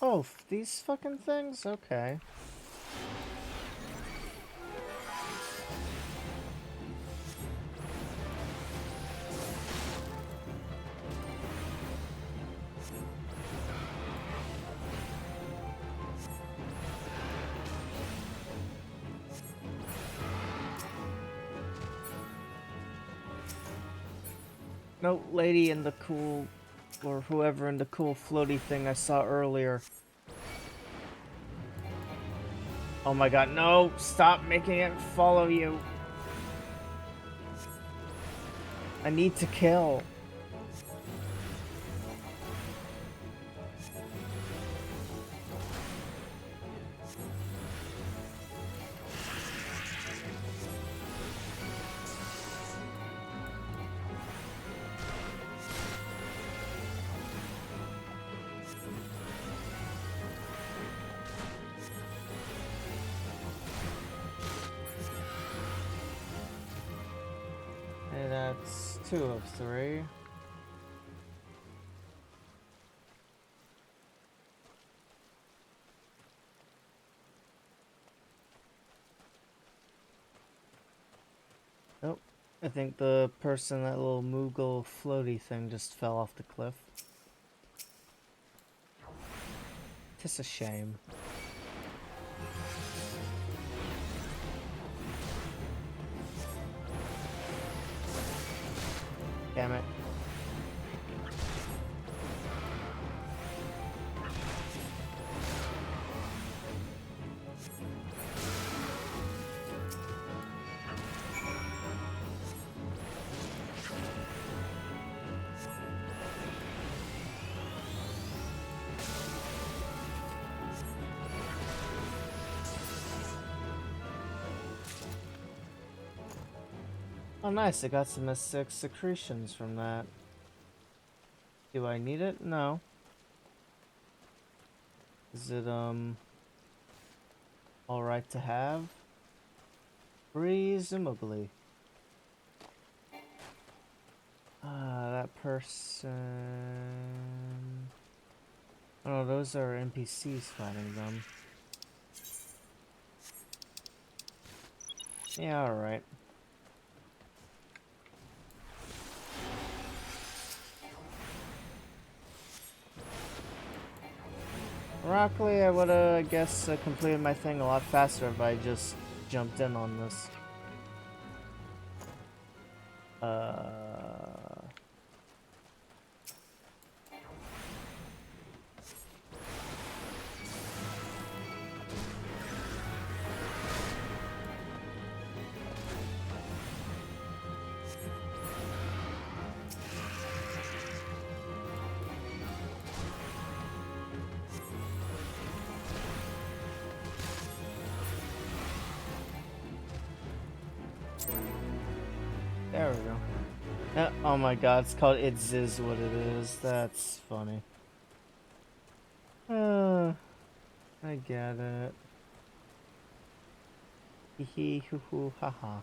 Oh, these fucking things? Okay. No, lady in the cool... or whoever in the cool floaty thing I saw earlier. Oh my god, no! Stop making it follow you! I need to kill. That's 2 of 3. Oh, I think the person, that little Moogle floaty thing, just fell off the cliff. It's a shame. Damn it. Oh nice, I got some S6 secretions from that. Do I need it? No. Is it, alright to have? Presumably. That person... Oh, those are NPCs fighting them. Yeah, alright. Ironically, I would've, I guess, completed my thing a lot faster if I just jumped in on this. There we go. Oh my god, it's called It's Is What It Is. That's funny. I get it. Hee hee hoo hoo ha ha.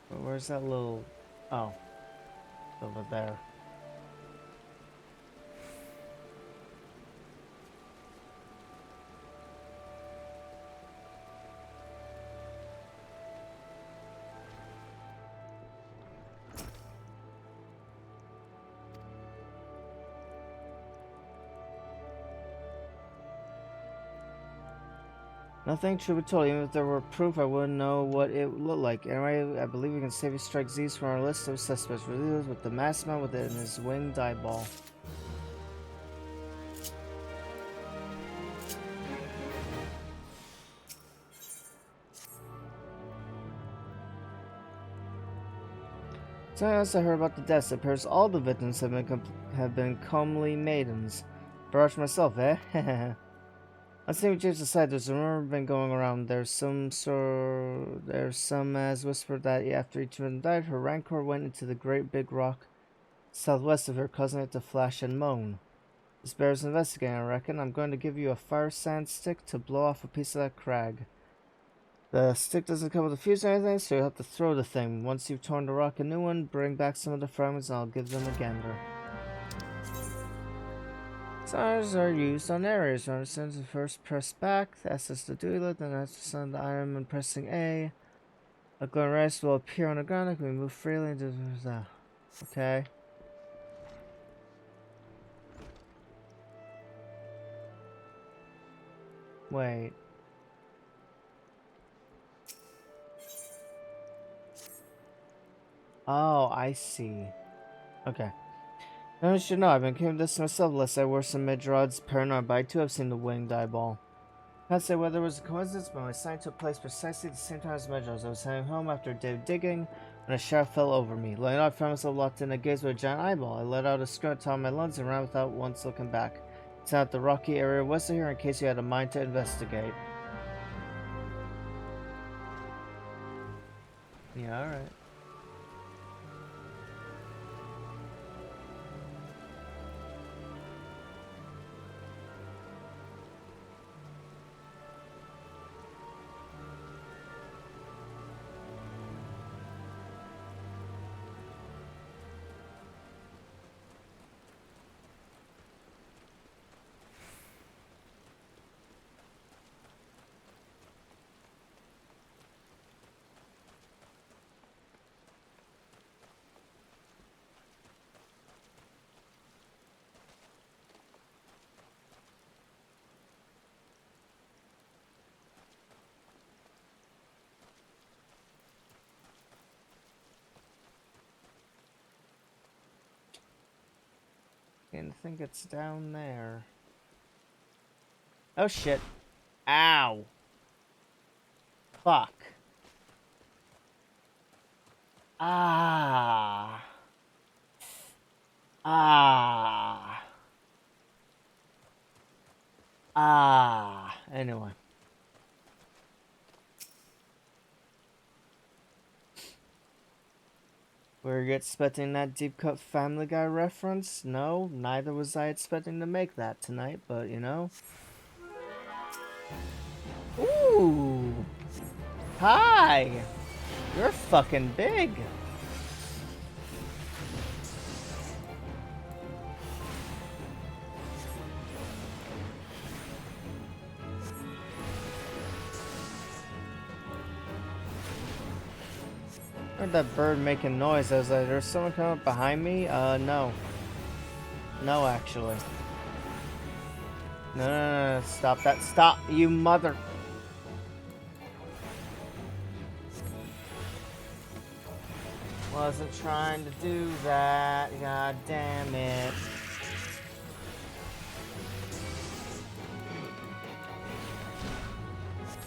Where's that little... Oh. It's over there. Nothing should be told. Even if there were proof, I wouldn't know what it would look like. Anyway, I believe we can safely strike Z's from our list of suspects. Release with the masked man with it in his winged eyeball. Something else I heard about the deaths. It appears all the victims have been comely maidens. Barrage myself, eh? Let's see what James aside. There's a rumor been going around. There's some as whispered that after each of them died, her rancor went into the great big rock southwest of her, causing it to flash and moan. This bears investigating, I reckon. I'm going to give you a fire sand stick to blow off a piece of that crag. The stick doesn't come with a fuse or anything, so you'll have to throw the thing. Once you've torn the rock a new one, bring back some of the fragments and I'll give them a gander. Stars are used on areas. You understand? To first press back, that's just the doodle, then that's to send the item and pressing A. A glowing rest will appear on the ground and can be moved freely into the... Okay. Wait. Oh, I see. Okay. I should know, I've been keeping this to myself unless I were some mid-rod's paranoid, but I too have seen the winged eyeball. Can't say whether it was a coincidence, but my sighting took place precisely at the same time as Medros. I was heading home after a day of digging when a shadow fell over me. Laying out, I found myself locked in a gaze with a giant eyeball. I let out a scream at the top of my lungs and ran without once looking back. It's out the rocky area west of here in case you had a mind to investigate. Yeah, alright. And I think it's down there. Oh shit. Ow. Fuck. Ah. Ah. Ah. Anyway. Were you expecting that deep cut Family Guy reference? No, neither was I expecting to make that tonight, but you know. Ooh. Hi. You're fucking big. Heard that bird making noise. I was like, there's someone coming up behind me? No. No, actually. No, no, no, no. Stop that. Stop, you mother... Wasn't trying to do that. God damn it.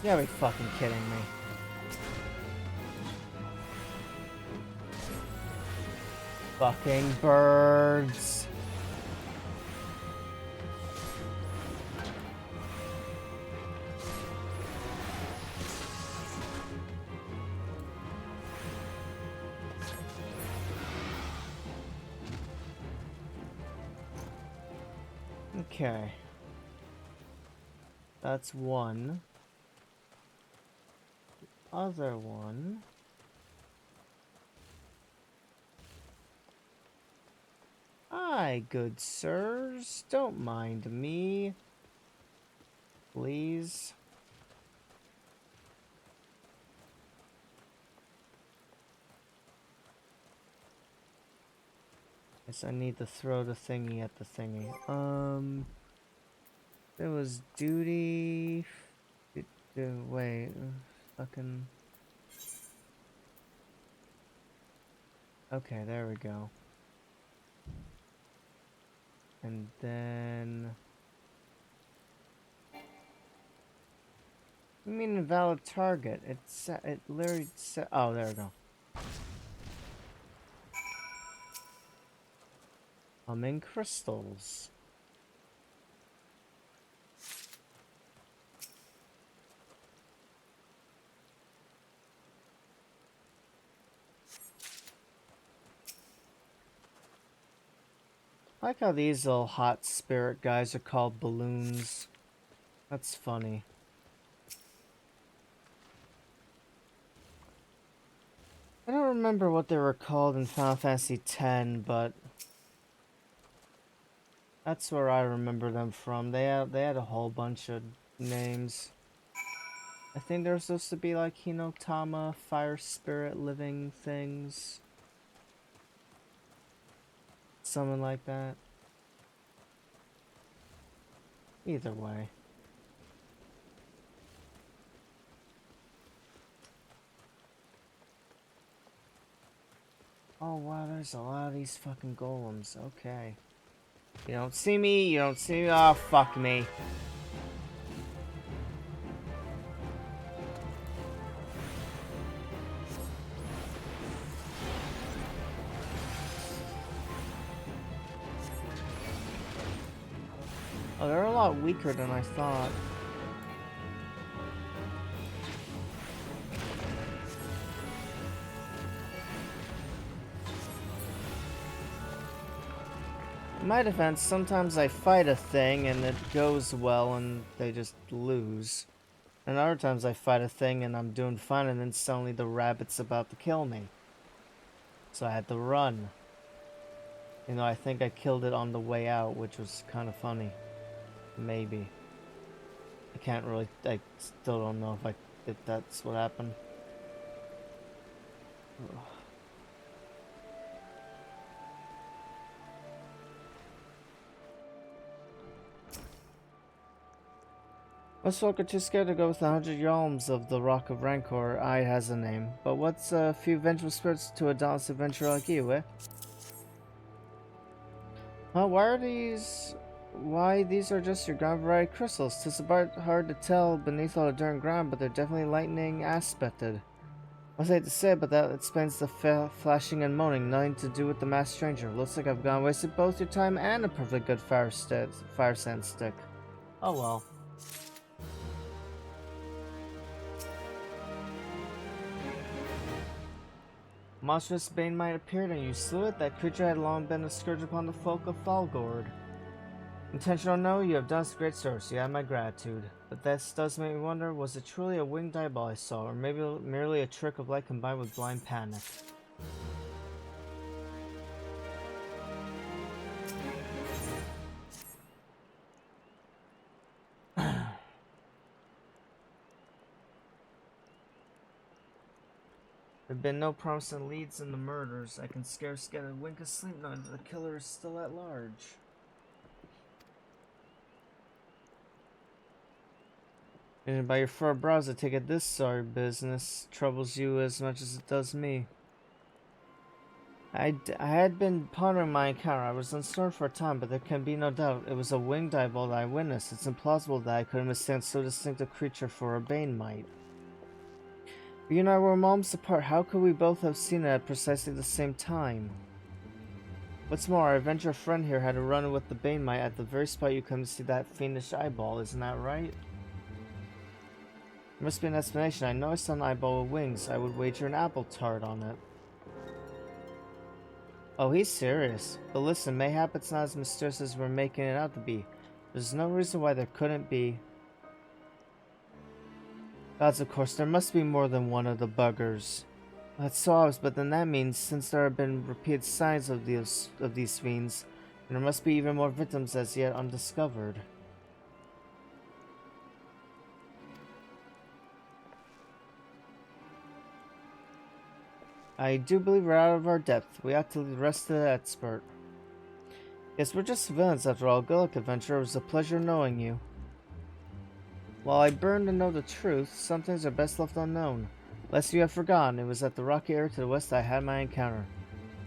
You gotta be fucking kidding me. Fucking birds. Okay. That's one. Other one. Hi, good sirs. Don't mind me. Please. Guess I need to throw the thingy at the thingy. There was duty. Wait. Fucking. Okay, there we go. And then... I mean invalid target. It literally said... Oh, there we go. Humming crystals. I like how these little hot spirit guys are called balloons. That's funny. I don't remember what they were called in Final Fantasy X, but that's where I remember them from. They had a whole bunch of names. I think they're supposed to be like Hinotama, fire spirit, living things. Something like that. Either way. Oh wow, there's a lot of these fucking golems. Okay. You don't see me, you don't see me. Oh, fuck me. Oh, they're a lot weaker than I thought. In my defense, sometimes I fight a thing and it goes well and they just lose. And other times I fight a thing and I'm doing fine and then suddenly the rabbit's about to kill me. So I had to run. You know, I think I killed it on the way out, which was kind of funny. Maybe. I can't really, I still don't know if that's what happened. Ugh. Most folk are too scared to go with the 100 Yalms of the Rock of Rancor. I has a name. But what's a few vengeful spirits to a dauntless adventurer like you, eh? Huh, why these are just your ground variety crystals. Tis about hard to tell beneath all the dirt and ground, but they're definitely lightning aspected. I hate to say it, but that explains the flashing and moaning. Nothing to do with the masked stranger. Looks like I've gone wasted both your time and a perfectly good fire sand stick. Oh well. Monstrous bane might appeared and you slew it. That creature had long been a scourge upon the folk of Falgord. Intentional or no, you have done us great service. You have my gratitude. But this does make me wonder, was it truly a winged eyeball I saw, or maybe merely a trick of light combined with blind panic? There have been no promising leads in the murders. I can scarce get a wink of sleep knowing that the killer is still at large. And by your fur brows, I take it this sorry business troubles you as much as it does me. I had been pondering my encounter. I was uncertain for a time, but there can be no doubt it was a winged eyeball that I witnessed. It's implausible that I could understand so distinct a creature for a bane mite. You and I were moments apart. How could we both have seen it at precisely the same time? What's more, our adventure friend here had a run with the bane mite at the very spot you come to see that fiendish eyeball. Isn't that right? There must be an explanation. I know I saw an eyeball with wings. I would wager an apple tart on it. Oh, he's serious. But listen, mayhap it's not as mysterious as we're making it out to be. There's no reason why there couldn't be. Gods, of course, there must be more than one of the buggers. That's so obvious, but then that means, since there have been repeated signs of these fiends, there must be even more victims as yet undiscovered. I do believe we're out of our depth. We ought to leave the rest to the expert. Yes, we're just civilians after all. Good luck, adventurer. It was a pleasure knowing you. While I burn to know the truth, some things are best left unknown. Lest you have forgotten, it was at the rocky area to the west I had my encounter.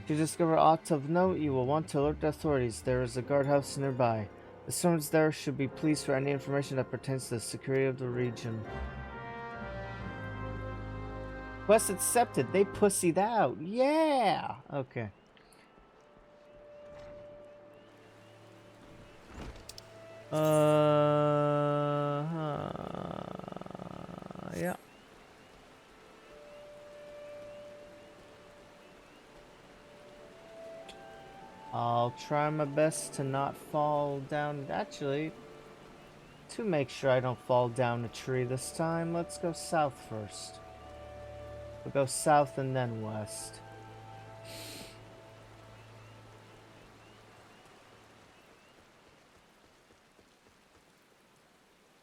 If you discover aught of note, you will want to alert the authorities. There is a guardhouse nearby. The servants there should be pleased for any information that pertains to the security of the region. Quest accepted. They pussied out. Yeah! Okay. Yeah. I'll try my best to not fall down. Actually, to make sure I don't fall down a tree this time, let's go south first. We'll go south and then west.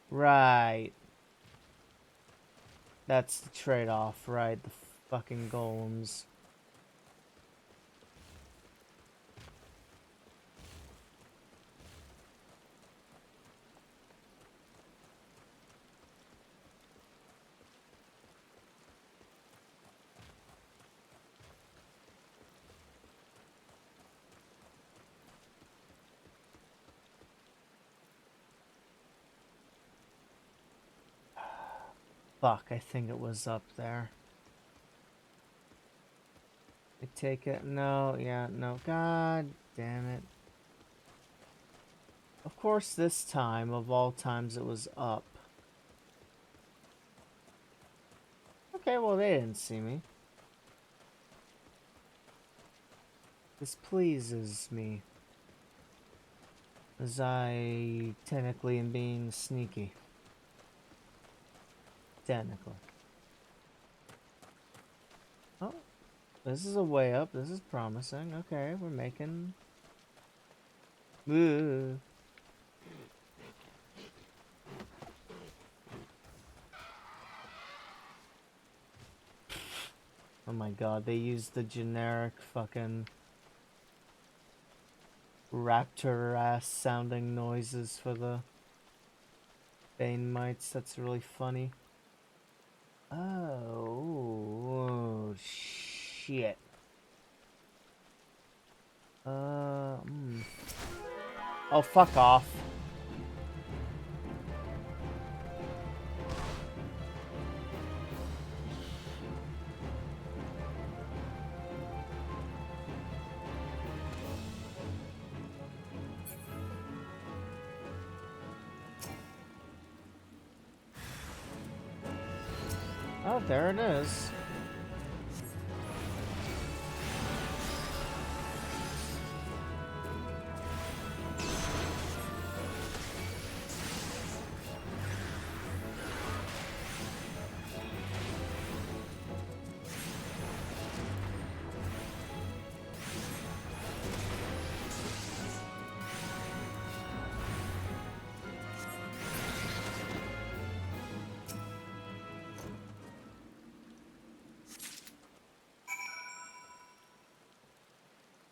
Right. That's the trade-off, right? The fucking golems. Fuck, I think it was up there. I take it. No, yeah, no. God damn it. Of course, this time, of all times, it was up. Okay, well, they didn't see me. This pleases me. As I technically am being sneaky. Technically. Oh, this is a way up. This is promising. Okay, we're making... Ooh. Oh my god, they used the generic fucking raptor ass sounding noises for the bane mites. That's really funny. Oh, shit. Oh, fuck off. Oh, there it is.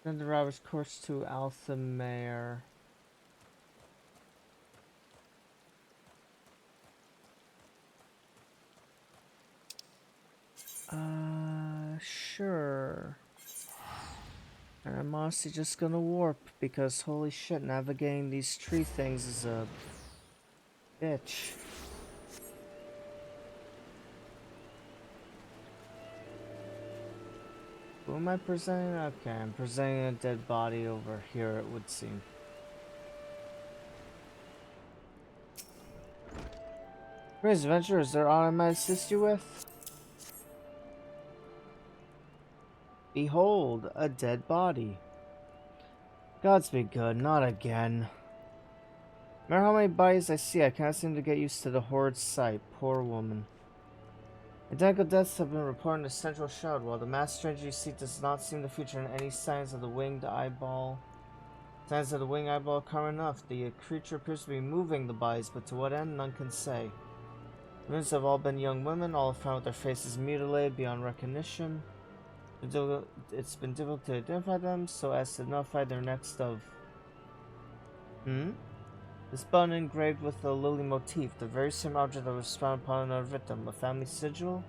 Then the robber's course to Althamare. Sure. And I'm honestly just gonna warp because holy shit, navigating these tree things is a bitch. Who am I presenting? Okay, I'm presenting a dead body over here, it would seem. Great adventure, is there aught I might assist you with? Behold, a dead body. Gods be good, not again. No matter how many bodies I see, I can't seem to get used to the horrid sight. Poor woman. Identical deaths have been reported in the central shroud, while the mass stranger you see does not seem to feature in any signs of the winged eyeball. Signs of the winged eyeball are common enough. The creature appears to be moving the bodies, but to what end, none can say. The wounds have all been young women, all have found with their faces mutilated beyond recognition. It's been difficult to identify them, so as to notify their next of... This button engraved with the lily motif, the very same object that was found upon another victim. A family sigil?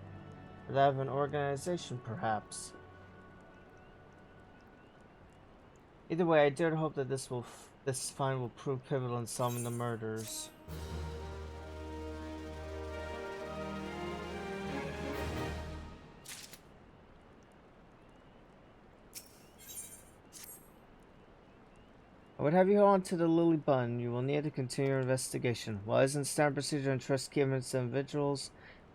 Or that of an organization, perhaps? Either way, I dare to hope that this find will prove pivotal in solving the murders. I would have you hold on to the lily button. You will need to continue your investigation. While it isn't standard procedure to entrust key evidence to individuals,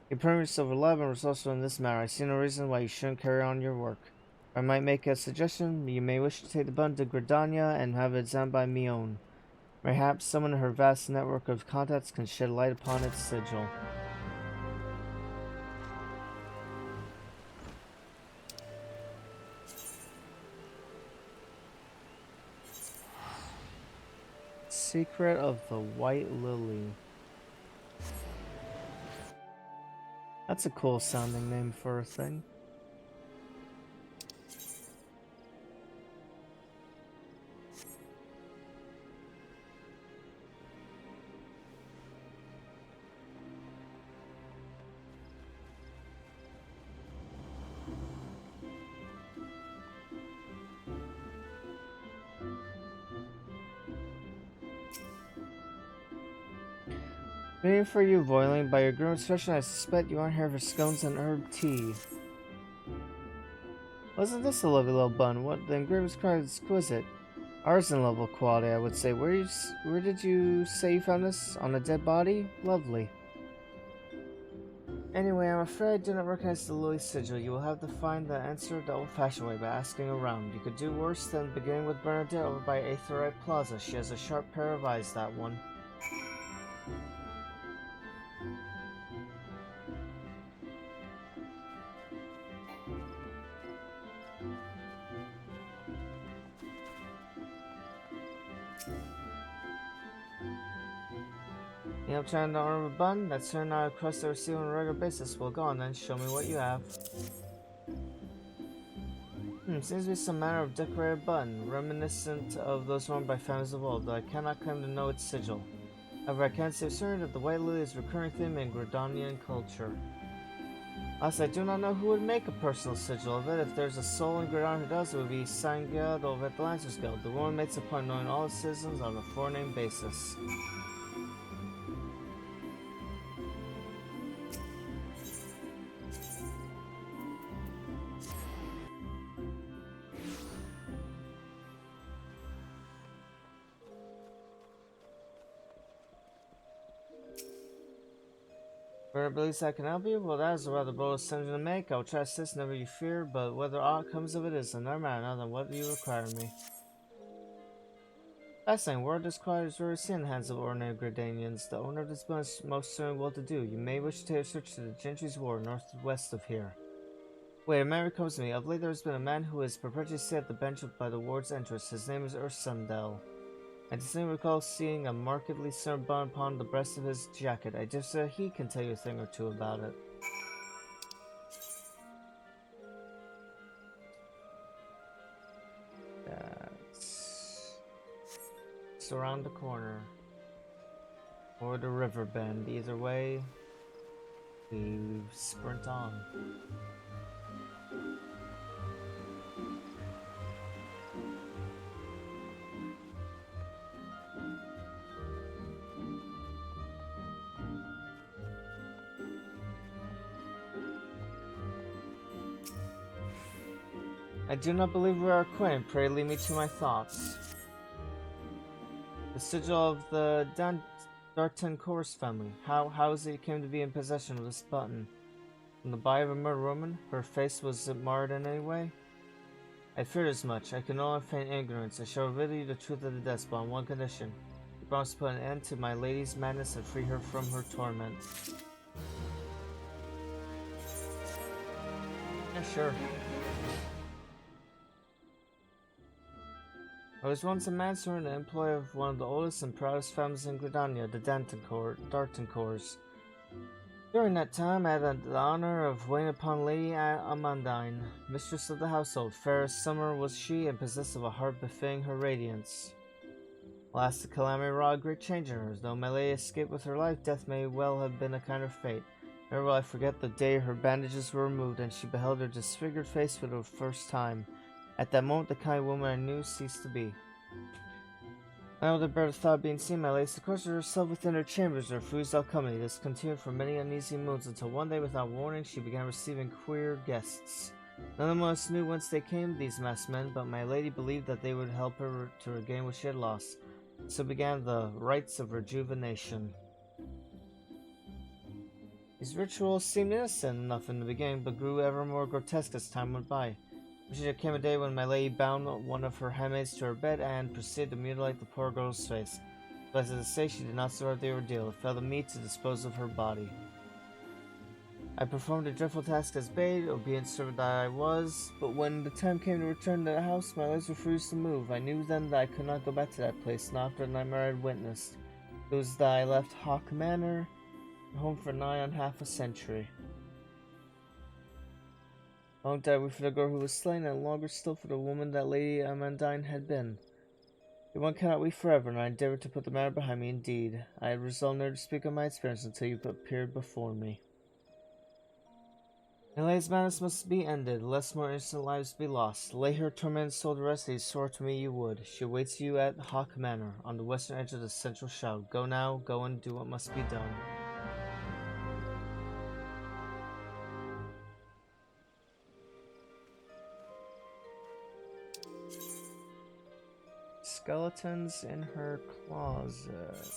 your permanent silver lab and resourceful in this matter, I see no reason why you shouldn't carry on your work. If I might make a suggestion, you may wish to take the button to Gridania and have it examined by Mion. Perhaps someone in her vast network of contacts can shed light upon its sigil. Secret of the White Lily. That's a cool sounding name for a thing. Waiting for you, Voidling. By your grim expression, I suspect you aren't here for scones and herb tea. Wasn't this a lovely little bun? What the engraving is quite exquisite. Artisan level quality, I would say. Where did you say you found this? On a dead body? Lovely. Anyway, I'm afraid I do not recognize the lily sigil. You will have to find the answer the old-fashioned way by asking around. You could do worse than beginning with Bernadette over by Aetherite Plaza. She has a sharp pair of eyes, that one. You know, trying to order a bun? That's turned out across the receiver on a regular basis. Well, go on then, show me what you have. Seems to be some manner of decorated button, reminiscent of those worn by families of old, though I cannot claim to know its sigil. However, I can say for certain that the White Lily is a recurring theme in Gridanian culture. Alas, I do not know who would make a personal sigil of it. If there's a soul in Gridan who does, it would be Sangyad over at the Lancers Guild. The woman makes a point of knowing all the citizens on a forename basis. Where believes I can help you? Well, that is a rather bold decision to make. I will try to assist, never you fear, but whether aught comes of it is another matter other than what you require of me. Fascinating. Word is quite as rare in the hands of ordinary Gridanians. The owner of this building is most certainly well to do. You may wish to take a search to the Gentry's Ward, northwest of here. Wait, a memory comes to me. Of late there has been a man who has perpetually sat at the bench by the ward's entrance. His name is Ursundel. I distinctly recall seeing a markedly similar button upon the breast of his jacket. I just said he can tell you a thing or two about it. It's around the corner. Or the river bend. Either way, we sprint on. I do not believe we are acquainted. Pray lead me to my thoughts. The sigil of the Darton-Kors family. How is it you came to be in possession of this button? From the body of a murdered woman? Her face, was it marred in any way? I feared as much. I can no longer feign ignorance. I shall reveal you the truth of the despot on one condition. You promise to put an end to my lady's madness and free her from her torment. Yeah, sure. I was once a manservant and employee of one of the oldest and proudest families in Gridania, the Darton-Kors. During that time, I had the honor of waiting upon Lady Amandine, mistress of the household. Fair as summer was she, and possessed of a heart befitting her radiance. Alas, the calamity wrought a great change in her. Though my lady escaped with her life, death may well have been a kind of fate. Never will I forget the day her bandages were removed, and she beheld her disfigured face for the first time. At that moment, the kind woman I knew ceased to be. Now the bear thought of being seen, my lady sequestered herself within her chambers, refused all company. This continued for many uneasy moons, until one day, without warning, she began receiving queer guests. None of us knew whence they came, these masked men, but my lady believed that they would help her to regain what she had lost. So began the rites of rejuvenation. These rituals seemed innocent enough in the beginning, but grew ever more grotesque as time went by. There came a day when my lady bound one of her handmaids to her bed and proceeded to mutilate the poor girl's face. But as I say, she did not survive the ordeal. It fell to me to dispose of her body. I performed a dreadful task as bade, obedient servant that I was, but when the time came to return to the house, my legs refused to move. I knew then that I could not go back to that place, not after the nightmare I had witnessed. It was that I left Hawk Manor, home for nigh on half a century. Long did I weep for the girl who was slain, and longer still for the woman that Lady Amandine had been. Yet one cannot weep forever, and I endeavored to put the matter behind me. Indeed, I had resolved never to speak of my experience until you appeared before me. My lady's madness must be ended, lest more innocent lives be lost. Lay her tormented soul to rest, these swore to me you would. She awaits you at Hawk Manor, on the western edge of the central shroud. Go now, go and do what must be done. Skeletons in her closet.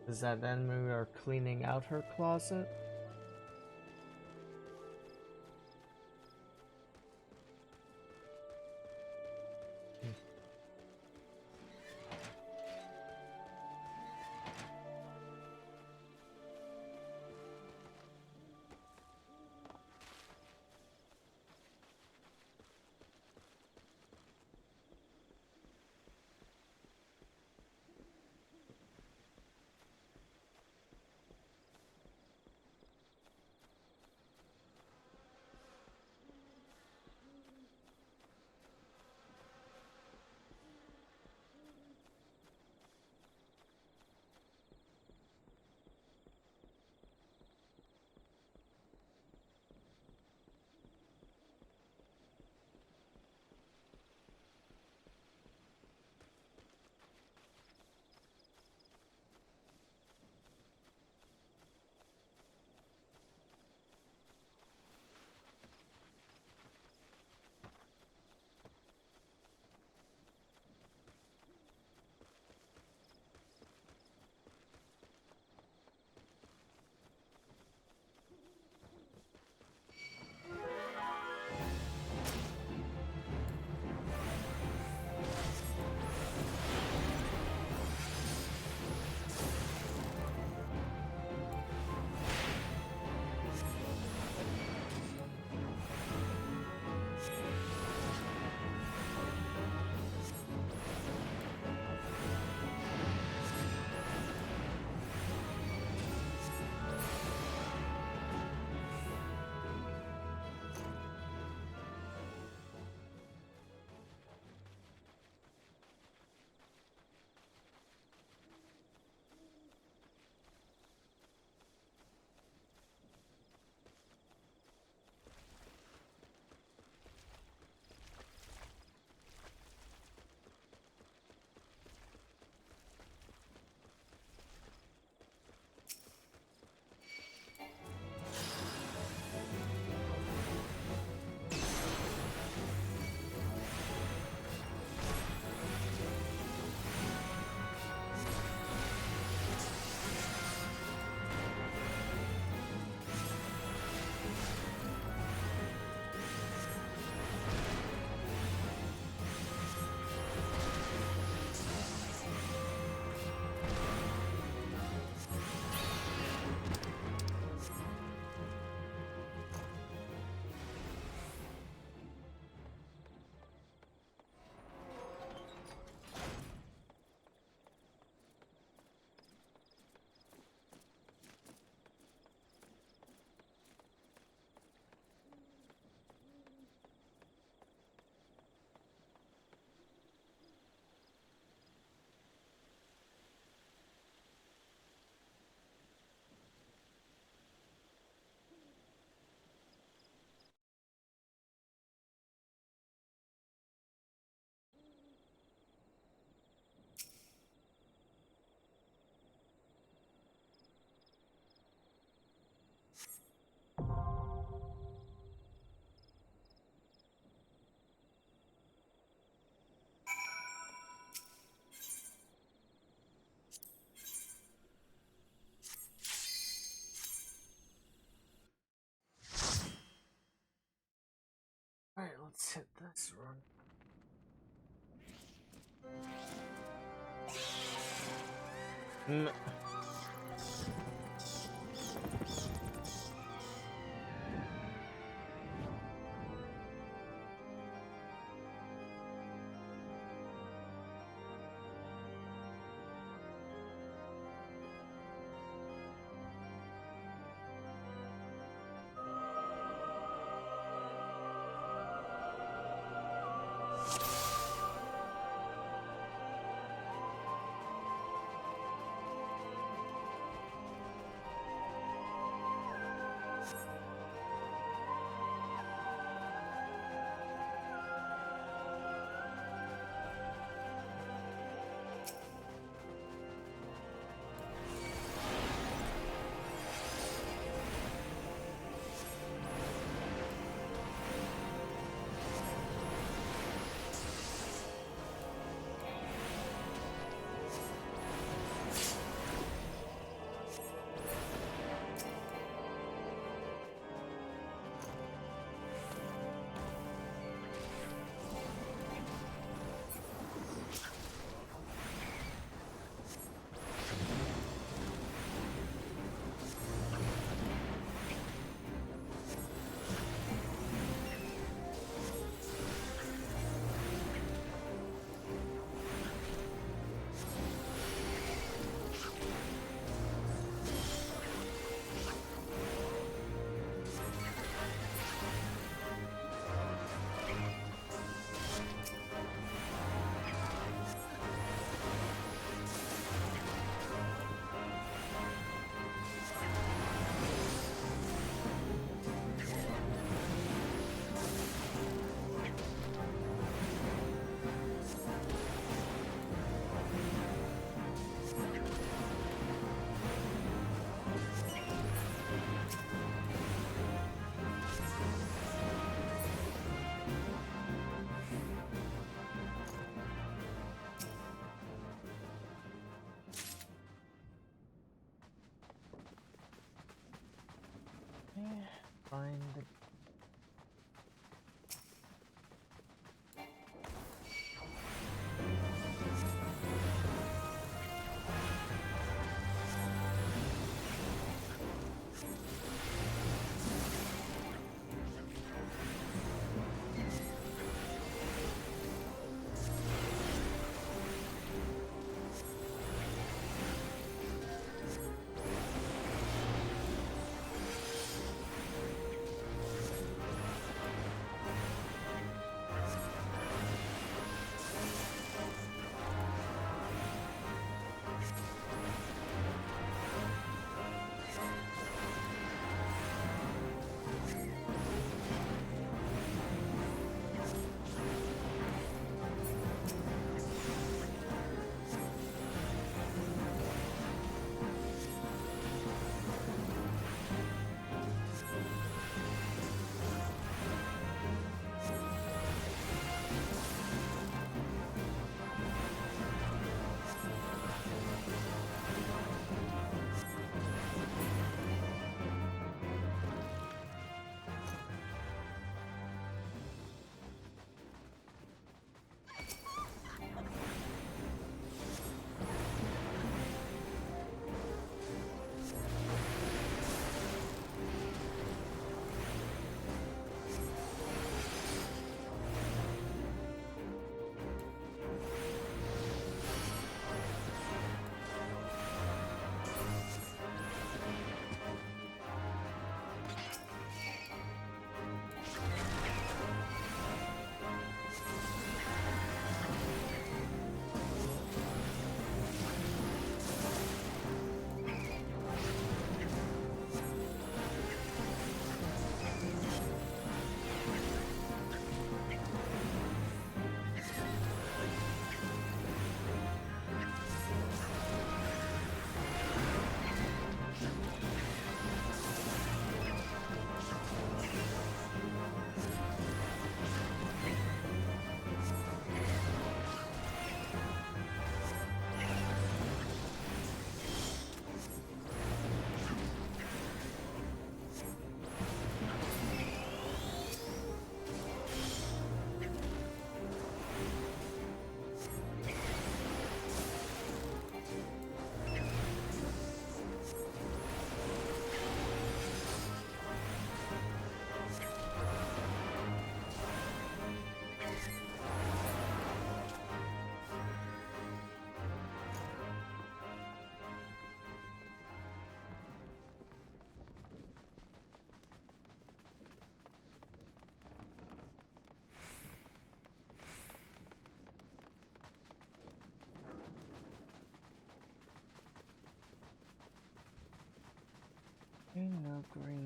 Does that then mean we are cleaning out her closet? Nice run.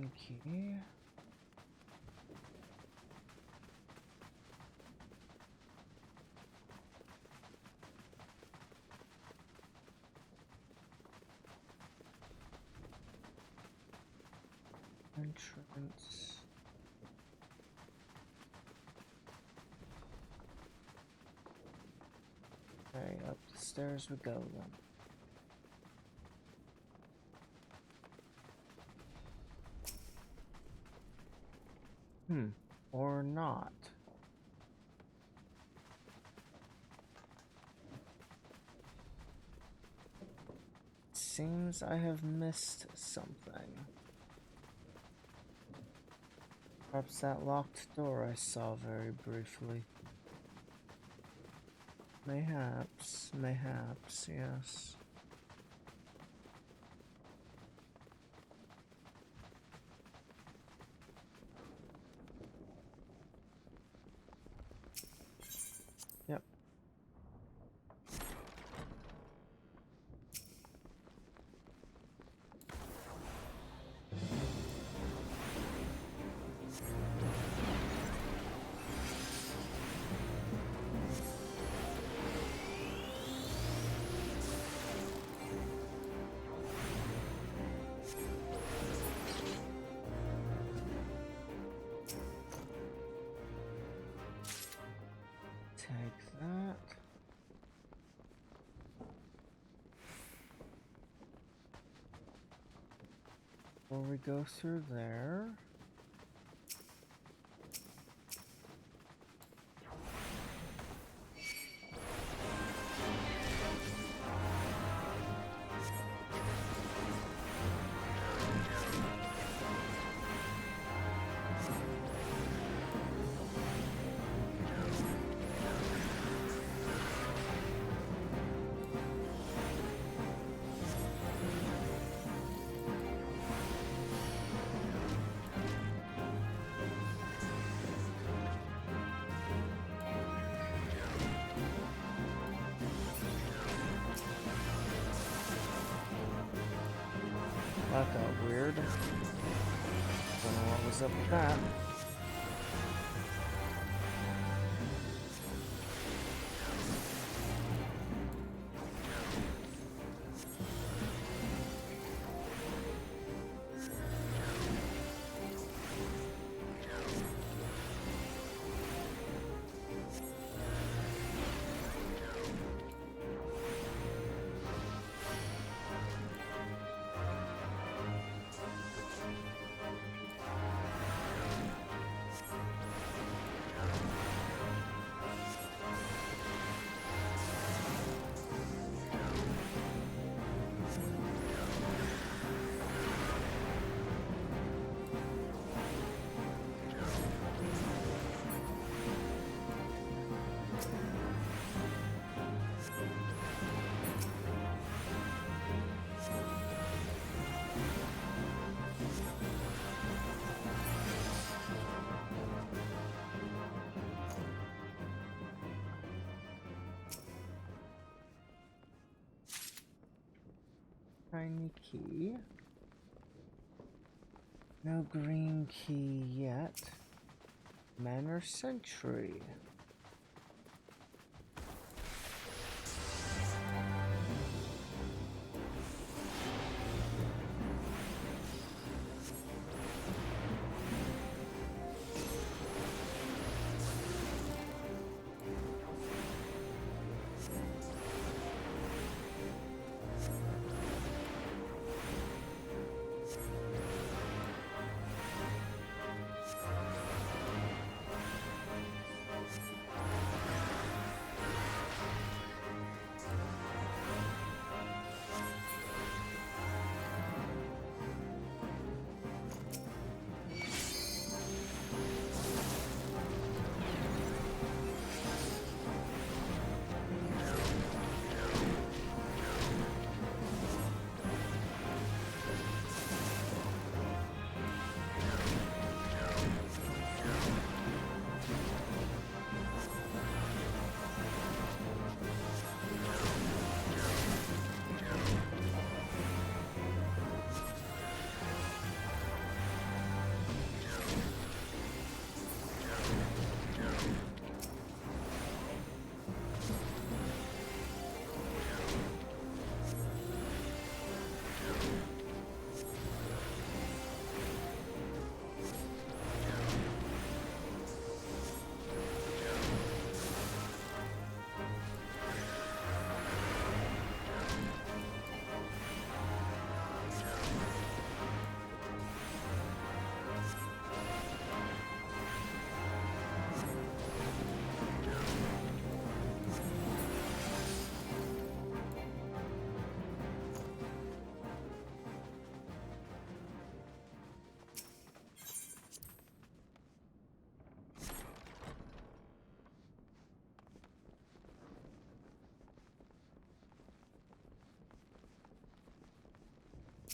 green key. Entrance. Okay, up the stairs we go then. Or not. Seems I have missed something. Perhaps that locked door I saw very briefly. Mayhaps, yes. Yep. Take that. Before we go through there. That got weird. Don't know what was up with that. Tiny key. No green key yet. Manor Sentry.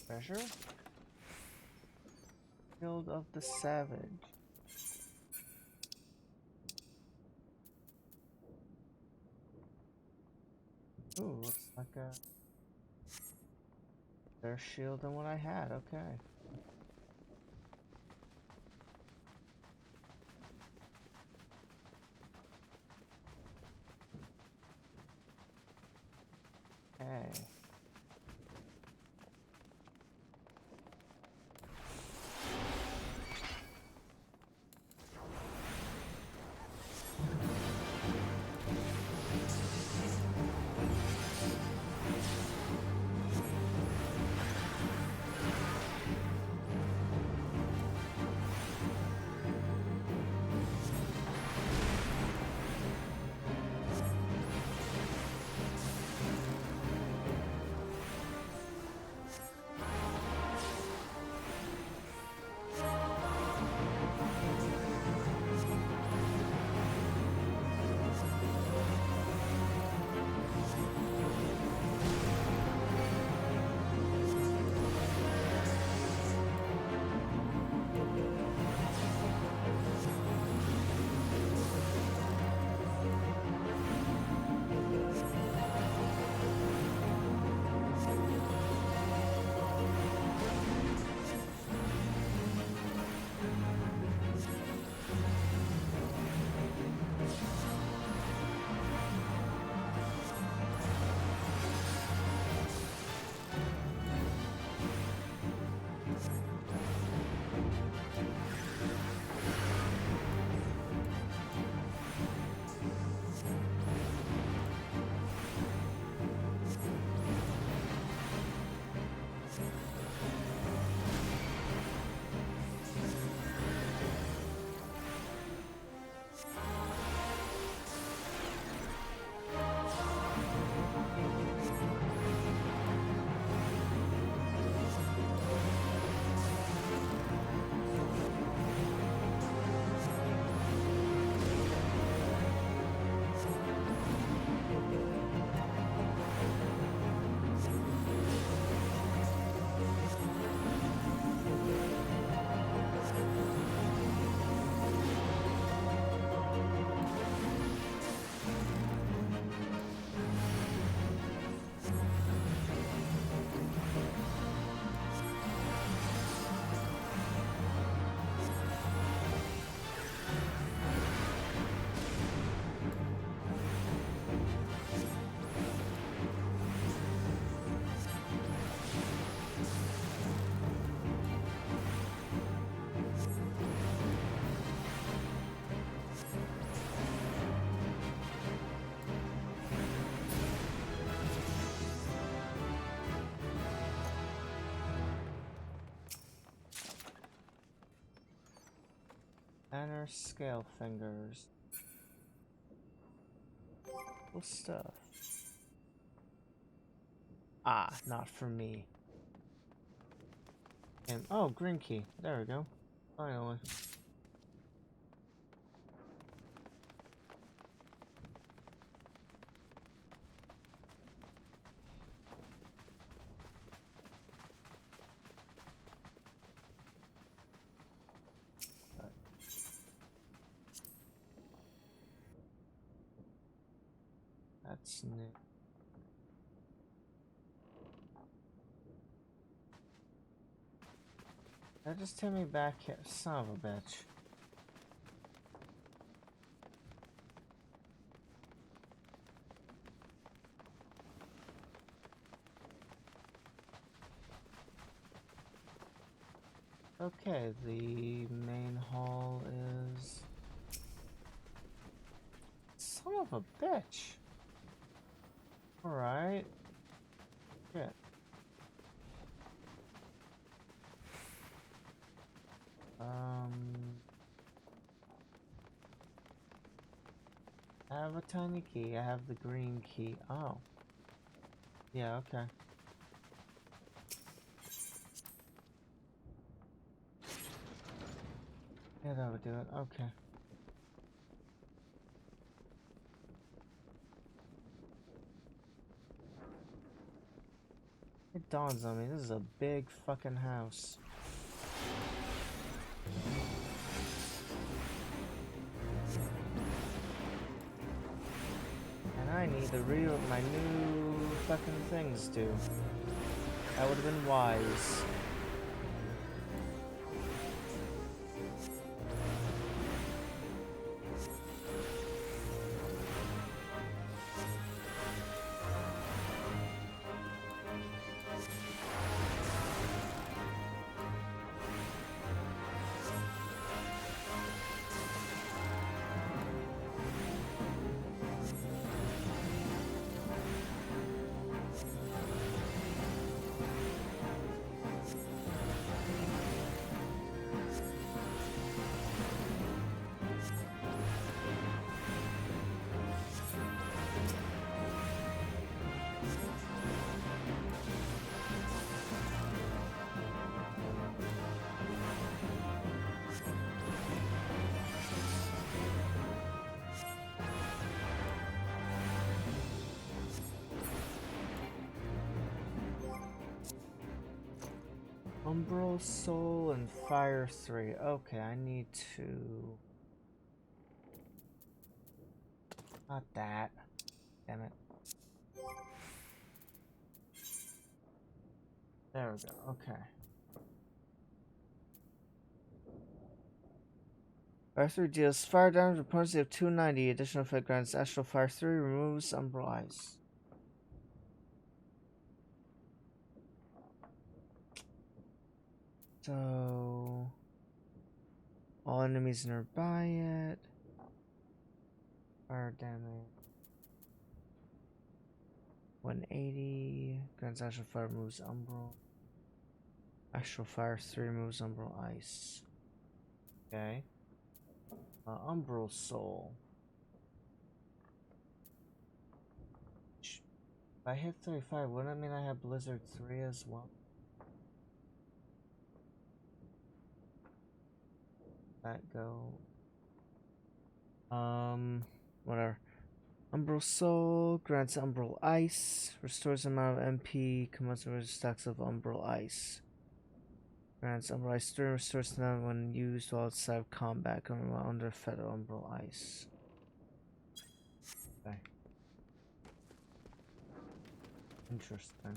Treasure? Guild of the Savage. Ooh, looks like a better shield than what I had, okay. Okay. Banner scale fingers. Cool stuff. Ah, not for me. And oh, green key. There we go. Finally. That's new. That just take me back here. Son of a bitch. Okay, the main hall is... Son of a bitch. Alright. Shit. I have a tiny key. I have the green key. Oh. Yeah, okay. Yeah, that would do it. Okay. dawns on me. This is a big fucking house. And I need to read what my new fucking things do. That would have been wise. Umbral Soul and Fire 3. Okay, I need to... Not that. Damn it. There we go, okay. Fire 3 deals fire damage with potency of 290. Additional effect grants Astral Fire 3, removes Umbral Ice. So... all enemies nearby it. Fire damage. 180. Grants Astral Fire, removes Umbral. Astral Fire 3 removes Umbral Ice. Okay. Umbral Soul. If I hit 35, wouldn't that mean I have Blizzard 3 as well? That go. Whatever. Umbral Soul grants Umbral Ice. Restores the amount of MP commensurate with stacks of Umbral Ice. Grants Umbral Ice 3, restores the amount when used while outside of combat, coming while under effect of Umbral Ice. Okay. Interesting.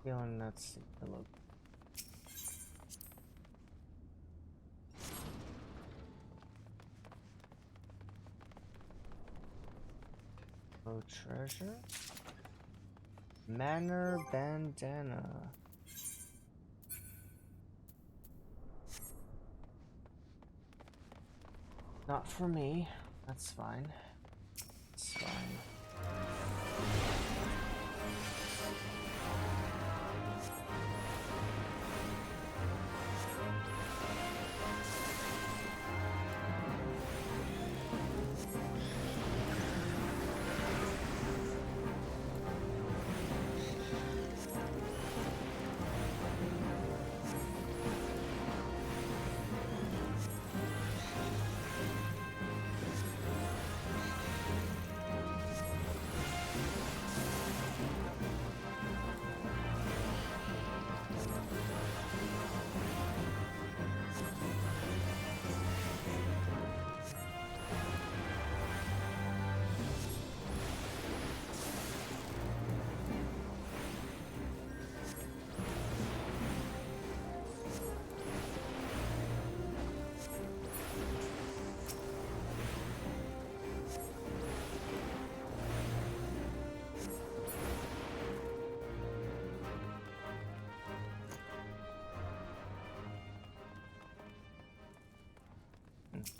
Feeling that's hello. Oh, treasure. Manor bandana. Not for me. That's fine. It's fine.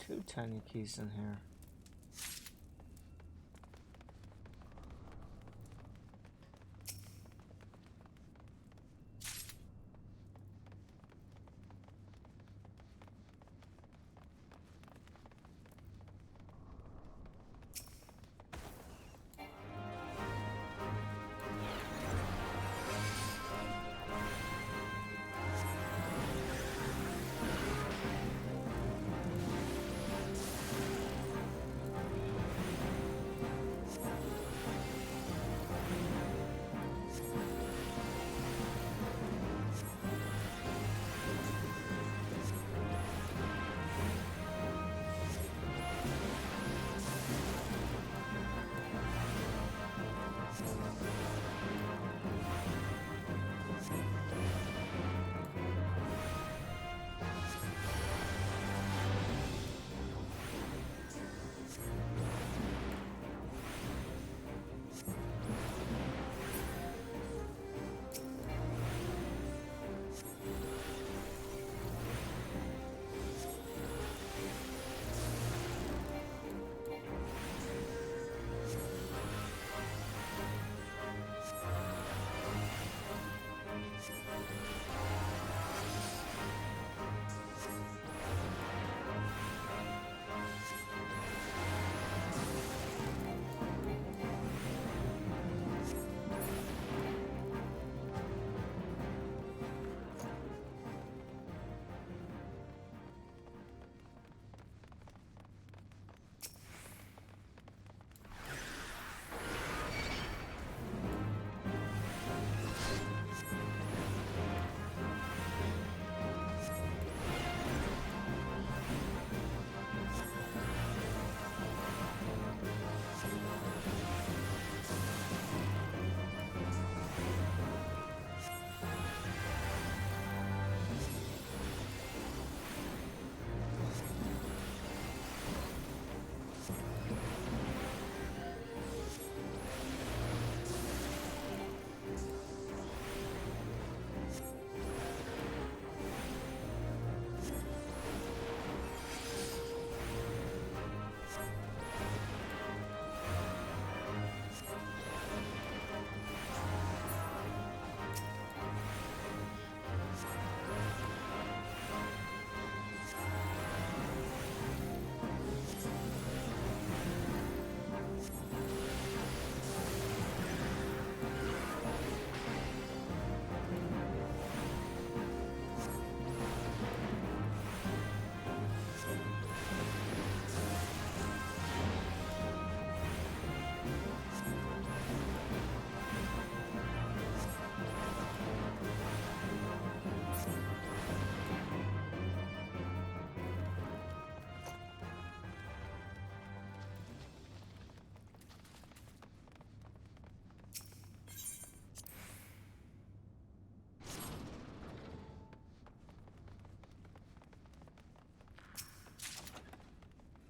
Two tiny keys in here.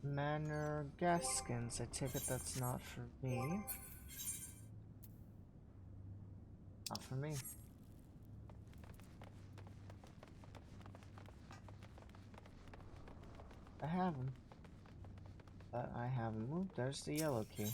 Manor Gaskins. I take it that's not for me. Not for me. I have him. that I haven't moved. There's the yellow key.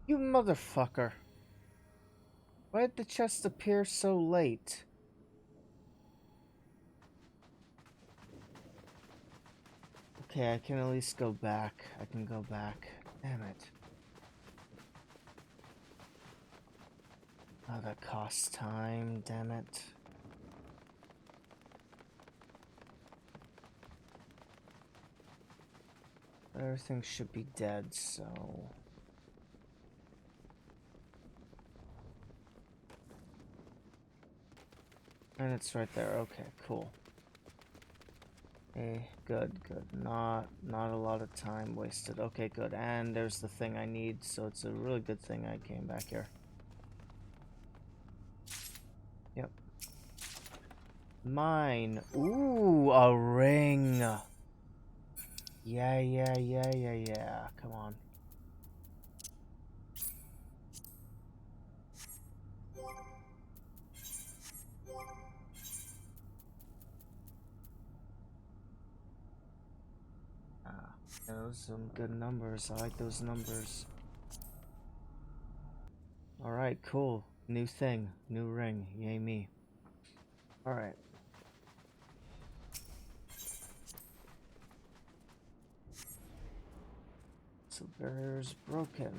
You motherfucker. Why did the chest appear so late? Okay, I can at least go back. I can go back. Damn it. Oh, that costs time. Damn it. Everything should be dead, so... And it's right there. Okay, cool. Good, good. Not a lot of time wasted. Okay, good. And there's the thing I need, so it's a really good thing I came back here. Yep. Mine. Ooh, a ring. Yeah. Come on. Those are some good numbers. I like those numbers. Alright, cool. New thing. New ring. Yay me. Alright. So barrier's broken.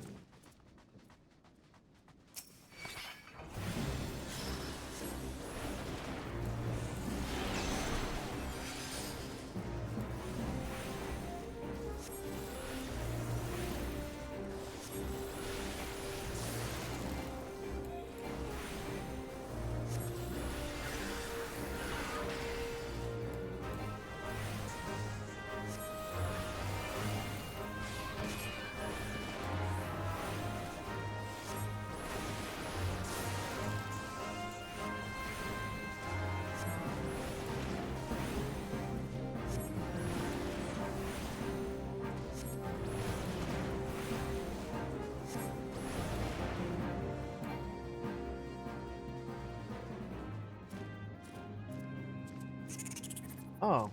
Oh.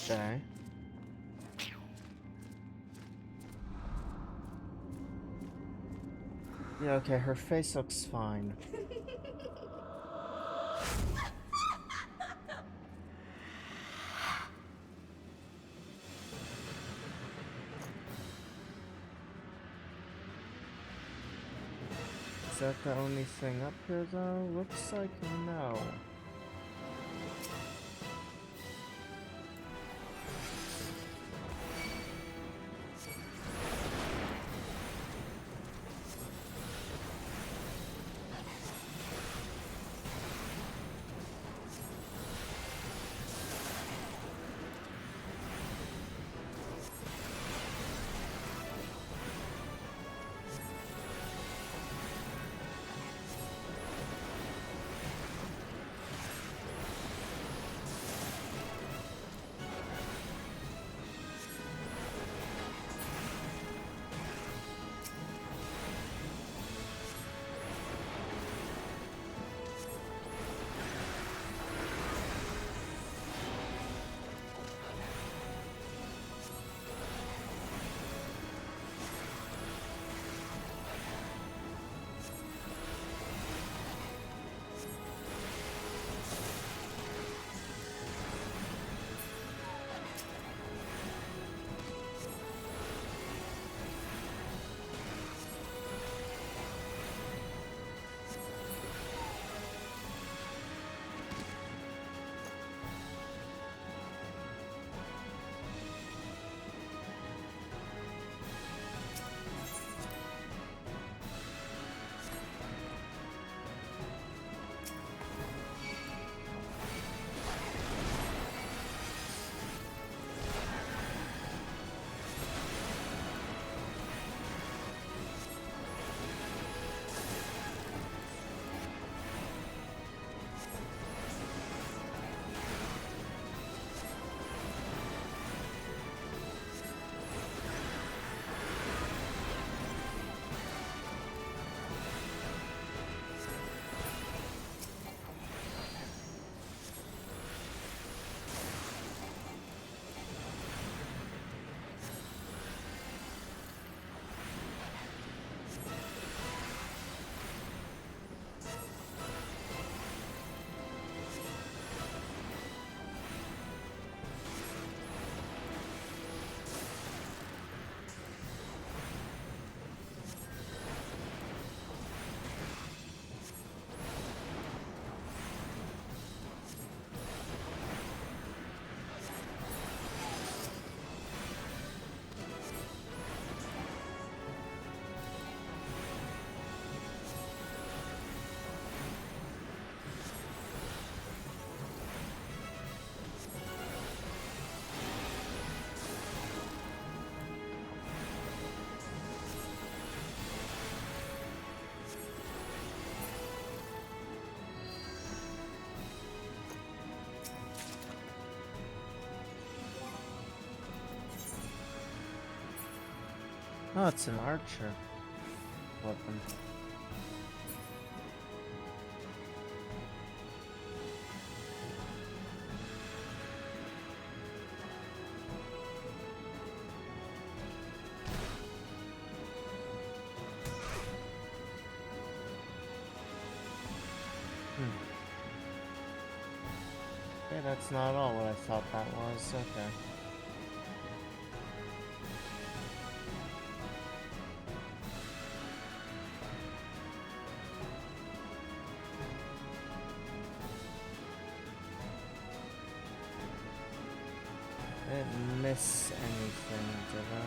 Okay. Yeah, okay, her face looks fine. Is that the only thing up here, though? Looks like no. Oh, it's an archer weapon. Okay, that's not all what I thought that was. Okay. I didn't miss anything, did I?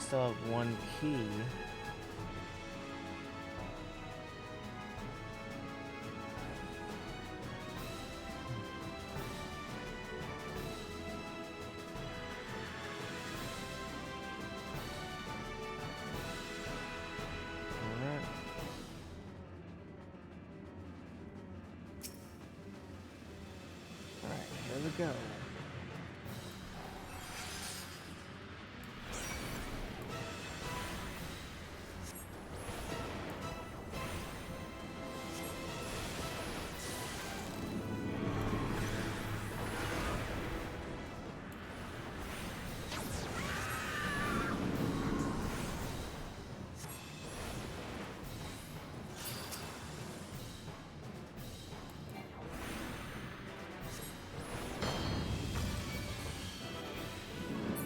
Still have one key. Alright. Alright, here we go.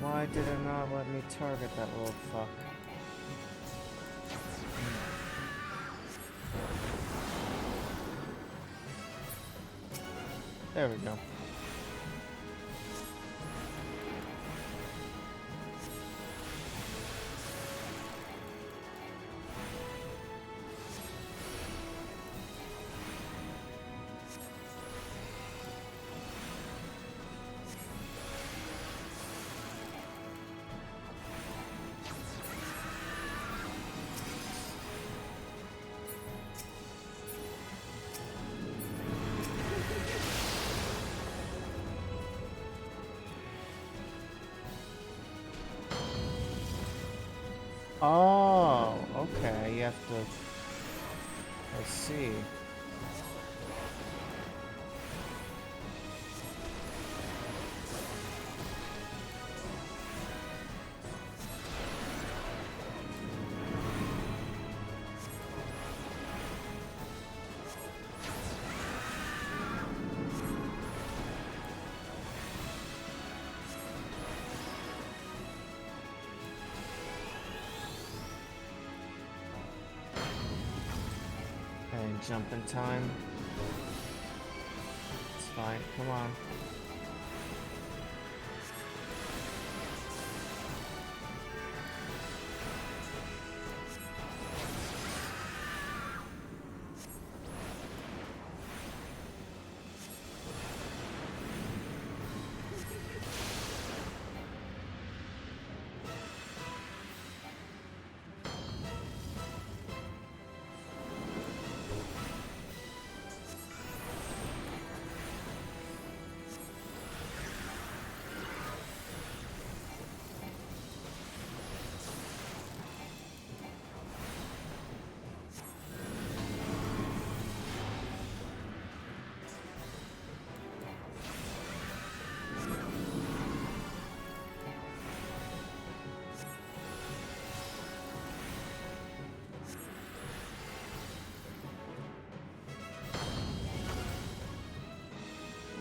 Why did it not let me target that little fuck? There we go. Oh, okay, you have to... I see. Jump in time. It's fine. Come on.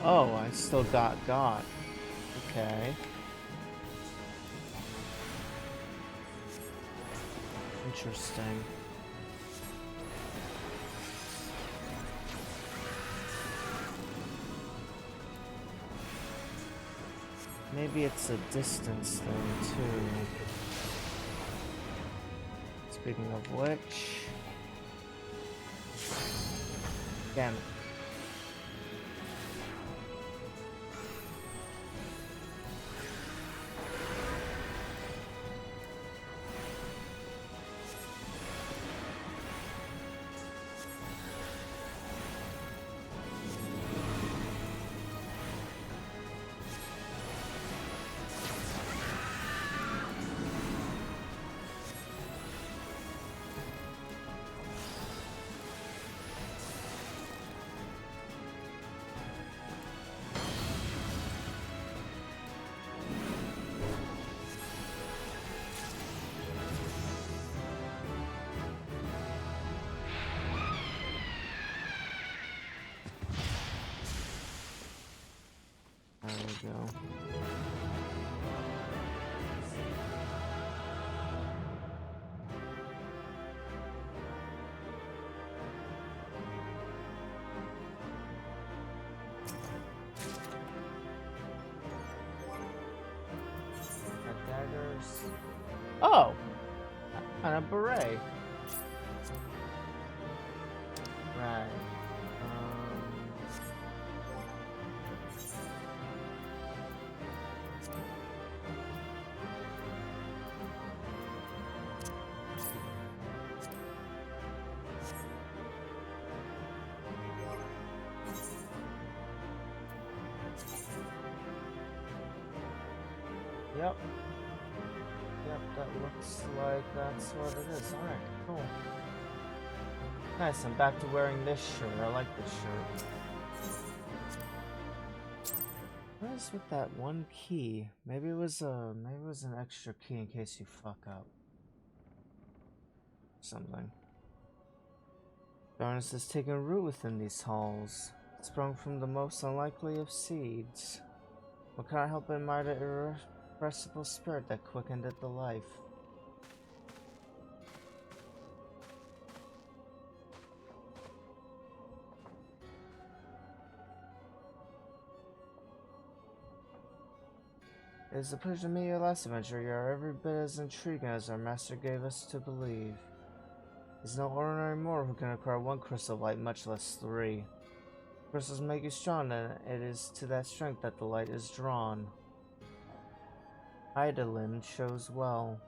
Oh, I still got. Okay. Interesting. Maybe it's a distance thing, too. Speaking of which... Damn it. go. Daggers. Oh! And a beret. Right. Yep. Yep, that looks like that's what it is. Alright, cool. Nice, I'm back to wearing this shirt. I like this shirt. What is with that one key? Maybe it was an extra key in case you fuck up. Something. Darkness has taken root within these halls, sprung from the most unlikely of seeds. What can I help but admire the irrepressible spirit that quickened it to life? It is a pleasure to meet your last adventure. You are every bit as intriguing as our master gave us to believe. There's no ordinary mortal who can acquire one crystal of light, much less 3. Crystals make you strong, and it is to that strength that the light is drawn. Idolin shows well.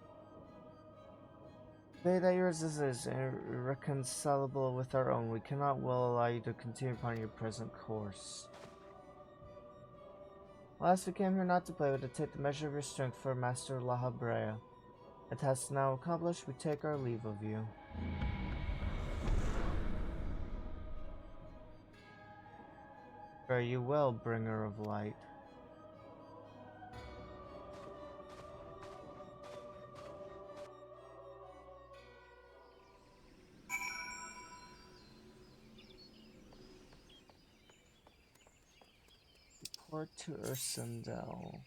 The way that yours is irreconcilable with our own, we cannot well allow you to continue upon your present course. Alas, we came here not to play, but to take the measure of your strength for Master Lahabrea. A task now accomplished, we take our leave of you. Fare you well, bringer of light. Report to Ursendel.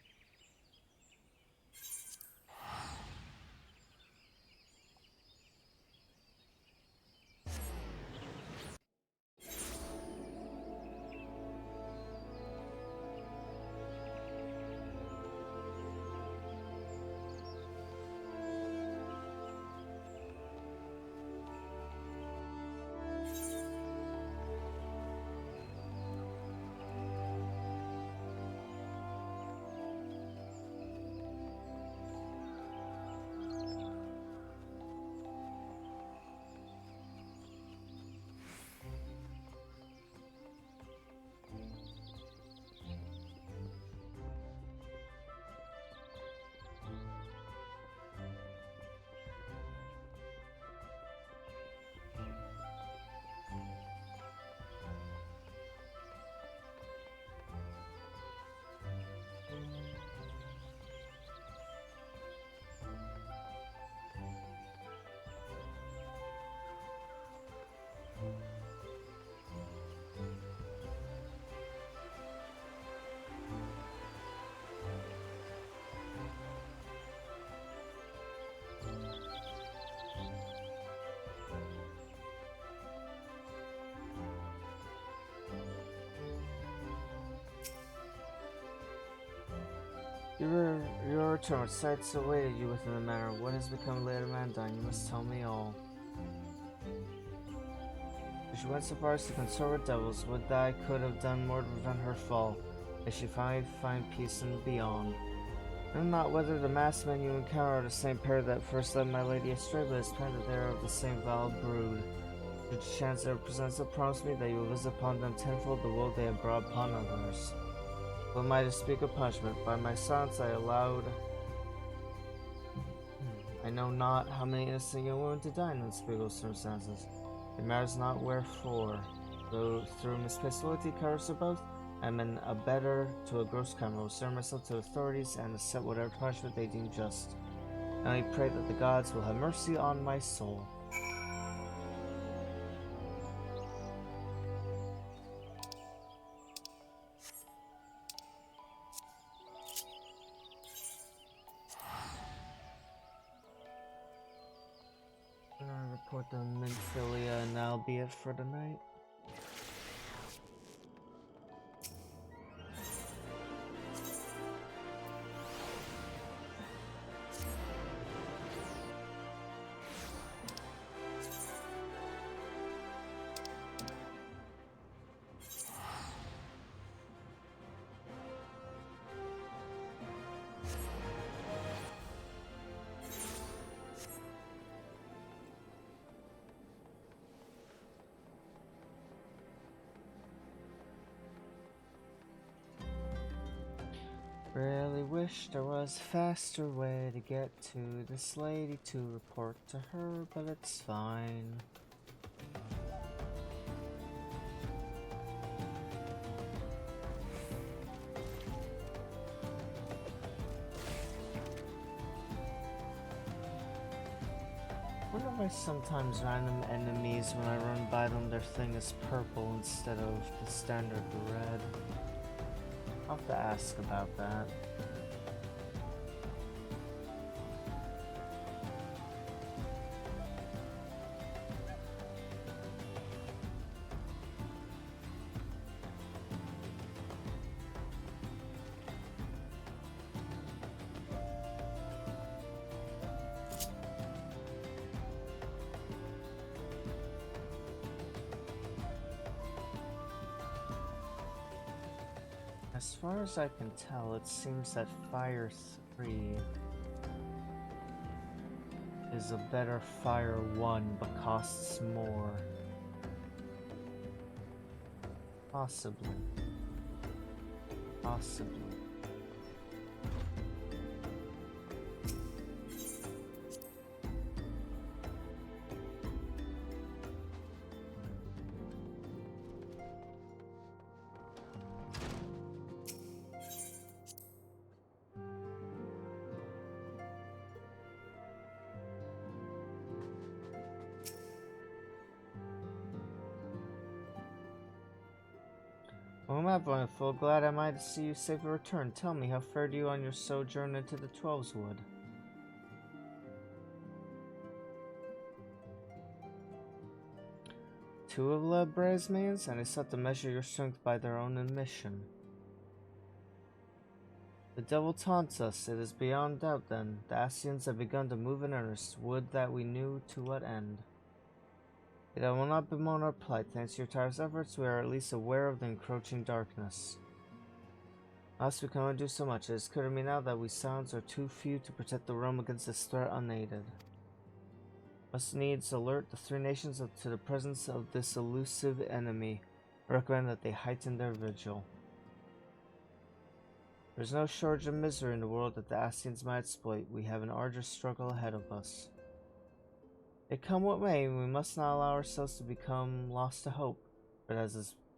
Your return, which sights awaited you within the manor. What has become of Lady Mandine? You must tell me all. If she went so far as to consort with devils, would that I could have done more to prevent her fall. May she find peace in beyond. I know not whether the masked men you encounter are the same pair that first led my lady astray, but it's plain that they are of the same vile brood. Should chance ever presents, promise me that you will visit upon them tenfold the woe they have brought upon others. Who am I to speak of punishment? By my silence I allowed... I know not how many innocent young women to die in unspeakable circumstances. It matters not wherefore. Though through misplaced loyalty covers are both, I am an abettor to a gross crime. I will serve myself to authorities and accept whatever punishment they deem just. I only pray that the gods will have mercy on my soul. the Nymphilia, and that'll be it for tonight. Really wish there was a faster way to get to this lady to report to her, but it's fine. I wonder why sometimes random enemies, when I run by them, their thing is purple instead of the standard red. I'll have to ask about that. As far as I can tell, it seems that Fire 3 is a better Fire 1 but costs more. Possibly. Possibly. Well, my wonderful, glad am I to see you safely returned. Tell me, how fared you on your sojourn into the Twelves Wood? Two of the bridesmaids, and they sought to measure your strength by their own admission. The devil taunts us, it is beyond doubt then. The Ascians have begun to move in earnest. Would that we knew to what end. Yet I will not bemoan our plight. Thanks to your tireless efforts, we are at least aware of the encroaching darkness. Us, we can only do so much. It is clear to me now that we sounds are too few to protect the realm against this threat unaided. Must needs alert the three nations to the presence of this elusive enemy. I recommend that they heighten their vigil. There is no shortage of misery in the world that the Ascians might exploit. We have an arduous struggle ahead of us. It come what may, we must not allow ourselves to become lost to hope, but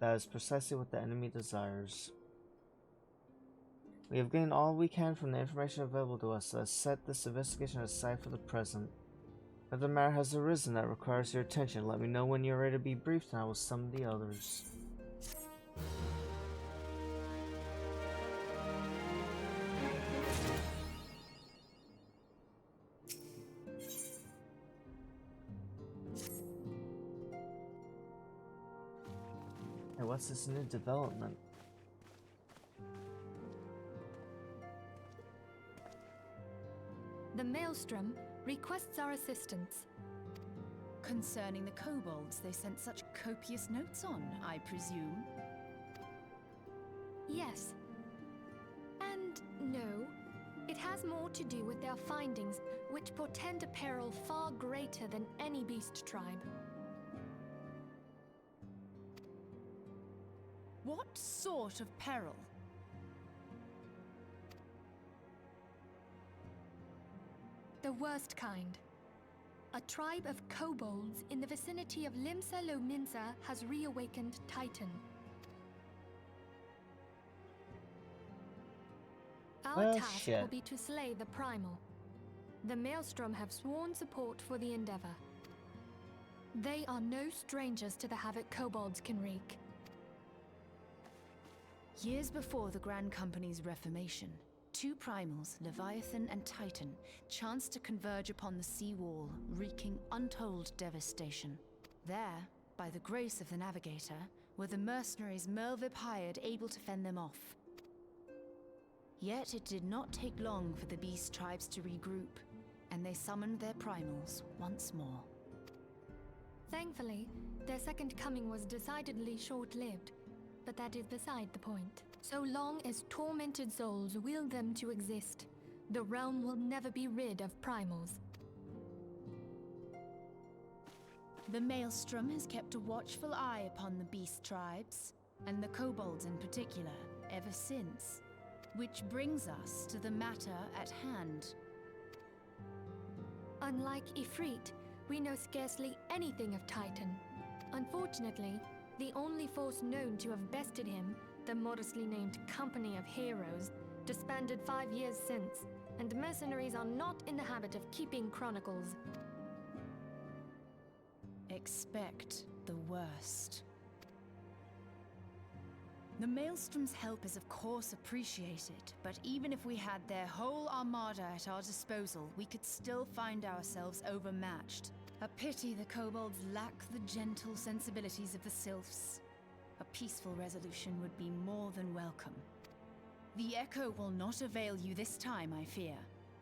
that is precisely what the enemy desires. We have gained all we can from the information available to us, so let's set this investigation aside for the present. Another matter has arisen that requires your attention. Let me know when you're ready to be briefed, and I will summon the others. Hey, what's this new development? The Maelstrom requests our assistance. Concerning the kobolds they sent such copious notes on, I presume? Yes. And no. It has more to do with their findings, which portend a peril far greater than any beast tribe. What sort of peril? The worst kind. A tribe of kobolds in the vicinity of Limsa Lominsa has reawakened Titan. Our task will be to slay the primal. The Maelstrom have sworn support for the endeavor. They are no strangers to the havoc kobolds can wreak. Years before the Grand Company's reformation, Two primals, Leviathan and Titan, chanced to converge upon the sea wall, wreaking untold devastation. There, by the grace of the Navigator, were the mercenaries Merlwyb hired able to fend them off. Yet it did not take long for the beast tribes to regroup, and they summoned their primals once more. Thankfully, their second coming was decidedly short-lived, but that is beside the point. So long as tormented souls will them to exist, the realm will never be rid of primals. The Maelstrom has kept a watchful eye upon the beast tribes, and the kobolds in particular, ever since. Which brings us to the matter at hand. Unlike Ifrit, we know scarcely anything of Titan. Unfortunately, the only force known to have bested him, the modestly named Company of Heroes, disbanded 5 years since, and mercenaries are not in the habit of keeping chronicles. Expect the worst. The Maelstrom's help is of course appreciated, but even if we had their whole armada at our disposal, we could still find ourselves overmatched. A pity the kobolds lack the gentle sensibilities of the sylphs. A peaceful resolution would be more than welcome. The echo will not avail you this time, I fear.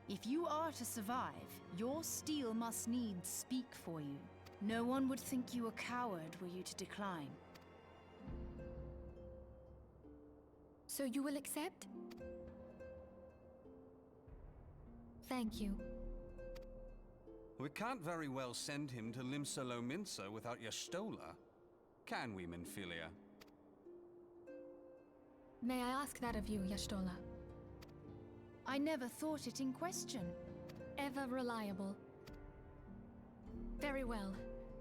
If you are to survive, your steel must needs speak for you. No one would think you a coward were you to decline. So you will accept? Thank you. We can't very well send him to Limsa Lominsa without Y'shtola, can we, Minfilia? May I ask that of you, Y'shtola? I never thought it in question. Ever reliable. Very well.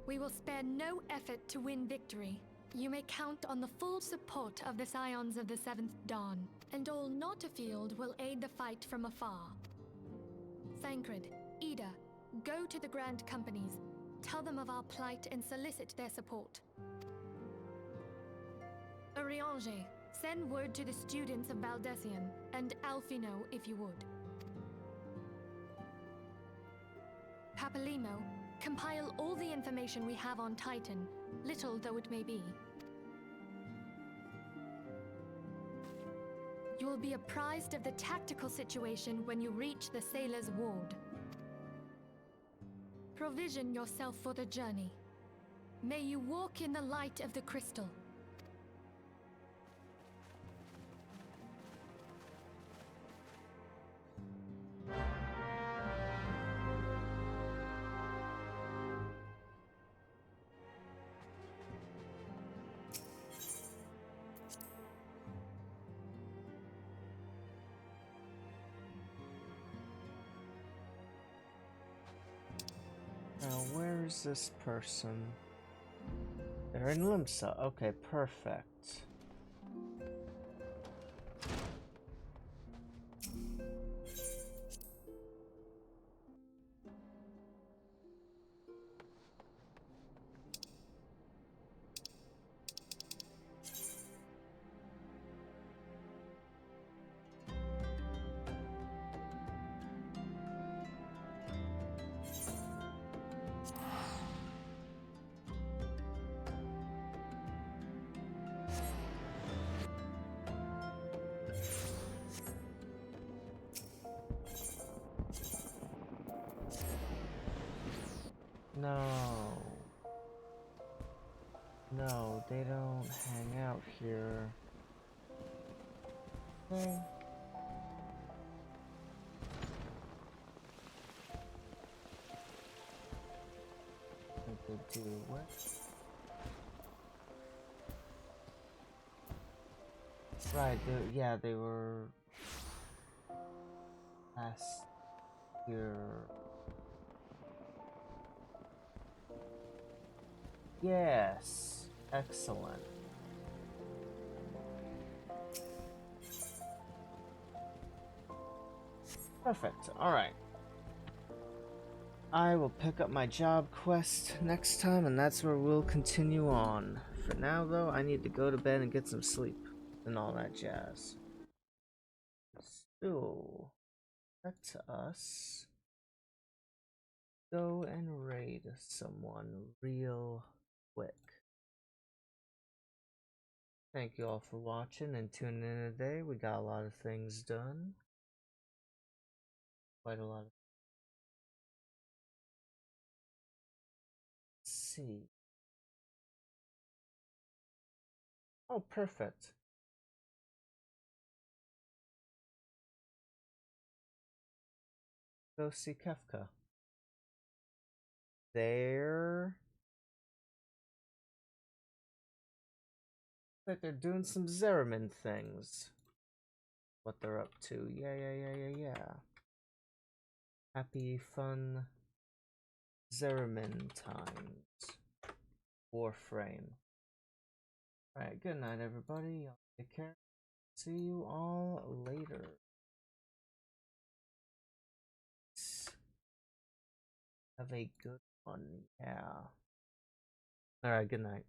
We will spare no effort to win victory. You may count on the full support of the Scions of the Seventh Dawn, and all not afield will aid the fight from afar. Thancred, Ida, go to the Grand Companies, tell them of our plight and solicit their support. Urianger, send word to the students of Baldessian, and Alfino if you would. Papalimo, compile all the information we have on Titan, little though it may be. You will be apprised of the tactical situation when you reach the Sailor's Ward. Provision yourself for the journey. May you walk in the light of the crystal. Now, where is this person? They're in Limsa. Okay, perfect. No. No, they don't hang out here. Okay. I think they do what? Right, yeah, they were last year. Yes, excellent. Perfect, alright. I will pick up my job quest next time, and that's where we'll continue on. For now, though, I need to go to bed and get some sleep and all that jazz. So, let us go and raid someone real quick. Thank you all for watching and tuning in today. We got a lot of things done. Quite a lot of. Let's see. Oh, perfect. Go see Kefka. They're like they're doing some Zeramin things. What they're up to. Yeah. Happy, fun Zeramin times. Warframe. Alright, good night everybody. Y'all take care. See you all later. Have a good one. Yeah. Alright, good night.